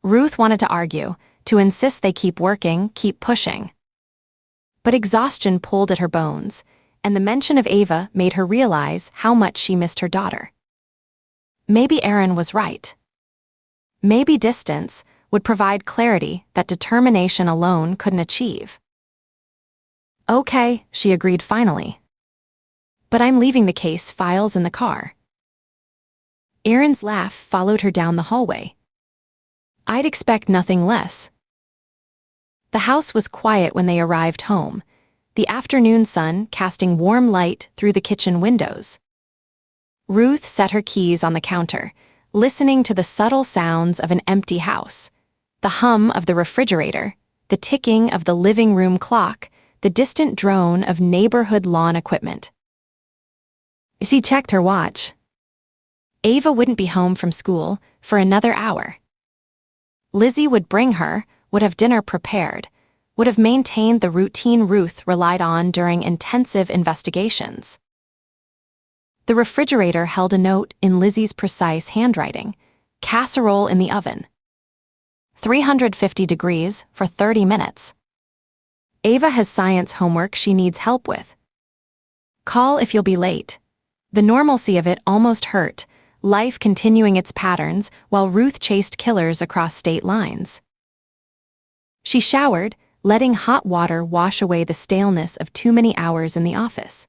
Ruth wanted to argue, to insist they keep working, keep pushing. But exhaustion pulled at her bones, and the mention of Ava made her realize how much she missed her daughter. Maybe Aaron was right. Maybe distance would provide clarity that determination alone couldn't achieve. "Okay," she agreed finally. "But I'm leaving the case files in the car." Aaron's laugh followed her down the hallway. "I'd expect nothing less." The house was quiet when they arrived home, the afternoon sun casting warm light through the kitchen windows. Ruth set her keys on the counter, listening to the subtle sounds of an empty house, the hum of the refrigerator, the ticking of the living room clock, the distant drone of neighborhood lawn equipment. She checked her watch. Ava wouldn't be home from school for another hour. Lizzie would bring her, would have dinner prepared, would have maintained the routine Ruth relied on during intensive investigations. The refrigerator held a note in Lizzie's precise handwriting: casserole in the oven. 350 degrees for 30 minutes. Ava has science homework she needs help with. Call if you'll be late. The normalcy of it almost hurt, life continuing its patterns while Ruth chased killers across state lines. She showered, letting hot water wash away the staleness of too many hours in the office.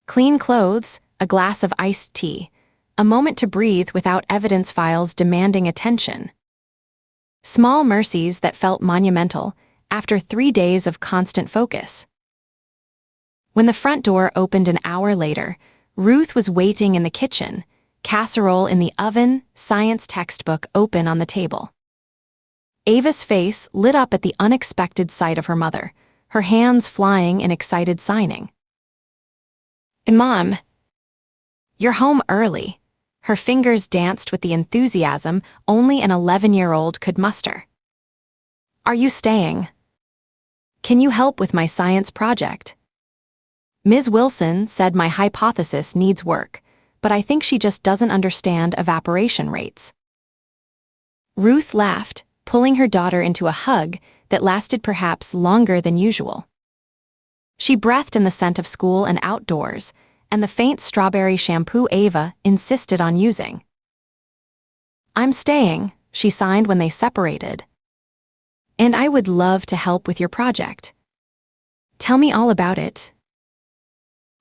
Clean clothes, a glass of iced tea, a moment to breathe without evidence files demanding attention. Small mercies that felt monumental after 3 days of constant focus. When the front door opened an hour later, Ruth was waiting in the kitchen, casserole in the oven, science textbook open on the table. Ava's face lit up at the unexpected sight of her mother, her hands flying in excited signing. "Mom, you're home early." Her fingers danced with the enthusiasm only an 11-year-old could muster. "Are you staying? Can you help with my science project?" Ms. Wilson said my hypothesis needs work, but I think she just doesn't understand evaporation rates. Ruth laughed, pulling her daughter into a hug that lasted perhaps longer than usual. She breathed in the scent of school and outdoors, and the faint strawberry shampoo Ava insisted on using. "I'm staying," she signed when they separated. "And I would love to help with your project. Tell me all about it."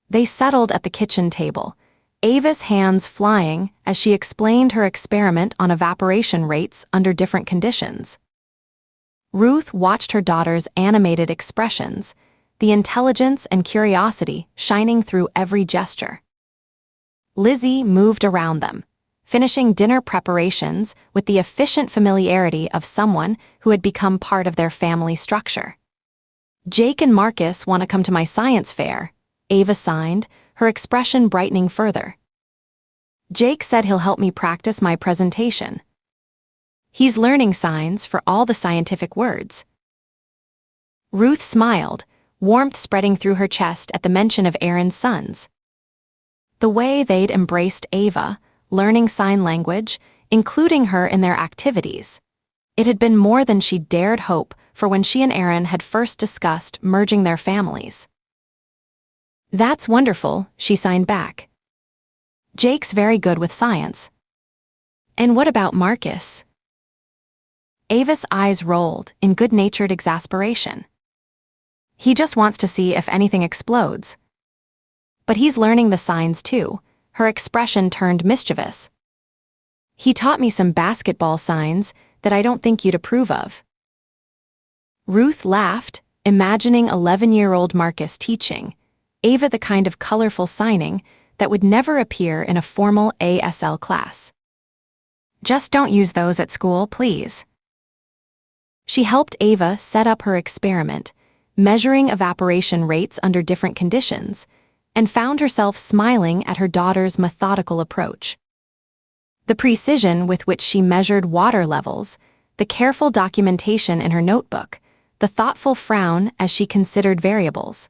They settled at the kitchen table, Ava's hands flying as she explained her experiment on evaporation rates under different conditions. Ruth watched her daughter's animated expressions, the intelligence and curiosity shining through every gesture. Lizzie moved around them, finishing dinner preparations with the efficient familiarity of someone who had become part of their family structure. "Jake and Marcus want to come to my science fair," Ava signed, her expression brightening further. "Jake said he'll help me practice my presentation. He's learning signs for all the scientific words." Ruth smiled, warmth spreading through her chest at the mention of Aaron's sons. The way they'd embraced Ava, learning sign language, including her in their activities. It had been more than she dared hope for when she and Aaron had first discussed merging their families. "That's wonderful," she signed back. "Jake's very good with science." "And what about Marcus?" Ava's eyes rolled in good-natured exasperation. "He just wants to see if anything explodes." "But he's learning the signs too," her expression turned mischievous. "He taught me some basketball signs that I don't think you'd approve of." Ruth laughed, imagining 11-year-old Marcus teaching Ava the kind of colorful signing that would never appear in a formal ASL class. "Just don't use those at school, please." She helped Ava set up her experiment, measuring evaporation rates under different conditions, and found herself smiling at her daughter's methodical approach. The precision with which she measured water levels, the careful documentation in her notebook, the thoughtful frown as she considered variables.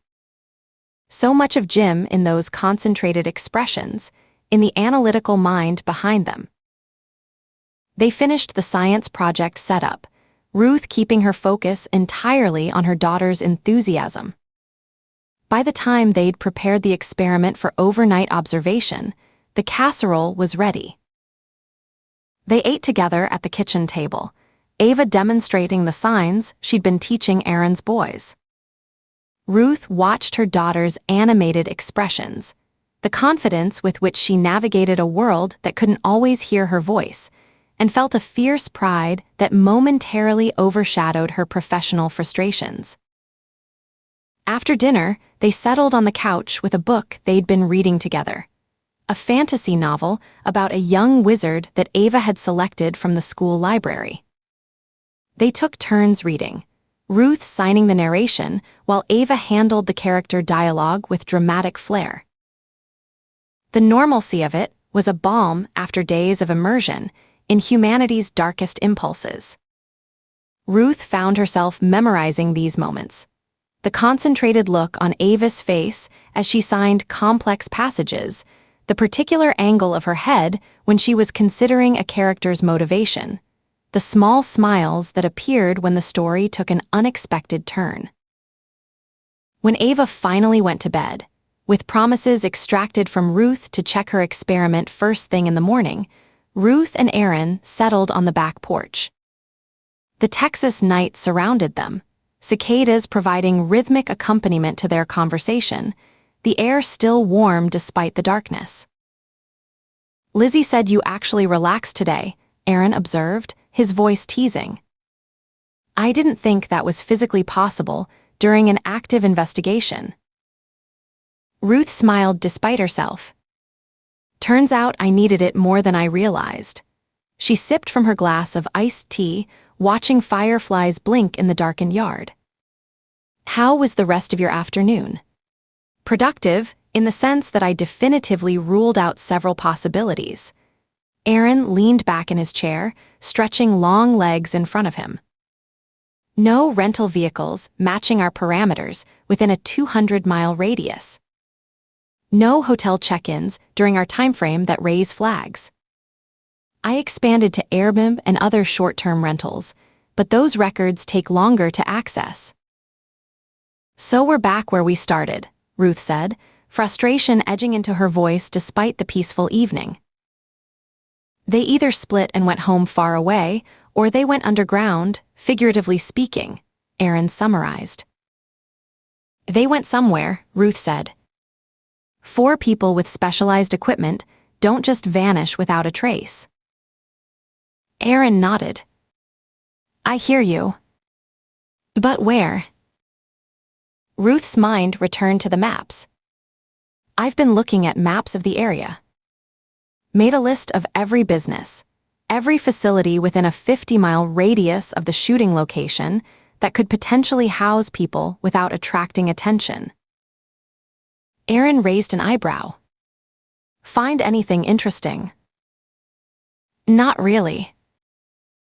So much of Jim in those concentrated expressions, in the analytical mind behind them. They finished the science project setup, Ruth keeping her focus entirely on her daughter's enthusiasm. By the time they'd prepared the experiment for overnight observation, the casserole was ready. They ate together at the kitchen table, Ava demonstrating the signs she'd been teaching Aaron's boys. Ruth watched her daughter's animated expressions, the confidence with which she navigated a world that couldn't always hear her voice, and felt a fierce pride that momentarily overshadowed her professional frustrations. After dinner, they settled on the couch with a book they'd been reading together, a fantasy novel about a young wizard that Ava had selected from the school library. They took turns reading, Ruth signing the narration while Ava handled the character dialogue with dramatic flair. The normalcy of it was a balm after days of immersion in humanity's darkest impulses. Ruth found herself memorizing these moments. The concentrated look on Ava's face as she signed complex passages, the particular angle of her head when she was considering a character's motivation, the small smiles that appeared when the story took an unexpected turn. When Ava finally went to bed, with promises extracted from Ruth to check her experiment first thing in the morning, Ruth and Aaron settled on the back porch. The Texas night surrounded them, cicadas providing rhythmic accompaniment to their conversation, the air still warm despite the darkness. "Lizzie said you actually relaxed today," Aaron observed, his voice teasing. "I didn't think that was physically possible during an active investigation." Ruth smiled despite herself. "Turns out I needed it more than I realized." She sipped from her glass of iced tea, watching fireflies blink in the darkened yard. "How was the rest of your afternoon?" "Productive, in the sense that I definitively ruled out several possibilities." Aaron leaned back in his chair, stretching long legs in front of him. "No rental vehicles matching our parameters within a 200-mile radius. No hotel check-ins during our timeframe that raise flags. I expanded to Airbnb and other short-term rentals, but those records take longer to access." "So we're back where we started," Ruth said, frustration edging into her voice despite the peaceful evening. "They either split and went home far away, or they went underground, figuratively speaking," Aaron summarized. "They went somewhere," Ruth said. "4 people with specialized equipment don't just vanish without a trace." Aaron nodded. "I hear you. But where?" Ruth's mind returned to the maps. "I've been looking at maps of the area. Made a list of every business, every facility within a 50-mile radius of the shooting location that could potentially house people without attracting attention." Aaron raised an eyebrow. "Find anything interesting?" "Not really.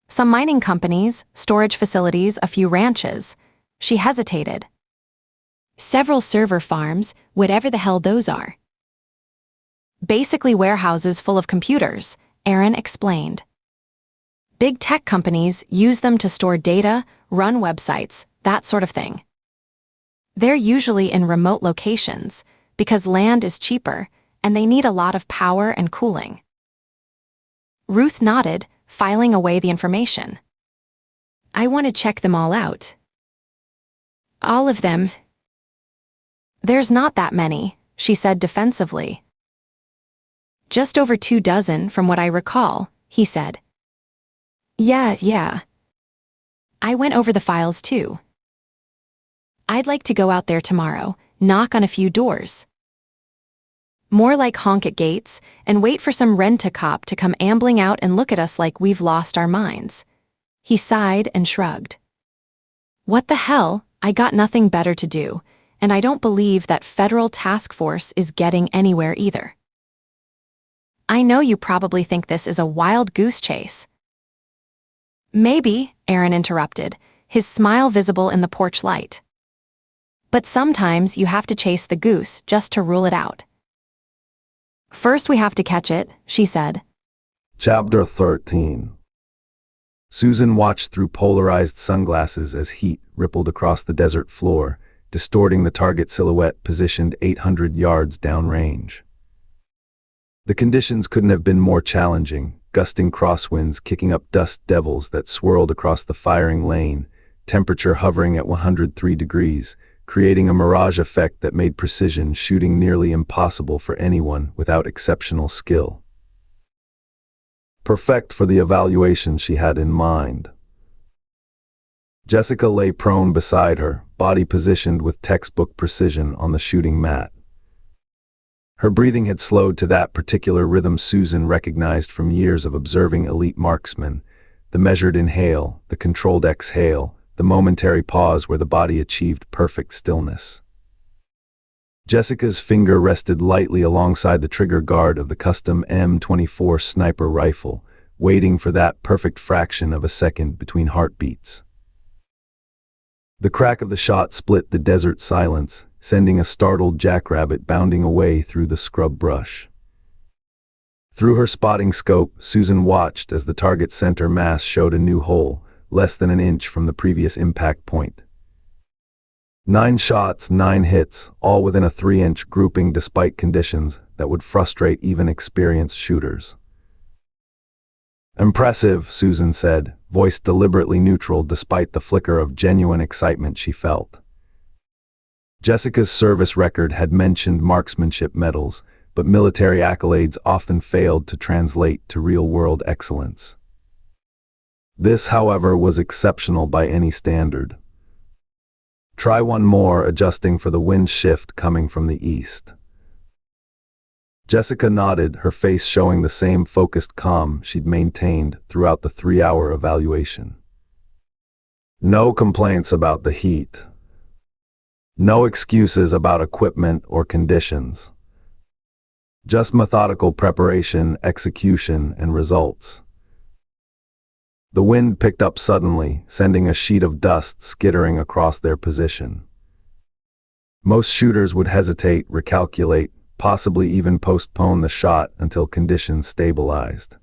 Some mining companies, storage facilities, a few ranches." She hesitated. "Several server farms, whatever the hell those are." "Basically warehouses full of computers," Aaron explained. "Big tech companies use them to store data, run websites, that sort of thing. They're usually in remote locations because land is cheaper and they need a lot of power and cooling." Ruth nodded, filing away the information. "I want to check them all out." "All of them?" "There's not that many," she said defensively. "Just over 2 dozen from what I recall," he said. Yeah. I went over the files too. I'd like to go out there tomorrow, knock on a few doors. More like honk at gates and wait for some rent-a-cop to come ambling out and look at us like we've lost our minds." He sighed and shrugged. "What the hell? I got nothing better to do, and I don't believe that federal task force is getting anywhere either." "I know you probably think this is a wild goose chase." "Maybe," Aaron interrupted, his smile visible in the porch light. "But sometimes you have to chase the goose just to rule it out." "First we have to catch it," she said. Chapter 13. Susan watched through polarized sunglasses as heat rippled across the desert floor, distorting the target silhouette positioned 800 yards downrange. The conditions couldn't have been more challenging, gusting crosswinds kicking up dust devils that swirled across the firing lane, temperature hovering at 103 degrees, creating a mirage effect that made precision shooting nearly impossible for anyone without exceptional skill. Perfect for the evaluation she had in mind. Jessica lay prone beside her, body positioned with textbook precision on the shooting mat. Her breathing had slowed to that particular rhythm Susan recognized from years of observing elite marksmen, the measured inhale, the controlled exhale, the momentary pause where the body achieved perfect stillness. Jessica's finger rested lightly alongside the trigger guard of the custom M24 sniper rifle, waiting for that perfect fraction of a second between heartbeats. The crack of the shot split the desert silence, sending a startled jackrabbit bounding away through the scrub brush. Through her spotting scope, Susan watched as the target's center mass showed a new hole, less than an inch from the previous impact point. 9 shots, 9 hits, all within a 3-inch grouping despite conditions that would frustrate even experienced shooters. "Impressive," Susan said, voice deliberately neutral despite the flicker of genuine excitement she felt. Jessica's service record had mentioned marksmanship medals, but military accolades often failed to translate to real-world excellence. This, however, was exceptional by any standard. "Try one more," adjusting for the wind shift coming from the east. Jessica nodded, her face showing the same focused calm she'd maintained throughout the 3-hour evaluation. No complaints about the heat. No excuses about equipment or conditions. Just methodical preparation, execution, and results. The wind picked up suddenly, sending a sheet of dust skittering across their position. Most shooters would hesitate, recalculate, possibly even postpone the shot until conditions stabilized.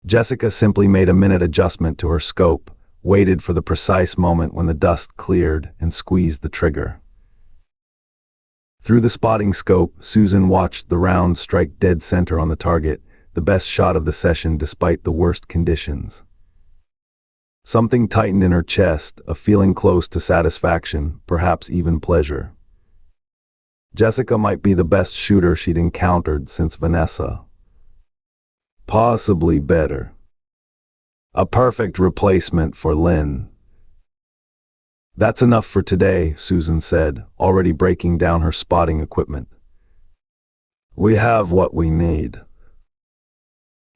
Jessica simply made a minute adjustment to her scope, waited for the precise moment when the dust cleared, and squeezed the trigger. Through the spotting scope, Susan watched the round strike dead center on the target, the best shot of the session despite the worst conditions. Something tightened in her chest, a feeling close to satisfaction, perhaps even pleasure. Jessica might be the best shooter she'd encountered since Vanessa. Possibly better. A perfect replacement for Lynn. "That's enough for today," Susan said, already breaking down her spotting equipment. "We have what we need."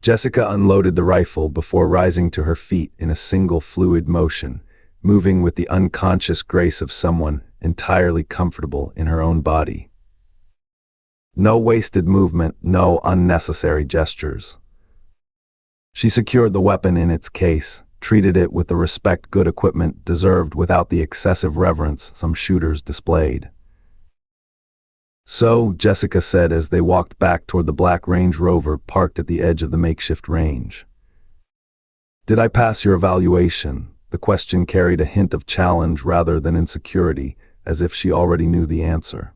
Jessica unloaded the rifle before rising to her feet in a single fluid motion, moving with the unconscious grace of someone entirely comfortable in her own body. No wasted movement, no unnecessary gestures. She secured the weapon in its case, treated it with the respect good equipment deserved without the excessive reverence some shooters displayed. "So," Jessica said as they walked back toward the black Range Rover parked at the edge of the makeshift range. "Did I pass your evaluation?" The question carried a hint of challenge rather than insecurity, as if she already knew the answer.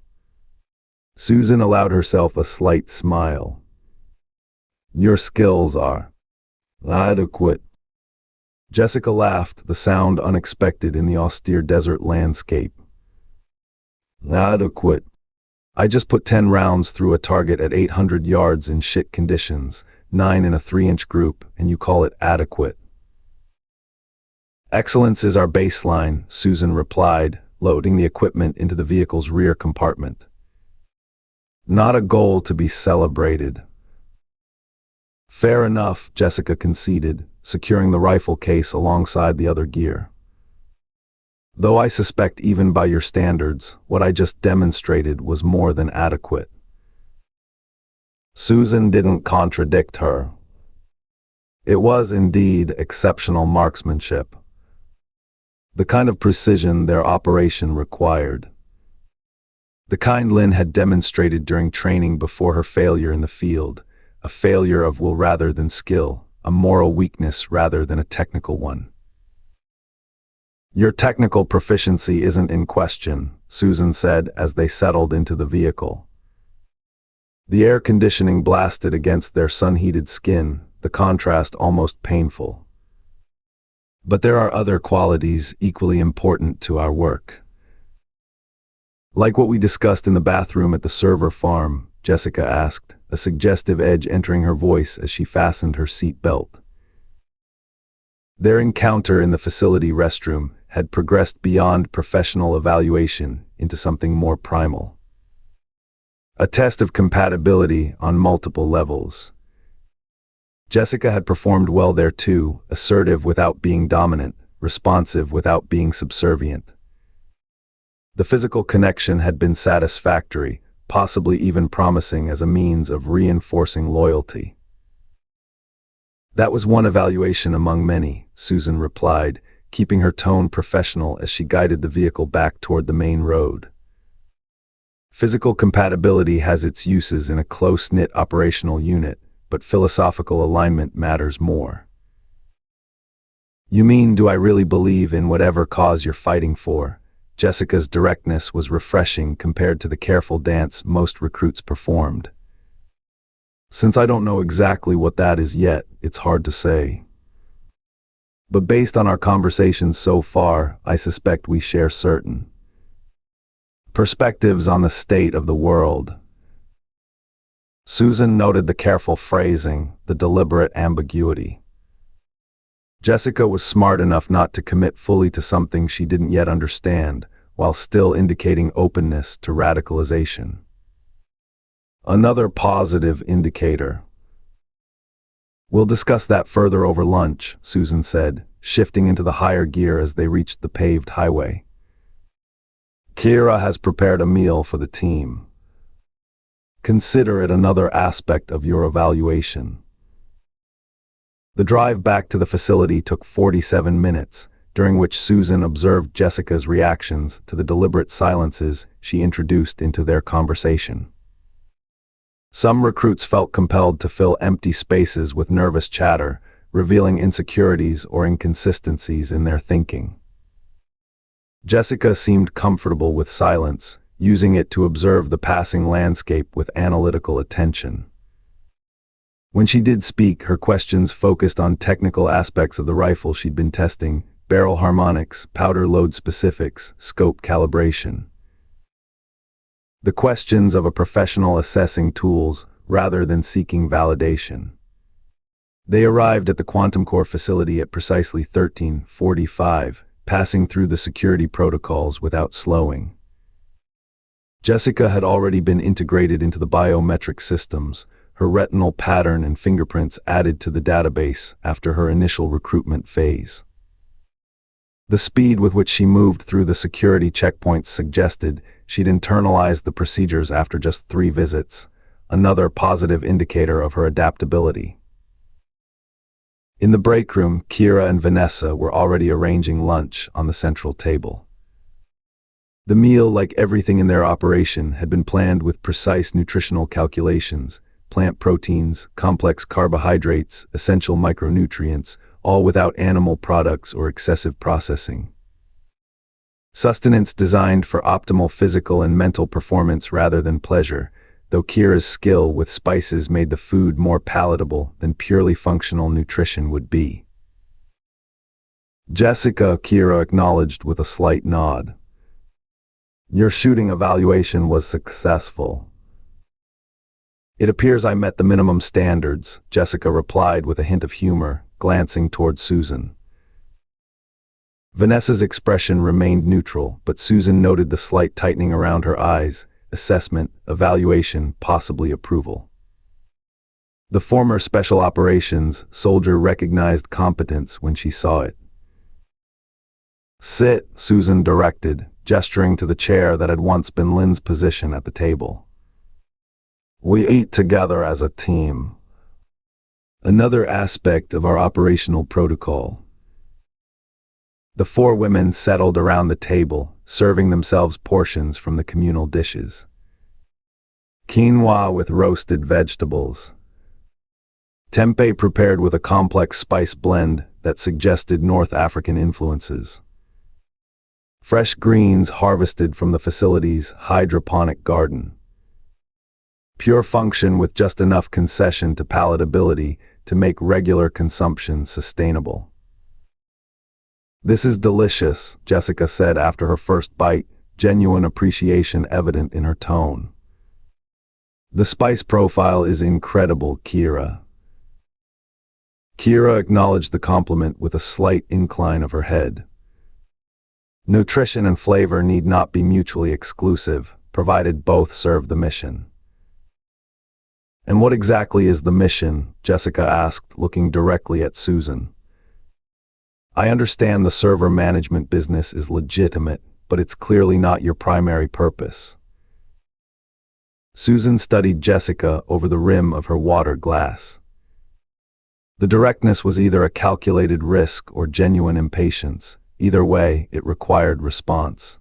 Susan allowed herself a slight smile. "Your skills are adequate." Jessica laughed, the sound unexpected in the austere desert landscape. "Adequate. I just put 10 rounds through a target at 800 yards in shit conditions, 9 in a 3-inch group, and you call it adequate." "Excellence is our baseline," Susan replied, loading the equipment into the vehicle's rear compartment. "Not a goal to be celebrated." "Fair enough," Jessica conceded, securing the rifle case alongside the other gear. "Though I suspect even by your standards, what I just demonstrated was more than adequate." Susan didn't contradict her. It was indeed exceptional marksmanship. The kind of precision their operation required. The kind Lynn had demonstrated during training before her failure in the field, a failure of will rather than skill, a moral weakness rather than a technical one. "Your technical proficiency isn't in question," Susan said as they settled into the vehicle. The air conditioning blasted against their sun-heated skin, the contrast almost painful. "But there are other qualities equally important to our work." "Like what we discussed in the bathroom at the server farm?" Jessica asked, a suggestive edge entering her voice as she fastened her seat belt. Their encounter in the facility restroom had progressed beyond professional evaluation into something more primal. A test of compatibility on multiple levels. Jessica had performed well there too, assertive without being dominant, responsive without being subservient. The physical connection had been satisfactory, possibly even promising as a means of reinforcing loyalty. "That was one evaluation among many," Susan replied, keeping her tone professional as she guided the vehicle back toward the main road. "Physical compatibility has its uses in a close-knit operational unit, but philosophical alignment matters more." "You mean, do I really believe in whatever cause you're fighting for?" Jessica's directness was refreshing compared to the careful dance most recruits performed. "Since I don't know exactly what that is yet, it's hard to say. But based on our conversations so far, I suspect we share certain perspectives on the state of the world." Susan noted the careful phrasing, the deliberate ambiguity. Jessica was smart enough not to commit fully to something she didn't yet understand, while still indicating openness to radicalization. "Another positive indicator." "We'll discuss that further over lunch," Susan said, shifting into the higher gear as they reached the paved highway. "Kira has prepared a meal for the team. Consider it another aspect of your evaluation." The drive back to the facility took 47 minutes, during which Susan observed Jessica's reactions to the deliberate silences she introduced into their conversation. Some recruits felt compelled to fill empty spaces with nervous chatter, revealing insecurities or inconsistencies in their thinking. Jessica seemed comfortable with silence, using it to observe the passing landscape with analytical attention. When she did speak, her questions focused on technical aspects of the rifle she'd been testing: barrel harmonics, powder load specifics, scope calibration. The questions of a professional assessing tools rather than seeking validation. They arrived at the Quantum Core facility at precisely 13:45, passing through the security protocols without slowing. Jessica had already been integrated into the biometric systems, her retinal pattern and fingerprints added to the database after her initial recruitment phase. The speed with which she moved through the security checkpoints suggested she'd internalized the procedures after just 3 visits, another positive indicator of her adaptability. In the break room, Kira and Vanessa were already arranging lunch on the central table. The meal, like everything in their operation, had been planned with precise nutritional calculations: plant proteins, complex carbohydrates, essential micronutrients, all without animal products or excessive processing. Sustenance designed for optimal physical and mental performance rather than pleasure, though Kira's skill with spices made the food more palatable than purely functional nutrition would be. "Jessica," Kira acknowledged with a slight nod. "Your shooting evaluation was successful." "It appears I met the minimum standards," Jessica replied with a hint of humor, glancing toward Susan. Vanessa's expression remained neutral, but Susan noted the slight tightening around her eyes: assessment, evaluation, possibly approval. The former Special Operations soldier recognized competence when she saw it. "Sit," Susan directed, gesturing to the chair that had once been Lynn's position at the table. "We eat together as a team." Another aspect of our operational protocol. The 4 women settled around the table, serving themselves portions from the communal dishes. Quinoa with roasted vegetables. Tempeh prepared with a complex spice blend that suggested North African influences. Fresh greens harvested from the facility's hydroponic garden. Pure function with just enough concession to palatability to make regular consumption sustainable. "This is delicious," Jessica said after her first bite, genuine appreciation evident in her tone. "The spice profile is incredible, Kira." Kira acknowledged the compliment with a slight incline of her head. Nutrition and flavor need not be mutually exclusive, provided both serve the mission. "And what exactly is the mission?" Jessica asked, looking directly at Susan. I understand the server management business is legitimate, but it's clearly not your primary purpose. Susan studied Jessica over the rim of her water glass. The directness was either a calculated risk or genuine impatience. Either way, it required response.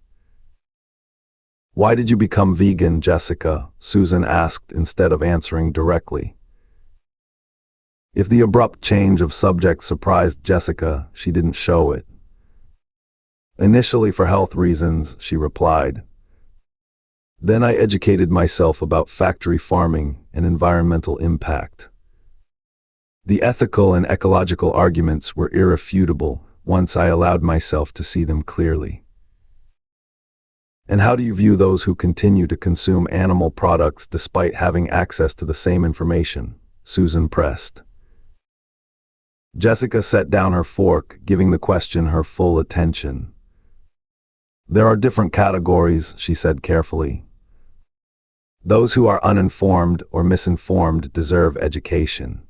"Why did you become vegan, Jessica?" Susan asked instead of answering directly. If the abrupt change of subject surprised Jessica, she didn't show it. "Initially for health reasons," she replied. "Then I educated myself about factory farming and environmental impact. The ethical and ecological arguments were irrefutable once I allowed myself to see them clearly." "And how do you view those who continue to consume animal products despite having access to the same information?" Susan pressed. Jessica set down her fork, giving the question her full attention. "There are different categories," she said carefully. "Those who are uninformed or misinformed deserve education.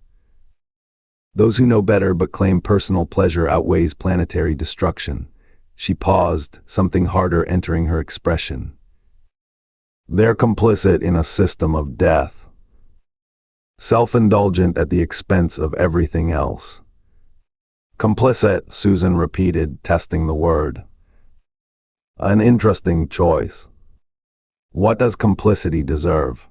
Those who know better but claim personal pleasure outweighs planetary destruction." She paused, something harder entering her expression. "They're complicit in a system of death. Self-indulgent at the expense of everything else." "Complicit," Susan repeated, testing the word. "An interesting choice. What does complicity deserve?"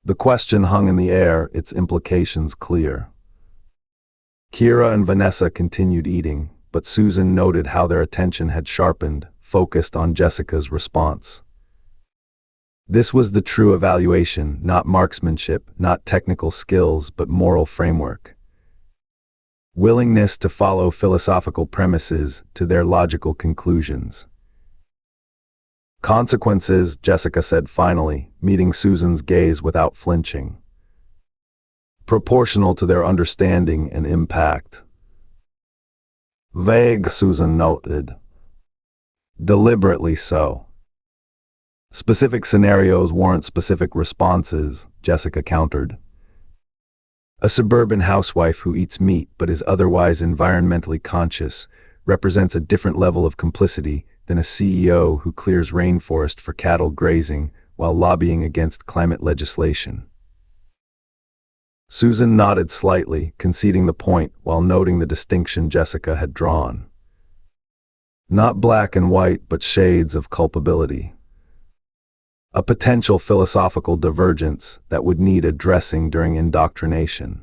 The question hung in the air, its implications clear. Kira and Vanessa continued eating, but Susan noted how their attention had sharpened, focused on Jessica's response. This was the true evaluation, not marksmanship, not technical skills, but moral framework. Willingness to follow philosophical premises to their logical conclusions. "Consequences," Jessica said finally, meeting Susan's gaze without flinching. "Proportional to their understanding and impact." "Vague," Susan noted. "Deliberately so." "Specific scenarios warrant specific responses," Jessica countered. A suburban housewife who eats meat but is otherwise environmentally conscious represents a different level of complicity than a CEO who clears rainforest for cattle grazing while lobbying against climate legislation. Susan nodded slightly, conceding the point while noting the distinction Jessica had drawn. Not black and white, but shades of culpability. A potential philosophical divergence that would need addressing during indoctrination.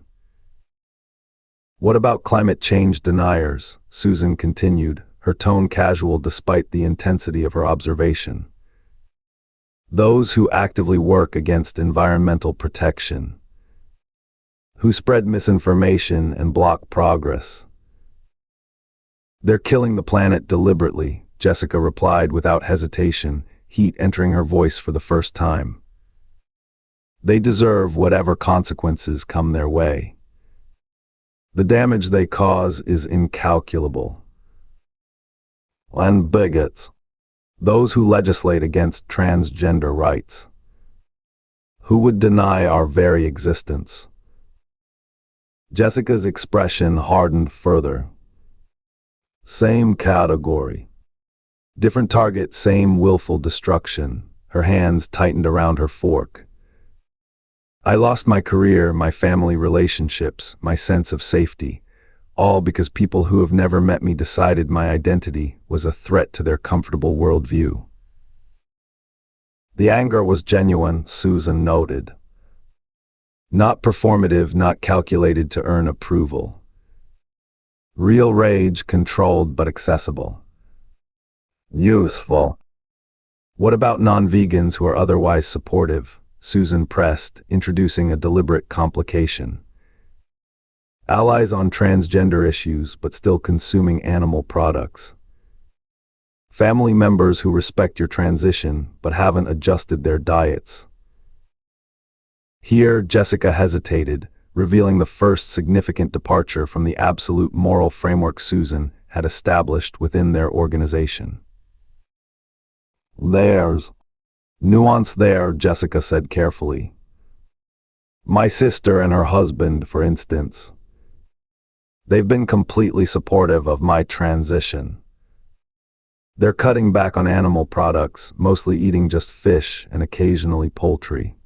"What about climate change deniers?" Susan continued, her tone casual despite the intensity of her observation. "Those who actively work against environmental protection. Who spread misinformation and block progress." "They're killing the planet deliberately," Jessica replied without hesitation, heat entering her voice for the first time. "They deserve whatever consequences come their way. The damage they cause is incalculable." "And bigots. Those who legislate against transgender rights. Who would deny our very existence." Jessica's expression hardened further. "Same category. Different target, same willful destruction." Her hands tightened around her fork. "I lost my career, my family relationships, my sense of safety, all because people who have never met me decided my identity was a threat to their comfortable worldview." The anger was genuine, Susan noted. Not performative, not calculated to earn approval. Real rage, controlled but accessible. "Useful. What about non-vegans who are otherwise supportive?" Susan pressed, introducing a deliberate complication. "Allies on transgender issues but still consuming animal products. Family members who respect your transition but haven't adjusted their diets." Here, Jessica hesitated, revealing the first significant departure from the absolute moral framework Susan had established within their organization. "There's nuance there," Jessica said carefully. "My sister and her husband, for instance. They've been completely supportive of my transition. They're cutting back on animal products, mostly eating just fish and occasionally poultry.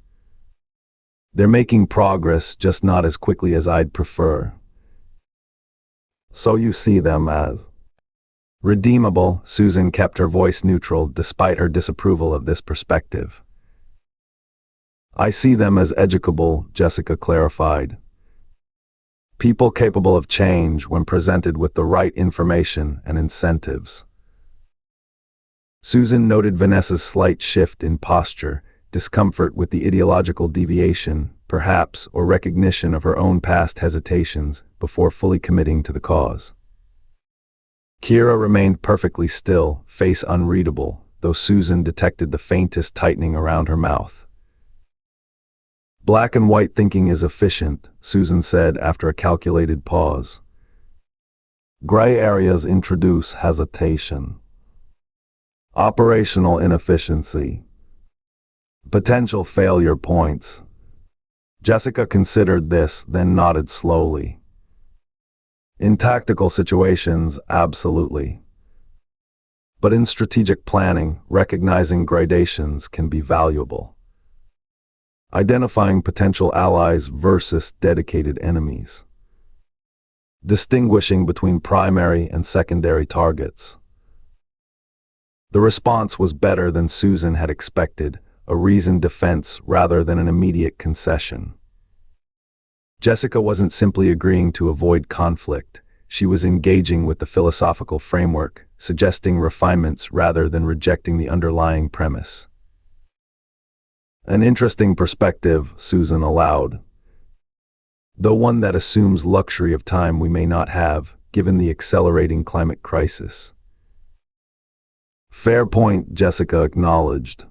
They're making progress, just not as quickly as I'd prefer. So you see them as redeemable. Susan kept her voice neutral despite her disapproval of this perspective. I see them as educable, Jessica clarified. People capable of change when presented with the right information and incentives. Susan noted Vanessa's slight shift in posture, discomfort with the ideological deviation, perhaps, or recognition of her own past hesitations before fully committing to the cause. Kira remained perfectly still, face unreadable, though Susan detected the faintest tightening around her mouth. Black and white thinking is efficient, Susan said after a calculated pause. Gray areas introduce hesitation. Operational inefficiency. Potential failure points. Jessica considered this, then nodded slowly. In tactical situations, absolutely. But in strategic planning, recognizing gradations can be valuable. Identifying potential allies versus dedicated enemies. Distinguishing between primary and secondary targets. The response was better than Susan had expected, a reasoned defense rather than an immediate concession. Jessica wasn't simply agreeing to avoid conflict, she was engaging with the philosophical framework, suggesting refinements rather than rejecting the underlying premise. An interesting perspective, Susan allowed. Though one that assumes luxury of time we may not have, given the accelerating climate crisis. Fair point, Jessica acknowledged.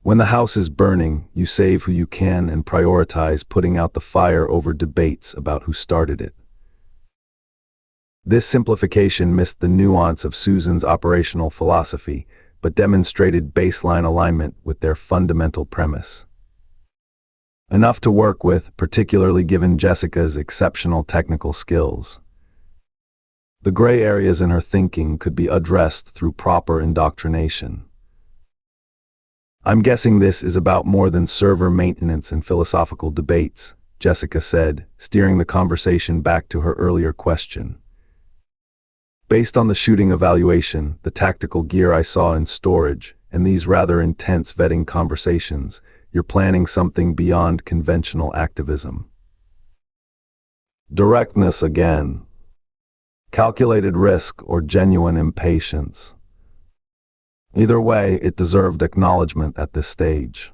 When the house is burning, you save who you can and prioritize putting out the fire over debates about who started it. This simplification missed the nuance of Susan's operational philosophy, but demonstrated baseline alignment with their fundamental premise. Enough to work with, particularly given Jessica's exceptional technical skills. The gray areas in her thinking could be addressed through proper indoctrination. I'm guessing this is about more than server maintenance and philosophical debates, Jessica said, steering the conversation back to her earlier question. Based on the shooting evaluation, the tactical gear I saw in storage, and these rather intense vetting conversations, you're planning something beyond conventional activism. Directness again. Calculated risk or genuine impatience. Either way, it deserved acknowledgement at this stage.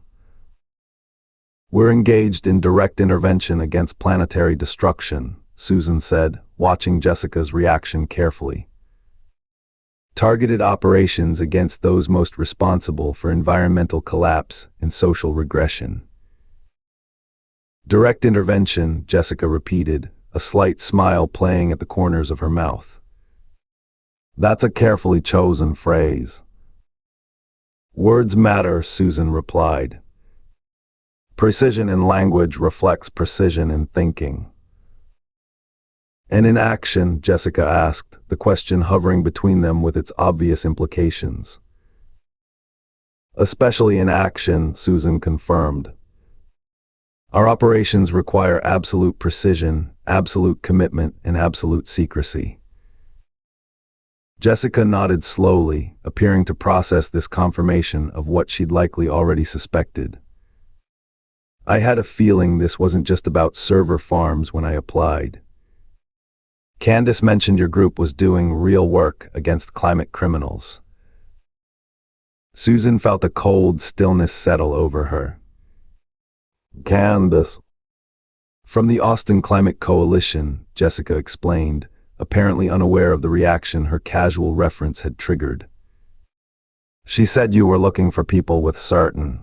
We're engaged in direct intervention against planetary destruction, Susan said, watching Jessica's reaction carefully. Targeted operations against those most responsible for environmental collapse and social regression. Direct intervention, Jessica repeated, a slight smile playing at the corners of her mouth. That's a carefully chosen phrase. Words matter, Susan replied. Precision in language reflects precision in thinking. And in action, Jessica asked, the question hovering between them with its obvious implications. Especially in action, Susan confirmed. Our operations require absolute precision, absolute commitment, and absolute secrecy. Jessica nodded slowly, appearing to process this confirmation of what she'd likely already suspected. I had a feeling this wasn't just about server farms when I applied. Candace mentioned your group was doing real work against climate criminals. Susan felt a cold stillness settle over her. Candace. From the Austin Climate Coalition, Jessica explained, apparently unaware of the reaction her casual reference had triggered. She said you were looking for people with certain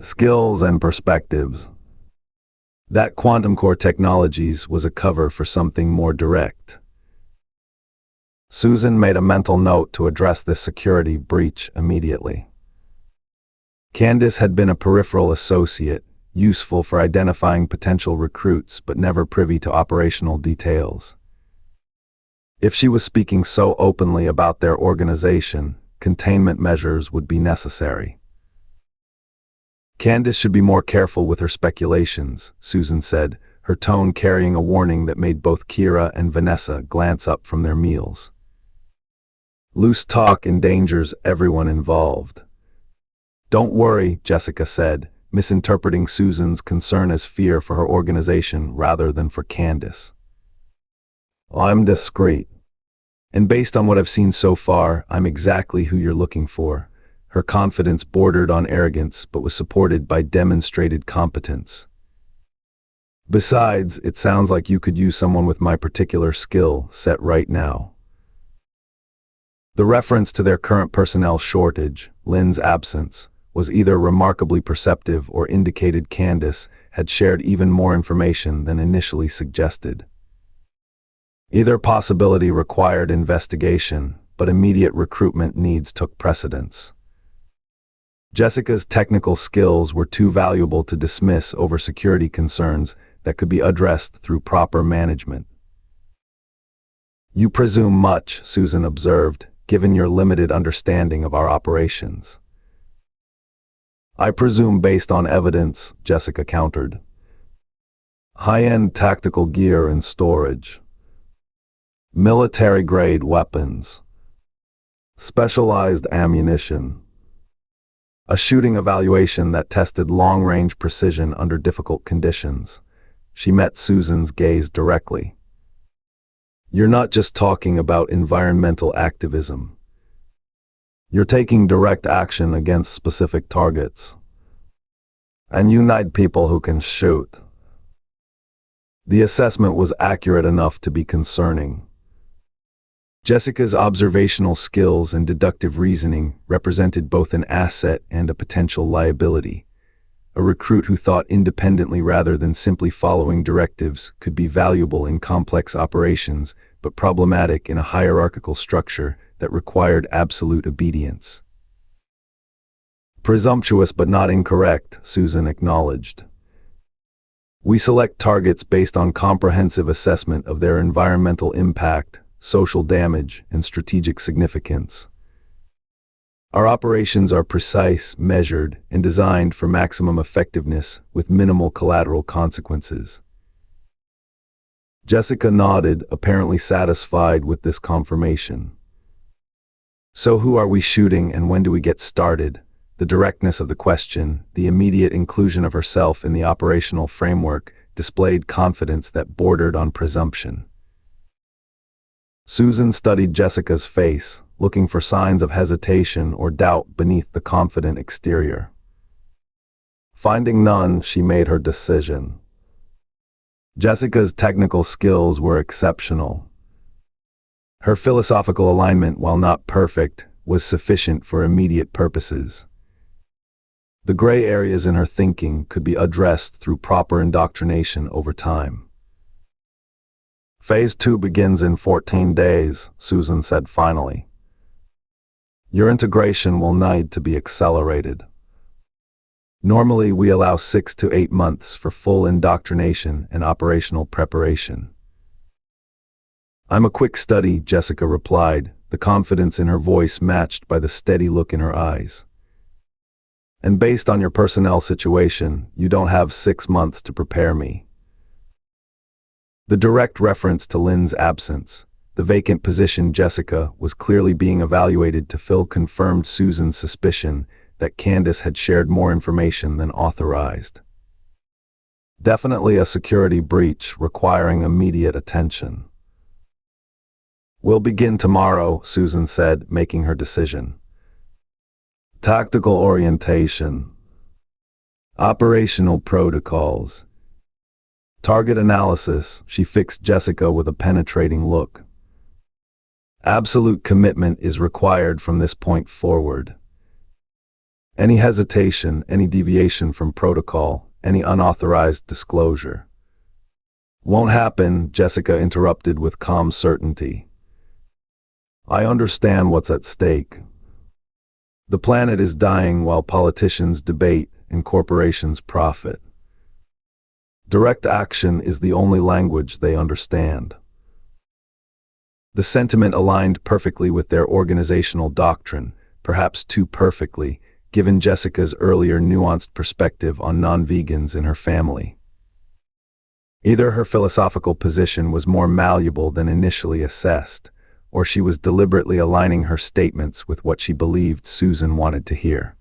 skills and perspectives. That quantum core technologies was a cover for something more direct. Susan made a mental note to address this security breach immediately. Candace had been a peripheral associate, useful for identifying potential recruits but never privy to operational details. If she was speaking so openly about their organization, containment measures would be necessary. Candace should be more careful with her speculations, Susan said, her tone carrying a warning that made both Kira and Vanessa glance up from their meals. Loose talk endangers everyone involved. Don't worry, Jessica said, misinterpreting Susan's concern as fear for her organization rather than for Candace. I'm discreet. And based on what I've seen so far, I'm exactly who you're looking for. Her confidence bordered on arrogance, but was supported by demonstrated competence. Besides, it sounds like you could use someone with my particular skill set right now. The reference to their current personnel shortage, Lynn's absence, was either remarkably perceptive or indicated Candace had shared even more information than initially suggested. Either possibility required investigation, but immediate recruitment needs took precedence. Jessica's technical skills were too valuable to dismiss over security concerns that could be addressed through proper management. You presume much, Susan observed, given your limited understanding of our operations. I presume based on evidence, Jessica countered. High-end tactical gear and storage. Military-grade weapons. Specialized ammunition. A shooting evaluation that tested long-range precision under difficult conditions. She met Susan's gaze directly. You're not just talking about environmental activism. You're taking direct action against specific targets. And you need people who can shoot. The assessment was accurate enough to be concerning. Jessica's observational skills and deductive reasoning represented both an asset and a potential liability. A recruit who thought independently rather than simply following directives could be valuable in complex operations, but problematic in a hierarchical structure that required absolute obedience. Presumptuous but not incorrect, Susan acknowledged. We select targets based on comprehensive assessment of their environmental impact, social damage, and strategic significance. Our operations are precise, measured, and designed for maximum effectiveness with minimal collateral consequences. Jessica nodded, apparently satisfied with this confirmation. So who are we shooting and when do we get started? The directness of the question, the immediate inclusion of herself in the operational framework, displayed confidence that bordered on presumption. Susan studied Jessica's face, looking for signs of hesitation or doubt beneath the confident exterior. Finding none, she made her decision. Jessica's technical skills were exceptional. Her philosophical alignment, while not perfect, was sufficient for immediate purposes. The gray areas in her thinking could be addressed through proper indoctrination over time. Phase 2 begins in 14 days, Susan said finally. Your integration will need to be accelerated. Normally, we allow 6 to 8 months for full indoctrination and operational preparation. I'm a quick study, Jessica replied, the confidence in her voice matched by the steady look in her eyes. And based on your personnel situation, you don't have 6 months to prepare me. The direct reference to Lynn's absence, the vacant position Jessica was clearly being evaluated to fill, confirmed Susan's suspicion that Candace had shared more information than authorized. Definitely a security breach requiring immediate attention. We'll begin tomorrow, Susan said, making her decision. Tactical orientation. Operational protocols. Target analysis, she fixed Jessica with a penetrating look. Absolute commitment is required from this point forward. Any hesitation, any deviation from protocol, any unauthorized disclosure. Won't happen, Jessica interrupted with calm certainty. I understand what's at stake. The planet is dying while politicians debate and corporations profit. Direct action is the only language they understand. The sentiment aligned perfectly with their organizational doctrine, perhaps too perfectly, given Jessica's earlier nuanced perspective on non-vegans in her family. Either her philosophical position was more malleable than initially assessed, or she was deliberately aligning her statements with what she believed Susan wanted to hear.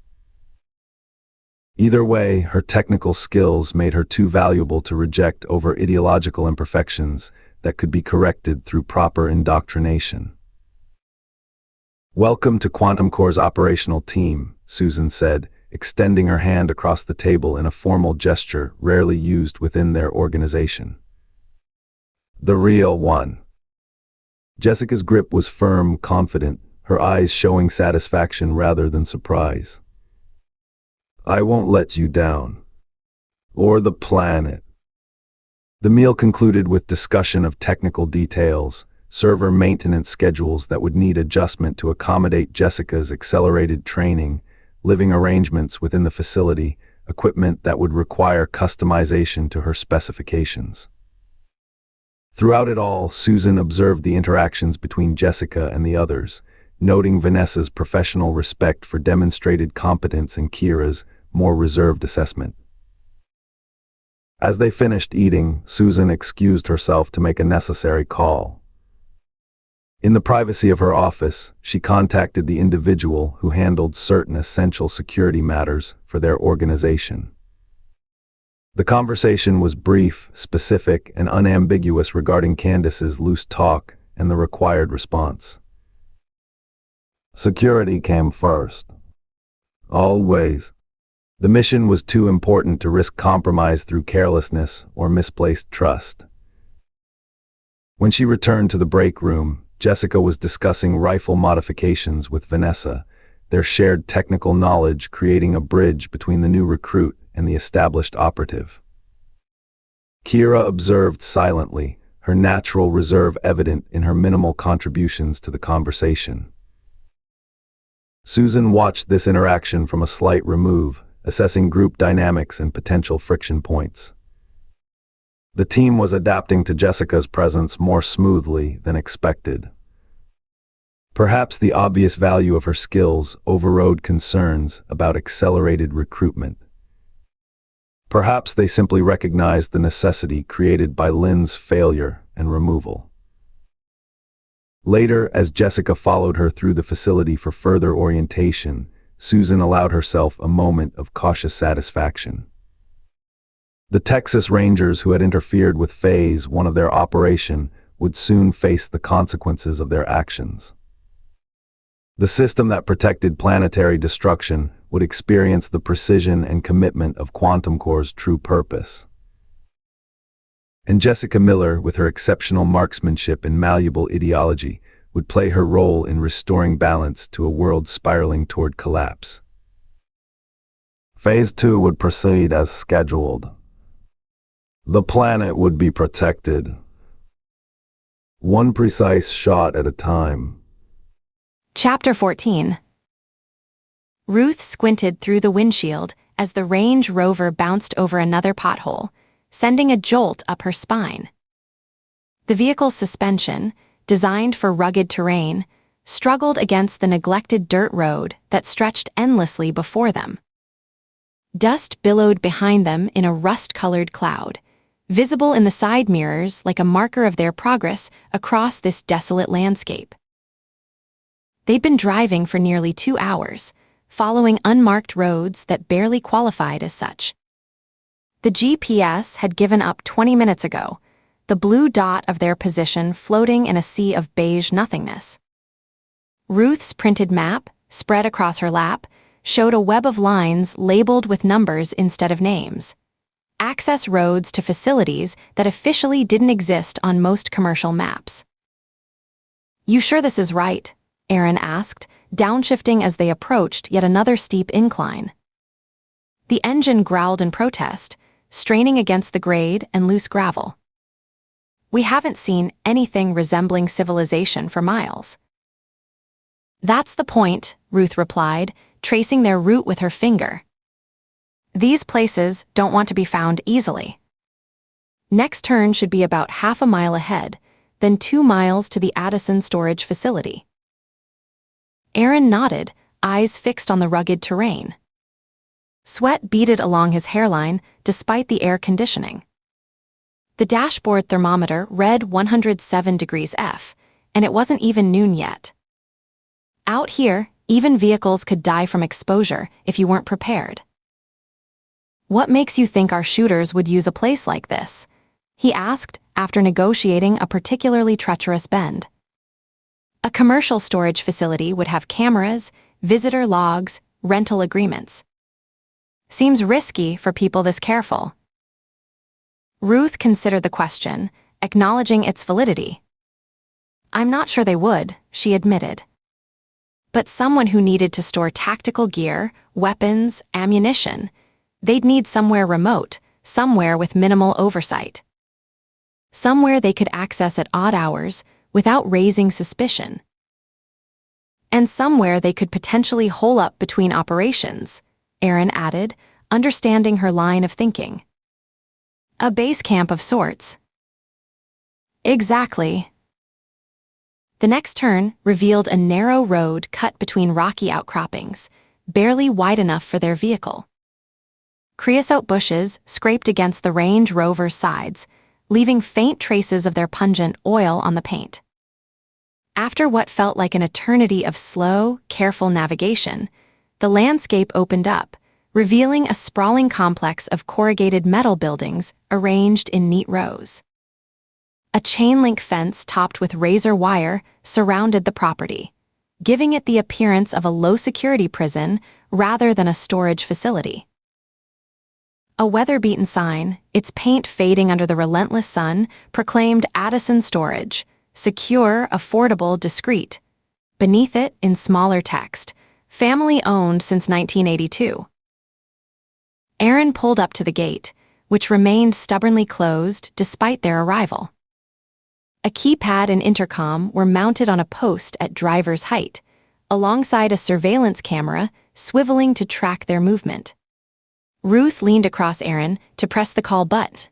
Either way, her technical skills made her too valuable to reject over ideological imperfections that could be corrected through proper indoctrination. "Welcome to Quantum Core's operational team," Susan said, extending her hand across the table in a formal gesture rarely used within their organization. "The real one." Jessica's grip was firm, confident, her eyes showing satisfaction rather than surprise. "I won't let you down. Or the planet." The meal concluded with discussion of technical details, server maintenance schedules that would need adjustment to accommodate Jessica's accelerated training, living arrangements within the facility, equipment that would require customization to her specifications. Throughout it all, Susan observed the interactions between Jessica and the others, noting Vanessa's professional respect for demonstrated competence and Kira's more reserved assessment. As they finished eating, Susan excused herself to make a necessary call. In the privacy of her office, she contacted the individual who handled certain essential security matters for their organization. The conversation was brief, specific, and unambiguous regarding Candace's loose talk and the required response. Security came first. Always. The mission was too important to risk compromise through carelessness or misplaced trust. When she returned to the break room, Jessica was discussing rifle modifications with Vanessa, their shared technical knowledge creating a bridge between the new recruit and the established operative. Kira observed silently, her natural reserve evident in her minimal contributions to the conversation. Susan watched this interaction from a slight remove, assessing group dynamics and potential friction points. The team was adapting to Jessica's presence more smoothly than expected. Perhaps the obvious value of her skills overrode concerns about accelerated recruitment. Perhaps they simply recognized the necessity created by Lynn's failure and removal. Later, as Jessica followed her through the facility for further orientation, Susan allowed herself a moment of cautious satisfaction. The Texas Rangers who had interfered with Phase 1 of their operation would soon face the consequences of their actions. The system that protected planetary destruction would experience the precision and commitment of Quantum Core's true purpose. And Jessica Miller, with her exceptional marksmanship and malleable ideology, would play her role in restoring balance to a world spiraling toward collapse. Phase 2 would proceed as scheduled. The planet would be protected. One precise shot at a time. Chapter 14. Ruth squinted through the windshield as the Range Rover bounced over another pothole, sending a jolt up her spine. The vehicle's suspension, designed for rugged terrain, struggled against the neglected dirt road that stretched endlessly before them. Dust billowed behind them in a rust-colored cloud, visible in the side mirrors like a marker of their progress across this desolate landscape. They'd been driving for nearly 2 hours, following unmarked roads that barely qualified as such. The GPS had given up 20 minutes ago, the blue dot of their position floating in a sea of beige nothingness. Ruth's printed map, spread across her lap, showed a web of lines labeled with numbers instead of names. Access roads to facilities that officially didn't exist on most commercial maps. "You sure this is right?" Aaron asked, downshifting as they approached yet another steep incline. The engine growled in protest, straining against the grade and loose gravel. "We haven't seen anything resembling civilization for miles." "That's the point," Ruth replied, tracing their route with her finger. "These places don't want to be found easily." Next turn should be about half a mile ahead, then 2 miles to the Addison storage facility. Aaron nodded, eyes fixed on the rugged terrain. Sweat beaded along his hairline despite the air conditioning. The dashboard thermometer read 107 degrees F, and it wasn't even noon yet. Out here, even vehicles could die from exposure if you weren't prepared. "What makes you think our shooters would use a place like this?" he asked after negotiating a particularly treacherous bend. A commercial storage facility would have cameras, visitor logs, rental agreements. Seems risky for people this careful. Ruth considered the question, acknowledging its validity. "I'm not sure they would," she admitted. "But someone who needed to store tactical gear, weapons, ammunition, they'd need somewhere remote, somewhere with minimal oversight. Somewhere they could access at odd hours without raising suspicion. And somewhere they could potentially hole up between operations," Aaron added, understanding her line of thinking. "A base camp of sorts." "Exactly." The next turn revealed a narrow road cut between rocky outcroppings, barely wide enough for their vehicle. Creosote bushes scraped against the Range Rover's sides, leaving faint traces of their pungent oil on the paint. After what felt like an eternity of slow, careful navigation, the landscape opened up, revealing a sprawling complex of corrugated metal buildings arranged in neat rows. A chain-link fence topped with razor wire surrounded the property, giving it the appearance of a low-security prison rather than a storage facility. A weather-beaten sign, its paint fading under the relentless sun, proclaimed Addison Storage, secure, affordable, discreet. Beneath it, in smaller text, family-owned since 1982. Aaron pulled up to the gate, which remained stubbornly closed despite their arrival. A keypad and intercom were mounted on a post at driver's height, alongside a surveillance camera swiveling to track their movement. Ruth leaned across Aaron to press the call button.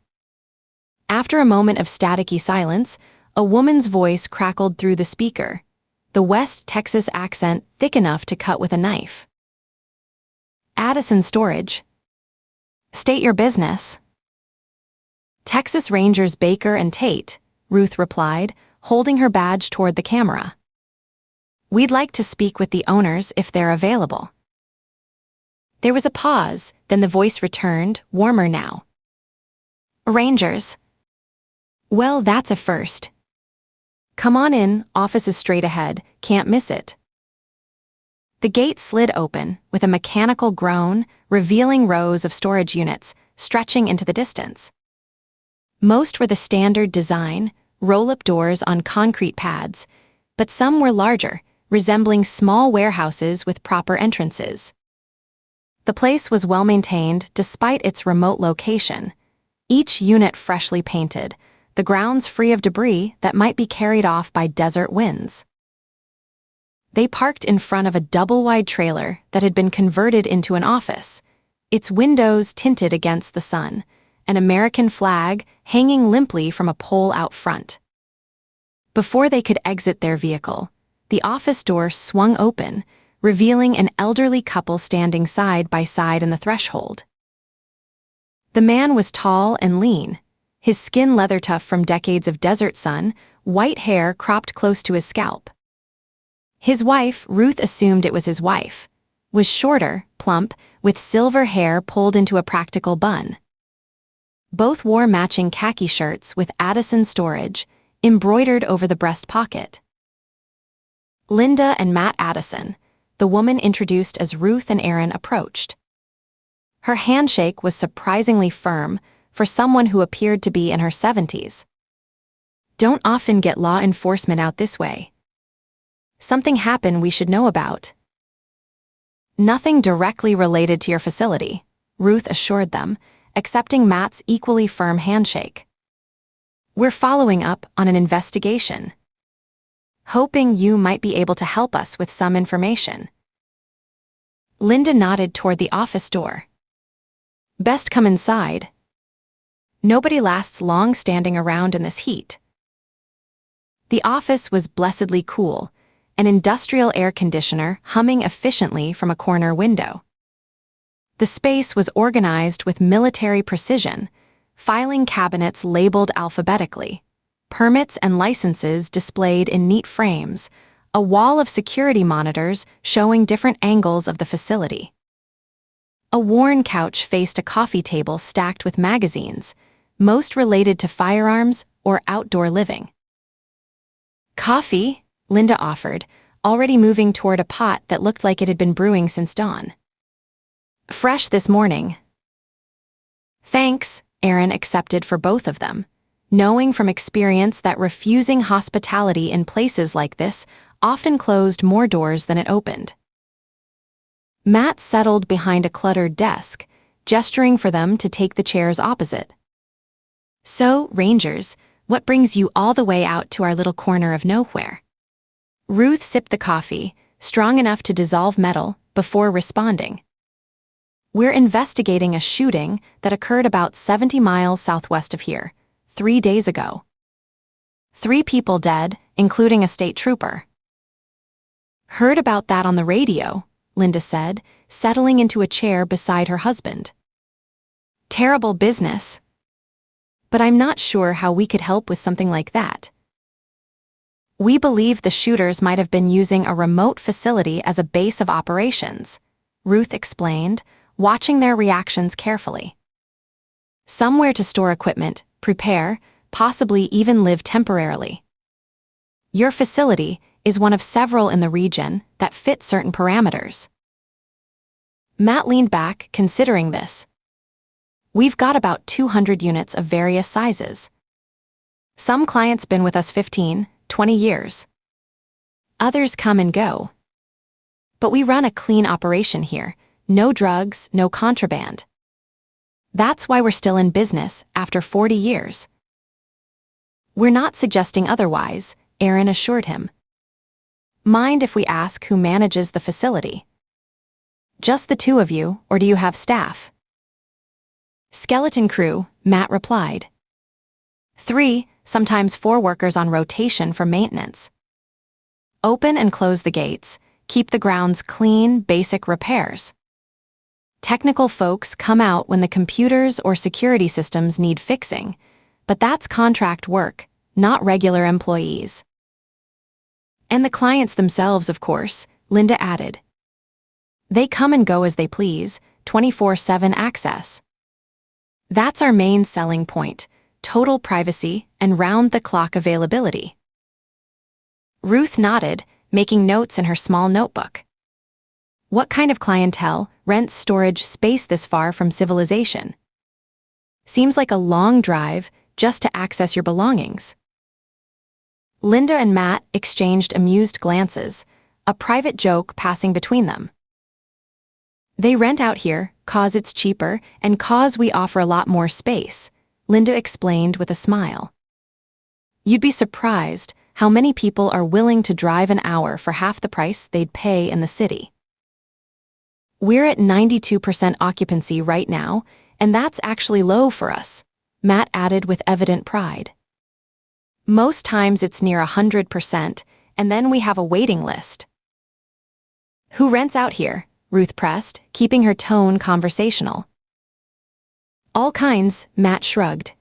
After a moment of staticky silence, a woman's voice crackled through the speaker, the West Texas accent thick enough to cut with a knife. "Addison Storage." "State your business." "Texas Rangers Baker and Tate," Ruth replied, holding her badge toward the camera. "We'd like to speak with the owners if they're available." There was a pause, then the voice returned, warmer now. "Rangers. Well, that's a first. Come on in, office is straight ahead, can't miss it." The gate slid open, with a mechanical groan, revealing rows of storage units stretching into the distance. Most were the standard design, roll-up doors on concrete pads, but some were larger, resembling small warehouses with proper entrances. The place was well-maintained despite its remote location, each unit freshly painted, the grounds free of debris that might be carried off by desert winds. They parked in front of a double-wide trailer that had been converted into an office, its windows tinted against the sun, an American flag hanging limply from a pole out front. Before they could exit their vehicle, the office door swung open, revealing an elderly couple standing side by side in the threshold. The man was tall and lean, his skin leather-tough from decades of desert sun, white hair cropped close to his scalp. His wife, Ruth assumed it was his wife, was shorter, plump, with silver hair pulled into a practical bun. Both wore matching khaki shirts with Addison Storage embroidered over the breast pocket. Linda and Matt Addison, the woman introduced as Ruth and Aaron, approached. Her handshake was surprisingly firm for someone who appeared to be in her 70s. Don't often get law enforcement out this way. Something happened we should know about. Nothing directly related to your facility, Ruth assured them, accepting Matt's equally firm handshake. We're following up on an investigation. Hoping you might be able to help us with some information. Linda nodded toward the office door. Best come inside. Nobody lasts long standing around in this heat. The office was blessedly cool, an industrial air conditioner humming efficiently from a corner window. The space was organized with military precision, filing cabinets labeled alphabetically, permits and licenses displayed in neat frames, a wall of security monitors showing different angles of the facility. A worn couch faced a coffee table stacked with magazines, most related to firearms or outdoor living. "Coffee?" Linda offered, already moving toward a pot that looked like it had been brewing since dawn. "Fresh this morning." "Thanks," Aaron accepted for both of them, knowing from experience that refusing hospitality in places like this often closed more doors than it opened. Matt settled behind a cluttered desk, gesturing for them to take the chairs opposite. "So, Rangers, what brings you all the way out to our little corner of nowhere?" Ruth sipped the coffee, strong enough to dissolve metal, before responding. "We're investigating a shooting that occurred about 70 miles southwest of here, 3 days ago. 3 people dead, including a state trooper." "Heard about that on the radio," Linda said, settling into a chair beside her husband. "Terrible business. But I'm not sure how we could help with something like that." "We believe the shooters might have been using a remote facility as a base of operations," Ruth explained, watching their reactions carefully. "Somewhere to store equipment, prepare, possibly even live temporarily. Your facility is one of several in the region that fit certain parameters." Matt leaned back, considering this. "We've got about 200 units of various sizes. Some clients been with us 15, 20 years. Others come and go. But we run a clean operation here, no drugs, no contraband. That's why we're still in business after 40 years. "We're not suggesting otherwise," Aaron assured him. "Mind if we ask who manages the facility?" "Just the 2 of you, or do you have staff?" "Skeleton crew," Matt replied. 3, sometimes 4 workers on rotation for maintenance. Open and close the gates, keep the grounds clean, basic repairs. Technical folks come out when the computers or security systems need fixing, but that's contract work, not regular employees. "And the clients themselves, of course," Linda added. "They come and go as they please, 24/7 access. That's our main selling point, total privacy and round-the-clock availability." Ruth nodded, making notes in her small notebook. "What kind of clientele rents storage space this far from civilization? Seems like a long drive just to access your belongings." Linda and Matt exchanged amused glances, a private joke passing between them. "They rent out here, 'cause it's cheaper and 'cause we offer a lot more space," Linda explained with a smile. "You'd be surprised how many people are willing to drive an hour for half the price they'd pay in the city. We're at 92% occupancy right now, and that's actually low for us," Matt added with evident pride. "Most times it's near 100%, and then we have a waiting list." "Who rents out here?" Ruth pressed, keeping her tone conversational. "All kinds," Matt shrugged.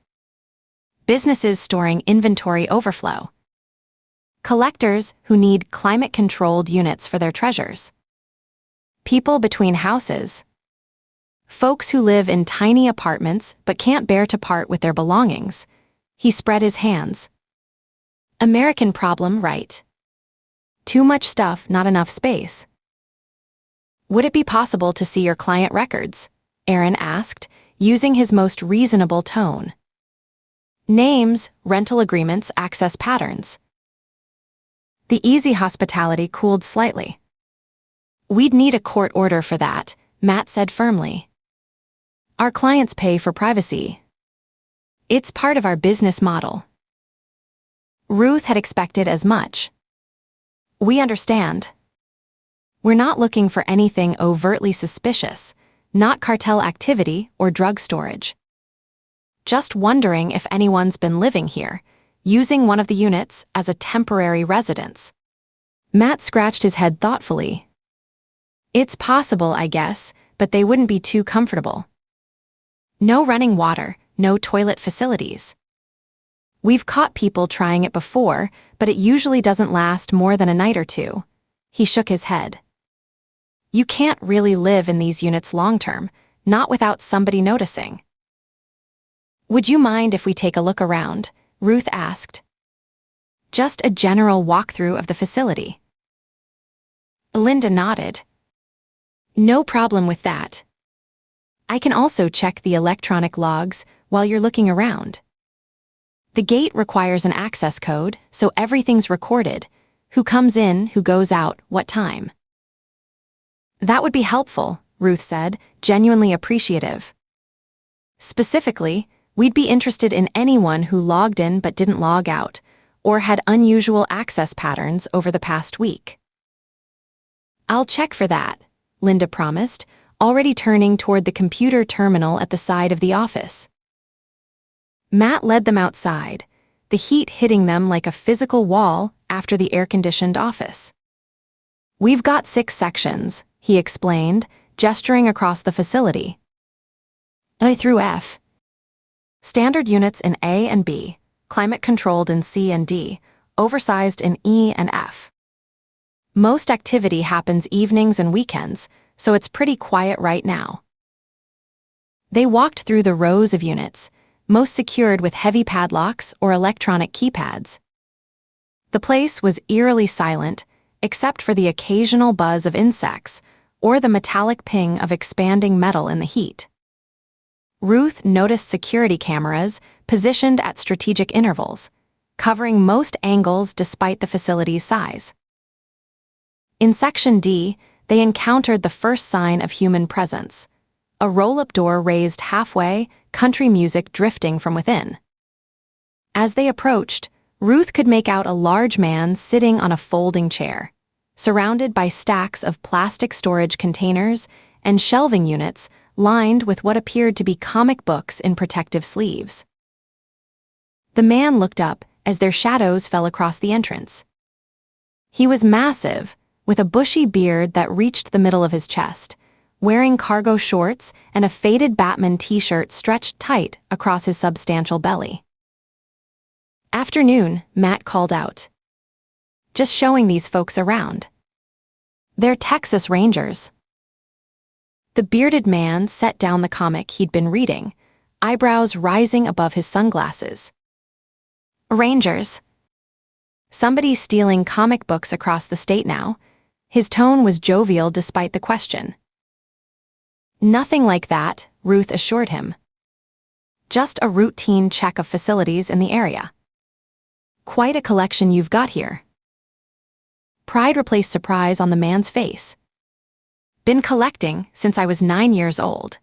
"Businesses storing inventory overflow. Collectors who need climate-controlled units for their treasures. People between houses. Folks who live in tiny apartments but can't bear to part with their belongings." He spread his hands. "American problem, right? Too much stuff, not enough space." "Would it be possible to see your client records?" Aaron asked, using his most reasonable tone. "Names, rental agreements, access patterns." The easy hospitality cooled slightly. "We'd need a court order for that," Matt said firmly. "Our clients pay for privacy. It's part of our business model." Ruth had expected as much. "We understand. We're not looking for anything overtly suspicious, not cartel activity or drug storage." Just wondering if anyone's been living here, using one of the units as a temporary residence. Matt scratched his head thoughtfully. It's possible, I guess, but they wouldn't be too comfortable. No running water, no toilet facilities. We've caught people trying it before, but it usually doesn't last more than a night or two. He shook his head. You can't really live in these units long-term, not without somebody noticing. Would you mind if we take a look around? Ruth asked. Just a general walkthrough of the facility. Linda nodded. No problem with that. I can also check the electronic logs while you're looking around. The gate requires an access code, so everything's recorded. Who comes in, who goes out, what time. That would be helpful, Ruth said, genuinely appreciative. Specifically, we'd be interested in anyone who logged in but didn't log out, or had unusual access patterns over the past week. I'll check for that, Linda promised, already turning toward the computer terminal at the side of the office. Matt led them outside, the heat hitting them like a physical wall after the air-conditioned office. We've got 6 sections, he explained, gesturing across the facility. A through F. Standard units in A and B, climate-controlled in C and D, oversized in E and F. Most activity happens evenings and weekends, so it's pretty quiet right now. They walked through the rows of units, most secured with heavy padlocks or electronic keypads. The place was eerily silent, except for the occasional buzz of insects or the metallic ping of expanding metal in the heat. Ruth noticed security cameras positioned at strategic intervals, covering most angles despite the facility's size. In Section D, they encountered the first sign of human presence, a roll-up door raised halfway, country music drifting from within. As they approached, Ruth could make out a large man sitting on a folding chair, surrounded by stacks of plastic storage containers and shelving units lined with what appeared to be comic books in protective sleeves. The man looked up as their shadows fell across the entrance. He was massive, with a bushy beard that reached the middle of his chest, wearing cargo shorts and a faded Batman t-shirt stretched tight across his substantial belly. Afternoon, Matt called out. Just showing these folks around. They're Texas Rangers. The bearded man set down the comic he'd been reading, eyebrows rising above his sunglasses. Rangers. Somebody's stealing comic books across the state now. His tone was jovial despite the question. Nothing like that, Ruth assured him. Just a routine check of facilities in the area. Quite a collection you've got here. Pride replaced surprise on the man's face. Been collecting since I was 9 years old.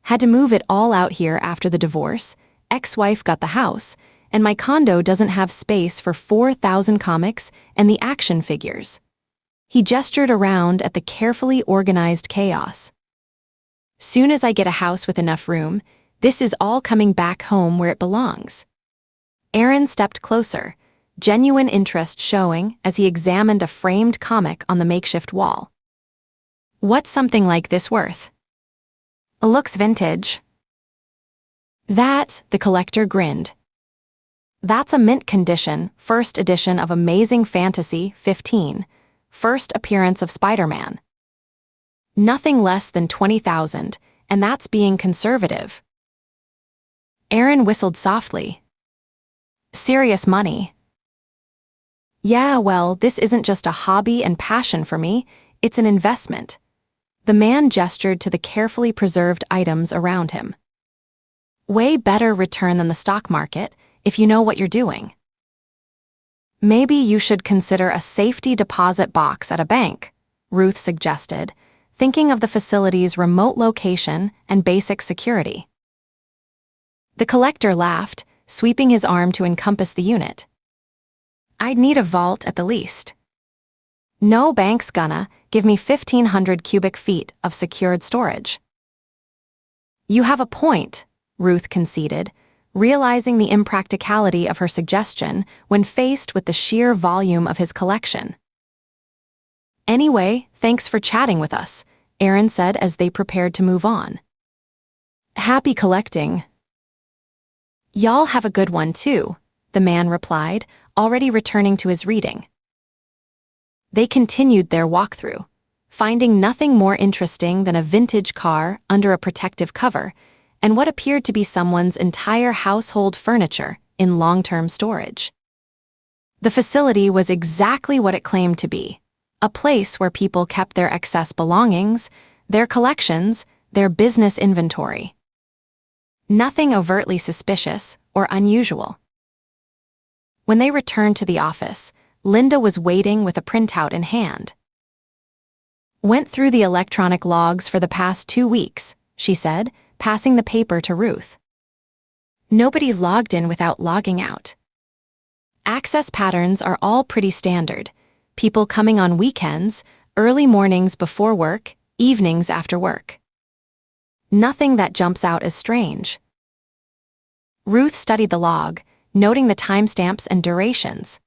Had to move it all out here after the divorce, ex-wife got the house, and my condo doesn't have space for 4,000 comics and the action figures. He gestured around at the carefully organized chaos. Soon as I get a house with enough room, this is all coming back home where it belongs. Aaron stepped closer, genuine interest showing as he examined a framed comic on the makeshift wall. What's something like this worth? Looks vintage. That, the collector grinned. That's a mint condition, first edition of Amazing Fantasy 15, first appearance of Spider-Man. Nothing less than 20,000, and that's being conservative. Aaron whistled softly. Serious money. Yeah, well, this isn't just a hobby and passion for me, it's an investment. The man gestured to the carefully preserved items around him. Way better return than the stock market, if you know what you're doing. Maybe you should consider a safety deposit box at a bank, Ruth suggested, thinking of the facility's remote location and basic security. The collector laughed, sweeping his arm to encompass the unit. I'd need a vault at the least. No bank's gonna give me 1,500 cubic feet of secured storage. You have a point, Ruth conceded, realizing the impracticality of her suggestion when faced with the sheer volume of his collection. "Anyway, thanks for chatting with us," Aaron said as they prepared to move on. "Happy collecting." "Y'all have a good one too," the man replied, already returning to his reading. They continued their walkthrough, finding nothing more interesting than a vintage car under a protective cover and what appeared to be someone's entire household furniture in long-term storage. The facility was exactly what it claimed to be, a place where people kept their excess belongings, their collections, their business inventory. Nothing overtly suspicious or unusual. When they returned to the office, Linda was waiting with a printout in hand. "Went through the electronic logs for the past 2 weeks," she said, passing the paper to Ruth. "Nobody logged in without logging out. Access patterns are all pretty standard. People coming on weekends, early mornings before work, evenings after work. Nothing that jumps out as strange." Ruth studied the log, noting the timestamps and durations.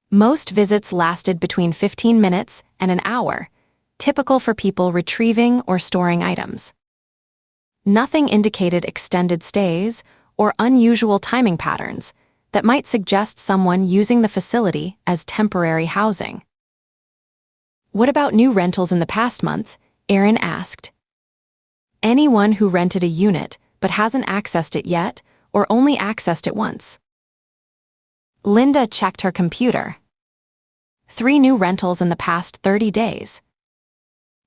Most visits lasted between 15 minutes and an hour, typical for people retrieving or storing items. Nothing indicated extended stays or unusual timing patterns that might suggest someone using the facility as temporary housing. "What about new rentals in the past month?" Aaron asked. "Anyone who rented a unit but hasn't accessed it yet or only accessed it once." Linda checked her computer. 3 new rentals in the past 30 days.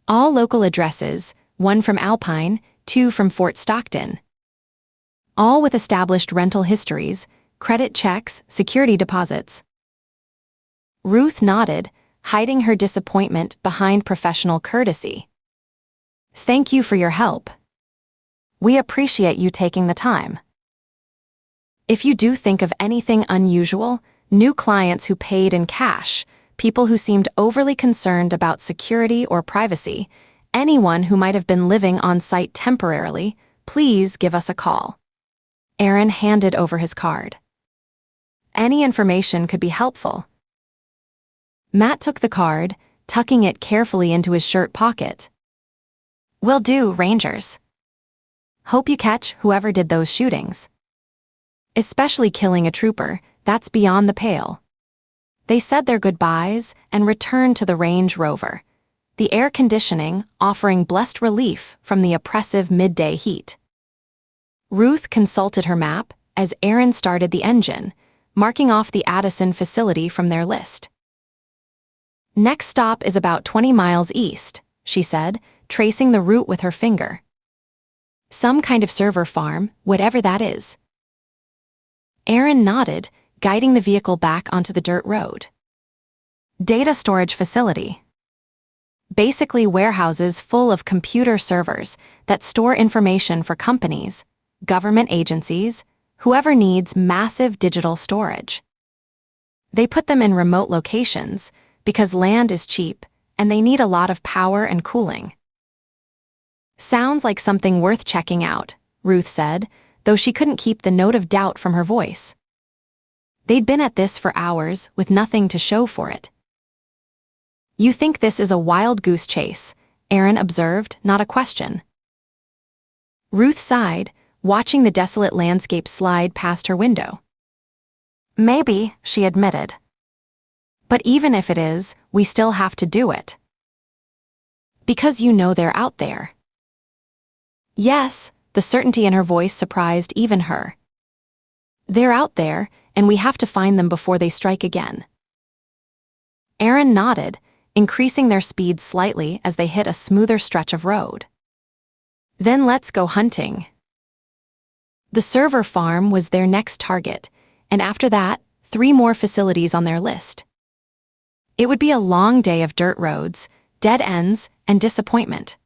All local addresses, 1 from Alpine, 2 from Fort Stockton. All with established rental histories, credit checks, security deposits. Ruth nodded, hiding her disappointment behind professional courtesy. "Thank you for your help. We appreciate you taking the time. If you do think of anything unusual, new clients who paid in cash, people who seemed overly concerned about security or privacy, anyone who might have been living on site temporarily, please give us a call." Aaron handed over his card. "Any information could be helpful." Matt took the card, tucking it carefully into his shirt pocket. "Will do, Rangers. Hope you catch whoever did those shootings. Especially killing a trooper, that's beyond the pale." They said their goodbyes and returned to the Range Rover, the air conditioning offering blessed relief from the oppressive midday heat. Ruth consulted her map as Aaron started the engine, marking off the Addison facility from their list. "Next stop is about 20 miles east," she said, tracing the route with her finger. "Some kind of server farm, whatever that is." Aaron nodded, guiding the vehicle back onto the dirt road. "Data storage facility. Basically warehouses full of computer servers that store information for companies, government agencies, whoever needs massive digital storage. They put them in remote locations because land is cheap and they need a lot of power and cooling." "Sounds like something worth checking out," Ruth said, though she couldn't keep the note of doubt from her voice. They'd been at this for hours with nothing to show for it. "You think this is a wild goose chase," Aaron observed, not a question. Ruth sighed, watching the desolate landscape slide past her window. "Maybe," she admitted. "But even if it is, we still have to do it. Because you know they're out there." "Yes," the certainty in her voice surprised even her. "They're out there, and we have to find them before they strike again." Aaron nodded, increasing their speed slightly as they hit a smoother stretch of road. "Then let's go hunting." The server farm was their next target, and after that, 3 more facilities on their list. It would be a long day of dirt roads, dead ends, and disappointment.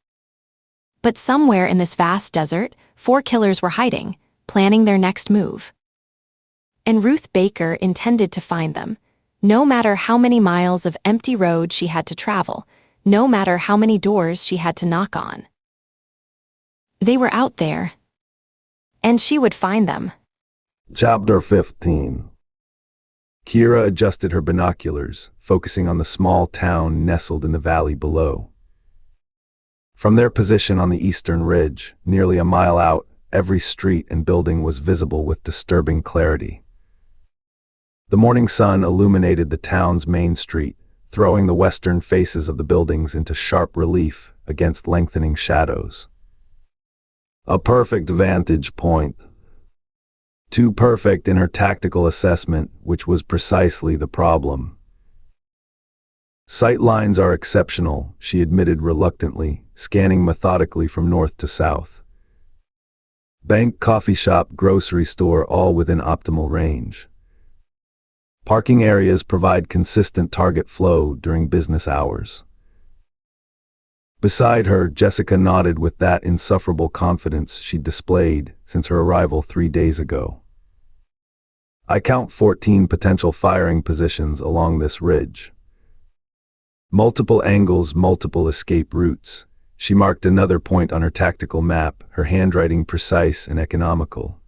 But somewhere in this vast desert, 4 killers were hiding, planning their next move. And Ruth Baker intended to find them, no matter how many miles of empty road she had to travel, no matter how many doors she had to knock on. They were out there. and she would find them. Chapter 15. Kira adjusted her binoculars, focusing on the small town nestled in the valley below. From their position on the eastern ridge, nearly a mile out, every street and building was visible with disturbing clarity. The morning sun illuminated the town's main street, throwing the western faces of the buildings into sharp relief against lengthening shadows. A perfect vantage point. Too perfect in her tactical assessment, which was precisely the problem. Sight lines are exceptional, she admitted reluctantly, scanning methodically from north to south. Bank, coffee shop, grocery store, all within optimal range. Parking areas provide consistent target flow during business hours. Beside her, Jessica nodded with that insufferable confidence she'd displayed since her arrival 3 days ago. I count 14 potential firing positions along this ridge. Multiple angles, multiple escape routes. She marked another point on her tactical map, her handwriting precise and economical.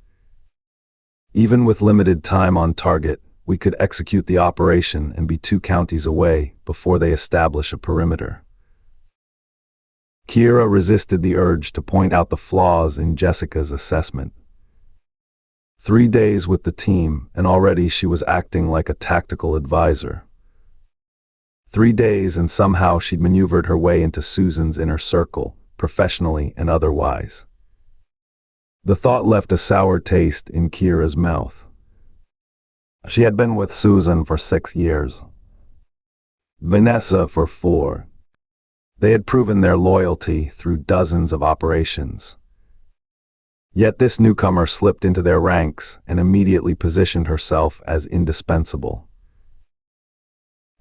Even with limited time on target, we could execute the operation and be 2 counties away before they establish a perimeter. Kira resisted the urge to point out the flaws in Jessica's assessment. 3 days with the team, and already she was acting like a tactical advisor. 3 days, and somehow she'd maneuvered her way into Susan's inner circle, professionally and otherwise. The thought left a sour taste in Kira's mouth. She had been with Susan for 6 years. Vanessa for 4. They had proven their loyalty through dozens of operations. Yet this newcomer slipped into their ranks and immediately positioned herself as indispensable.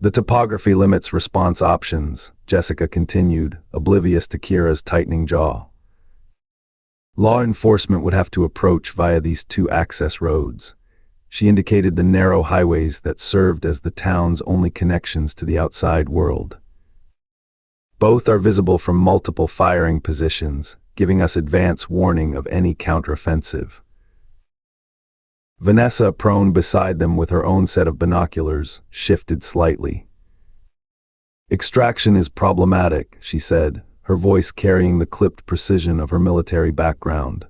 The topography limits response options, Jessica continued, oblivious to Kira's tightening jaw. Law enforcement would have to approach via these 2 access roads. She indicated the narrow highways that served as the town's only connections to the outside world. Both are visible from multiple firing positions, giving us advance warning of any counteroffensive. Vanessa, prone beside them with her own set of binoculars, shifted slightly. Extraction is problematic, she said, her voice carrying the clipped precision of her military background.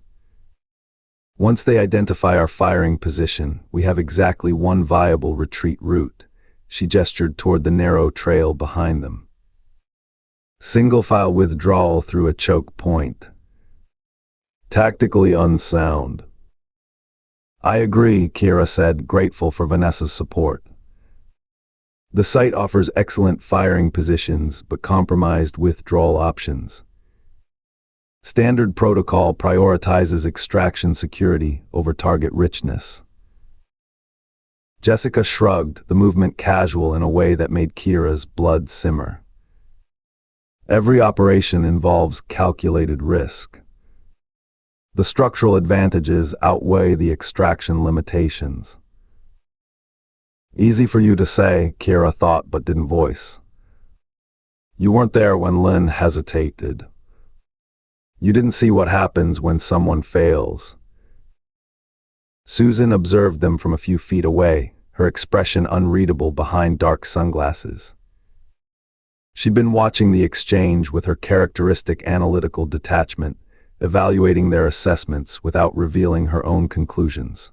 Once they identify our firing position, we have exactly 1 viable retreat route. She gestured toward the narrow trail behind them. Single-file withdrawal through a choke point. Tactically unsound. I agree, Kira said, grateful for Vanessa's support. The site offers excellent firing positions, but compromised withdrawal options. Standard protocol prioritizes extraction security over target richness. Jessica shrugged, the movement casual in a way that made Kira's blood simmer. Every operation involves calculated risk. The structural advantages outweigh the extraction limitations. Easy for you to say, Kira thought but didn't voice. You weren't there when Lynn hesitated. You didn't see what happens when someone fails. Susan observed them from a few feet away, her expression unreadable behind dark sunglasses. She'd been watching the exchange with her characteristic analytical detachment, evaluating their assessments without revealing her own conclusions.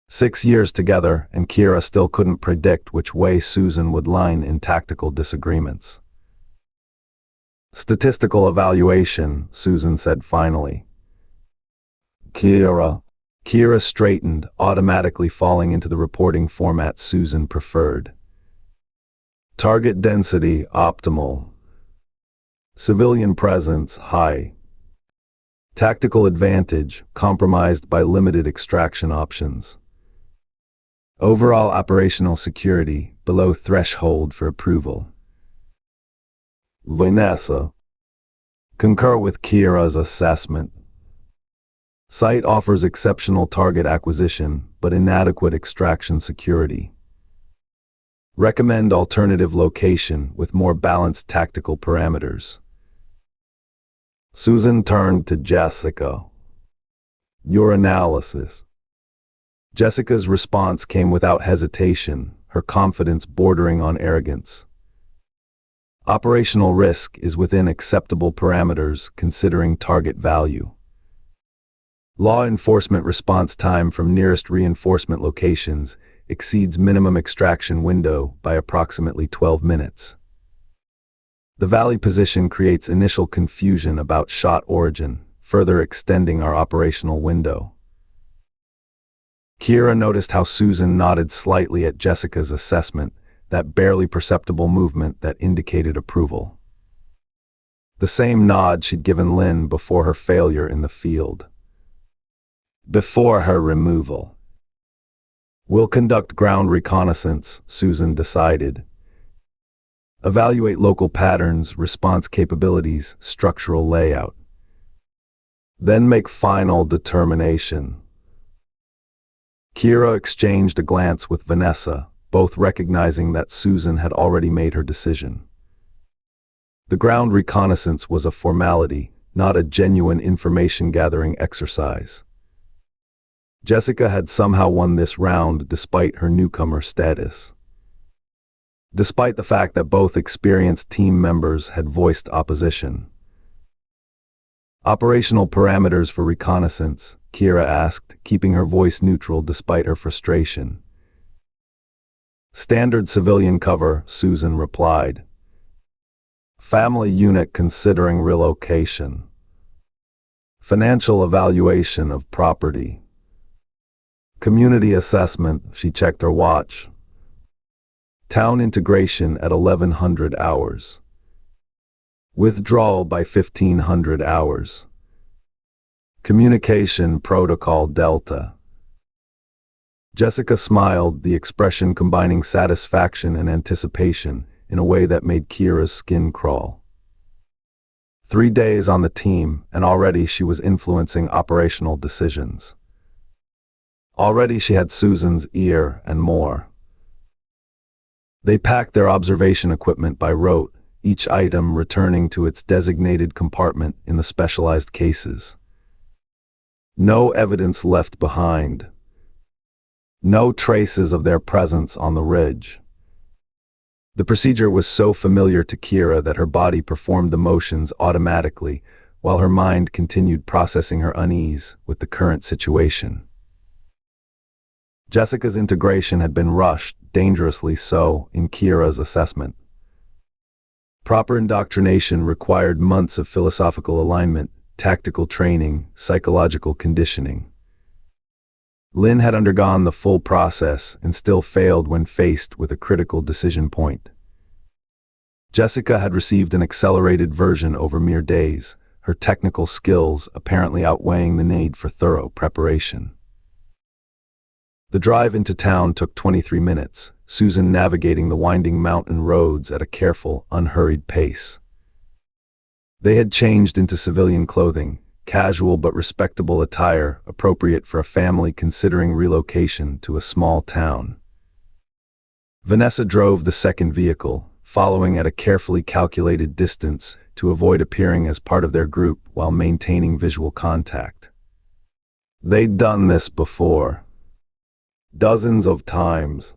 6 years together, and Kira still couldn't predict which way Susan would line in tactical disagreements. Statistical evaluation, Susan said finally. Kira straightened, automatically falling into the reporting format Susan preferred. Target density, optimal. Civilian presence, high. Tactical advantage, compromised by limited extraction options. Overall operational security, below threshold for approval. Vanessa. Concur with Kira's assessment. Site offers exceptional target acquisition, but inadequate extraction security. Recommend alternative location with more balanced tactical parameters. Susan turned to Jessica. Your analysis. Jessica's response came without hesitation, her confidence bordering on arrogance. Operational risk is within acceptable parameters considering target value. Law enforcement response time from nearest reinforcement locations exceeds minimum extraction window by approximately 12 minutes. The valley position creates initial confusion about shot origin, further extending our operational window. Kira noticed how Susan nodded slightly at Jessica's assessment, that barely perceptible movement that indicated approval. The same nod she'd given Lynn before her failure in the field. Before her removal. We'll conduct ground reconnaissance, Susan decided. Evaluate local patterns, response capabilities, structural layout. Then make final determination. Kira exchanged a glance with Vanessa, both recognizing that Susan had already made her decision. The ground reconnaissance was a formality, not a genuine information-gathering exercise. Jessica had somehow won this round despite her newcomer status. Despite the fact that both experienced team members had voiced opposition. Operational parameters for reconnaissance, Kira asked, keeping her voice neutral despite her frustration. Standard civilian cover, Susan replied. Family unit considering relocation. Financial evaluation of property. Community assessment, she checked her watch. Town integration at 1100 hours. Withdrawal by 1500 hours. Communication protocol Delta. Jessica smiled, the expression combining satisfaction and anticipation in a way that made Kira's skin crawl. 3 days on the team, and already she was influencing operational decisions. Already she had Susan's ear and more. They packed their observation equipment by rote, each item returning to its designated compartment in the specialized cases. No evidence left behind. No traces of their presence on the ridge. The procedure was so familiar to Kira that her body performed the motions automatically, while her mind continued processing her unease with the current situation. Jessica's integration had been rushed, dangerously so, in Kira's assessment. Proper indoctrination required months of philosophical alignment, tactical training, psychological conditioning. Lynn had undergone the full process and still failed when faced with a critical decision point. Jessica had received an accelerated version over mere days, her technical skills apparently outweighing the need for thorough preparation. The drive into town took 23 minutes, Susan navigating the winding mountain roads at a careful, unhurried pace. They had changed into civilian clothing, casual but respectable attire appropriate for a family considering relocation to a small town. Vanessa drove the second vehicle, following at a carefully calculated distance to avoid appearing as part of their group while maintaining visual contact. They'd done this before. Dozens of times.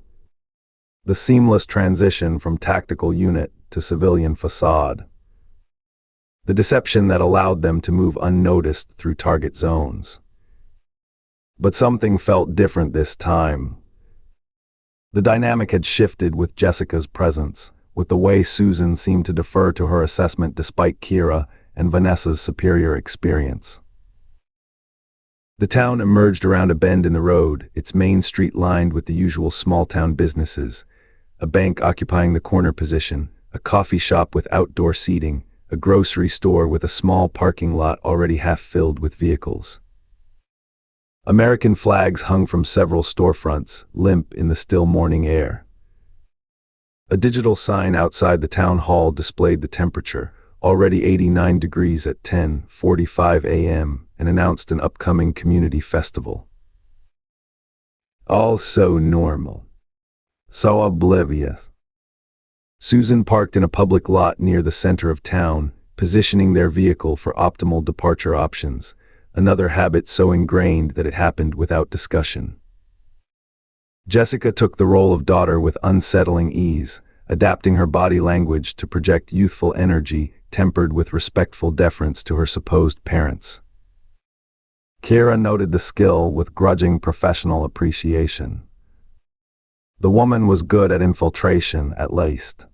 The seamless transition from tactical unit to civilian facade. The deception that allowed them to move unnoticed through target zones. But something felt different this time. The dynamic had shifted with Jessica's presence, with the way Susan seemed to defer to her assessment despite Kira and Vanessa's superior experience. The town emerged around a bend in the road, its main street lined with the usual small-town businesses, a bank occupying the corner position, a coffee shop with outdoor seating, a grocery store with a small parking lot already half filled with vehicles. American flags hung from several storefronts, limp in the still morning air. A digital sign outside the town hall displayed the temperature, already 89 degrees at 10:45 a.m., and announced an upcoming community festival. All so normal. So oblivious. Susan parked in a public lot near the center of town, positioning their vehicle for optimal departure options, another habit so ingrained that it happened without discussion. Jessica took the role of daughter with unsettling ease, adapting her body language to project youthful energy tempered with respectful deference to her supposed parents. Kira noted the skill with grudging professional appreciation. The woman was good at infiltration, at least.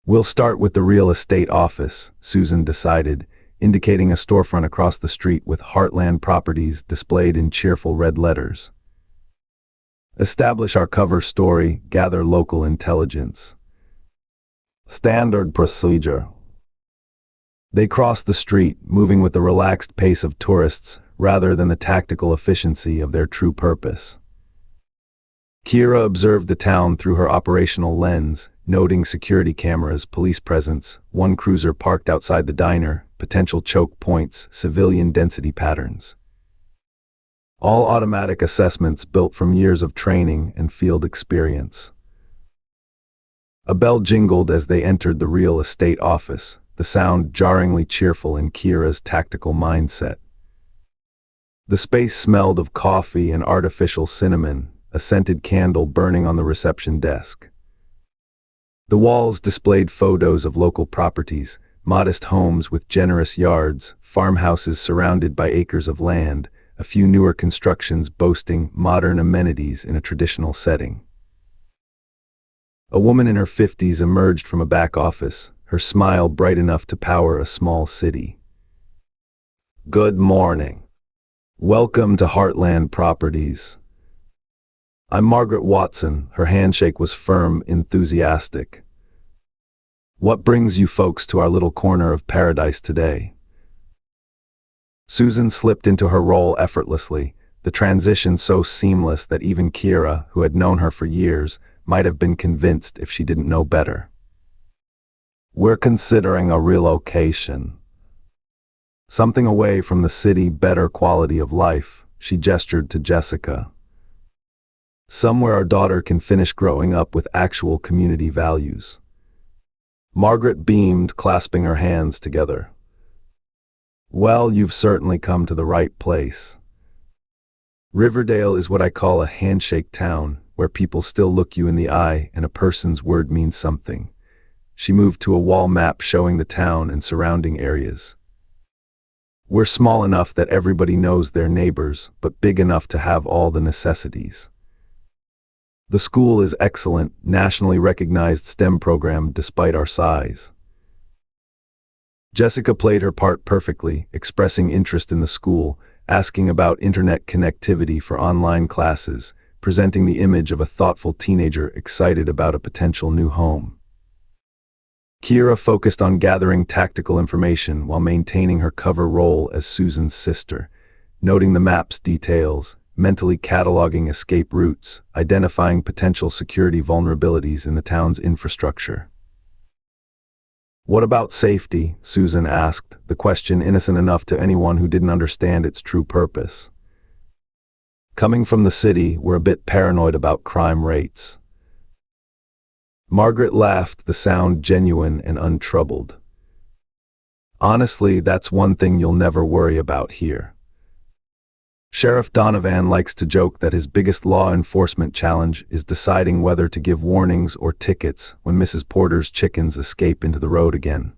"We'll start with the real estate office," Susan decided, indicating a storefront across the street with Heartland Properties displayed in cheerful red letters. "Establish our cover story, gather local intelligence." "Standard procedure." They crossed the street, moving with the relaxed pace of tourists rather than the tactical efficiency of their true purpose. Kira observed the town through her operational lens, noting security cameras, police presence, one cruiser parked outside the diner, potential choke points, civilian density patterns. All automatic assessments built from years of training and field experience. A bell jingled as they entered the real estate office, the sound jarringly cheerful in Kira's tactical mindset. The space smelled of coffee and artificial cinnamon, a scented candle burning on the reception desk. The walls displayed photos of local properties, modest homes with generous yards, farmhouses surrounded by acres of land, a few newer constructions boasting modern amenities in a traditional setting. A woman in her 50s emerged from a back office, her smile bright enough to power a small city. "Good morning. Welcome to Heartland Properties. I'm Margaret Watson." Her handshake was firm, enthusiastic. "What brings you folks to our little corner of paradise today?" Susan slipped into her role effortlessly, the transition so seamless that even Kira, who had known her for years, might have been convinced if she didn't know better. "We're considering a relocation. Something away from the city, better quality of life," she gestured to Jessica. "Somewhere our daughter can finish growing up with actual community values." Margaret beamed, clasping her hands together. "Well, you've certainly come to the right place. Riverdale is what I call a handshake town, where people still look you in the eye and a person's word means something." She moved to a wall map showing the town and surrounding areas. "We're small enough that everybody knows their neighbors, but big enough to have all the necessities. The school is excellent, nationally recognized STEM program despite our size." Jessica played her part perfectly, expressing interest in the school, asking about internet connectivity for online classes, presenting the image of a thoughtful teenager excited about a potential new home. Kira focused on gathering tactical information while maintaining her cover role as Susan's sister, noting the map's details, mentally cataloging escape routes, identifying potential security vulnerabilities in the town's infrastructure. "What about safety?" Susan asked, the question innocent enough to anyone who didn't understand its true purpose. "Coming from the city, we're a bit paranoid about crime rates." Margaret laughed, the sound genuine and untroubled. "Honestly, that's one thing you'll never worry about here. Sheriff Donovan likes to joke that his biggest law enforcement challenge is deciding whether to give warnings or tickets when Mrs. Porter's chickens escape into the road again."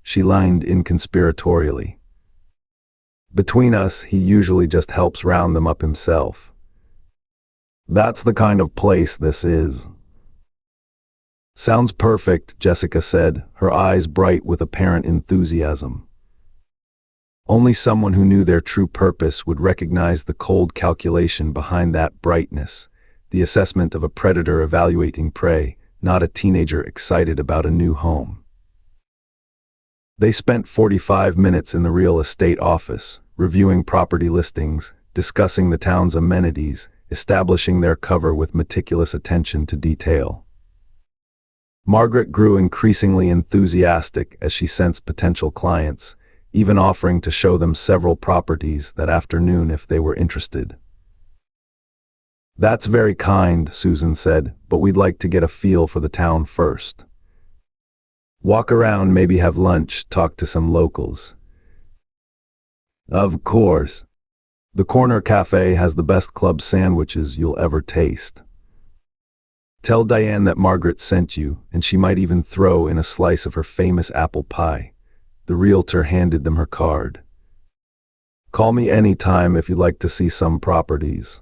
She lined inconspiratorially. "Between us, he usually just helps round them up himself. That's the kind of place this is." "Sounds perfect," Jessica said, her eyes bright with apparent enthusiasm. Only someone who knew their true purpose would recognize the cold calculation behind that brightness, the assessment of a predator evaluating prey, not a teenager excited about a new home. They spent 45 minutes in the real estate office, reviewing property listings, discussing the town's amenities, establishing their cover with meticulous attention to detail. Margaret grew increasingly enthusiastic as she sensed potential clients, even offering to show them several properties that afternoon if they were interested. "That's very kind," Susan said, "but we'd like to get a feel for the town first. Walk around, maybe have lunch, talk to some locals." Of course. The corner cafe has the best club sandwiches you'll ever taste. Tell Diane that Margaret sent you, and she might even throw in a slice of her famous apple pie. The realtor handed them her card. Call me anytime if you'd like to see some properties.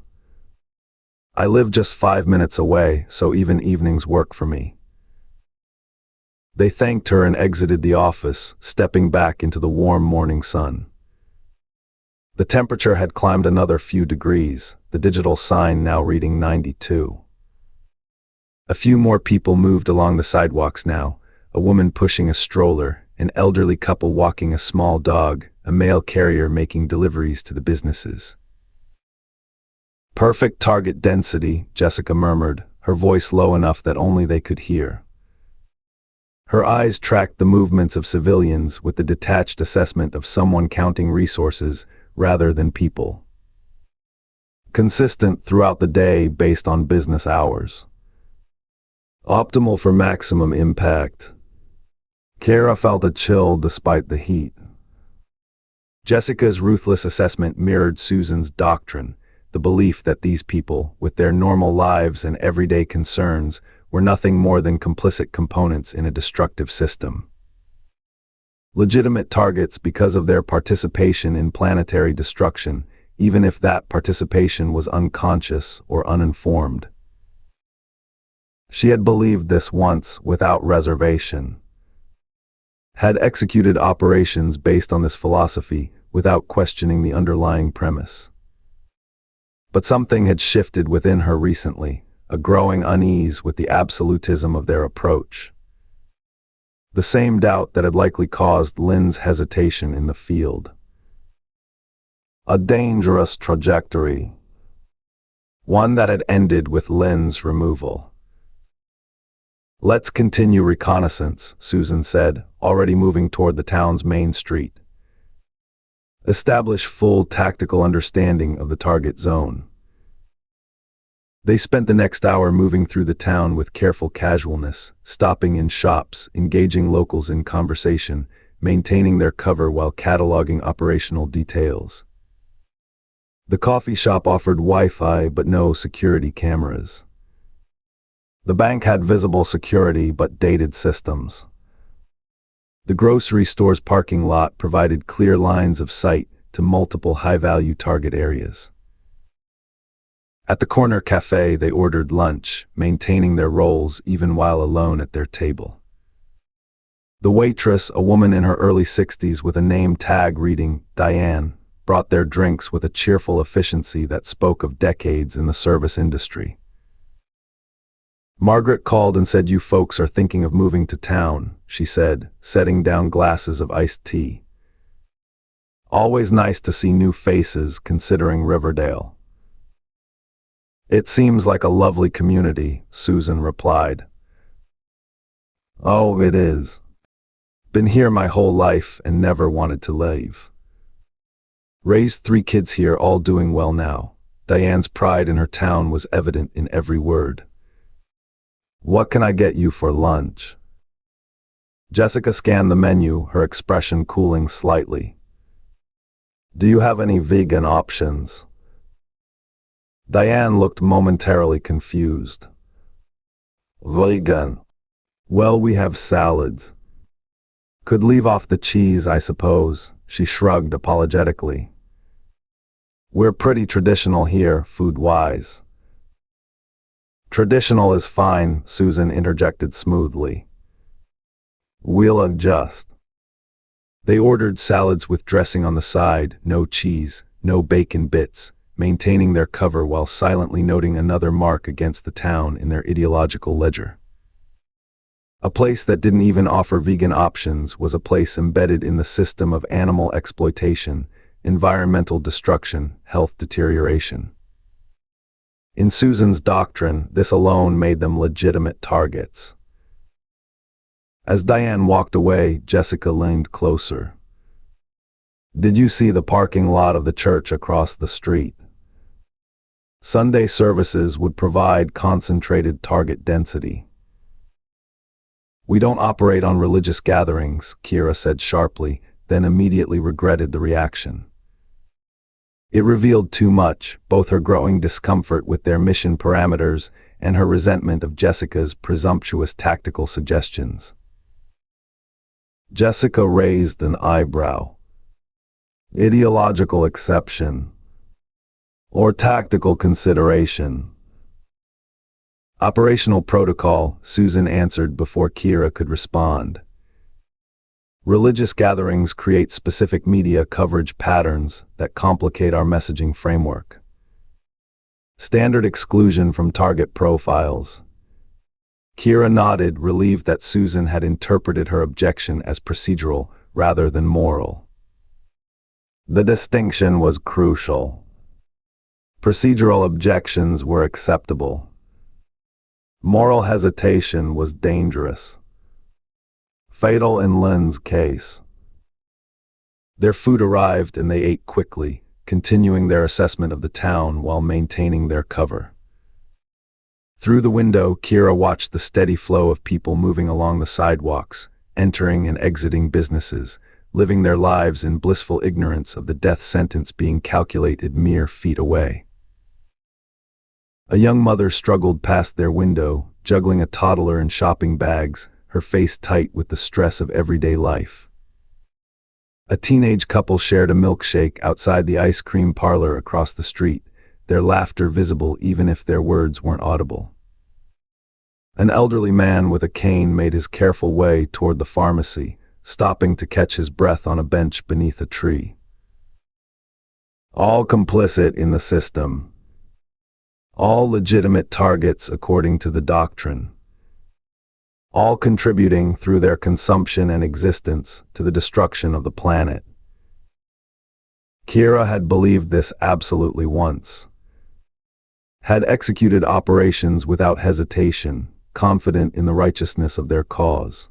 I live just 5 minutes away, so even evenings work for me. They thanked her and exited the office, stepping back into the warm morning sun. The temperature had climbed another few degrees, the digital sign now reading 92. A few more people moved along the sidewalks now, a woman pushing a stroller, an elderly couple walking a small dog, a mail carrier making deliveries to the businesses. Perfect target density, Jessica murmured, her voice low enough that only they could hear. Her eyes tracked the movements of civilians with the detached assessment of someone counting resources rather than people. Consistent throughout the day based on business hours. Optimal for maximum impact. Kara felt a chill despite the heat. Jessica's ruthless assessment mirrored Susan's doctrine, the belief that these people, with their normal lives and everyday concerns, were nothing more than complicit components in a destructive system. Legitimate targets because of their participation in planetary destruction, even if that participation was unconscious or uninformed. She had believed this once without reservation. Had executed operations based on this philosophy without questioning the underlying premise. But something had shifted within her recently, a growing unease with the absolutism of their approach. The same doubt that had likely caused Lynn's hesitation in the field. A dangerous trajectory. One that had ended with Lynn's removal. Let's continue reconnaissance, Susan said, already moving toward the town's main street. Establish full tactical understanding of the target zone. They spent the next hour moving through the town with careful casualness, stopping in shops, engaging locals in conversation, maintaining their cover while cataloging operational details. The coffee shop offered Wi-Fi but no security cameras. The bank had visible security but dated systems. The grocery store's parking lot provided clear lines of sight to multiple high-value target areas. At the corner cafe, they ordered lunch, maintaining their roles even while alone at their table. The waitress, a woman in her early 60s with a name tag reading Diane, brought their drinks with a cheerful efficiency that spoke of decades in the service industry. Margaret called and said, "You folks are thinking of moving to town," she said, setting down glasses of iced tea. Always nice to see new faces, considering Riverdale. It seems like a lovely community, Susan replied. Oh, it is. Been here my whole life and never wanted to leave. Raised 3 kids here, all doing well now. Diane's pride in her town was evident in every word. What can I get you for lunch? Jessica scanned the menu, her expression cooling slightly. Do you have any vegan options? Diane looked momentarily confused. Vegan? Well, we have salads. Could leave off the cheese, I suppose, she shrugged apologetically. We're pretty traditional here, food-wise. Traditional is fine, Susan interjected smoothly. We'll adjust. They ordered salads with dressing on the side, no cheese, no bacon bits, maintaining their cover while silently noting another mark against the town in their ideological ledger. A place that didn't even offer vegan options was a place embedded in the system of animal exploitation, environmental destruction, health deterioration. In Susan's doctrine, this alone made them legitimate targets. As Diane walked away, Jessica leaned closer. Did you see the parking lot of the church across the street? Sunday services would provide concentrated target density. We don't operate on religious gatherings, Kira said sharply, then immediately regretted the reaction. It revealed too much, both her growing discomfort with their mission parameters and her resentment of Jessica's presumptuous tactical suggestions. Jessica raised an eyebrow. Ideological exception. Or tactical consideration. Operational protocol, Susan answered before Kira could respond. Religious gatherings create specific media coverage patterns that complicate our messaging framework. Standard exclusion from target profiles. Kira nodded, relieved that Susan had interpreted her objection as procedural rather than moral. The distinction was crucial. Procedural objections were acceptable. Moral hesitation was dangerous. Fatal in Lynn's case. Their food arrived and they ate quickly, continuing their assessment of the town while maintaining their cover. Through the window, Kira watched the steady flow of people moving along the sidewalks, entering and exiting businesses, living their lives in blissful ignorance of the death sentence being calculated mere feet away. A young mother struggled past their window, juggling a toddler and shopping bags, her face tight with the stress of everyday life. A teenage couple shared a milkshake outside the ice cream parlor across the street, their laughter visible even if their words weren't audible. An elderly man with a cane made his careful way toward the pharmacy, stopping to catch his breath on a bench beneath a tree. All complicit in the system. All legitimate targets according to the doctrine. All contributing through their consumption and existence to the destruction of the planet. Kira had believed this absolutely once. Had executed operations without hesitation, confident in the righteousness of their cause.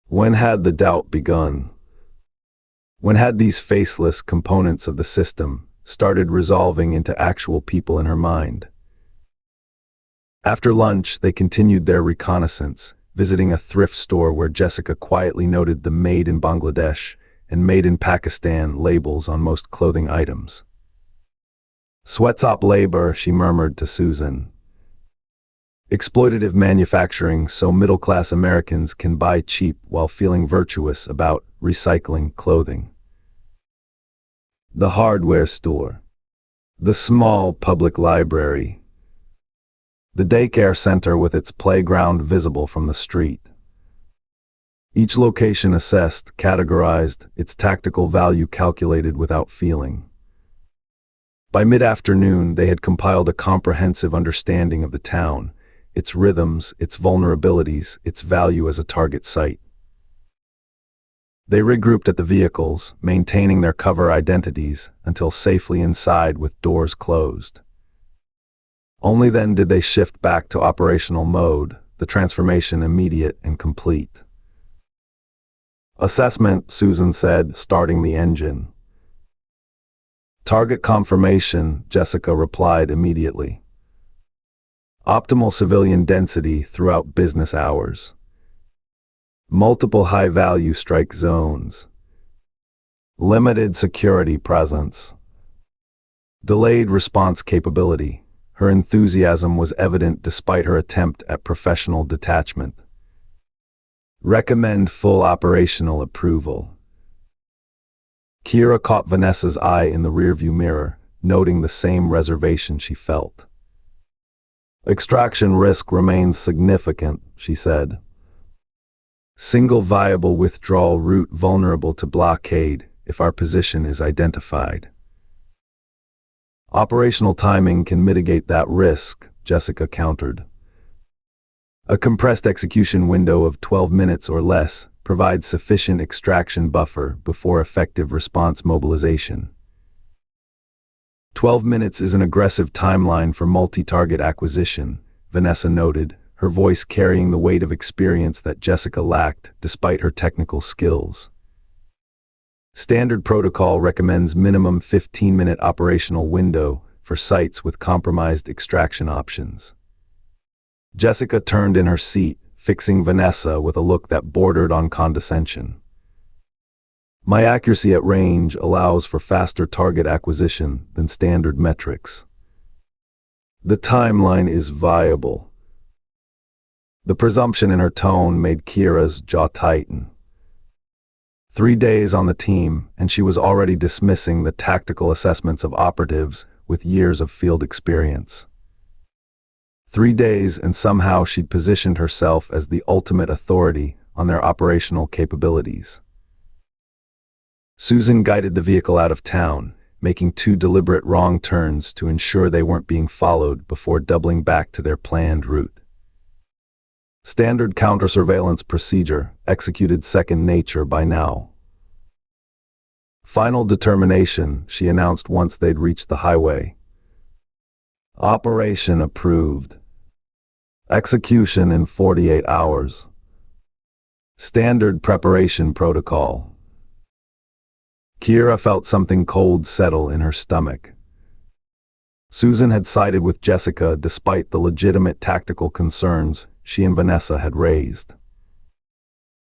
When had the doubt begun? When had these faceless components of the system started resolving into actual people in her mind? After lunch, they continued their reconnaissance, visiting a thrift store where Jessica quietly noted the "Made in Bangladesh" and "Made in Pakistan" labels on most clothing items. Sweatshop labor, she murmured to Susan. Exploitative manufacturing so middle-class Americans can buy cheap while feeling virtuous about recycling clothing. The hardware store. The small public library. The daycare center with its playground visible from the street. Each location assessed, categorized, its tactical value calculated without feeling. By mid-afternoon, they had compiled a comprehensive understanding of the town, its rhythms, its vulnerabilities, its value as a target site. They regrouped at the vehicles, maintaining their cover identities until safely inside with doors closed. Only then did they shift back to operational mode, the transformation immediate and complete. Assessment, Susan said, starting the engine. Target confirmation, Jessica replied immediately. Optimal civilian density throughout business hours. Multiple high-value strike zones. Limited security presence. Delayed response capability. Her enthusiasm was evident despite her attempt at professional detachment. Recommend full operational approval. Kira caught Vanessa's eye in the rearview mirror, noting the same reservation she felt. Extraction risk remains significant, she said. Single viable withdrawal route vulnerable to blockade if our position is identified. Operational timing can mitigate that risk, Jessica countered. A compressed execution window of 12 minutes or less provides sufficient extraction buffer before effective response mobilization. 12 minutes is an aggressive timeline for multi-target acquisition, Vanessa noted, her voice carrying the weight of experience that Jessica lacked despite her technical skills. Standard protocol recommends minimum 15-minute operational window for sites with compromised extraction options. Jessica turned in her seat, fixing Vanessa with a look that bordered on condescension. My accuracy at range allows for faster target acquisition than standard metrics. The timeline is viable. The presumption in her tone made Kira's jaw tighten. 3 days on the team, and she was already dismissing the tactical assessments of operatives with years of field experience. 3 days, and somehow she'd positioned herself as the ultimate authority on their operational capabilities. Susan guided the vehicle out of town, making 2 deliberate wrong turns to ensure they weren't being followed before doubling back to their planned route. Standard counter-surveillance procedure, executed second nature by now. Final determination, she announced once they'd reached the highway. Operation approved. Execution in 48 hours. Standard preparation protocol. Kira felt something cold settle in her stomach. Susan had sided with Jessica despite the legitimate tactical concerns she and Vanessa had raised.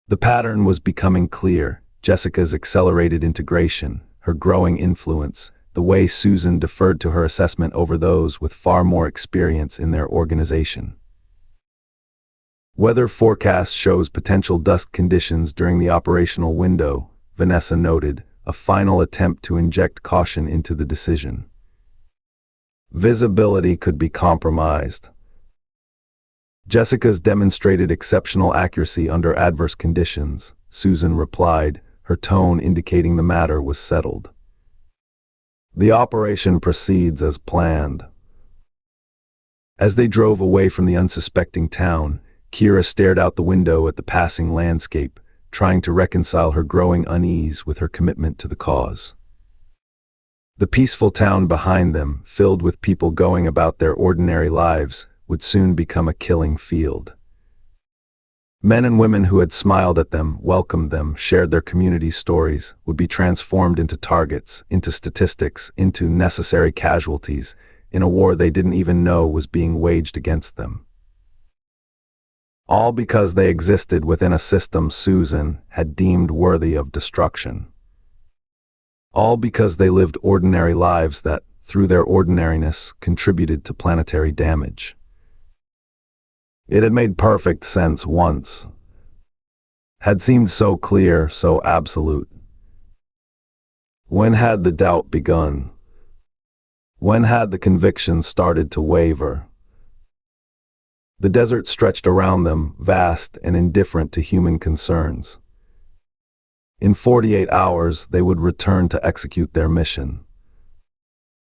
The pattern was becoming clear: Jessica's accelerated integration, her growing influence, the way Susan deferred to her assessment over those with far more experience in their organization. Weather forecast shows potential dust conditions during the operational window, Vanessa noted, a final attempt to inject caution into the decision. Visibility could be compromised. Jessica's demonstrated exceptional accuracy under adverse conditions, Susan replied, her tone indicating the matter was settled. The operation proceeds as planned. As they drove away from the unsuspecting town, Kira stared out the window at the passing landscape, trying to reconcile her growing unease with her commitment to the cause. The peaceful town behind them, filled with people going about their ordinary lives, would soon become a killing field. Men and women who had smiled at them, welcomed them, shared their community stories, would be transformed into targets, into statistics, into necessary casualties, in a war they didn't even know was being waged against them. All because they existed within a system Susan had deemed worthy of destruction. All because they lived ordinary lives that, through their ordinariness, contributed to planetary damage. It had made perfect sense once. Had seemed so clear, so absolute. When had the doubt begun? When had the conviction started to waver? The desert stretched around them, vast and indifferent to human concerns. In 48 hours, they would return to execute their mission.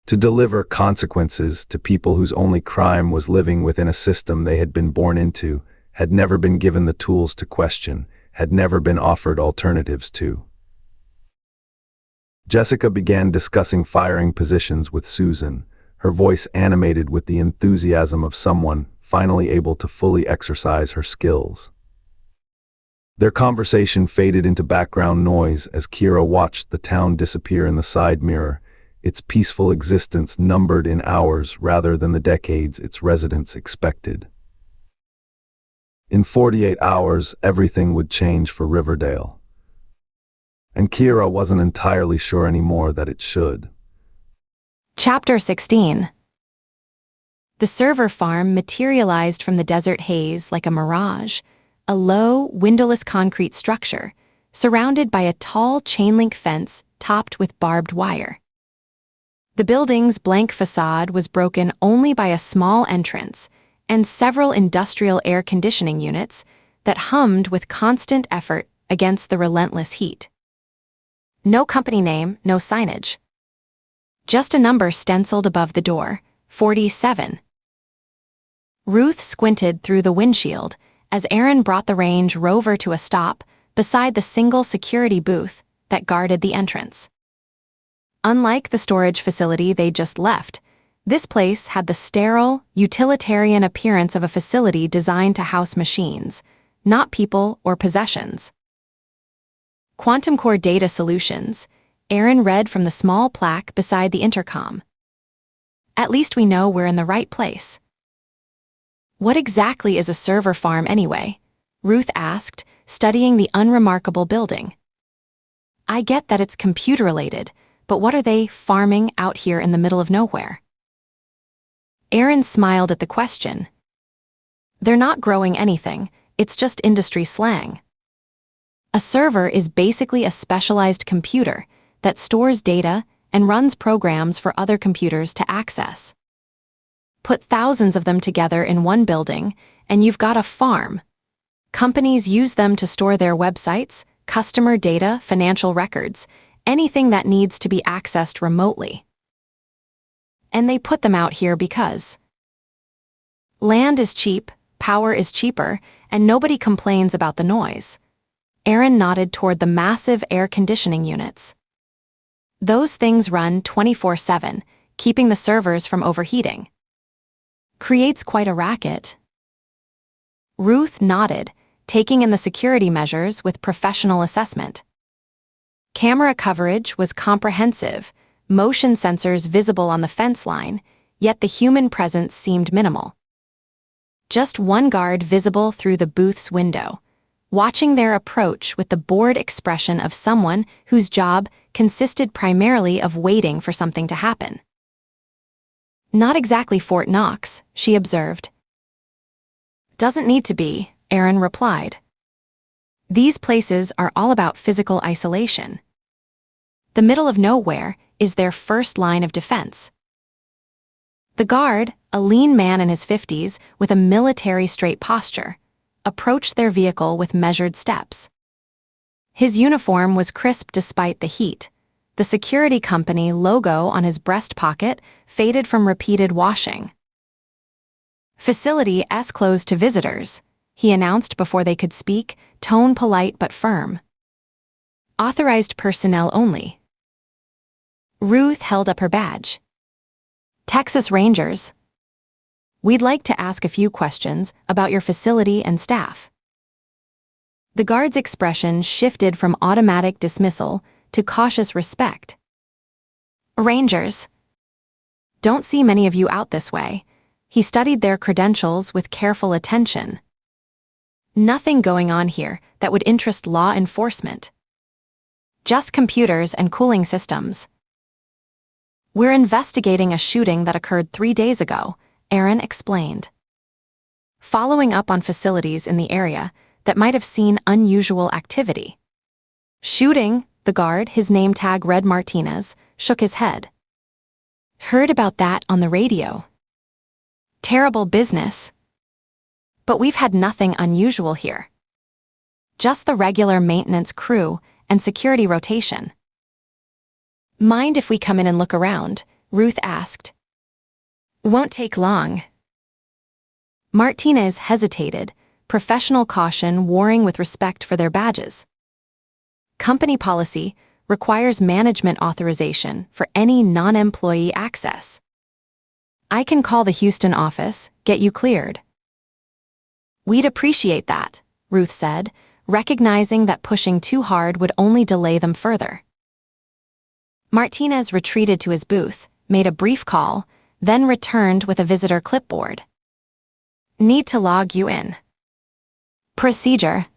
To deliver consequences to people whose only crime was living within a system they had been born into, had never been given the tools to question, had never been offered alternatives to. Jessica began discussing firing positions with Susan, her voice animated with the enthusiasm of someone finally able to fully exercise her skills. Their conversation faded into background noise as Kira watched the town disappear in the side mirror, its peaceful existence numbered in hours rather than the decades its residents expected. In 48 hours, everything would change for Riverdale. And Kira wasn't entirely sure anymore that it should. Chapter 16. The server farm materialized from the desert haze like a mirage, a low, windowless concrete structure, surrounded by a tall chain-link fence topped with barbed wire. The building's blank facade was broken only by a small entrance and several industrial air conditioning units that hummed with constant effort against the relentless heat. No company name, no signage. Just a number stenciled above the door, 47. Ruth squinted through the windshield as Aaron brought the Range Rover to a stop beside the single security booth that guarded the entrance. Unlike the storage facility they just left, this place had the sterile, utilitarian appearance of a facility designed to house machines, not people or possessions. Quantum Core Data Solutions, Aaron read from the small plaque beside the intercom. At least we know we're in the right place. What exactly is a server farm anyway? Ruth asked, studying the unremarkable building. I get that it's computer-related, but what are they farming out here in the middle of nowhere? Aaron smiled at the question. They're not growing anything, it's just industry slang. A server is basically a specialized computer that stores data and runs programs for other computers to access. Put thousands of them together in one building, and you've got a farm. Companies use them to store their websites, customer data, financial records, anything that needs to be accessed remotely. And they put them out here because land is cheap, power is cheaper, and nobody complains about the noise. Aaron nodded toward the massive air conditioning units. Those things run 24/7, keeping the servers from overheating. Creates quite a racket. Ruth nodded, taking in the security measures with professional assessment. Camera coverage was comprehensive, motion sensors visible on the fence line, yet the human presence seemed minimal. Just one guard visible through the booth's window, watching their approach with the bored expression of someone whose job consisted primarily of waiting for something to happen. Not exactly Fort Knox, she observed. Doesn't need to be, Aaron replied. These places are all about physical isolation. The middle of nowhere is their first line of defense. The guard, a lean man in his 50s with a military straight posture, approached their vehicle with measured steps. His uniform was crisp despite the heat. The security company logo on his breast pocket faded from repeated washing. Facility S closed to visitors, he announced before they could speak, tone polite but firm. Authorized personnel only. Ruth held up her badge. Texas Rangers. We'd like to ask a few questions about your facility and staff. The guard's expression shifted from automatic dismissal to cautious respect. Rangers. Don't see many of you out this way. He studied their credentials with careful attention. Nothing going on here that would interest law enforcement. Just computers and cooling systems. We're investigating a shooting that occurred 3 days ago, Aaron explained. Following up on facilities in the area that might have seen unusual activity. Shooting, the guard, his name tag read Martinez, shook his head. Heard about that on the radio. Terrible business. But we've had nothing unusual here. Just the regular maintenance crew and security rotation. Mind if we come in and look around? Ruth asked. Won't take long. Martinez hesitated, professional caution warring with respect for their badges. Company policy requires management authorization for any non-employee access. I can call the Houston office, get you cleared. We'd appreciate that, Ruth said, recognizing that pushing too hard would only delay them further. Martinez retreated to his booth, made a brief call, then returned with a visitor clipboard. Need to log you in. Procedure.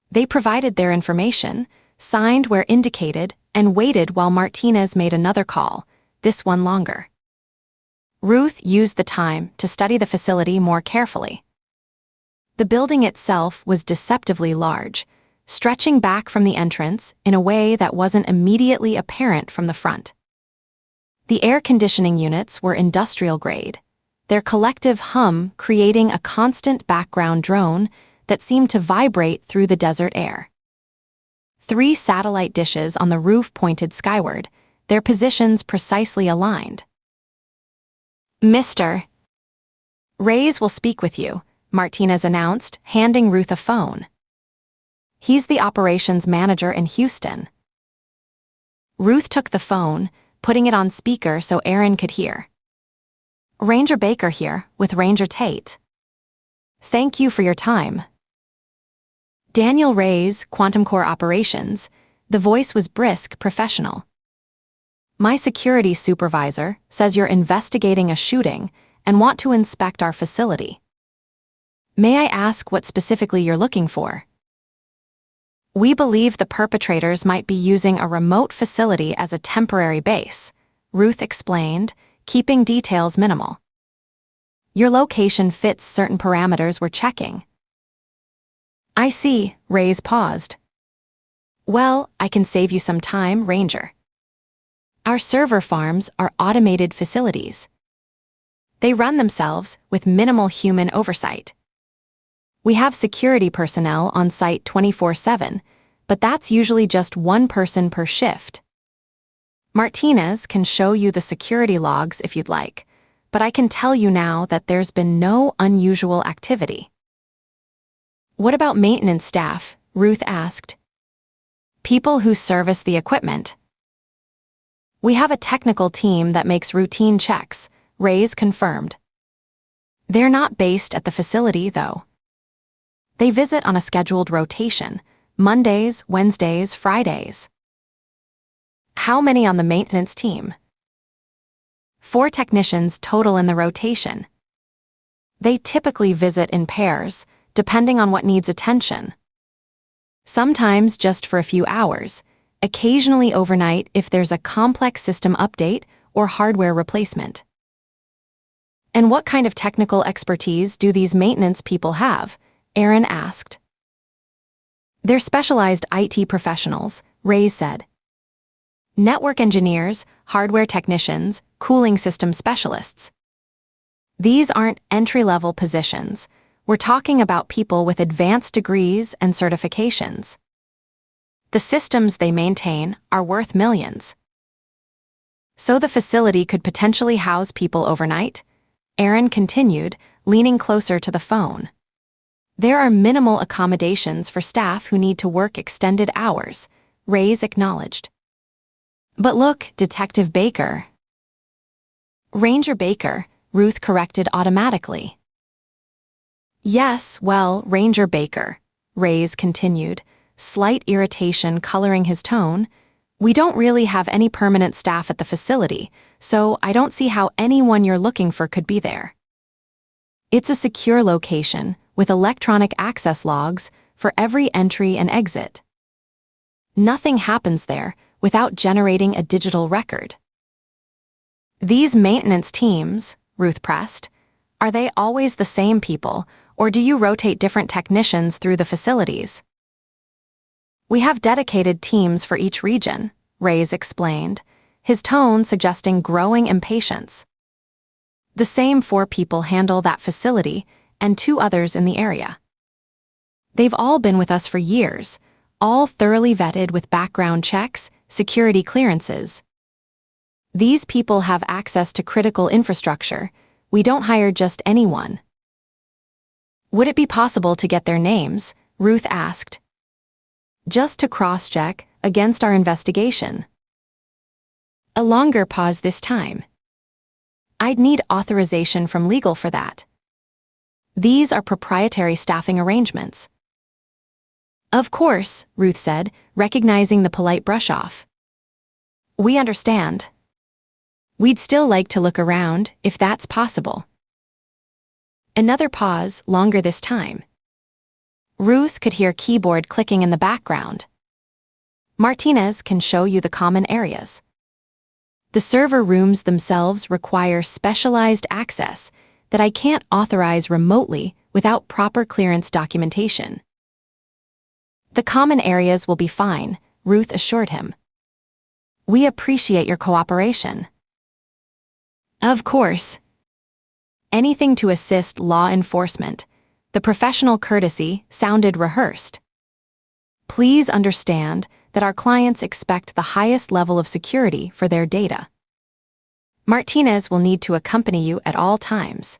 They provided their information, signed where indicated, and waited while Martinez made another call, this one longer. Ruth used the time to study the facility more carefully. The building itself was deceptively large, stretching back from the entrance in a way that wasn't immediately apparent from the front. The air conditioning units were industrial grade, their collective hum creating a constant background drone that seemed to vibrate through the desert air. 3 satellite dishes on the roof pointed skyward, their positions precisely aligned. Mr. Reyes will speak with you, Martinez announced, handing Ruth a phone. He's the operations manager in Houston. Ruth took the phone, putting it on speaker so Aaron could hear. Ranger Baker here, with Ranger Tate. Thank you for your time. Daniel Reyes, Quantum Core Operations. The voice was brisk, professional. My security supervisor says you're investigating a shooting and want to inspect our facility. May I ask what specifically you're looking for? We believe the perpetrators might be using a remote facility as a temporary base, Ruth explained, keeping details minimal. Your location fits certain parameters we're checking. I see, Ray's paused. Well, I can save you some time, Ranger. Our server farms are automated facilities. They run themselves with minimal human oversight. We have security personnel on site 24/7, but that's usually just one person per shift. Martinez can show you the security logs if you'd like, but I can tell you now that there's been no unusual activity. What about maintenance staff? Ruth asked. People who service the equipment. We have a technical team that makes routine checks, Ray's confirmed. They're not based at the facility, though. They visit on a scheduled rotation, Mondays, Wednesdays, Fridays. How many on the maintenance team? 4 technicians total in the rotation. They typically visit in pairs, depending on what needs attention. Sometimes just for a few hours, occasionally overnight if there's a complex system update or hardware replacement. And what kind of technical expertise do these maintenance people have? Aaron asked. They're specialized IT professionals, Ray said. Network engineers, hardware technicians, cooling system specialists. These aren't entry-level positions. We're talking about people with advanced degrees and certifications. The systems they maintain are worth millions. So the facility could potentially house people overnight? Aaron continued, leaning closer to the phone. There are minimal accommodations for staff who need to work extended hours, Ray's acknowledged. But look, Detective Baker. Ranger Baker, Ruth corrected automatically. Yes, well, Ranger Baker, Ray's continued, slight irritation coloring his tone. We don't really have any permanent staff at the facility, so I don't see how anyone you're looking for could be there. It's a secure location with electronic access logs for every entry and exit. Nothing happens there without generating a digital record. These maintenance teams, Ruth pressed, are they always the same people, or do you rotate different technicians through the facilities? We have dedicated teams for each region, Ray's explained, his tone suggesting growing impatience. The same 4 people handle that facility and 2 others in the area. They've all been with us for years, all thoroughly vetted with background checks, security clearances. These people have access to critical infrastructure. We don't hire just anyone. Would it be possible to get their names? Ruth asked. Just to cross-check against our investigation. A longer pause this time. I'd need authorization from legal for that. These are proprietary staffing arrangements. Of course, Ruth said, recognizing the polite brush-off. We understand. We'd still like to look around, if that's possible. Another pause, longer this time. Ruth could hear keyboard clicking in the background. Martinez can show you the common areas. The server rooms themselves require specialized access that I can't authorize remotely without proper clearance documentation. The common areas will be fine, Ruth assured him. We appreciate your cooperation. Of course. Anything to assist law enforcement. The professional courtesy sounded rehearsed. Please understand that our clients expect the highest level of security for their data. Martinez will need to accompany you at all times.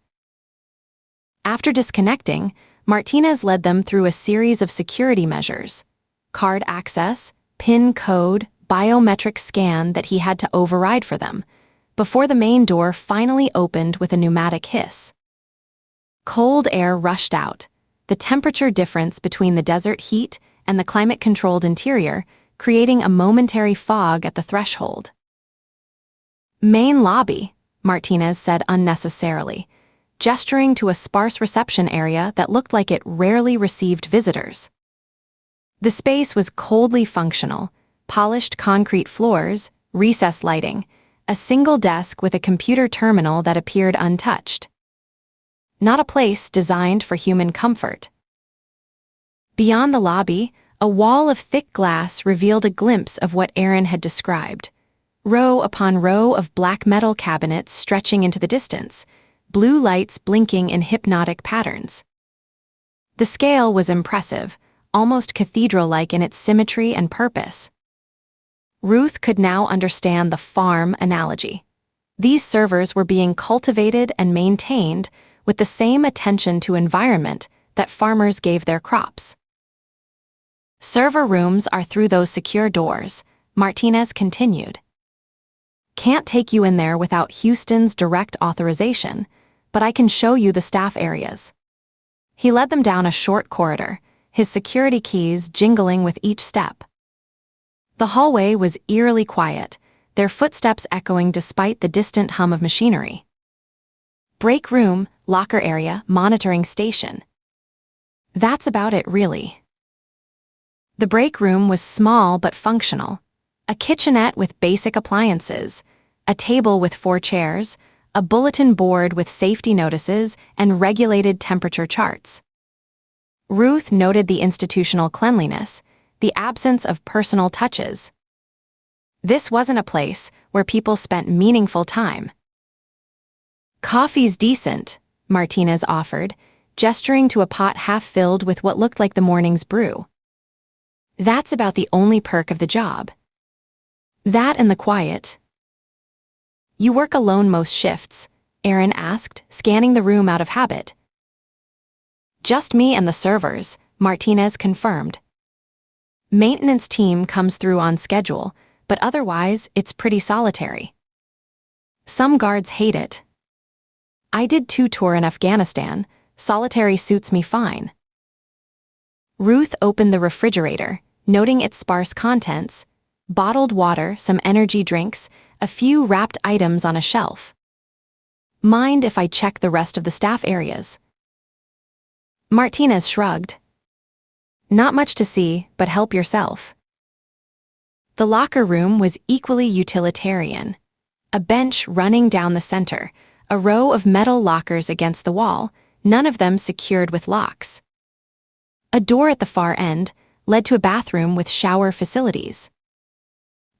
After disconnecting, Martinez led them through a series of security measures: card access, PIN code, biometric scan that he had to override for them, before the main door finally opened with a pneumatic hiss. Cold air rushed out, the temperature difference between the desert heat and the climate-controlled interior creating a momentary fog at the threshold. Main lobby, Martinez said unnecessarily, gesturing to a sparse reception area that looked like it rarely received visitors. The space was coldly functional: polished concrete floors, recessed lighting, a single desk with a computer terminal that appeared untouched. Not a place designed for human comfort. Beyond the lobby, a wall of thick glass revealed a glimpse of what Aaron had described: row upon row of black metal cabinets stretching into the distance, blue lights blinking in hypnotic patterns. The scale was impressive, almost cathedral-like in its symmetry and purpose. Ruth could now understand the farm analogy. These servers were being cultivated and maintained with the same attention to environment that farmers gave their crops. Server rooms are through those secure doors, Martinez continued. Can't take you in there without Houston's direct authorization, but I can show you the staff areas. He led them down a short corridor, his security keys jingling with each step. The hallway was eerily quiet, their footsteps echoing despite the distant hum of machinery. Break room, locker area, monitoring station. That's about it, really. The break room was small but functional. A kitchenette with basic appliances, a table with 4 chairs, a bulletin board with safety notices and regulated temperature charts. Ruth noted the institutional cleanliness, the absence of personal touches. This wasn't a place where people spent meaningful time. Coffee's decent, Martinez offered, gesturing to a pot half filled with what looked like the morning's brew. That's about the only perk of the job. That and the quiet. You work alone most shifts? Aaron asked, scanning the room out of habit. Just me and the servers, Martinez confirmed. Maintenance team comes through on schedule, but otherwise it's pretty solitary. Some guards hate it. I did 2 tours in Afghanistan. Solitary suits me fine. Ruth opened the refrigerator, noting its sparse contents: bottled water, some energy drinks, a few wrapped items on a shelf. Mind if I check the rest of the staff areas? Martinez shrugged. Not much to see, but help yourself. The locker room was equally utilitarian. A bench running down the center, a row of metal lockers against the wall, none of them secured with locks. A door at the far end led to a bathroom with shower facilities.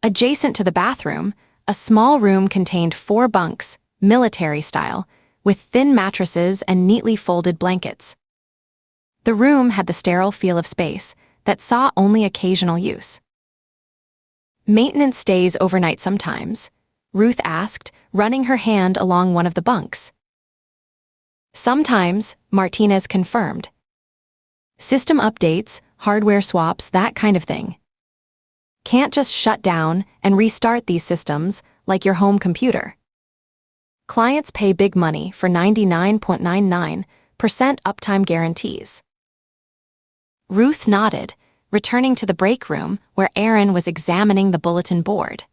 Adjacent to the bathroom, a small room contained 4 bunks, military style, with thin mattresses and neatly folded blankets. The room had the sterile feel of space that saw only occasional use. Maintenance stays overnight sometimes? Ruth asked, running her hand along one of the bunks. Sometimes, Martinez confirmed. System updates, hardware swaps, that kind of thing. Can't just shut down and restart these systems like your home computer. Clients pay big money for 99.99% uptime guarantees. Ruth nodded, returning to the break room where Aaron was examining the bulletin board.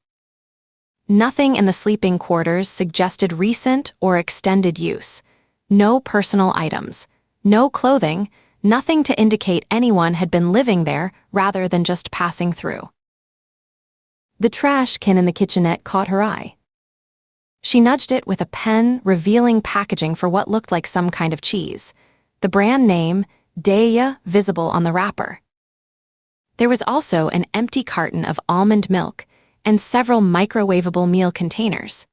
Nothing in the sleeping quarters suggested recent or extended use. No personal items, no clothing, nothing to indicate anyone had been living there rather than just passing through. The trash can in the kitchenette caught her eye. She nudged it with a pen, revealing packaging for what looked like some kind of cheese. The brand name, Daya, visible on the wrapper. There was also an empty carton of almond milk and several microwavable meal containers.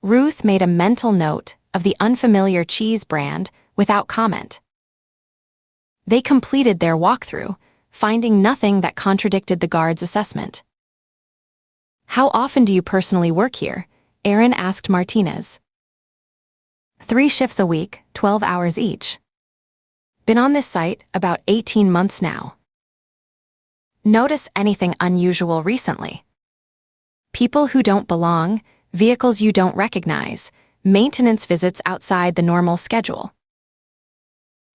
Ruth made a mental note of the unfamiliar cheese brand without comment. They completed their walkthrough, finding nothing that contradicted the guard's assessment. How often do you personally work here? Aaron asked Martinez. 3 shifts a week, 12 hours each. Been on this site about 18 months now. Notice anything unusual recently? People who don't belong, vehicles you don't recognize, maintenance visits outside the normal schedule.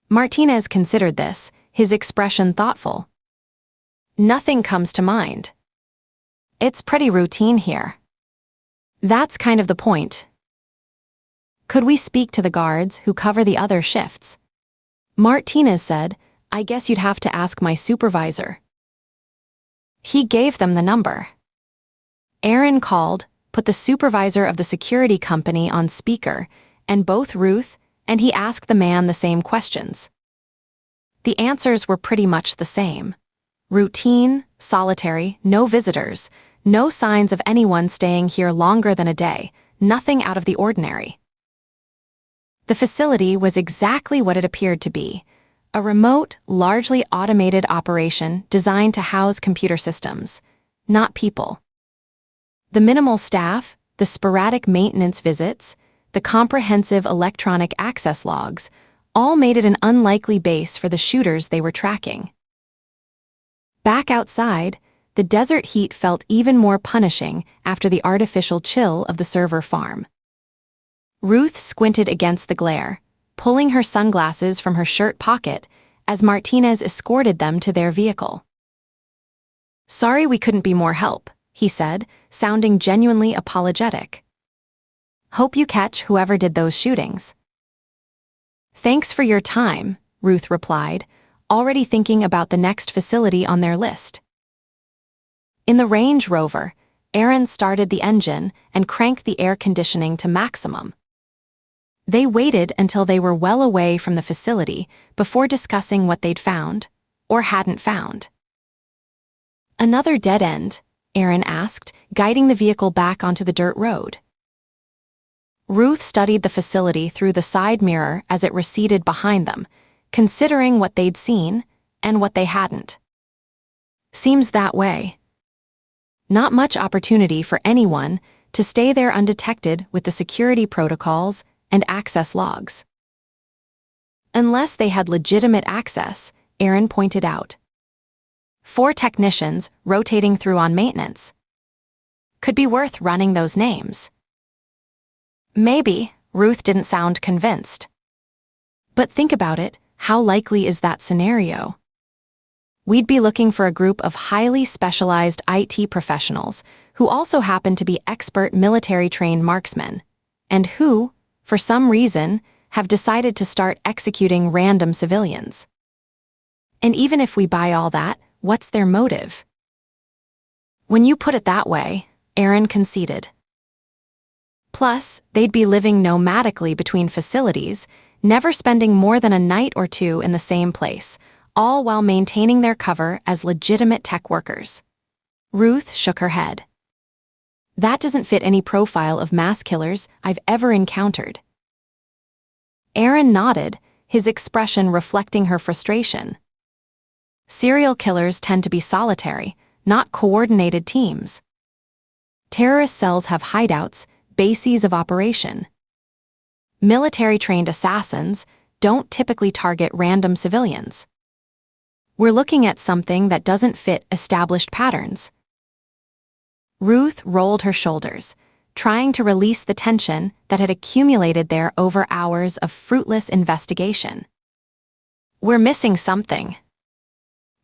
Martinez considered this, his expression thoughtful. Nothing comes to mind. It's pretty routine here. That's kind of the point. Could we speak to the guards who cover the other shifts? Martinez said, I guess you'd have to ask my supervisor. He gave them the number. Aaron called, put the supervisor of the security company on speaker, and both Ruth and he asked the man the same questions. The answers were pretty much the same. Routine, solitary, no visitors, no signs of anyone staying here longer than a day, nothing out of the ordinary. The facility was exactly what it appeared to be, a remote, largely automated operation designed to house computer systems, not people. The minimal staff, the sporadic maintenance visits, the comprehensive electronic access logs, all made it an unlikely base for the shooters they were tracking. Back outside, the desert heat felt even more punishing after the artificial chill of the server farm. Ruth squinted against the glare, pulling her sunglasses from her shirt pocket as Martinez escorted them to their vehicle. "Sorry we couldn't be more help," he said, sounding genuinely apologetic. "Hope you catch whoever did those shootings." "Thanks for your time," Ruth replied, already thinking about the next facility on their list. In the Range Rover, Aaron started the engine and cranked the air conditioning to maximum. They waited until they were well away from the facility before discussing what they'd found, or hadn't found. "Another dead end?" Aaron asked, guiding the vehicle back onto the dirt road. Ruth studied the facility through the side mirror as it receded behind them, considering what they'd seen and what they hadn't. "Seems that way. Not much opportunity for anyone to stay there undetected with the security protocols and access logs." "Unless they had legitimate access," Aaron pointed out. 4 technicians rotating through on maintenance. Could be worth running those names. "Maybe," Ruth didn't sound convinced. "But think about it, how likely is that scenario? We'd be looking for a group of highly specialized IT professionals who also happen to be expert military-trained marksmen, and who, for some reason, have decided to start executing random civilians. And even if we buy all that, what's their motive?" "When you put it that way," Aaron conceded. "Plus, they'd be living nomadically between facilities, never spending more than a night or two in the same place, all while maintaining their cover as legitimate tech workers." Ruth shook her head. "That doesn't fit any profile of mass killers I've ever encountered." Aaron nodded, his expression reflecting her frustration. Serial killers tend to be solitary, not coordinated teams. Terrorist cells have hideouts, bases of operation. Military-trained assassins don't typically target random civilians. We're looking at something that doesn't fit established patterns. Ruth rolled her shoulders, trying to release the tension that had accumulated there over hours of fruitless investigation. "We're missing something.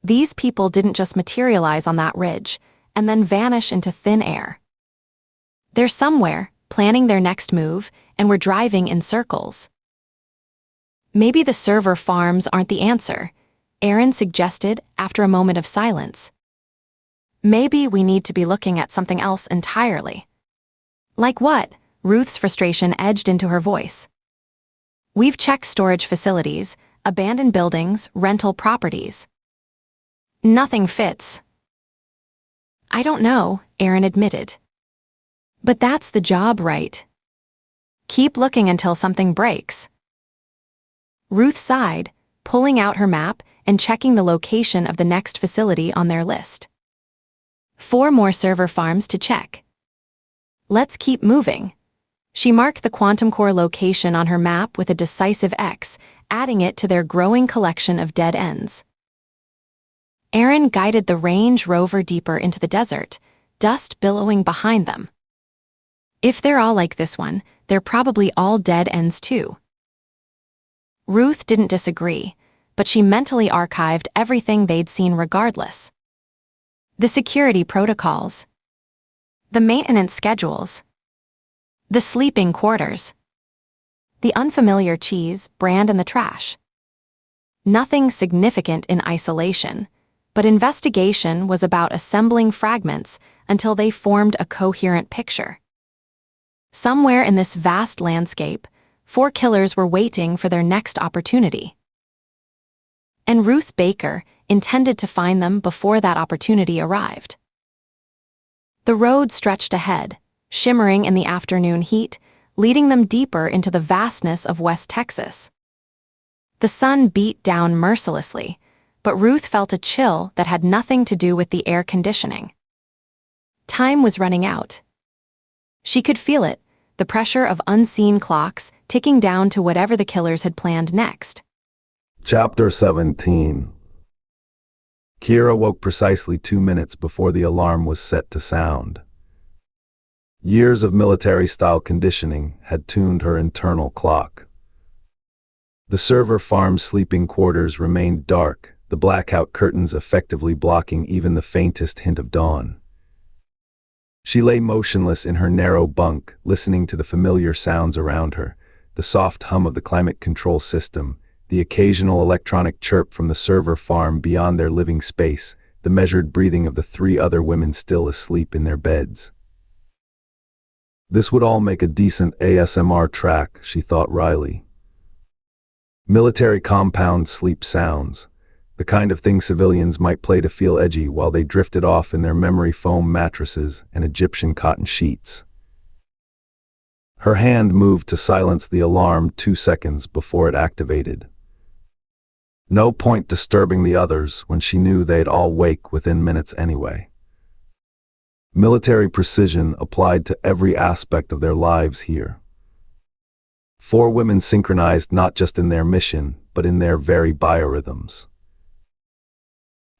These people didn't just materialize on that ridge and then vanish into thin air. They're somewhere, planning their next move, and we're driving in circles." "Maybe the server farms aren't the answer," Aaron suggested after a moment of silence. "Maybe we need to be looking at something else entirely." "Like what?" Ruth's frustration edged into her voice. "We've checked storage facilities, abandoned buildings, rental properties. Nothing fits." "I don't know," Aaron admitted. "But that's the job, right? Keep looking until something breaks." Ruth sighed, pulling out her map and checking the location of the next facility on their list. 4 more server farms to check. Let's keep moving. She marked the Quantum Core location on her map with a decisive X, adding it to their growing collection of dead ends. Aaron guided the Range Rover deeper into the desert, dust billowing behind them. If they're all like this one, they're probably all dead ends too. Ruth didn't disagree, but she mentally archived everything they'd seen regardless. The security protocols. The maintenance schedules. The sleeping quarters. The unfamiliar cheese, brand in the trash. Nothing significant in isolation, but investigation was about assembling fragments until they formed a coherent picture. Somewhere in this vast landscape, 4 killers were waiting for their next opportunity. And Ruth Baker intended to find them before that opportunity arrived. The road stretched ahead, shimmering in the afternoon heat, leading them deeper into the vastness of West Texas. The sun beat down mercilessly, but Ruth felt a chill that had nothing to do with the air conditioning. Time was running out. She could feel it, the pressure of unseen clocks ticking down to whatever the killers had planned next. Chapter 17. Kira woke precisely 2 minutes before the alarm was set to sound. Years of military-style conditioning had tuned her internal clock. The server farm's sleeping quarters remained dark, the blackout curtains effectively blocking even the faintest hint of dawn. She lay motionless in her narrow bunk, listening to the familiar sounds around her, the soft hum of the climate control system, the occasional electronic chirp from the server farm beyond their living space, the measured breathing of the 3 other women still asleep in their beds. This would all make a decent ASMR track, she thought wryly. Military compound sleep sounds, the kind of thing civilians might play to feel edgy while they drifted off in their memory foam mattresses and Egyptian cotton sheets. Her hand moved to silence the alarm 2 seconds before it activated. No point disturbing the others when she knew they'd all wake within minutes anyway. Military precision applied to every aspect of their lives here. 4 women synchronized not just in their mission, but in their very biorhythms.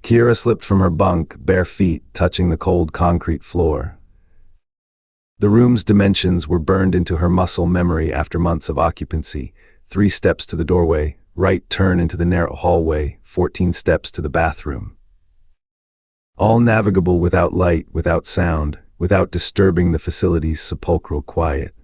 Kira slipped from her bunk, bare feet touching the cold concrete floor. The room's dimensions were burned into her muscle memory after months of occupancy. 3 steps to the doorway, right turn into the narrow hallway, 14 steps to the bathroom. All navigable without light, without sound, without disturbing the facility's sepulchral quiet.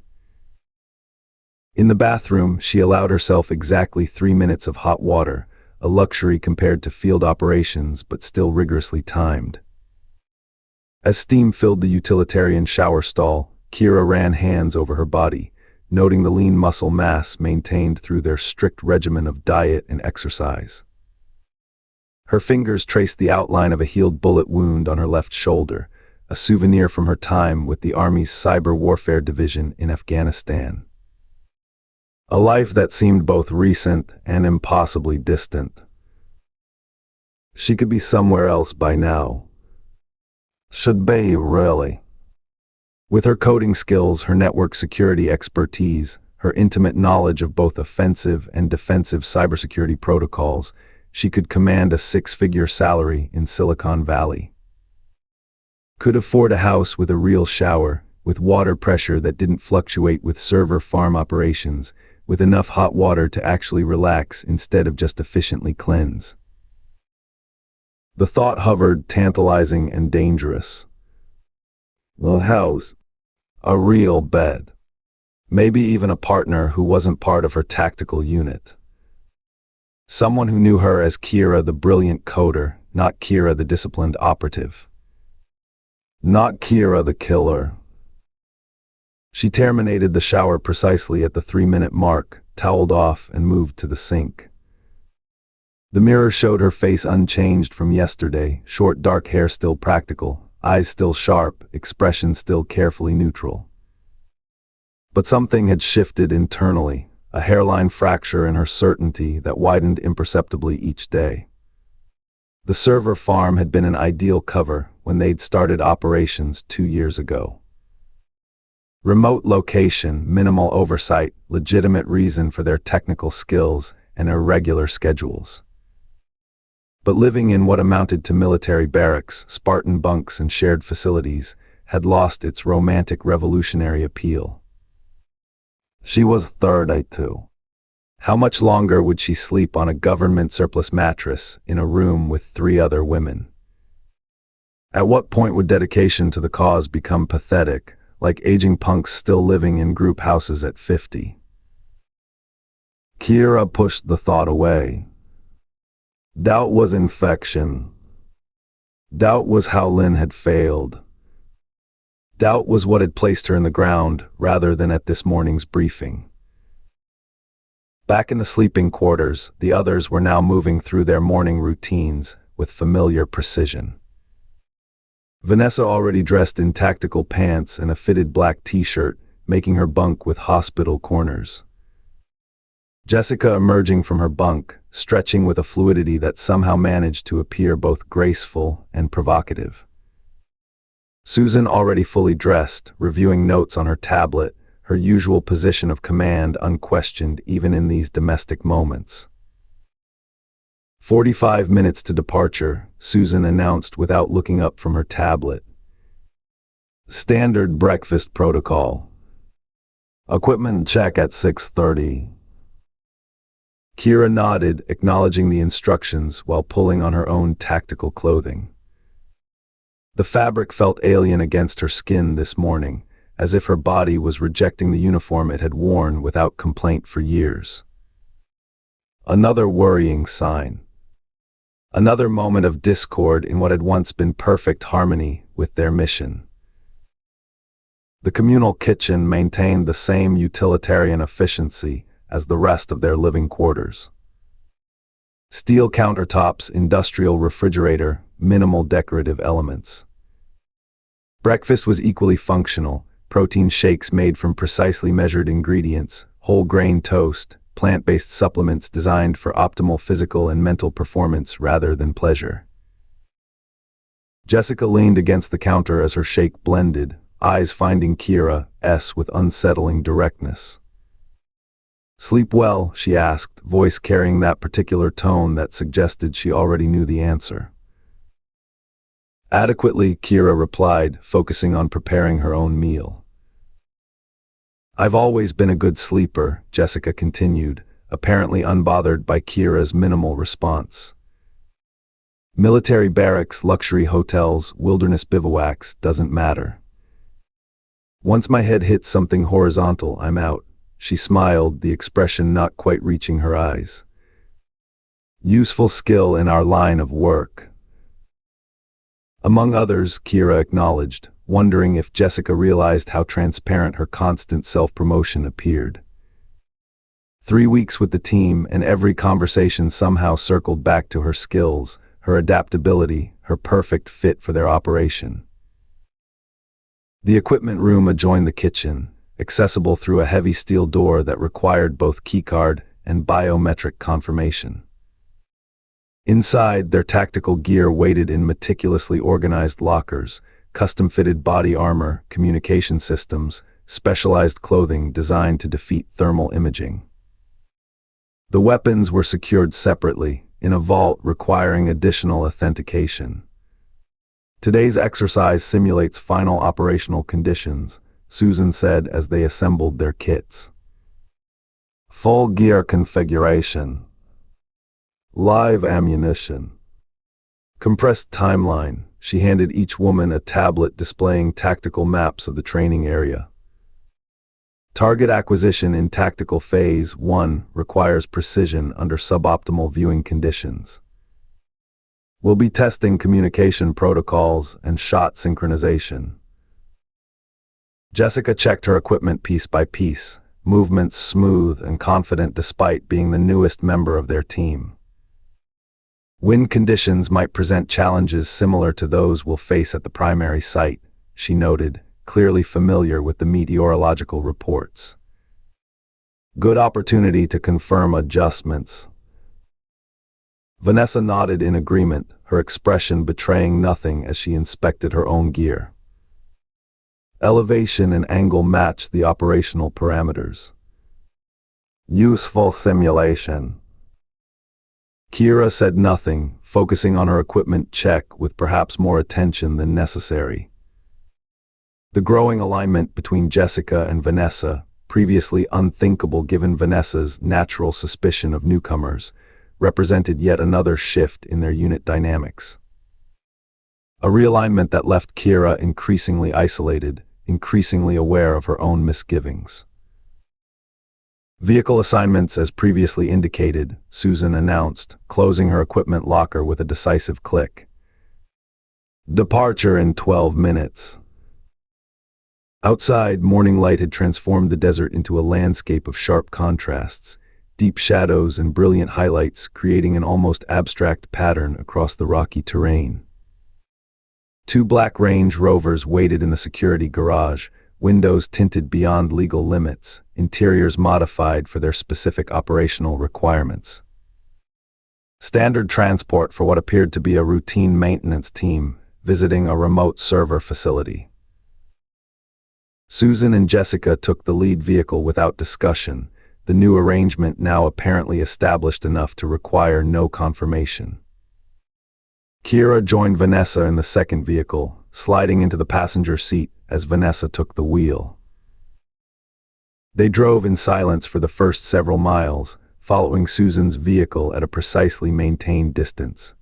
In the bathroom, she allowed herself exactly 3 minutes of hot water, a luxury compared to field operations but still rigorously timed. As steam filled the utilitarian shower stall, Kira ran hands over her body, noting the lean muscle mass maintained through their strict regimen of diet and exercise. Her fingers traced the outline of a healed bullet wound on her left shoulder, a souvenir from her time with the Army's Cyber Warfare Division in Afghanistan. A life that seemed both recent and impossibly distant. She could be somewhere else by now. Should be, really. With her coding skills, her network security expertise, her intimate knowledge of both offensive and defensive cybersecurity protocols, she could command a 6-figure salary in Silicon Valley. Could afford a house with a real shower, with water pressure that didn't fluctuate with server farm operations, with enough hot water to actually relax instead of just efficiently cleanse. The thought hovered, tantalizing and dangerous. A house. A real bed. Maybe even a partner who wasn't part of her tactical unit. Someone who knew her as Kira the brilliant coder, not Kira the disciplined operative. Not Kira the killer. She terminated the shower precisely at the 3-minute mark, toweled off, and moved to the sink. The mirror showed her face unchanged from yesterday, short dark hair still practical, eyes still sharp, expression still carefully neutral. But something had shifted internally, a hairline fracture in her certainty that widened imperceptibly each day. The server farm had been an ideal cover when they'd started operations 2 years ago. Remote location, minimal oversight, legitimate reason for their technical skills, and irregular schedules. But living in what amounted to military barracks, Spartan bunks, and shared facilities had lost its romantic revolutionary appeal. She was 32. How much longer would she sleep on a government surplus mattress in a room with 3 other women? At what point would dedication to the cause become pathetic, like aging punks still living in group houses at 50? Kira pushed the thought away. Doubt was infection. Doubt was how Lynn had failed. Doubt was what had placed her in the ground rather than at this morning's briefing. Back in the sleeping quarters, the others were now moving through their morning routines with familiar precision. Vanessa, already dressed in tactical pants and a fitted black t-shirt, making her bunk with hospital corners. Jessica emerging from her bunk, stretching with a fluidity that somehow managed to appear both graceful and provocative. Susan, already fully dressed, reviewing notes on her tablet, her usual position of command unquestioned even in these domestic moments. 45 minutes to departure, Susan announced without looking up from her tablet. Standard breakfast protocol. Equipment check at 6:30. Kira nodded, acknowledging the instructions while pulling on her own tactical clothing. The fabric felt alien against her skin this morning, as if her body was rejecting the uniform it had worn without complaint for years. Another worrying sign. Another moment of discord in what had once been perfect harmony with their mission. The communal kitchen maintained the same utilitarian efficiency as the rest of their living quarters. Steel countertops, industrial refrigerator, minimal decorative elements. Breakfast was equally functional, protein shakes made from precisely measured ingredients, whole grain toast, plant-based supplements designed for optimal physical and mental performance rather than pleasure. Jessica leaned against the counter as her shake blended, eyes finding Kira's with unsettling directness. "Sleep well?" she asked, voice carrying that particular tone that suggested she already knew the answer. "Adequately," Kira replied, focusing on preparing her own meal. "I've always been a good sleeper," Jessica continued, apparently unbothered by Kira's minimal response. "Military barracks, luxury hotels, wilderness bivouacs, doesn't matter. Once my head hits something horizontal, I'm out." She smiled, the expression not quite reaching her eyes. "Useful skill in our line of work." Among others, Kira acknowledged, wondering if Jessica realized how transparent her constant self-promotion appeared. 3 weeks with the team, and every conversation somehow circled back to her skills, her adaptability, her perfect fit for their operation. The equipment room adjoined the kitchen, accessible through a heavy steel door that required both keycard and biometric confirmation. Inside, their tactical gear waited in meticulously organized lockers, custom-fitted body armor, communication systems, specialized clothing designed to defeat thermal imaging. The weapons were secured separately, in a vault requiring additional authentication. "Today's exercise simulates final operational conditions," Susan said as they assembled their kits. "Full gear configuration. Live ammunition. Compressed timeline." She handed each woman a tablet displaying tactical maps of the training area. "Target acquisition in tactical phase 1 requires precision under suboptimal viewing conditions. We'll be testing communication protocols and shot synchronization." Jessica checked her equipment piece by piece, movements smooth and confident despite being the newest member of their team. "Wind conditions might present challenges similar to those we'll face at the primary site," she noted, clearly familiar with the meteorological reports. "Good opportunity to confirm adjustments." Vanessa nodded in agreement, her expression betraying nothing as she inspected her own gear. Elevation and angle matched the operational parameters. "Useful simulation." Kira said nothing, focusing on her equipment check with perhaps more attention than necessary. The growing alignment between Jessica and Vanessa, previously unthinkable given Vanessa's natural suspicion of newcomers, represented yet another shift in their unit dynamics. A realignment that left Kira increasingly isolated, increasingly aware of her own misgivings. Vehicle assignments as previously indicated, Susan announced, closing her equipment locker with a decisive click. Departure in 12 minutes. Outside, morning light had transformed the desert into a landscape of sharp contrasts, deep shadows and brilliant highlights, creating an almost abstract pattern across the rocky terrain. 2 black Range Rovers waited in the security garage, windows tinted beyond legal limits, interiors modified for their specific operational requirements. Standard transport for what appeared to be a routine maintenance team visiting a remote server facility. Susan and Jessica took the lead vehicle without discussion, the new arrangement now apparently established enough to require no confirmation. Kira joined Vanessa in the second vehicle, sliding into the passenger seat as Vanessa took the wheel. They drove in silence for the first several miles, following Susan's vehicle at a precisely maintained distance.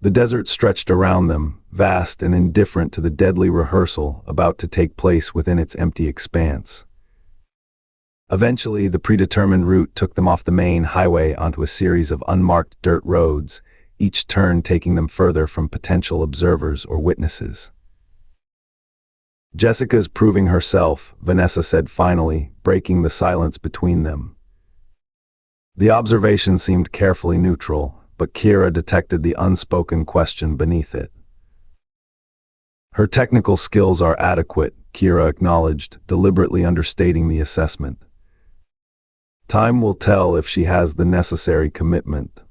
The desert stretched around them, vast and indifferent to the deadly rehearsal about to take place within its empty expanse. Eventually, the predetermined route took them off the main highway onto a series of unmarked dirt roads, each turn taking them further from potential observers or witnesses. Jessica's proving herself, Vanessa said finally, breaking the silence between them. The observation seemed carefully neutral, but Kira detected the unspoken question beneath it. Her technical skills are adequate, Kira acknowledged, deliberately understating the assessment. Time will tell if she has the necessary commitment.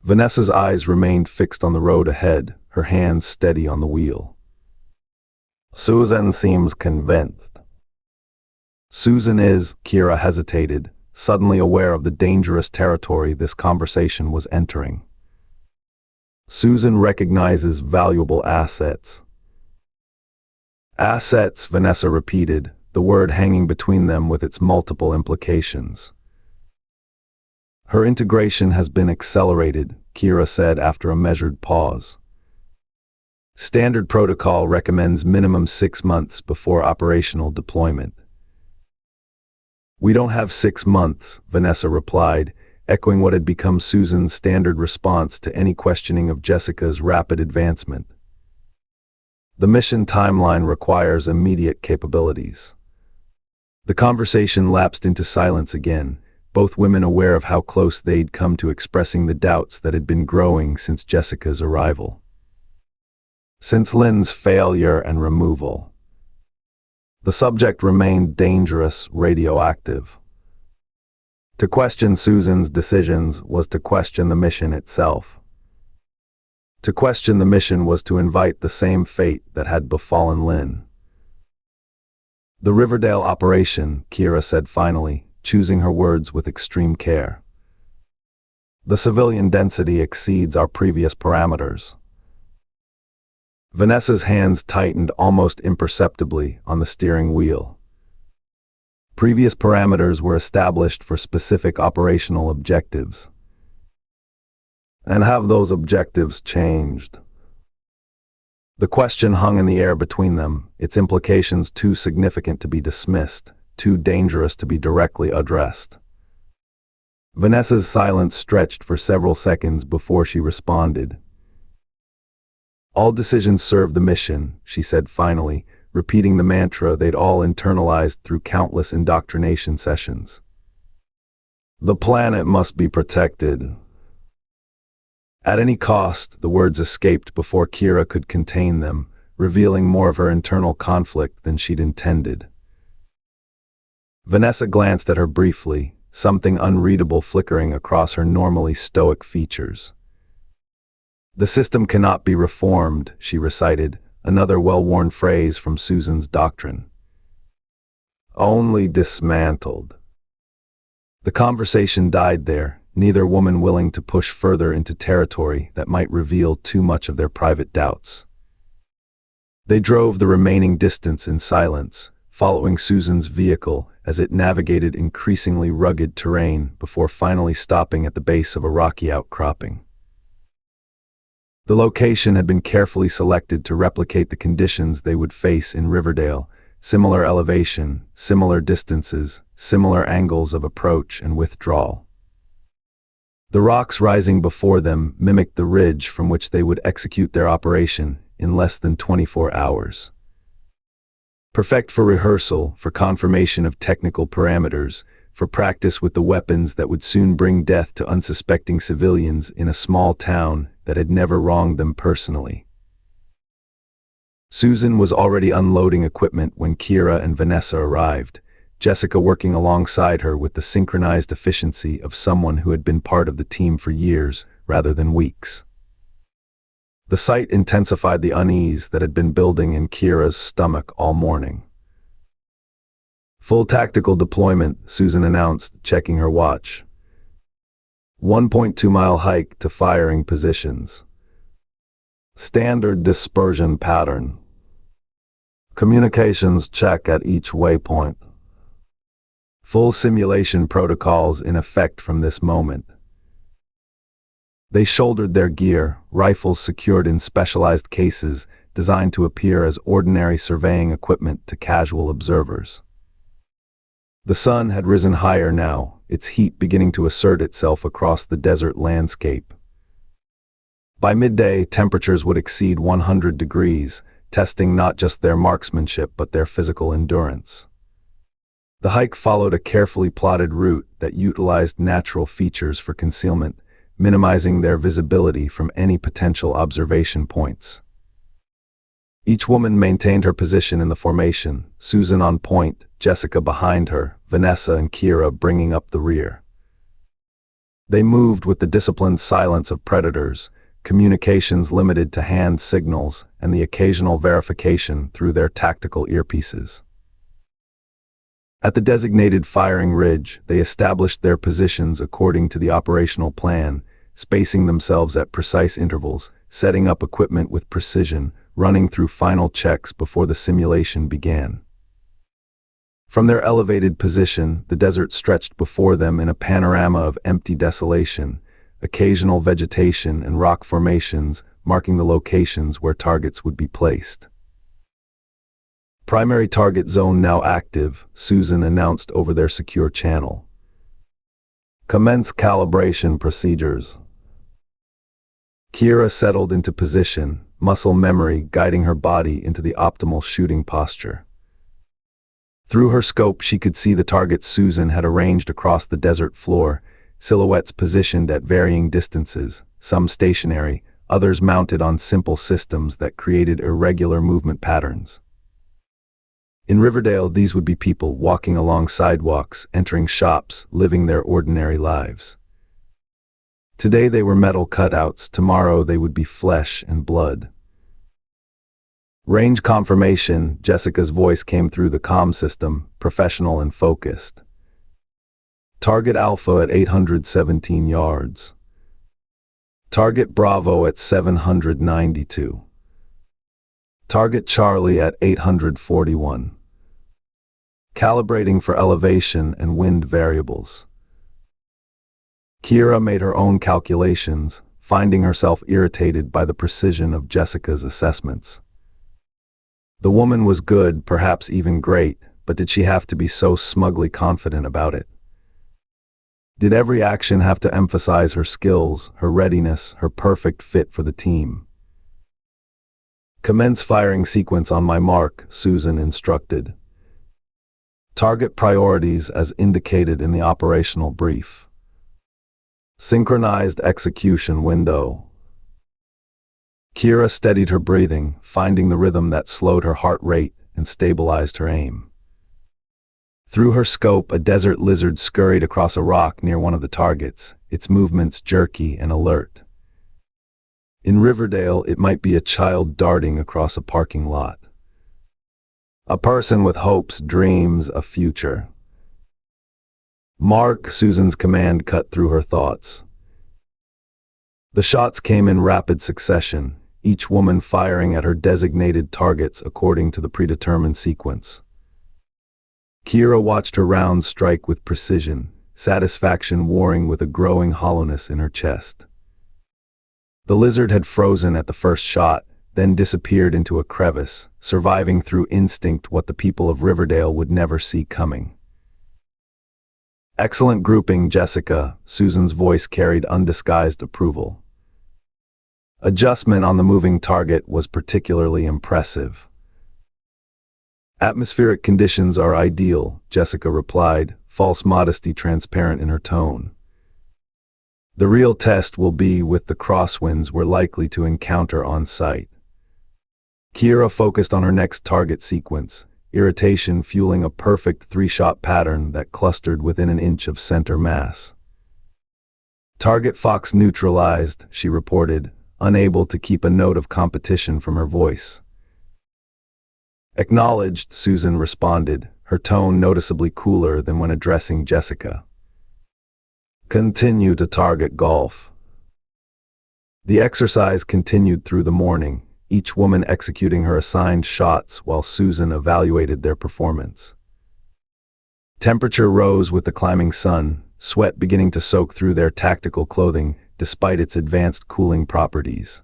Vanessa's eyes remained fixed on the road ahead, her hands steady on the wheel. Susan seems convinced. Susan is, Kira hesitated, suddenly aware of the dangerous territory this conversation was entering. Susan recognizes valuable assets. Assets, Vanessa repeated, the word hanging between them with its multiple implications. Her integration has been accelerated, Kira said after a measured pause. Standard protocol recommends minimum 6 months before operational deployment. We don't have 6 months, Vanessa replied, echoing what had become Susan's standard response to any questioning of Jessica's rapid advancement. The mission timeline requires immediate capabilities. The conversation lapsed into silence again, both women aware of how close they'd come to expressing the doubts that had been growing since Jessica's arrival. Since Lynn's failure and removal. The subject remained dangerous, radioactive. To question Susan's decisions was to question the mission itself. To question the mission was to invite the same fate that had befallen Lynn. The Riverdale operation, Kira said finally, choosing her words with extreme care. The civilian density exceeds our previous parameters. Vanessa's hands tightened almost imperceptibly on the steering wheel. Previous parameters were established for specific operational objectives. And have those objectives changed? The question hung in the air between them, its implications too significant to be dismissed, too dangerous to be directly addressed. Vanessa's silence stretched for several seconds before she responded. All decisions serve the mission, she said finally, repeating the mantra they'd all internalized through countless indoctrination sessions. The planet must be protected. At any cost, the words escaped before Kira could contain them, revealing more of her internal conflict than she'd intended. Vanessa glanced at her briefly, something unreadable flickering across her normally stoic features. The system cannot be reformed, she recited, another well-worn phrase from Susan's doctrine. Only dismantled. The conversation died there, neither woman willing to push further into territory that might reveal too much of their private doubts. They drove the remaining distance in silence, following Susan's vehicle as it navigated increasingly rugged terrain before finally stopping at the base of a rocky outcropping. The location had been carefully selected to replicate the conditions they would face in Riverdale, similar elevation, similar distances, similar angles of approach and withdrawal. The rocks rising before them mimicked the ridge from which they would execute their operation in less than 24 hours. Perfect for rehearsal, for confirmation of technical parameters, for practice with the weapons that would soon bring death to unsuspecting civilians in a small town that had never wronged them personally. Susan was already unloading equipment when Kira and Vanessa arrived, Jessica working alongside her with the synchronized efficiency of someone who had been part of the team for years rather than weeks. The sight intensified the unease that had been building in Kira's stomach all morning. Full tactical deployment, Susan announced, checking her watch. 1.2-mile hike to firing positions. Standard dispersion pattern. Communications check at each waypoint. Full simulation protocols in effect from this moment. They shouldered their gear, rifles secured in specialized cases designed to appear as ordinary surveying equipment to casual observers. The sun had risen higher now, its heat beginning to assert itself across the desert landscape. By midday, temperatures would exceed 100 degrees, testing not just their marksmanship but their physical endurance. The hike followed a carefully plotted route that utilized natural features for concealment, minimizing their visibility from any potential observation points. Each woman maintained her position in the formation, Susan on point, Jessica behind her, Vanessa and Kira bringing up the rear. They moved with the disciplined silence of predators, communications limited to hand signals and the occasional verification through their tactical earpieces. At the designated firing ridge, they established their positions according to the operational plan, spacing themselves at precise intervals, setting up equipment with precision, running through final checks before the simulation began. From their elevated position, the desert stretched before them in a panorama of empty desolation, occasional vegetation and rock formations marking the locations where targets would be placed. Primary target zone now active, Susan announced over their secure channel. Commence calibration procedures. Kira settled into position, muscle memory guiding her body into the optimal shooting posture. Through her scope, she could see the targets Susan had arranged across the desert floor, silhouettes positioned at varying distances, some stationary, others mounted on simple systems that created irregular movement patterns. In Riverdale, these would be people walking along sidewalks, entering shops, living their ordinary lives. Today they were metal cutouts, tomorrow they would be flesh and blood. Range confirmation, Jessica's voice came through the comm system, professional and focused. Target Alpha at 817 yards. Target Bravo at 792. Target Charlie at 841. Calibrating for elevation and wind variables. Kira made her own calculations, finding herself irritated by the precision of Jessica's assessments. The woman was good, perhaps even great, but did she have to be so smugly confident about it? Did every action have to emphasize her skills, her readiness, her perfect fit for the team? Commence firing sequence on my mark, Susan instructed. Target priorities as indicated in the operational brief. Synchronized execution window. Kira steadied her breathing, finding the rhythm that slowed her heart rate and stabilized her aim. Through her scope, a desert lizard scurried across a rock near one of the targets, its movements jerky and alert. In Riverdale, it might be a child darting across a parking lot. A person with hopes, dreams, a future. Mark, Susan's command cut through her thoughts. The shots came in rapid succession, each woman firing at her designated targets according to the predetermined sequence. Kira watched her rounds strike with precision, satisfaction warring with a growing hollowness in her chest. The lizard had frozen at the first shot, then disappeared into a crevice, surviving through instinct what the people of Riverdale would never see coming. Excellent grouping, Jessica. Susan's voice carried undisguised approval. Adjustment on the moving target was particularly impressive. Atmospheric conditions are ideal, Jessica replied, false modesty transparent in her tone. The real test will be with the crosswinds we're likely to encounter on site. Kira focused on her next target sequence, irritation fueling a perfect three-shot pattern that clustered within an inch of center mass. Target Fox neutralized, she reported, unable to keep a note of competition from her voice. Acknowledged, Susan responded, her tone noticeably cooler than when addressing Jessica. Continue to target golf. The exercise continued through the morning, each woman executing her assigned shots while Susan evaluated their performance. Temperature rose with the climbing sun, sweat beginning to soak through their tactical clothing despite its advanced cooling properties.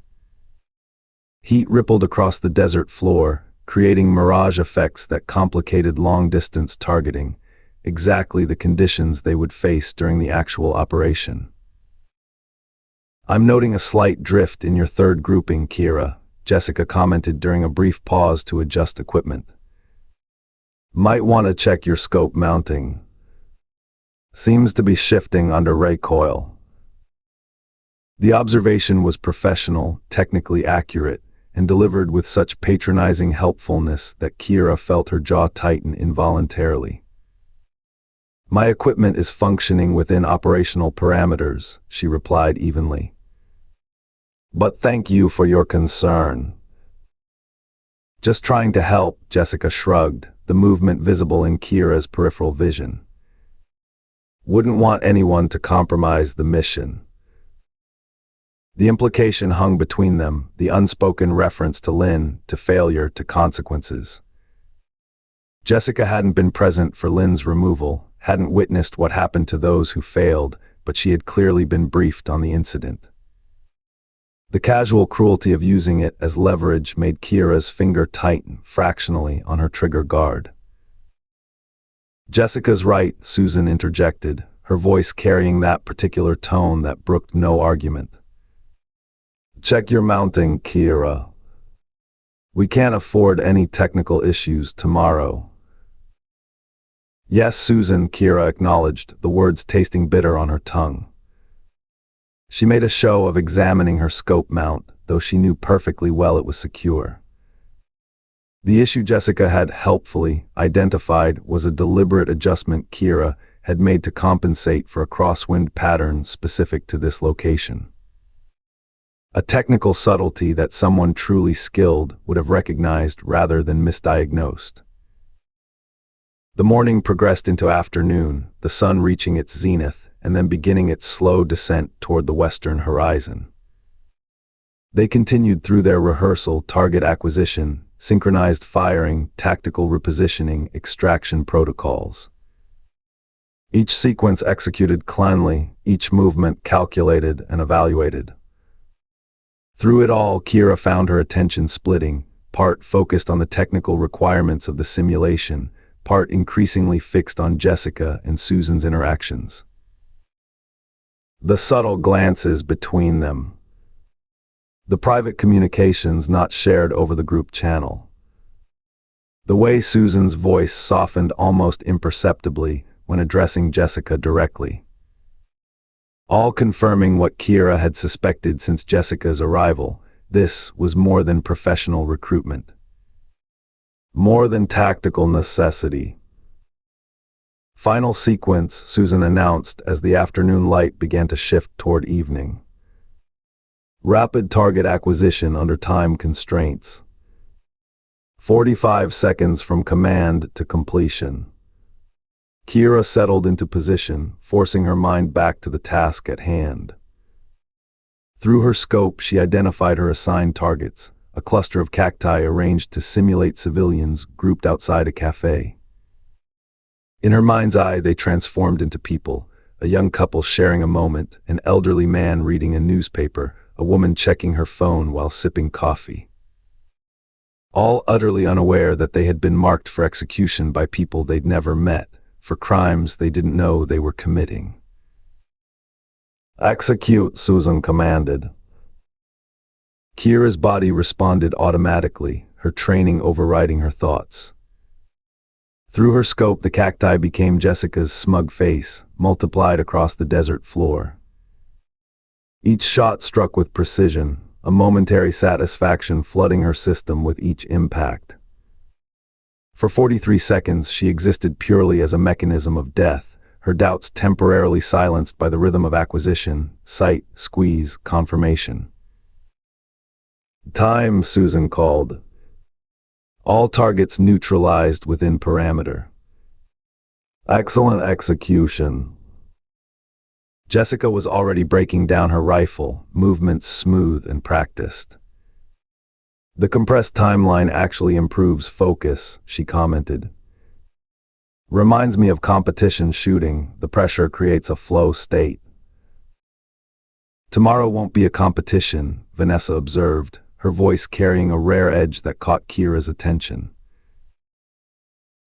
Heat rippled across the desert floor, creating mirage effects that complicated long-distance targeting, exactly the conditions they would face during the actual operation. I'm noting a slight drift in your third grouping, Kira, Jessica commented during a brief pause to adjust equipment. Might want to check your scope mounting. Seems to be shifting under recoil. The observation was professional, technically accurate, and delivered with such patronizing helpfulness that Kira felt her jaw tighten involuntarily. My equipment is functioning within operational parameters, she replied evenly. But thank you for your concern. Just trying to help, Jessica shrugged, the movement visible in Kira's peripheral vision. Wouldn't want anyone to compromise the mission. The implication hung between them, the unspoken reference to Lynn, to failure, to consequences. Jessica hadn't been present for Lynn's removal, hadn't witnessed what happened to those who failed, but she had clearly been briefed on the incident. The casual cruelty of using it as leverage made Kira's finger tighten fractionally on her trigger guard. Jessica's right, Susan interjected, her voice carrying that particular tone that brooked no argument. Check your mounting, Kira. We can't afford any technical issues tomorrow. Yes, Susan, Kira acknowledged, the words tasting bitter on her tongue. She made a show of examining her scope mount, though she knew perfectly well it was secure. The issue Jessica had helpfully identified was a deliberate adjustment Kira had made to compensate for a crosswind pattern specific to this location. A technical subtlety that someone truly skilled would have recognized rather than misdiagnosed. The morning progressed into afternoon, the sun reaching its zenith and then beginning its slow descent toward the western horizon. They continued through their rehearsal, target acquisition, synchronized firing, tactical repositioning, extraction protocols. Each sequence executed cleanly, each movement calculated and evaluated. Through it all, Kira found her attention splitting, part focused on the technical requirements of the simulation, part increasingly fixed on Jessica and Susan's interactions. The subtle glances between them. The private communications not shared over the group channel. The way Susan's voice softened almost imperceptibly when addressing Jessica directly. All confirming what Kira had suspected since Jessica's arrival, this was more than professional recruitment. More than tactical necessity. Final sequence, Susan announced as the afternoon light began to shift toward evening. Rapid target acquisition under time constraints. 45 seconds from command to completion. Kira settled into position, forcing her mind back to the task at hand. Through her scope, she identified her assigned targets, a cluster of cacti arranged to simulate civilians grouped outside a cafe. In her mind's eye, they transformed into people, a young couple sharing a moment, an elderly man reading a newspaper, a woman checking her phone while sipping coffee. all utterly unaware that they had been marked for execution by people they'd never met, for crimes they didn't know they were committing. "Execute," Susan commanded. Kira's body responded automatically, her training overriding her thoughts. Through her scope, the cacti became Jessica's smug face, multiplied across the desert floor. Each shot struck with precision, a momentary satisfaction flooding her system with each impact. For 43 seconds, she existed purely as a mechanism of death, her doubts temporarily silenced by the rhythm of acquisition, sight, squeeze, confirmation. "Time," Susan called. All targets neutralized within parameter. "Excellent execution." Jessica was already breaking down her rifle, movements smooth and practiced. "The compressed timeline actually improves focus," she commented. "Reminds me of competition shooting. The pressure creates a flow state." "Tomorrow won't be a competition," Vanessa observed, her voice carrying a rare edge that caught Kira's attention.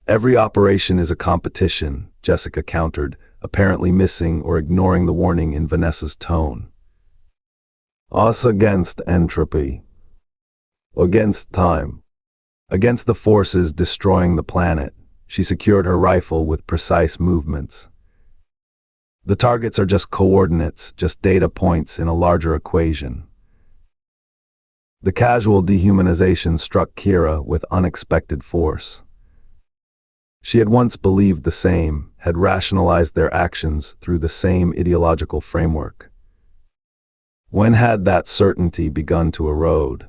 "Every operation is a competition," Jessica countered, apparently missing or ignoring the warning in Vanessa's tone. "Us against entropy. Against time. Against the forces destroying the planet." She secured her rifle with precise movements. "The targets are just coordinates, just data points in a larger equation." The casual dehumanization struck Kira with unexpected force. She had once believed the same, had rationalized their actions through the same ideological framework. When had that certainty begun to erode?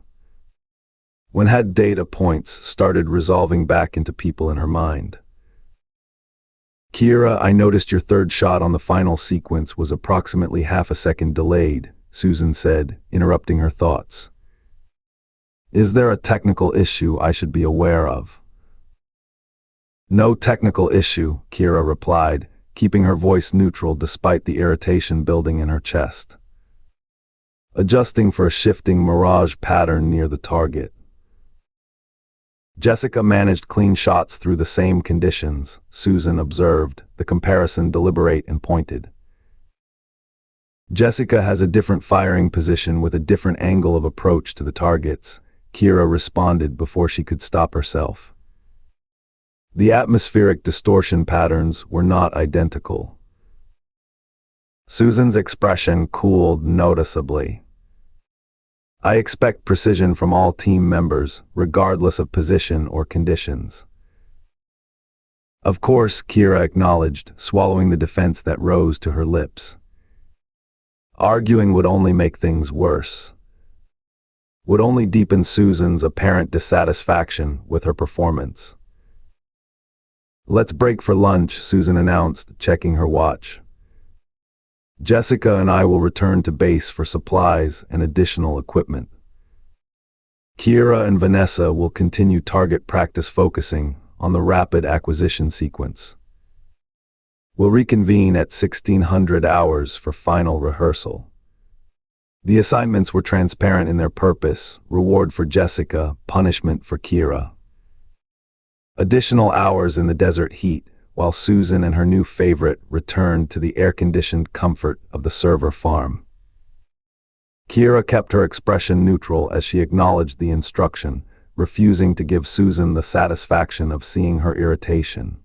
When had data points started resolving back into people in her mind? "Kira, I noticed your third shot on the final sequence was approximately half a second delayed," Susan said, interrupting her thoughts. "Is there a technical issue I should be aware of?" "No technical issue," Kira replied, keeping her voice neutral despite the irritation building in her chest. "Adjusting for a shifting mirage pattern near the target." "Jessica managed clean shots through the same conditions," Susan observed, the comparison deliberate and pointed. "Jessica has a different firing position with a different angle of approach to the targets," Kira responded before she could stop herself. The atmospheric distortion patterns were not identical. Susan's expression cooled noticeably. "I expect precision from all team members, regardless of position or conditions." "Of course," Kira acknowledged, swallowing the defense that rose to her lips. Arguing would only make things worse. Would only deepen Susan's apparent dissatisfaction with her performance. "Let's break for lunch," Susan announced, checking her watch. "Jessica and I will return to base for supplies and additional equipment. Kira and Vanessa will continue target practice focusing on the rapid acquisition sequence. We'll reconvene at 1600 hours for final rehearsal." The assignments were transparent in their purpose: reward for Jessica, punishment for Kira. Additional hours in the desert heat, while Susan and her new favorite returned to the air-conditioned comfort of the server farm. Kira kept her expression neutral as she acknowledged the instruction, refusing to give Susan the satisfaction of seeing her irritation.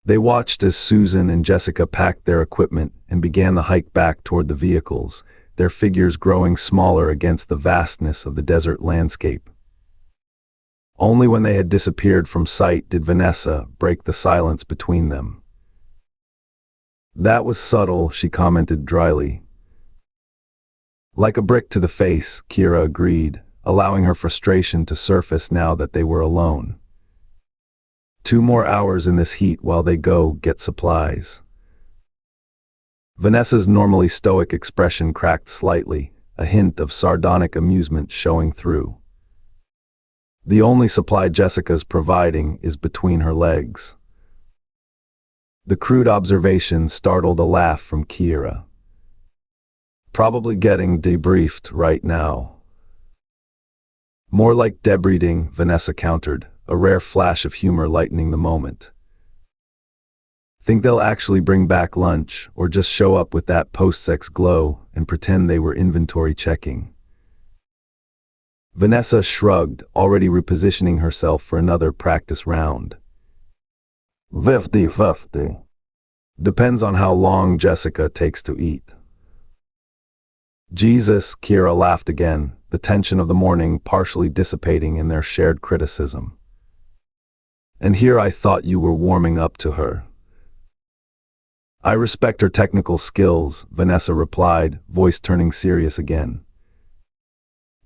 They watched as Susan and Jessica packed their equipment and began the hike back toward the vehicles, their figures growing smaller against the vastness of the desert landscape. Only when they had disappeared from sight did Vanessa break the silence between them. "That was subtle," she commented dryly. "Like a brick to the face," Kira agreed, allowing her frustration to surface now that they were alone. 2 more hours in this heat while they go get supplies." Vanessa's normally stoic expression cracked slightly, a hint of sardonic amusement showing through. "The only supply Jessica's providing is between her legs." The crude observation startled a laugh from Kira. "Probably getting debriefed right now." More like debriding, Vanessa countered, a rare flash of humor lightening the moment. Think they'll actually bring back lunch, or just show up with that post-sex glow and pretend they were inventory checking? Vanessa shrugged, already repositioning herself for another practice round. 50-50. Depends on how long Jessica takes to eat. Jesus, Kira laughed again, the tension of the morning partially dissipating in their shared criticism. And here I thought you were warming up to her. I respect her technical skills, Vanessa replied, voice turning serious again.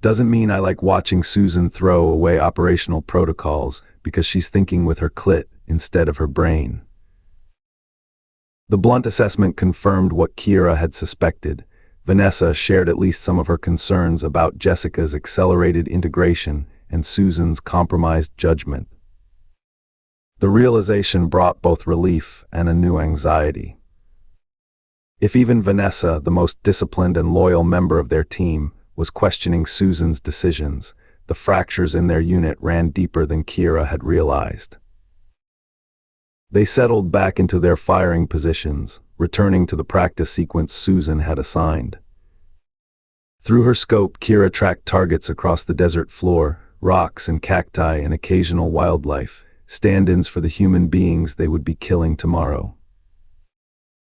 Doesn't mean I like watching Susan throw away operational protocols because she's thinking with her clit instead of her brain. The blunt assessment confirmed what Kira had suspected. Vanessa shared at least some of her concerns about Jessica's accelerated integration and Susan's compromised judgment. The realization brought both relief and a new anxiety. If even Vanessa, the most disciplined and loyal member of their team, was questioning Susan's decisions, the fractures in their unit ran deeper than Kira had realized. They settled back into their firing positions, returning to the practice sequence Susan had assigned. Through her scope, Kira tracked targets across the desert floor, rocks and cacti and occasional wildlife, stand-ins for the human beings they would be killing tomorrow.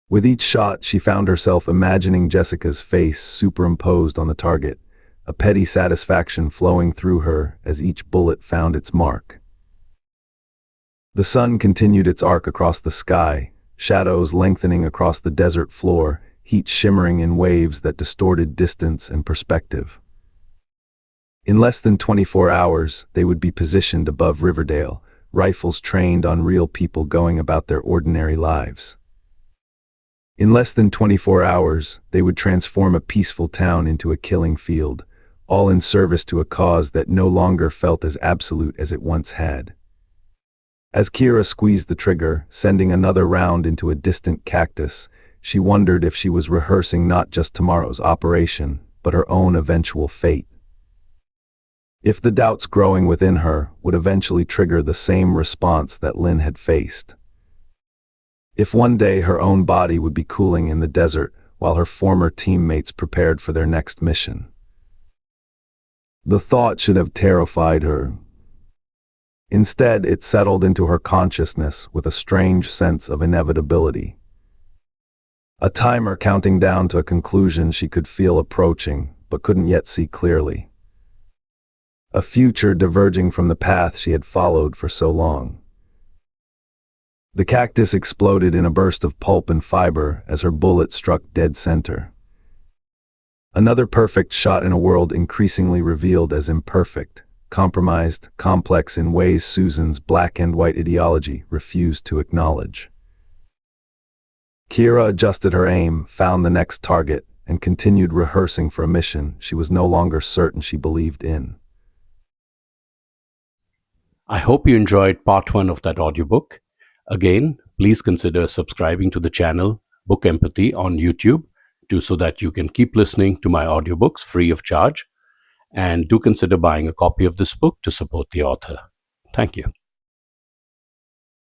With each shot, she found herself imagining Jessica's face superimposed on the target, a petty satisfaction flowing through her as each bullet found its mark. The sun continued its arc across the sky, shadows lengthening across the desert floor, heat shimmering in waves that distorted distance and perspective. In less than 24 hours, they would be positioned above Riverdale, rifles trained on real people going about their ordinary lives. In less than 24 hours, they would transform a peaceful town into a killing field, all in service to a cause that no longer felt as absolute as it once had. As Kira squeezed the trigger, sending another round into a distant cactus, she wondered if she was rehearsing not just tomorrow's operation, but her own eventual fate. If the doubts growing within her would eventually trigger the same response that Lynn had faced. If one day her own body would be cooling in the desert while her former teammates prepared for their next mission. The thought should have terrified her. Instead, it settled into her consciousness with a strange sense of inevitability. A timer counting down to a conclusion she could feel approaching, but couldn't yet see clearly. A future diverging from the path she had followed for so long. The cactus exploded in a burst of pulp and fiber as her bullet struck dead center. Another perfect shot in a world increasingly revealed as imperfect, compromised, complex in ways Susan's black and white ideology refused to acknowledge. Kira adjusted her aim, found the next target, and continued rehearsing for a mission she was no longer certain she believed in. I hope you enjoyed part 1 of that audiobook. Again, please consider subscribing to the channel Book Empathy on YouTube so that you can keep listening to my audiobooks free of charge. And do consider buying a copy of this book to support the author. Thank you.